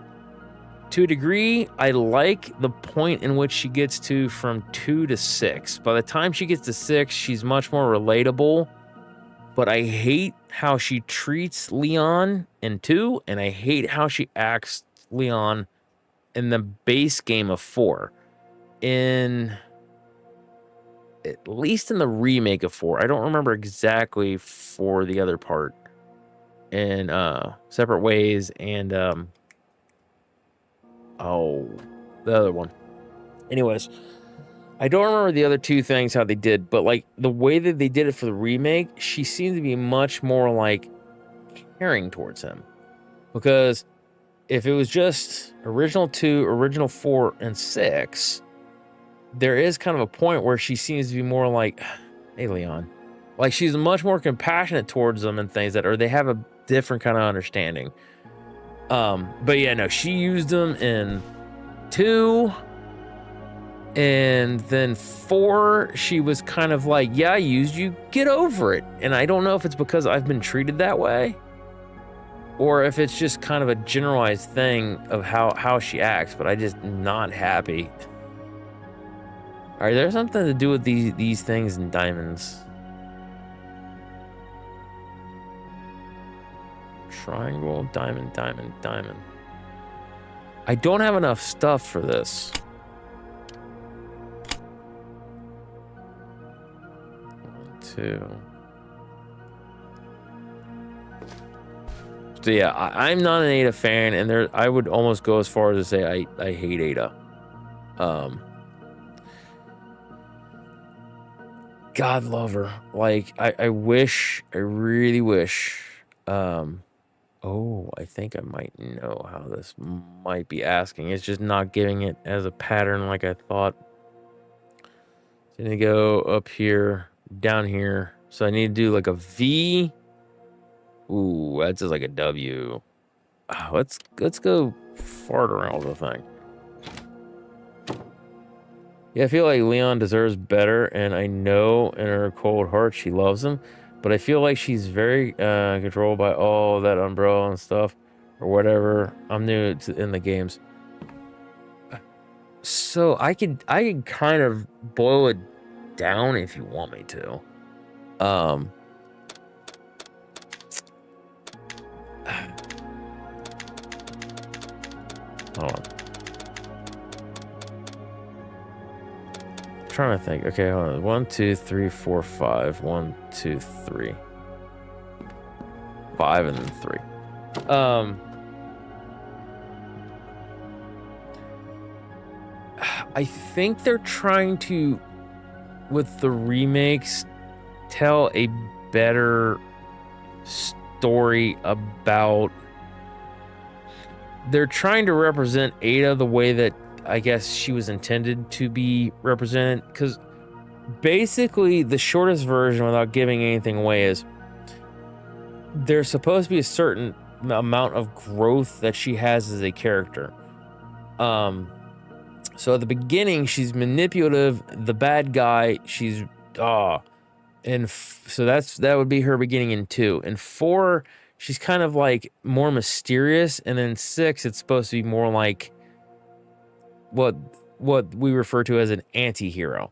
To a degree, I like the point in which she gets to from 2 to 6. By the time she gets to 6, she's much more relatable. But I hate how she treats Leon in 2, and I hate how she acts Leon in the base game of 4. At least in the remake of 4. I don't remember exactly for the other part. In Separate Ways and the other one. Anyways, I don't remember the other 2 things how they did, but like the way that they did it for the remake, she seemed to be much more like caring towards him. Because if it was just original 2, original 4, and 6, there is kind of a point where she seems to be more like, hey, Leon. Like, she's much more compassionate towards them and things or they have a different kind of understanding. But yeah, no, she used them in 2, and then 4, she was kind of like, yeah, I used you, get over it. And I don't know if it's because I've been treated that way, or if it's just kind of a generalized thing of how she acts, but I just not happy. All right, there's something to do with these things and diamonds. Triangle, diamond, diamond, diamond. I don't have enough stuff for this. 1, 2. So yeah, I'm not an Ada fan, and I would almost go as far as to say I hate Ada. God love her. Like, I really wish. Oh, I think I might know how this might be asking. It's just not giving it as a pattern like I thought. It's gonna go up here, down here. So I need to do like a V. Ooh, that's just like a W. Oh, let's go fart around the thing. Yeah, I feel like Leon deserves better, and I know in her cold heart she loves him. But I feel like she's very controlled by all that umbrella and stuff, or whatever. I'm new in the games, so I can kind of boil it down if you want me to. Hold on. Trying to think. Okay, hold on. 1, 2, 3, 4, 5. 1, 2, 3. 5 and then 3. I think they're trying to, with the remakes, tell a better story about. They're trying to represent Ada the way that I guess she was intended to be represented, because basically the shortest version, without giving anything away, is there's supposed to be a certain amount of growth that she has as a character. So at the beginning she's manipulative, the bad guy, she's so that would be her beginning in 2. In 4 she's kind of like more mysterious, and then 6 it's supposed to be more like what we refer to as an anti-hero.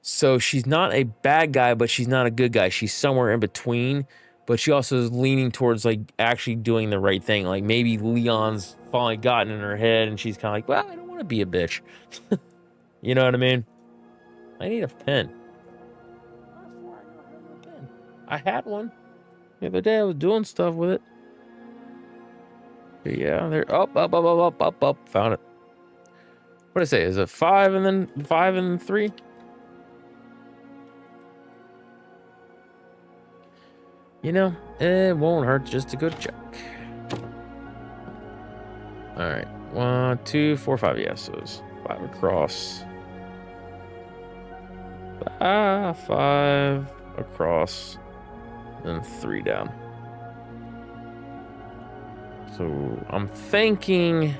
So she's not a bad guy, but she's not a good guy. She's somewhere in between, but she also is leaning towards like actually doing the right thing. Like maybe Leon's finally gotten in her head and she's kind of like, well, I don't want to be a bitch. You know what I mean? I need a pen. I had one the other day. I was doing stuff with it. But yeah, they're up. Found it. What did I say? Is it 5 and then 5 and 3? You know, it won't hurt just to go check. All right, 1, 2, 4, 5. Yes, so it's 5 across. 5 across, then 3 down. So I'm thinking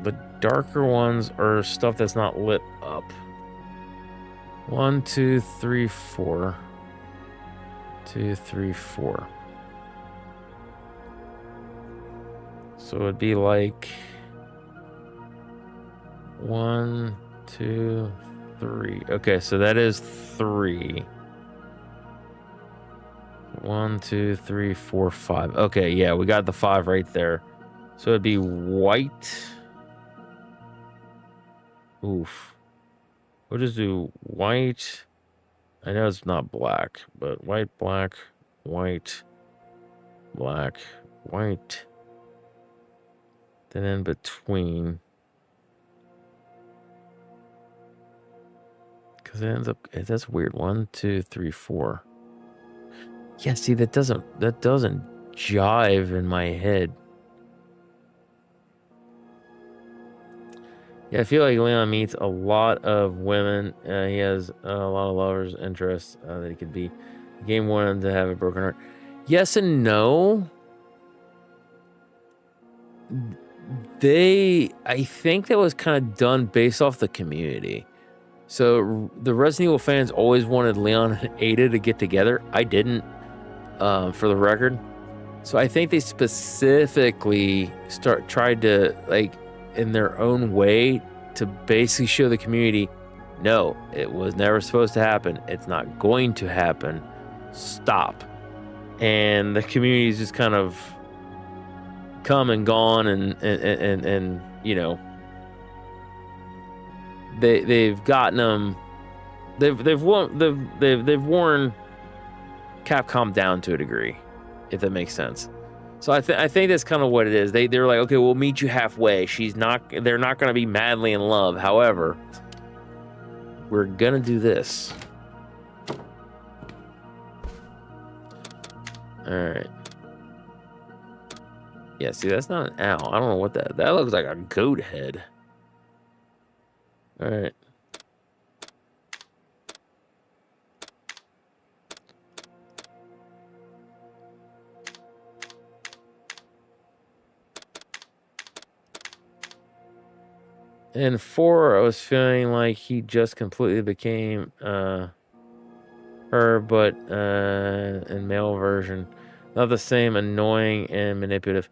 the darker ones are stuff that's not lit up. 1, 2, 3, 4. 2, 3, 4. So it'd be like 1, 2, 3. Okay, so that is 3. 1, 2, 3, 4, 5. Okay, yeah, we got the 5 right there. So it'd be white. Oof. We'll just do white. I know it's not black, but white, black, white, black, white. Then in between. Because it ends up, that's weird. 1, 2, 3, 4. Yeah, see, that doesn't jive in my head. Yeah, I feel like Leon meets a lot of women. He has a lot of lovers' interests that he could be. The game wanted him to have a broken heart. Yes and no. I think that was kind of done based off the community. So the Resident Evil fans always wanted Leon and Ada to get together. I didn't, for the record. So I think they specifically tried to, like, in their own way, to basically show the community, no, it was never supposed to happen. It's not going to happen. Stop. And the community's just kind of come and gone, and you know, they've gotten them. They've worn Capcom down to a degree, if that makes sense. So I think that's kind of what it is. They're like, okay, we'll meet you halfway. They're not going to be madly in love. However, we're gonna do this. All right. Yeah, see, that's not an owl. I don't know what that looks like, a goat head. All right. In 4, I was feeling like he just completely became her, but in male version. Not the same, annoying and manipulative.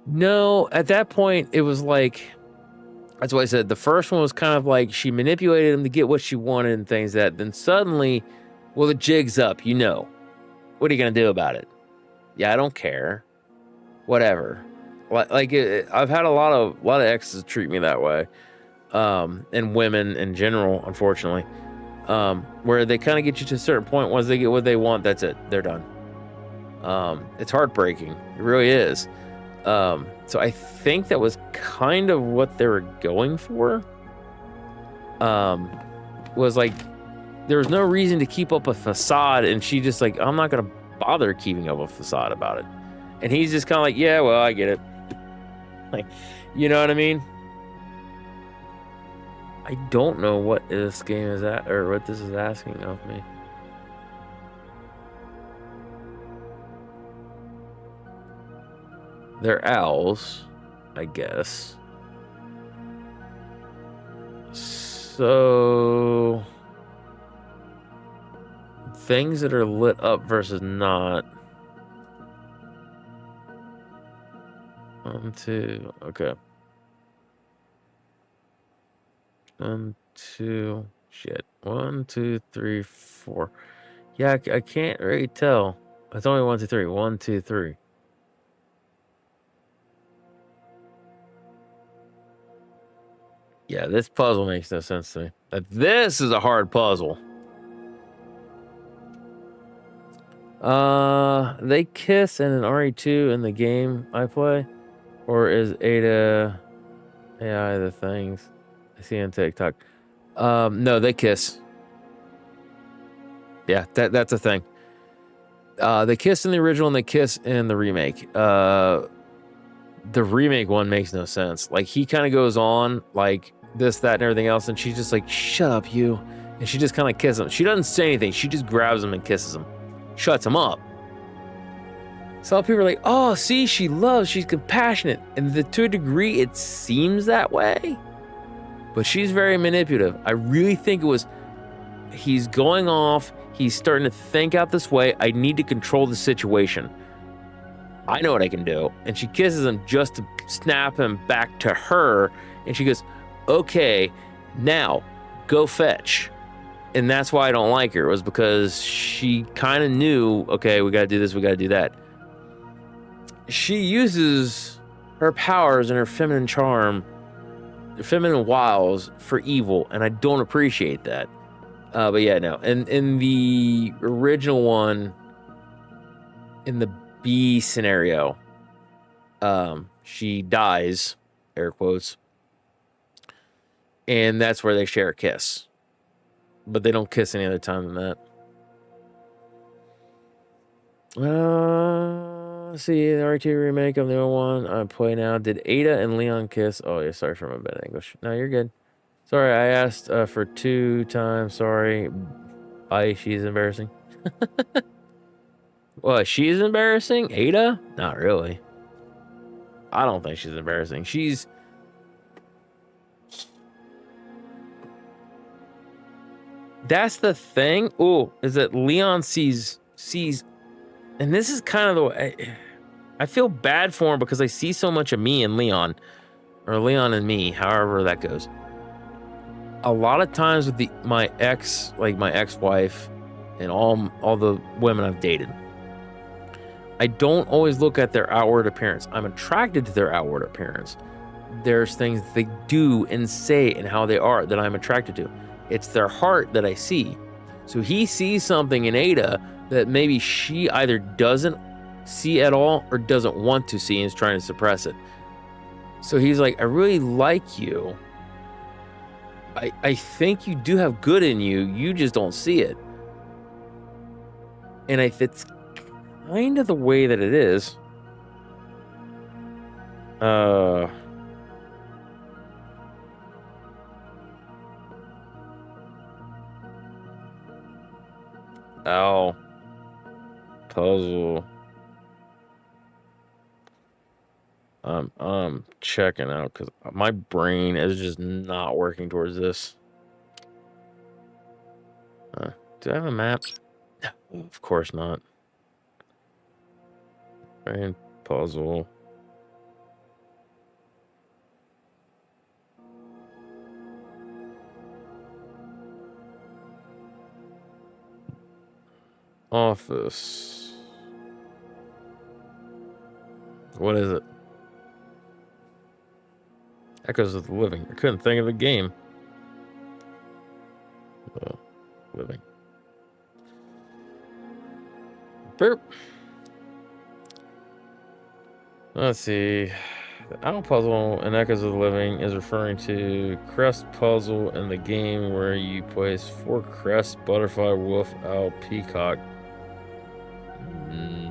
No, at that point, it was like, that's why I said the first one was kind of like she manipulated him to get what she wanted and things like that. Then suddenly, well, the jig's up, you know. What are you going to do about it? Yeah, I don't care. Whatever. Like I've had a lot of exes treat me that way, and women in general, unfortunately, where they kind of get you to a certain point. Once they get what they want, that's it. They're done. It's heartbreaking. It really is. So I think that was kind of what they were going for. Was like there was no reason to keep up a facade, and she just like, I'm not gonna bother keeping up a facade about it. And he's just kind of like, yeah, well, I get it. Like, you know what I mean? I don't know what this game is at, or what this is asking of me. They're owls, I guess. So things that are lit up versus not. 1, 2, okay. 1, 2, shit. 1, 2, 3, 4. Yeah, I can't really tell. It's only 1, 2, 3. 1, 2, 3. Yeah, this puzzle makes no sense to me. This is a hard puzzle. They kiss in an RE2 in the game I play. Or is Ada AI the things I see on TikTok? No, they kiss. Yeah, that's a thing. They kiss in the original and they kiss in the remake. The remake one makes no sense. Like, he kind of goes on like this, that, and everything else, and she's just like, shut up, you. And she just kind of kisses him. She doesn't say anything. She just grabs him and kisses him. Shuts him up. Some people are like, oh, see, she loves, she's compassionate. And to a degree, it seems that way. But she's very manipulative. I really think it was, he's going off, he's starting to think out this way. I need to control the situation. I know what I can do. And she kisses him just to snap him back to her. And she goes, okay, now go fetch. And that's why I don't like her, was because she kind of knew, okay, we got to do this, we got to do that. She uses her powers and her feminine charm, feminine wiles for evil, and I don't appreciate that. But yeah, no. And in the original one, in the B scenario, she dies, air quotes, and that's where they share a kiss. But they don't kiss any other time than that. Let's see, the R2 remake of the old one I play now. Did Ada and Leon kiss? Oh, yeah, sorry for my bad English. No, you're good. Sorry, I asked for 2 times. Sorry. Bye, she's embarrassing. What, she's embarrassing? Ada? Not really. I don't think she's embarrassing. She's... That's the thing. Ooh, is that Leon sees... And this is kind of the way... I feel bad for him because I see so much of me in Leon. Or Leon and me, however that goes. A lot of times with my ex, like my ex-wife, and all the women I've dated, I don't always look at their outward appearance. I'm attracted to their outward appearance. There's things they do and say and how they are that I'm attracted to. It's their heart that I see. So he sees something in Ada that maybe she either doesn't see at all or doesn't want to see and is trying to suppress it. So he's like, I really like you. I think you do have good in you. You just don't see it. And it's kind of the way that it is. Ow. Puzzle. I'm checking out because my brain is just not working towards this. Do I have a map? No, of course not. Brain puzzle. Office. What is it? Echoes of the Living. I couldn't think of a game. Living. Burp. Let's see. The Owl Puzzle in Echoes of the Living is referring to crest puzzle in the game where you place 4 crests: butterfly, wolf, owl, peacock.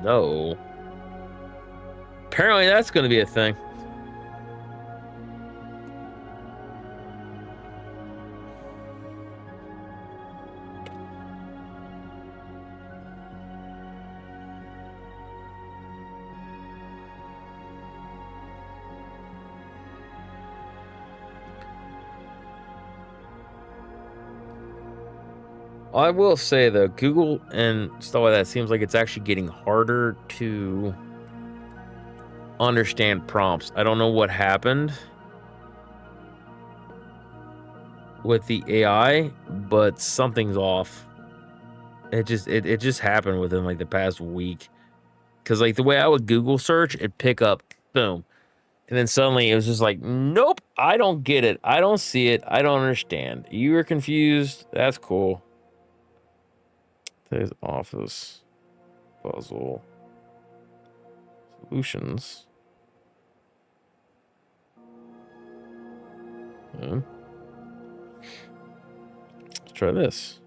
No. Apparently that's going to be a thing. I will say though, Google and stuff like that seems like it's actually getting harder to understand prompts. I don't know what happened with the AI, but something's off. It just happened within like the past week. Cause like the way I would Google search, it'd pick up, boom. And then suddenly it was just like, nope, I don't get it. I don't see it. I don't understand. You were confused. That's cool. Today's office puzzle solutions. Let's try this.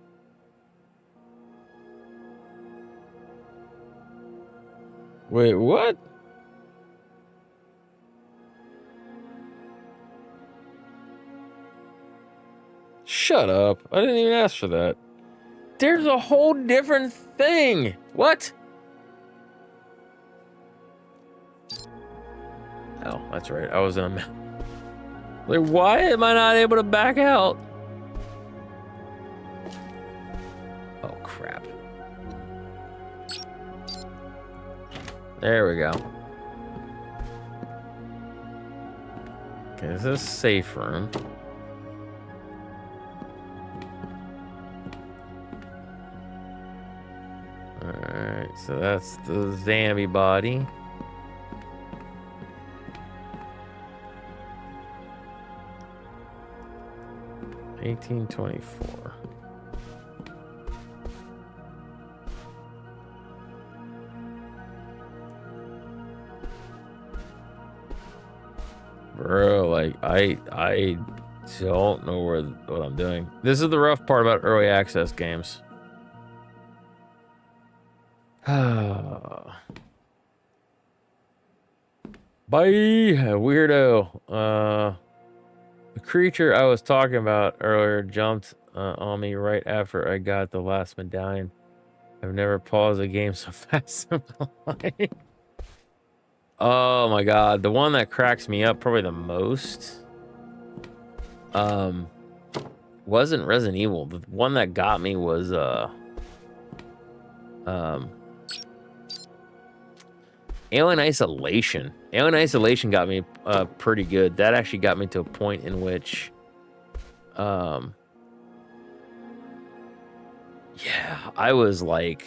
Wait, what? Shut up. I didn't even ask for that. There's a whole different thing. What? Oh, that's right. I was in a... Like, why am I not able to back out? Oh, crap. There we go. Okay, this is a safe room. Alright, so that's the zombie body. $18.24. Bro, like I don't know what I'm doing. This is the rough part about early access games. Bye, weirdo. The creature I was talking about earlier jumped on me right after I got the last medallion. I've never paused a game so fast in my life. Oh my god, the one that cracks me up probably the most wasn't Resident Evil. The one that got me was Alien Isolation. Alien Isolation got me pretty good. That actually got me to a point in which yeah, I was like,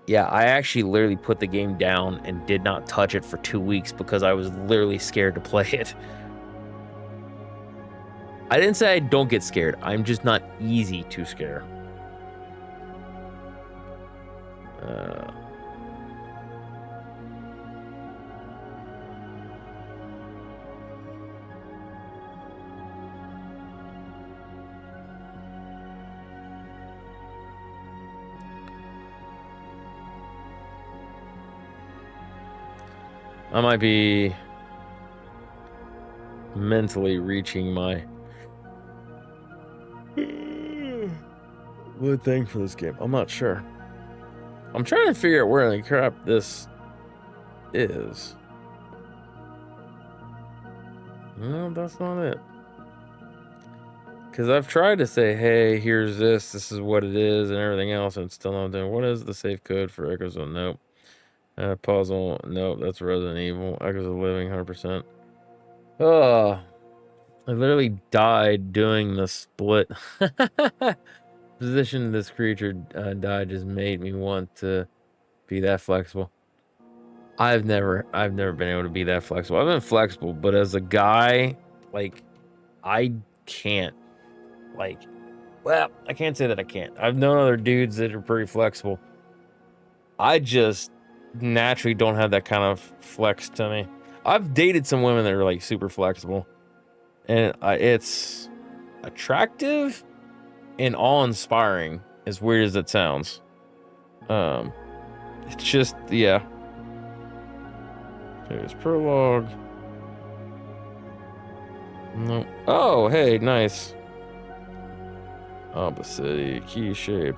yeah, I actually literally put the game down and did not touch it for 2 weeks because I was literally scared to play it. I didn't say I don't get scared. I'm just not easy to scare. I might be mentally reaching my good thing for this game. I'm not sure. I'm trying to figure out where the crap this is. No, that's not it. Because I've tried to say, hey, here's this is what it is, and everything else, and it's still not doing. What is the safe code for Echoes of Nope. Puzzle, nope, that's Resident Evil. Echoes of Living, 100%. Oh, I literally died doing the split. Position this creature died just made me want to be that flexible. I've never been able to be that flexible. I've been flexible, but as a guy, like, I can't. Like, well, I can't say that I can't. I've known other dudes that are pretty flexible. I just naturally don't have that kind of flex to me. I've dated some women that are like super flexible, and it's attractive and awe-inspiring, as weird as it sounds. It's just, yeah. There's prologue. No. Oh, hey, nice. Opposite key shape.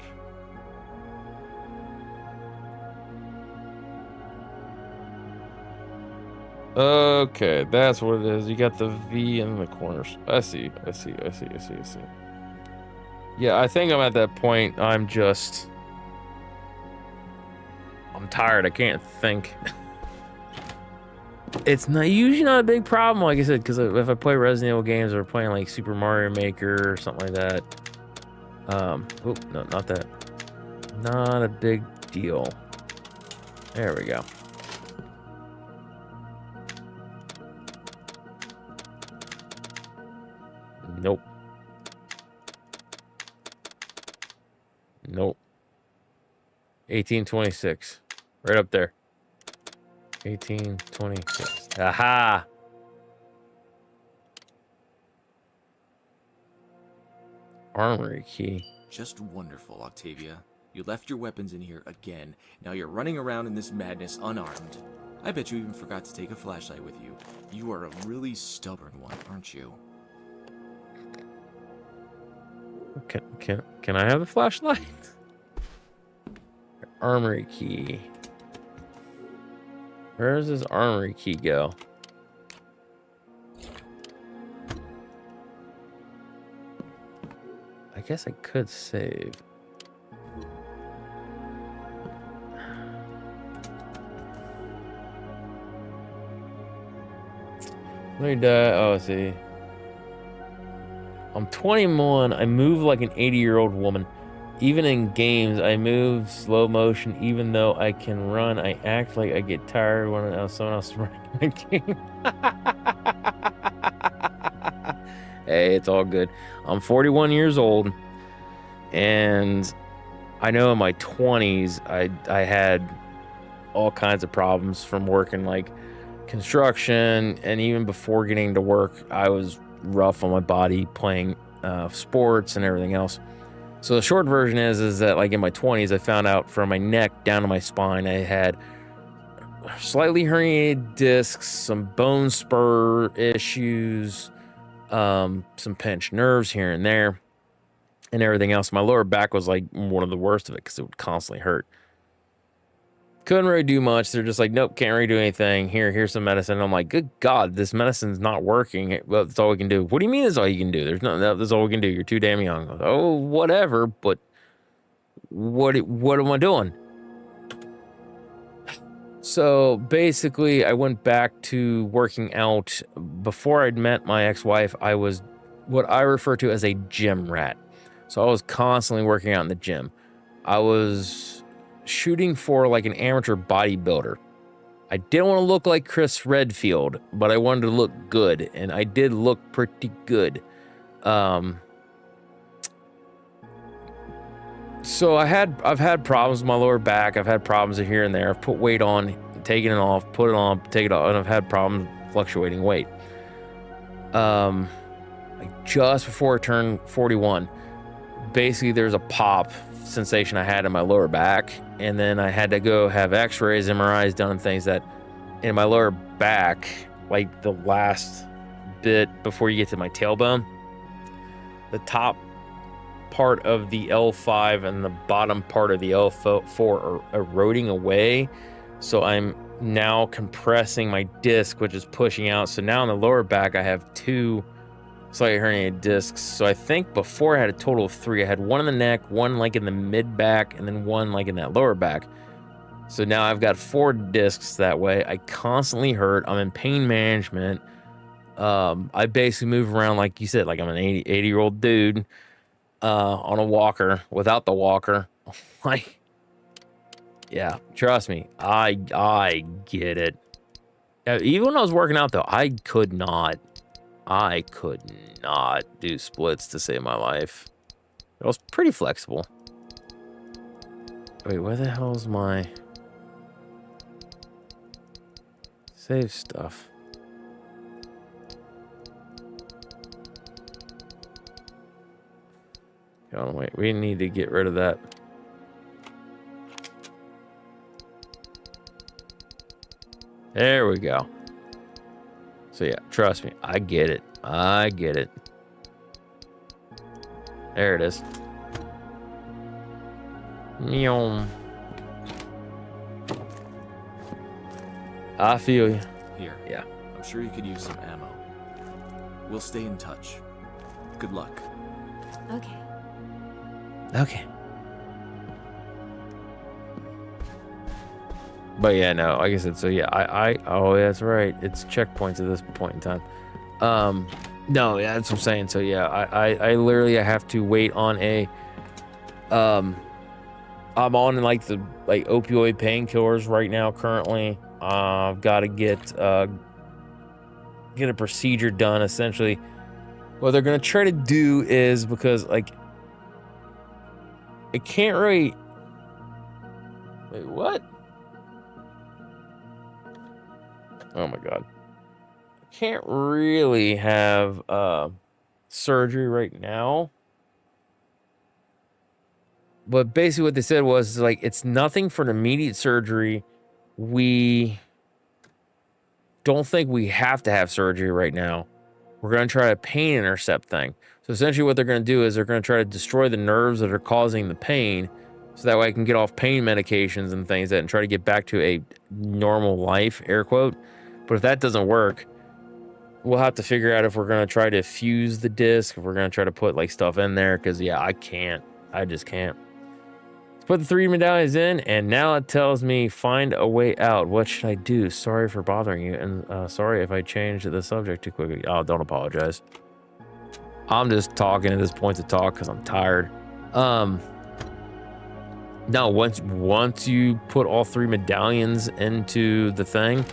Okay, that's what it is. You got the V in the corners. I see. Yeah, I think I'm at that point. I'm tired. I can't think. It's not usually not a big problem, like I said, because if I play Resident Evil games or playing like Super Mario Maker or something like that. Oh, no, not that. Not a big deal. There we go. Nope. 1826. Right up there. 1826. Aha! Armory key. Just wonderful, Octavia. You left your weapons in here again. Now you're running around in this madness unarmed. I bet you even forgot to take a flashlight with you. You are a really stubborn one, aren't you? Can I have a flashlight? Armory key. Where does this armory key go? I guess I could save. Let me die. Oh, see. I'm 21. I move like an 80-year-old woman. Even in games, I move slow motion. Even though I can run, I act like I get tired when someone else is running the game. Hey, it's all good. I'm 41 years old, and I know in my 20s, I had all kinds of problems from working like construction, and even before getting to work, I was rough on my body playing sports and everything else. So the short version is that like in my 20s, I found out from my neck down to my spine, I had slightly herniated discs, some bone spur issues, some pinched nerves here and there, and everything else. My lower back was like one of the worst of it because it would constantly hurt. Couldn't really do much. They're just like, nope, can't really do anything. Here's some medicine. And I'm like, good God, this medicine's not working. Well, that's all we can do. What do you mean that's all you can do? There's no, that's all we can do. You're too damn young. Like, oh, whatever. But what am I doing? So basically, I went back to working out. Before I'd met my ex-wife, I was what I refer to as a gym rat. So I was constantly working out in the gym. I was shooting for like an amateur bodybuilder. I didn't want to look like Chris Redfield, but I wanted to look good, and I did look pretty good. So I've had problems with my lower back. I've had problems here and there. I've put weight on, taken it off, put it on, take it off, and I've had problems fluctuating weight. Like just before I turned 41, basically there's a pop sensation I had in my lower back, and then I had to go have x-rays, MRIs done, things that in my lower back, like the last bit before you get to my tailbone, the top part of the L5 and the bottom part of the L4 are eroding away. So I'm now compressing my disc, which is pushing out. So now in the lower back, I have 2 slightly herniated discs. So I think before I had a total of 3. I had 1 in the neck, 1 like in the mid back, and then 1 like in that lower back. So now I've got 4 discs that way. I constantly hurt. I'm in pain management. I basically move around like you said, like I'm an 80-year-old dude on a walker without the walker. Like, yeah, trust me, I get it. Even when I was working out though, I could not do splits to save my life. I was pretty flexible. Wait, where the hell's my save stuff? Hold on, wait, we need to get rid of that. There we go. So yeah, trust me, I get it. I get it. There it is. Meow. I feel you. Here. Yeah. I'm sure you could use some ammo. We'll stay in touch. Good luck. Okay. Okay. But yeah, no, like I said, so yeah, oh, that's right. It's checkpoints at this point in time. No, yeah, that's what I'm saying. So yeah, I literally have to wait on a, I'm on like the opioid painkillers right now currently. I've got to get a procedure done. Essentially, what they're gonna try to do is, because like I can't really. Wait, what? Oh my God. I can't really have surgery right now. But basically what they said was like, it's nothing for an immediate surgery. We don't think we have to have surgery right now. We're going to try a pain intercept thing. So essentially what they're going to do is they're going to try to destroy the nerves that are causing the pain. so that way I can get off pain medications and things and try to get back to a normal life, air quote. But if that doesn't work, we'll have to figure out if we're going to try to fuse the disc, if we're going to try to put like stuff in there, because yeah, I can't. I just can't. Let's put the 3 medallions in, and now it tells me find a way out. What should I do? Sorry for bothering you, and sorry if I changed the subject too quickly. Oh, don't apologize. I'm just talking at this point to talk because I'm tired. No, once you put all 3 medallions into the thing,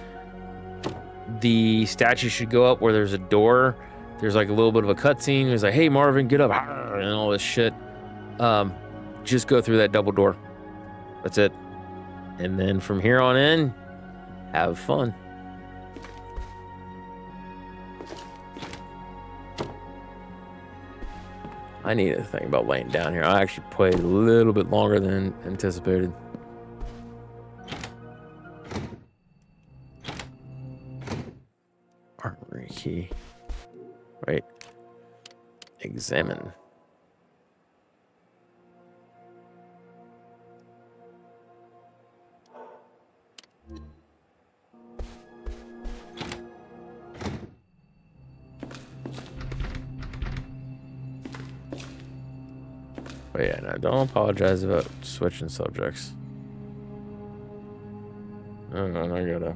the statue should go up where there's a door. There's like a little bit of a cutscene. There's like, hey Marvin, get up, and all this shit. Just go through that double door. That's it. And then from here on in, have fun. I need to think about laying down here. I actually played a little bit longer than anticipated. Armory key. Wait. Examine. But yeah, no, don't apologize about switching subjects. I gotta.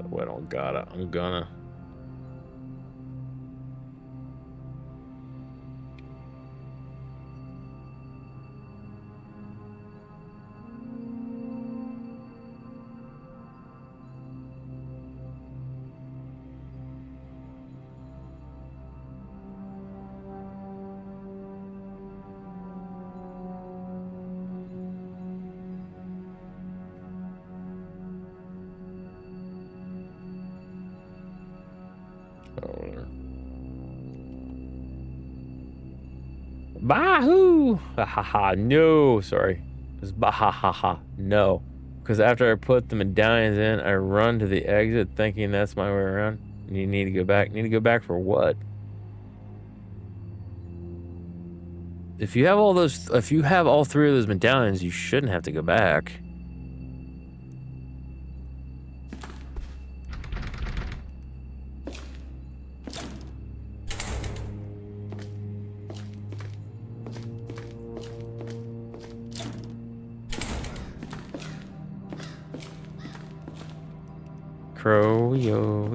Wait, I don't gotta. I'm gonna. Bahoo! Ha no, sorry. It's ha no. Because after I put the medallions in, I run to the exit thinking that's my way around. You need to go back. Need to go back for what? If you have all all 3 of those medallions, you shouldn't have to go back. Crow, yo.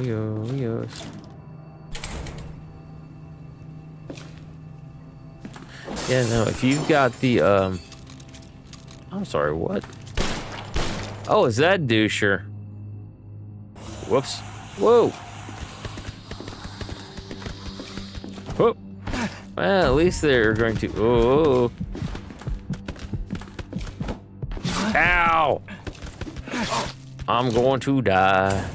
Yeah, no, if you've got the, I'm sorry, what? Oh, is that doucher? Whoops. Whoa. Whoop. Well, at least they're going to, oh. Ow! I'm going to die.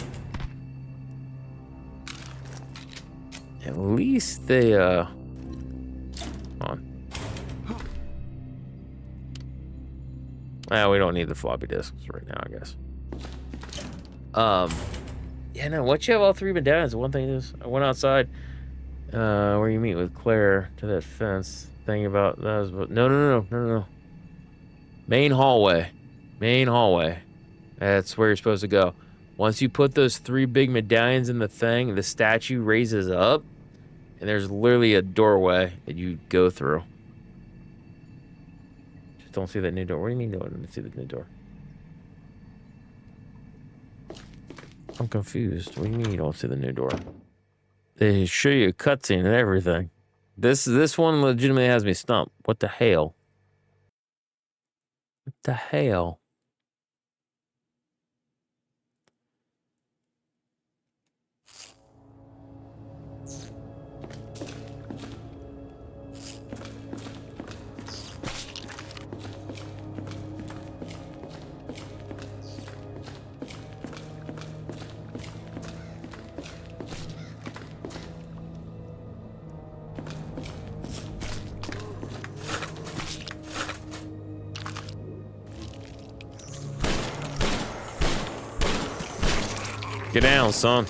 At least they, hold on. Well, we don't need the floppy disks right now, I guess. Yeah, no, once you have all 3 medallions, one thing is, I went outside, where you meet with Claire to that fence thing about, that was, no. Main hallway. That's where you're supposed to go. Once you put those 3 big medallions in the thing, the statue raises up, and there's literally a doorway that you go through. Just don't see that new door. What do you mean don't see the new door? I'm confused. What do you mean you don't see the new door? They show you a cutscene and everything. This one legitimately has me stumped. What the hell? What the hell? Get down, son.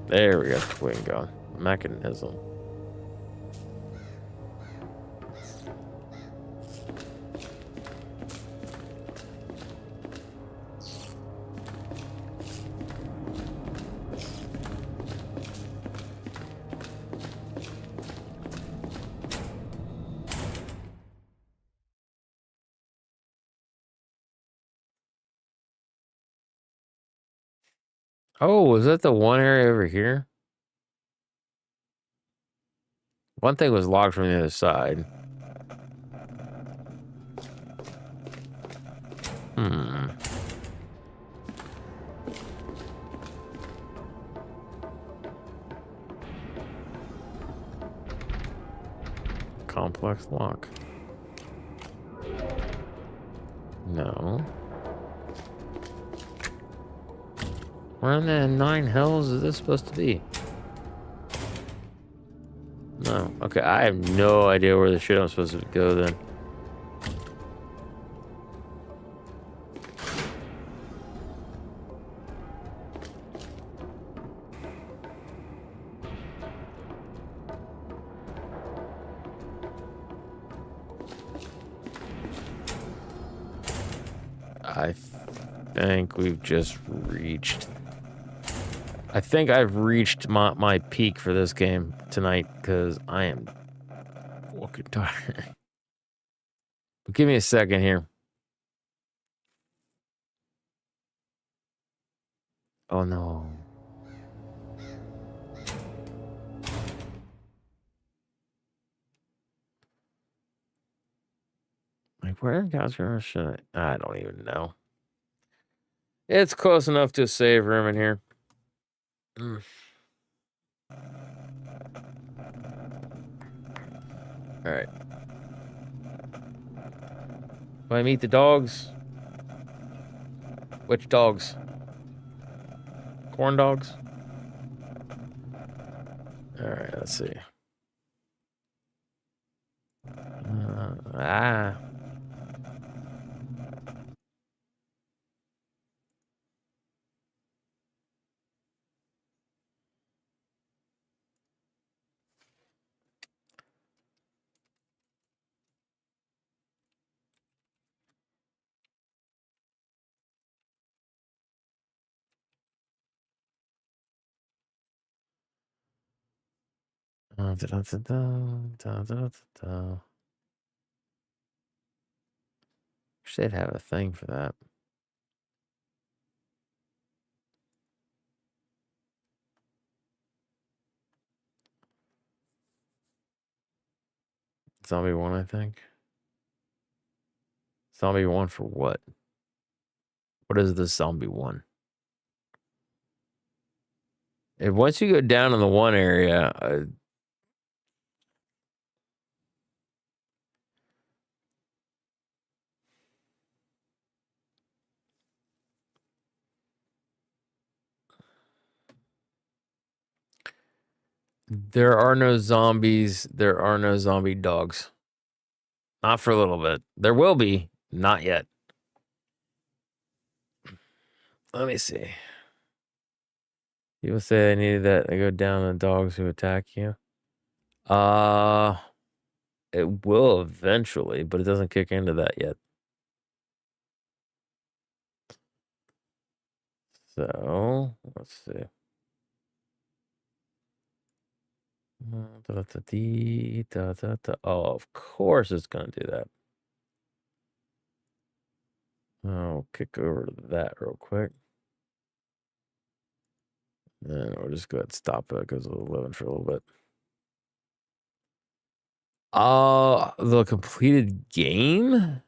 There we go. We can go. Mechanism. Oh, is that the one area over here? One thing was locked from the other side. Hmm. Complex lock. No. Where in the nine hells is this supposed to be? No. Okay, I have no idea where the shit I'm supposed to go then. I think we've just reached... I think I've reached my peak for this game tonight, because I am fucking tired. But give me a second here. Oh no. Like, where in God's should I don't even know. It's close enough to a save room in here. Alright. Do I meet the dogs? Which dogs? Corn dogs? Alright, let's see. Should have a thing for that. Zombie 1, I think. Zombie 1 for what? What is this Zombie 1? If once you go down in the one area, there are no zombies. There are no zombie dogs. Not for a little bit. There will be. Not yet. Let me see. People say they needed that. They go down the dogs who attack you. It will eventually, but it doesn't kick into that yet. So, let's see. Oh, of course it's going to do that. I'll kick over to that real quick. And we'll just go ahead and stop it because we're living for a little bit. The completed game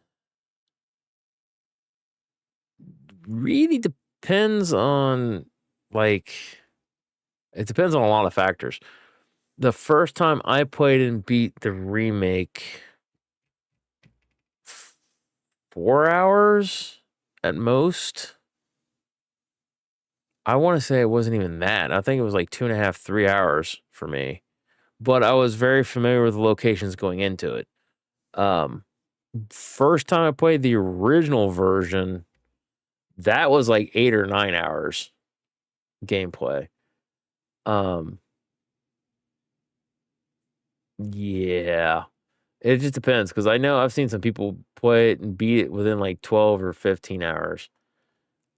really depends on, like, it depends on a lot of factors. The first time I played and beat the remake, 4 hours at most. I want to say it wasn't even that. I think it was like 2.5, 3 hours for me. But I was very familiar with the locations going into it. First time I played the original version, that was like 8 or 9 hours gameplay. Yeah. It just depends, because I know I've seen some people play it and beat it within like 12 or 15 hours.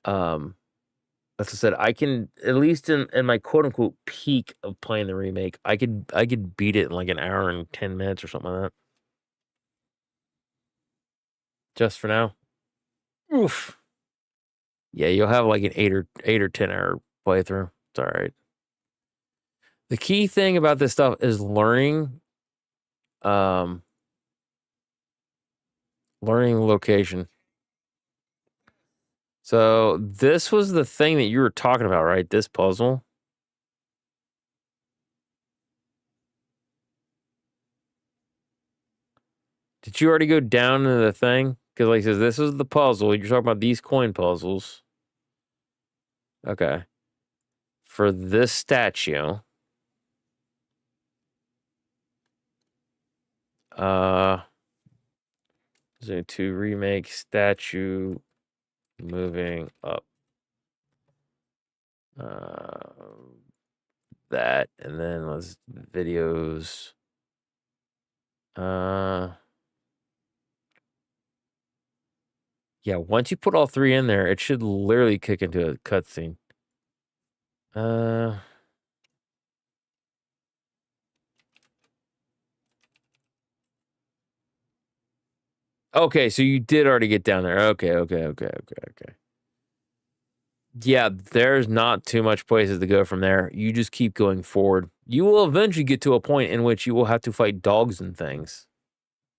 Like I said, I can, at least in my quote unquote peak of playing the remake, I could beat it in like an hour and 10 minutes or something like that. Just for now. Oof. Yeah, you'll have like an 8 or 10 hour playthrough. It's all right. The key thing about this stuff is learning location. So this was the thing that you were talking about, right? This puzzle. Did you already go down into the thing? Because like it says, this is the puzzle. You're talking about these coin puzzles. Okay. For this statue. So to remake statue moving up. That, and then let's videos. Yeah, once you put all three in there, it should literally kick into a cutscene. Okay, so you did already get down there. Okay. Yeah, there's not too much places to go from there. You just keep going forward. You will eventually get to a point in which you will have to fight dogs and things.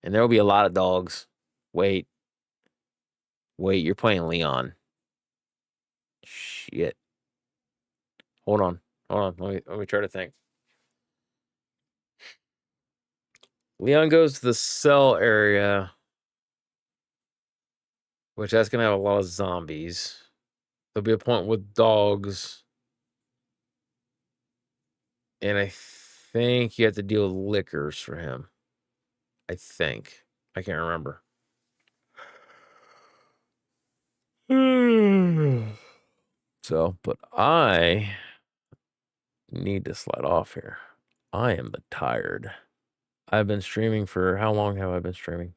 And there will be a lot of dogs. Wait, you're playing Leon. Shit. Hold on. Let me try to think. Leon goes to the cell area, which that's gonna have a lot of zombies. There'll be a point with dogs. And I think you have to deal with liquors for him. I think. I can't remember. So, but I need to slide off here. I am tired. I've been streaming for, how long have I been streaming?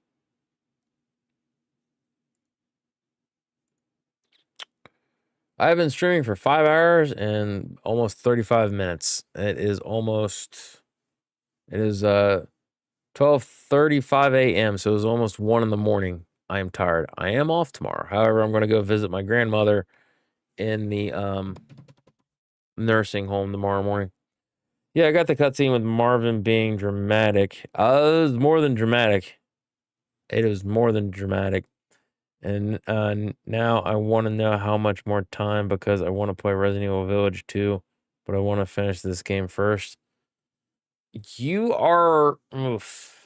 I've been streaming for 5 hours and almost 35 minutes. It is 12:35 a.m. So it was almost 1 in the morning. I am tired. I am off tomorrow. However, I'm going to go visit my grandmother in the nursing home tomorrow morning. Yeah, I got the cutscene with Marvin being dramatic. It was more than dramatic. It was more than dramatic. And now I want to know how much more time, because I want to play Resident Evil Village 2, but I want to finish this game first. You are... Oof.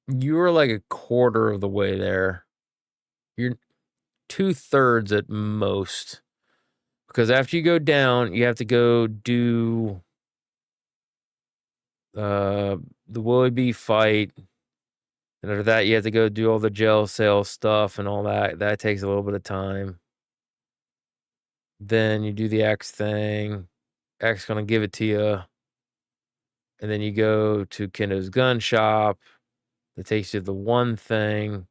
You are like a quarter of the way there. You're 2/3 at most. Because after you go down, you have to go do the Willy Bee fight. And after that, you have to go do all the jail cell stuff and all that. That takes a little bit of time. Then you do the X thing. X gonna give it to you. And then you go to Kendo's gun shop. That takes you to the one thing.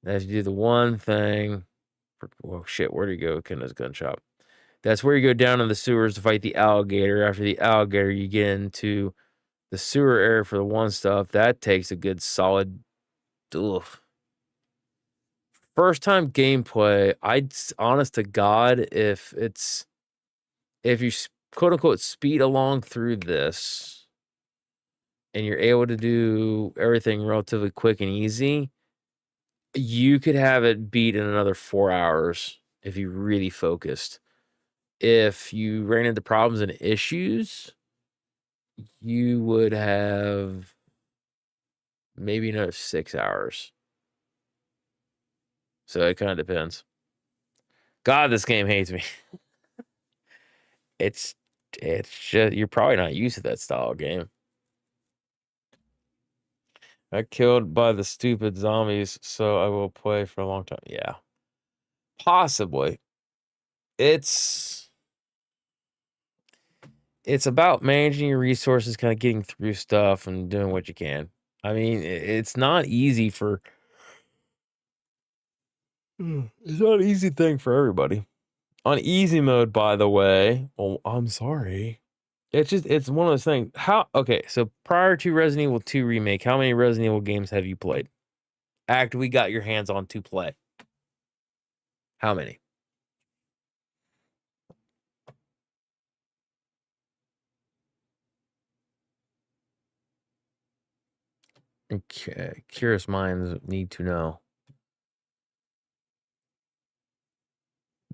As you do the one thing. Oh shit, where do you go? Kendo's gun shop. That's where you go down in the sewers to fight the alligator. After the alligator, you get into the sewer area for the one stuff. That takes a good solid... Oof. First time gameplay, I'd honest to God, if you quote unquote speed along through this and you're able to do everything relatively quick and easy, you could have it beat in another 4 hours if you really focused. If you ran into problems and issues, you would have maybe another 6 hours. So it kind of depends. God, this game hates me. It's just, you're probably not used to that style of game. I killed by the stupid zombies, so I will play for a long time. Yeah. Possibly. It's about managing your resources, kind of getting through stuff and doing what you can. I mean, it's not easy for it's not an easy thing for everybody. On easy mode, by the way, oh, I'm sorry. It's one of those things. Okay, so prior to Resident Evil 2 remake, how many Resident Evil games have you played? Actively got your hands on to play. How many? Okay, curious minds need to know.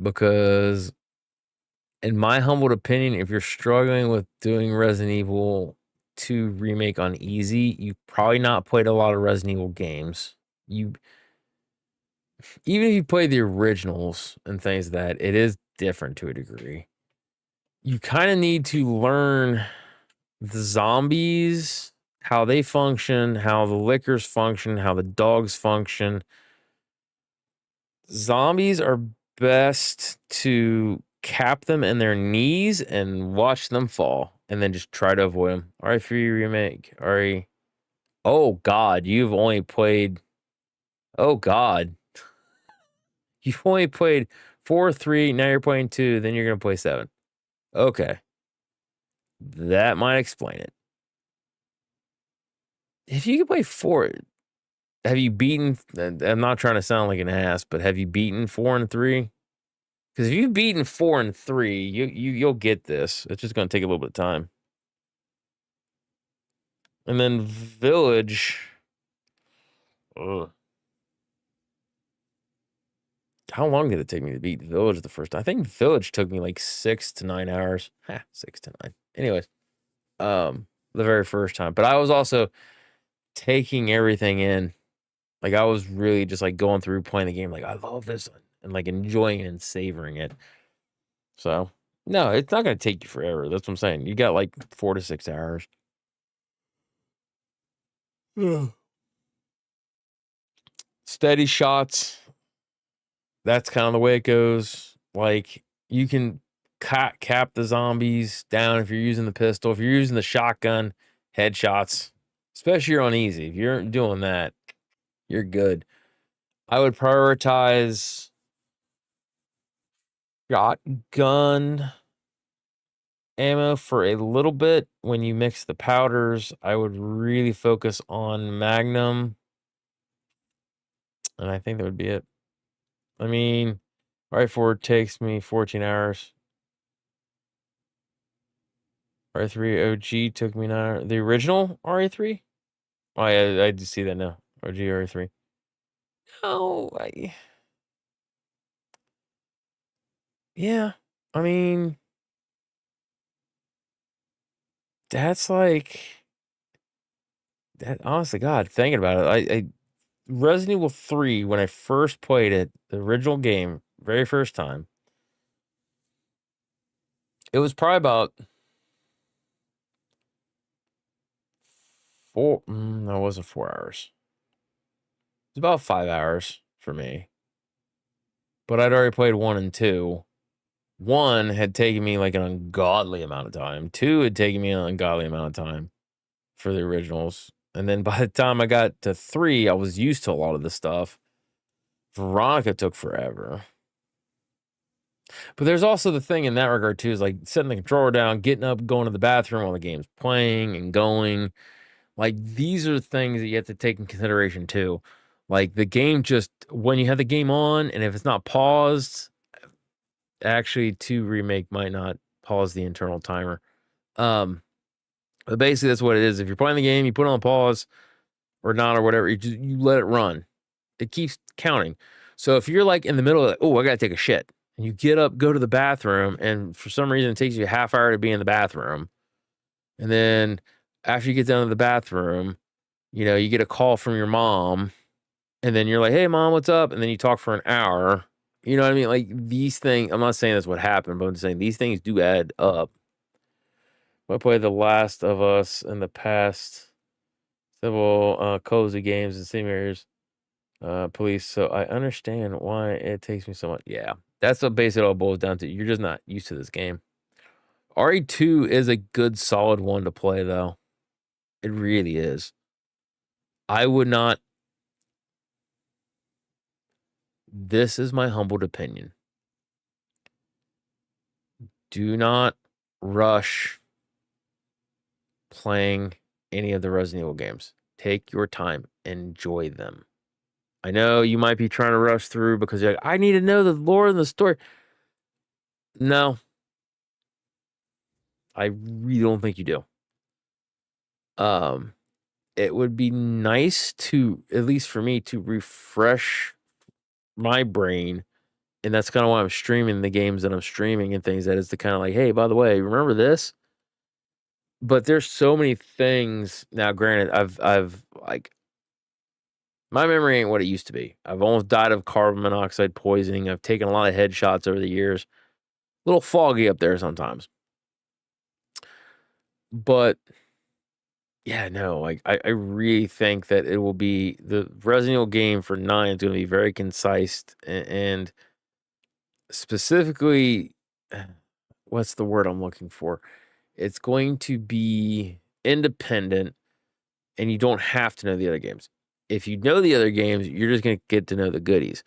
Because in my humbled opinion, if you're struggling with doing Resident Evil 2 remake on easy, you've probably not played a lot of Resident Evil games. Even if you play the originals and things that it is different to a degree. You kind of need to learn the zombies, how they function, how the lickers function, how the dogs function. Zombies are best to cap them in their knees and watch them fall, and then just try to avoid them. RE3 remake, RE. Oh God, you've only played. Oh God, you've only played 4, 3. Now you're playing 2. Then you're gonna play 7. Okay, that might explain it. If you could play 4, have you beaten? I'm not trying to sound like an ass, but have you beaten 4 and 3? Because if you've beaten 4 and 3, you'll get this. It's just going to take a little bit of time. And then Village. Ugh. How long did it take me to beat Village the first time? I think Village took me like 6 to 9 hours. 6 to 9. Anyways, the very first time. But I was also taking everything in. Like I was really just like going through playing the game. Like I love this and like enjoying it and savoring it. So no, it's not going to take you forever. That's what I'm saying. You got like 4 to 6 hours. Steady shots. That's kind of the way it goes. Like you can cap the zombies down if you're using the pistol. If you're using the shotgun, headshots. Especially you're on easy. If you're doing that, you're good. I would prioritize shotgun ammo for a little bit. When you mix the powders, I would really focus on Magnum. And I think that would be it. I mean, right forward takes me 14 hours. RE3 OG took me 9 hours. The original RE3? Oh, yeah, I just see that now. OG RE3. No, yeah. I mean, that's like that. Honestly, God, thinking about it, I Resident Evil 3, when I first played it, the original game, very first time, it was probably about 4. No, it wasn't 4 hours. It was about 5 hours for me. But I'd already played 1 and 2. 1 had taken me like an ungodly amount of time. 2 had taken me an ungodly amount of time for the originals. And then by the time I got to 3, I was used to a lot of the stuff. Veronica took forever. But there's also the thing in that regard too, is like setting the controller down, getting up, going to the bathroom while the game's playing and going. Like these are things that you have to take in consideration too. Like the game just, when you have the game on and if it's not paused, actually 2 remake might not pause the internal timer. But basically that's what it is. If you're playing the game, you put it on pause or not or whatever, you let it run. It keeps counting. So if you're like in the middle of, oh, I gotta take a shit, and you get up, go to the bathroom, and for some reason it takes you a half hour to be in the bathroom, and then after you get down to the bathroom, you know, you get a call from your mom, and then you're like, hey mom, what's up? And then you talk for an hour. You know what I mean? Like these things, I'm not saying that's what happened, but I'm just saying these things do add up. I played The Last of Us in the past several cozy games and simulators. Police. So I understand why it takes me so much. Yeah, that's what basically all boils down to. You're just not used to this game. RE2 is a good, solid one to play, though. It really is. I would not. This is my humbled opinion. Do not rush playing any of the Resident Evil games. Take your time. Enjoy them. I know you might be trying to rush through because you're like, I need to know the lore and the story. No. I really don't think you do. It would be nice to, at least for me, to refresh my brain. And that's kind of why I'm streaming the games that I'm streaming and things, that is to kind of like, hey, by the way, remember this? But there's so many things now. Granted, I've like, my memory ain't what it used to be. I've almost died of carbon monoxide poisoning. I've taken a lot of headshots over the years. A little foggy up there sometimes. But yeah, no, like I really think that it will be, the Resident Evil game for 9 is going to be very concise and specifically, what's the word I'm looking for? It's going to be independent, and you don't have to know the other games. If you know the other games, you're just going to get to know the goodies.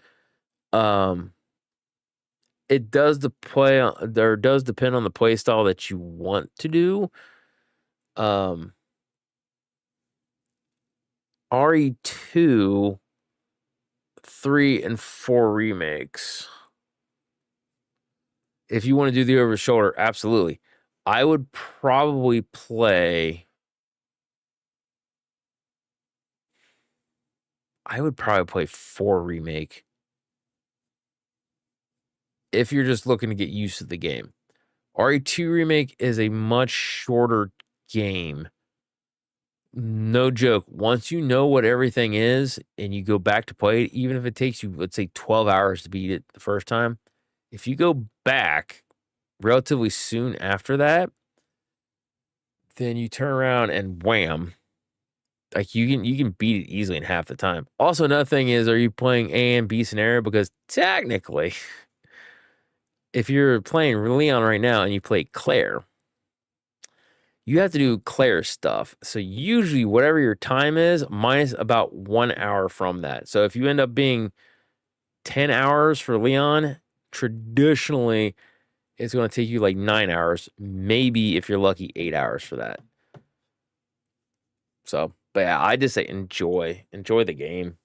It does does depend on the play style that you want to do. RE2, 3, and 4 remakes. If you want to do the over the shoulder, absolutely. I would probably play. I would probably play 4 remake if you're just looking to get used to the game. RE2 remake is a much shorter game. No joke. Once you know what everything is and you go back to play it, even if it takes you, let's say, 12 hours to beat it the first time, if you go back relatively soon after that, then you turn around and wham, like you can beat it easily in half the time. Also, another thing is, are you playing A and B scenario? Because technically, if you're playing Leon right now and you play Claire, you have to do Claire stuff. So usually whatever your time is, minus about 1 hour from that. So if you end up being 10 hours for Leon, traditionally it's going to take you like 9 hours, maybe if you're lucky 8 hours for that. So, but yeah, I just say enjoy the game.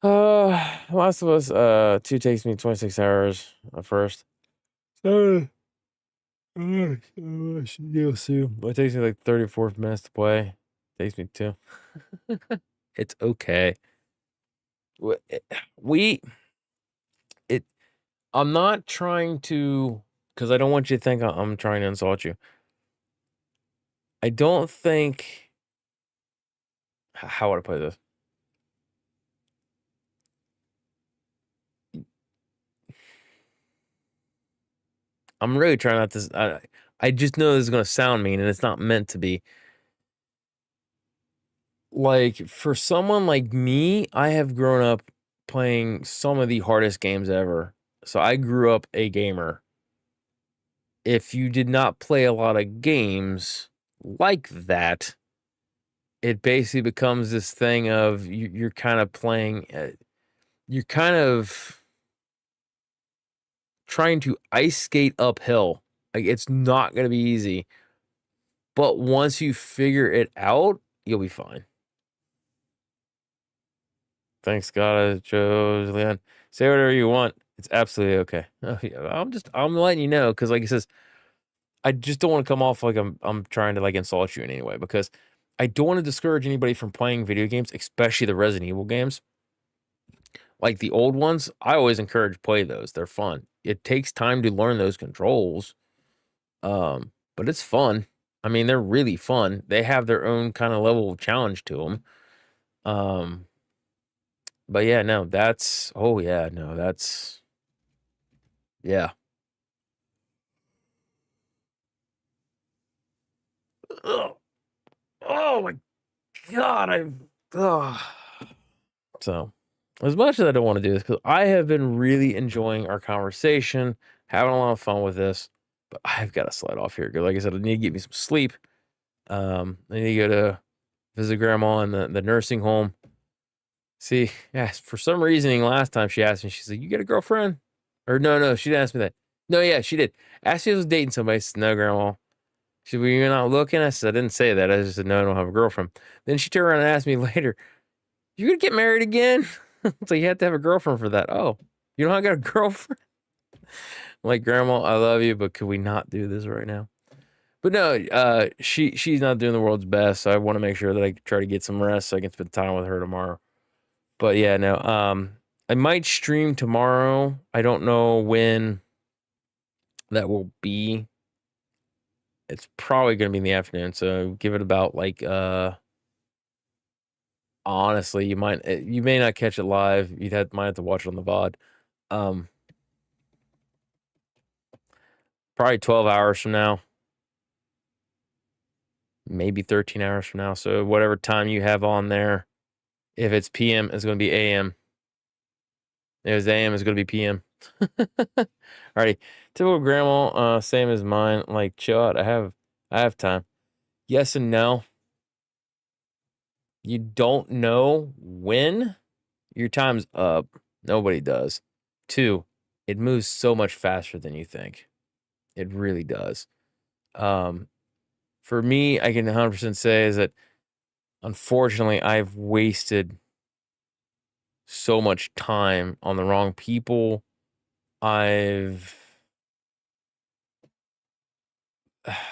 Last of Us 2 takes me 26 hours at first. So it takes me like 34 minutes to play. Takes me 2. It's okay. I'm not trying to, because I don't want you to think I'm trying to insult you. I don't think, how would I put this? I'm really trying not to. I just know this is going to sound mean, and it's not meant to be. Like, for someone like me, I have grown up playing some of the hardest games ever. So I grew up a gamer. If you did not play a lot of games like that, it basically becomes this thing of you're kind of playing, you're kind of trying to ice skate uphill. Like, it's not going to be easy. But once you figure it out, you'll be fine. Thanks, God, I chose Leon. Say whatever you want. It's absolutely okay. Oh, yeah, I'm letting you know, because like it says, I just don't want to come off like I'm trying to like insult you in any way, because I don't want to discourage anybody from playing video games, especially the Resident Evil games. Like the old ones, I always encourage play those. They're fun. It takes time to learn those controls. But it's fun. I mean, they're really fun. They have their own kind of level of challenge to them. But yeah, no, that's, oh yeah, no, that's, yeah. Ugh. Oh my God, ugh. So, as much as I don't want to do this, because I have been really enjoying our conversation, having a lot of fun with this, but I've got to slide off here. 'Cause like I said, I need to get me some sleep. I need to go to visit grandma in the nursing home. See, yes, for some reasoning, last time she asked me, she's like, "You got a girlfriend?" Or no, she didn't ask me that. No, yeah, she did. Asked me if I was dating somebody. I said, "No, grandma." She said, "Well, you're not looking?" I said, "I didn't say that. I just said, no, I don't have a girlfriend." Then she turned around and asked me later, "You gonna get married again?" So you have to have a girlfriend for that. Oh, you know I got a girlfriend? I'm like, "Grandma, I love you, but could we not do this right now?" But no, she's not doing the world's best, so I want to make sure that I try to get some rest so I can spend time with her tomorrow. But yeah, no, I might stream tomorrow. I don't know when that will be. It's probably gonna be in the afternoon, so give it about like honestly, you may not catch it live. Might have to watch it on the VOD. Um, Probably 12 hours from now, maybe 13 hours from now. So whatever time you have on there, if it's PM, it's gonna be AM. If it's AM, it's gonna be PM. Alrighty. Typical grandma, same as mine. Like, chill out. I have time. Yes and no. You don't know when your time's up. Nobody does. 2, it moves so much faster than you think. It really does. For me, I can 100% say is that unfortunately I've wasted so much time on the wrong people.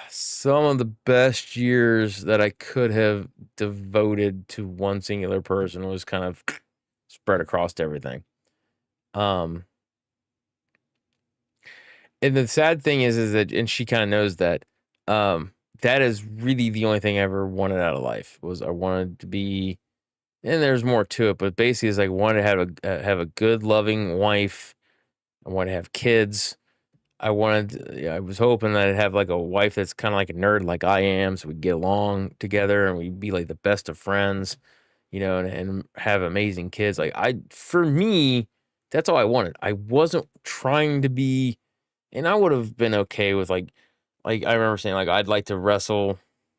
Some of the best years that I could have devoted to one singular person was kind of spread across everything. And the sad thing is that, and she kind of knows that, that is really the only thing I ever wanted out of life was I wanted to be, and there's more to it, but basically it's like I wanted to have a good, loving wife. I wanted to have kids. I was hoping that I'd have like a wife that's kind of like a nerd like I am, so we'd get along together and we'd be like the best of friends, and have amazing kids. For me, that's all I wanted. I wasn't trying to be, and I would have been okay with like I remember saying like I'd like to wrestle,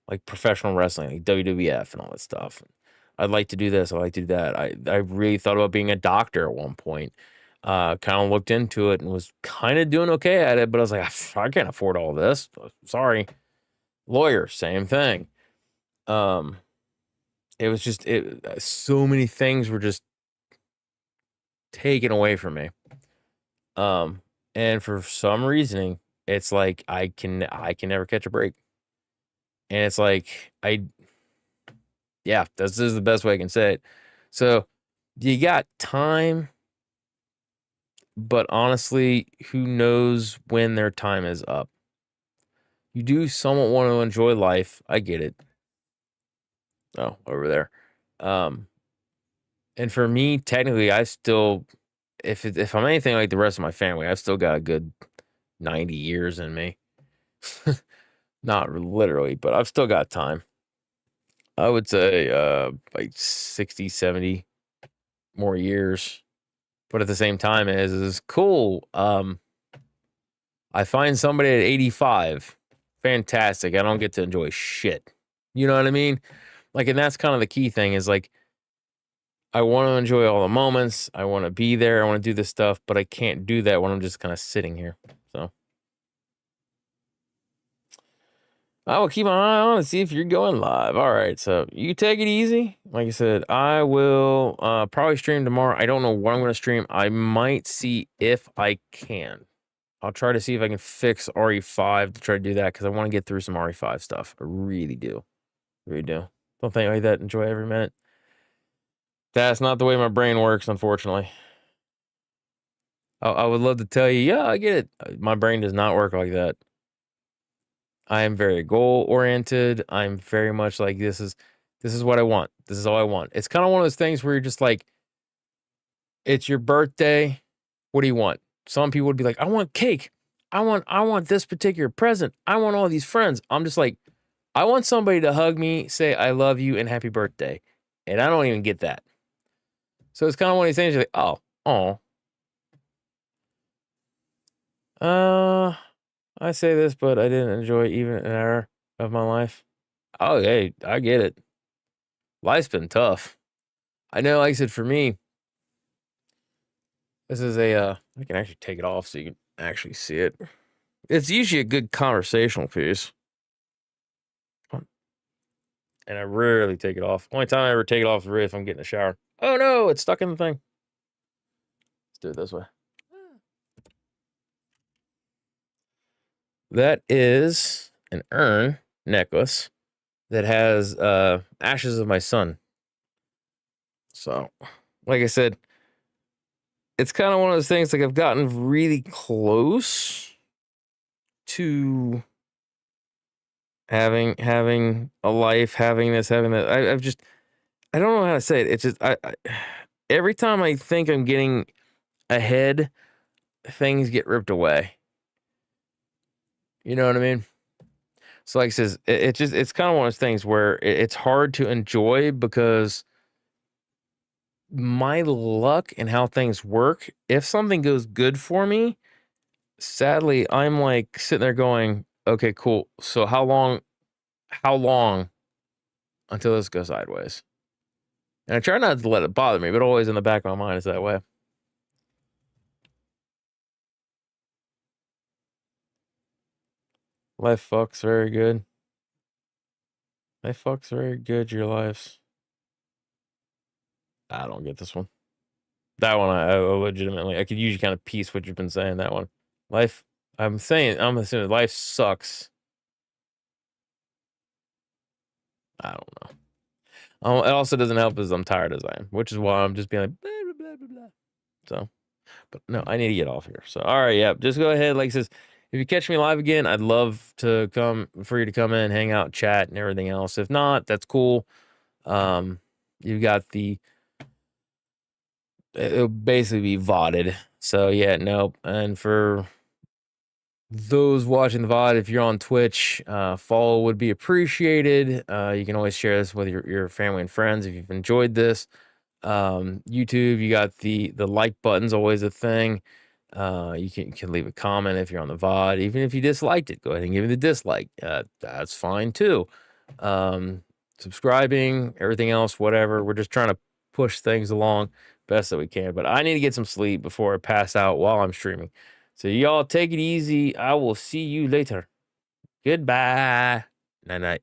like professional wrestling, like WWF and all that stuff. I'd like to do this. I'd like to do that. I really thought about being a doctor at one point. Kind of looked into it and was kind of doing okay at it, but I was like, I can't afford all this. Sorry. Lawyer, same thing. It was just so many things were just taken away from me. And for some reasoning, it's like I can never catch a break. And it's like this is the best way I can say it. So you got time, but honestly, who knows when their time is up? You do somewhat want to enjoy life. I get it. Oh, over there. And for me, technically, I still, if I'm anything like the rest of my family, I've still got a good 90 years in me. Not literally, but I've still got time. I would say like 60, 70 more years. But at the same time, is cool. I find somebody at 85, fantastic. I don't get to enjoy shit. You know what I mean? Like, and that's kind of the key thing is like, I want to enjoy all the moments. I want to be there. I want to do this stuff, but I can't do that when I'm just kind of sitting here. So I will keep my eye on and see if you're going live. All right. So you take it easy. Like I said, I will probably stream tomorrow. I don't know what I'm going to stream. I might see if I can. I'll try to see if I can fix RE5 to try to do that because I want to get through some RE5 stuff. I really do. Really do. Don't think like that. Enjoy every minute. That's not the way my brain works, unfortunately. I would love to tell you, yeah, I get it. My brain does not work like that. I am very goal oriented. I'm very much like this is what I want. This is all I want. It's kind of one of those things where you're just like, it's your birthday. What do you want? Some people would be like, I want cake. I want this particular present. I want all these friends. I'm just like, I want somebody to hug me, say I love you and happy birthday. And I don't even get that. So it's kind of one of these things you're like, I say this, but I didn't enjoy even an hour of my life. Oh, hey, I get it. Life's been tough. I know, like I said, for me, this is I can actually take it off so you can actually see it. It's usually a good conversational piece. And I rarely take it off. Only time I ever take it off is really if I'm getting a shower. Oh no, it's stuck in the thing. Let's do it this way. That is an urn necklace that has ashes of my son. So, like I said, it's kind of one of those things, like I've gotten really close to having a life, having this, having that. I don't know how to say it. It's just I every time I think I'm getting ahead, things get ripped away. You know what I mean? So like I says, it's kind of one of those things where it's hard to enjoy because my luck and how things work, if something goes good for me, sadly, I'm like sitting there going, okay, cool. So how long until this goes sideways? And I try not to let it bother me, but always in the back of my mind is that way. Life fucks very good. Life fucks very good, your lives. I don't get this one. That one, I legitimately, I could usually kind of piece what you've been saying, that one. Life, I'm assuming life sucks. I don't know. It also doesn't help as I'm tired as I am, which is why I'm just being like, blah, blah, blah, blah, blah. So, but no, I need to get off here. So, all right, yeah, just go ahead. Like it says, if you catch me live again, I'd love for you to come in, hang out, chat, and everything else. If not, that's cool. You got it'll basically be VODed. So yeah, nope. And for those watching the VOD, if you're on Twitch, follow would be appreciated. You can always share this with your family and friends if you've enjoyed this. YouTube, you got the like button's always a thing. You can leave a comment if you're on the VOD. Even if you disliked it, go ahead and give me the dislike. That's fine too. Subscribing, everything else, whatever. We're just trying to push things along best that we can. But I need to get some sleep before I pass out while I'm streaming. So y'all take it easy. I will see you later. Goodbye. Night night.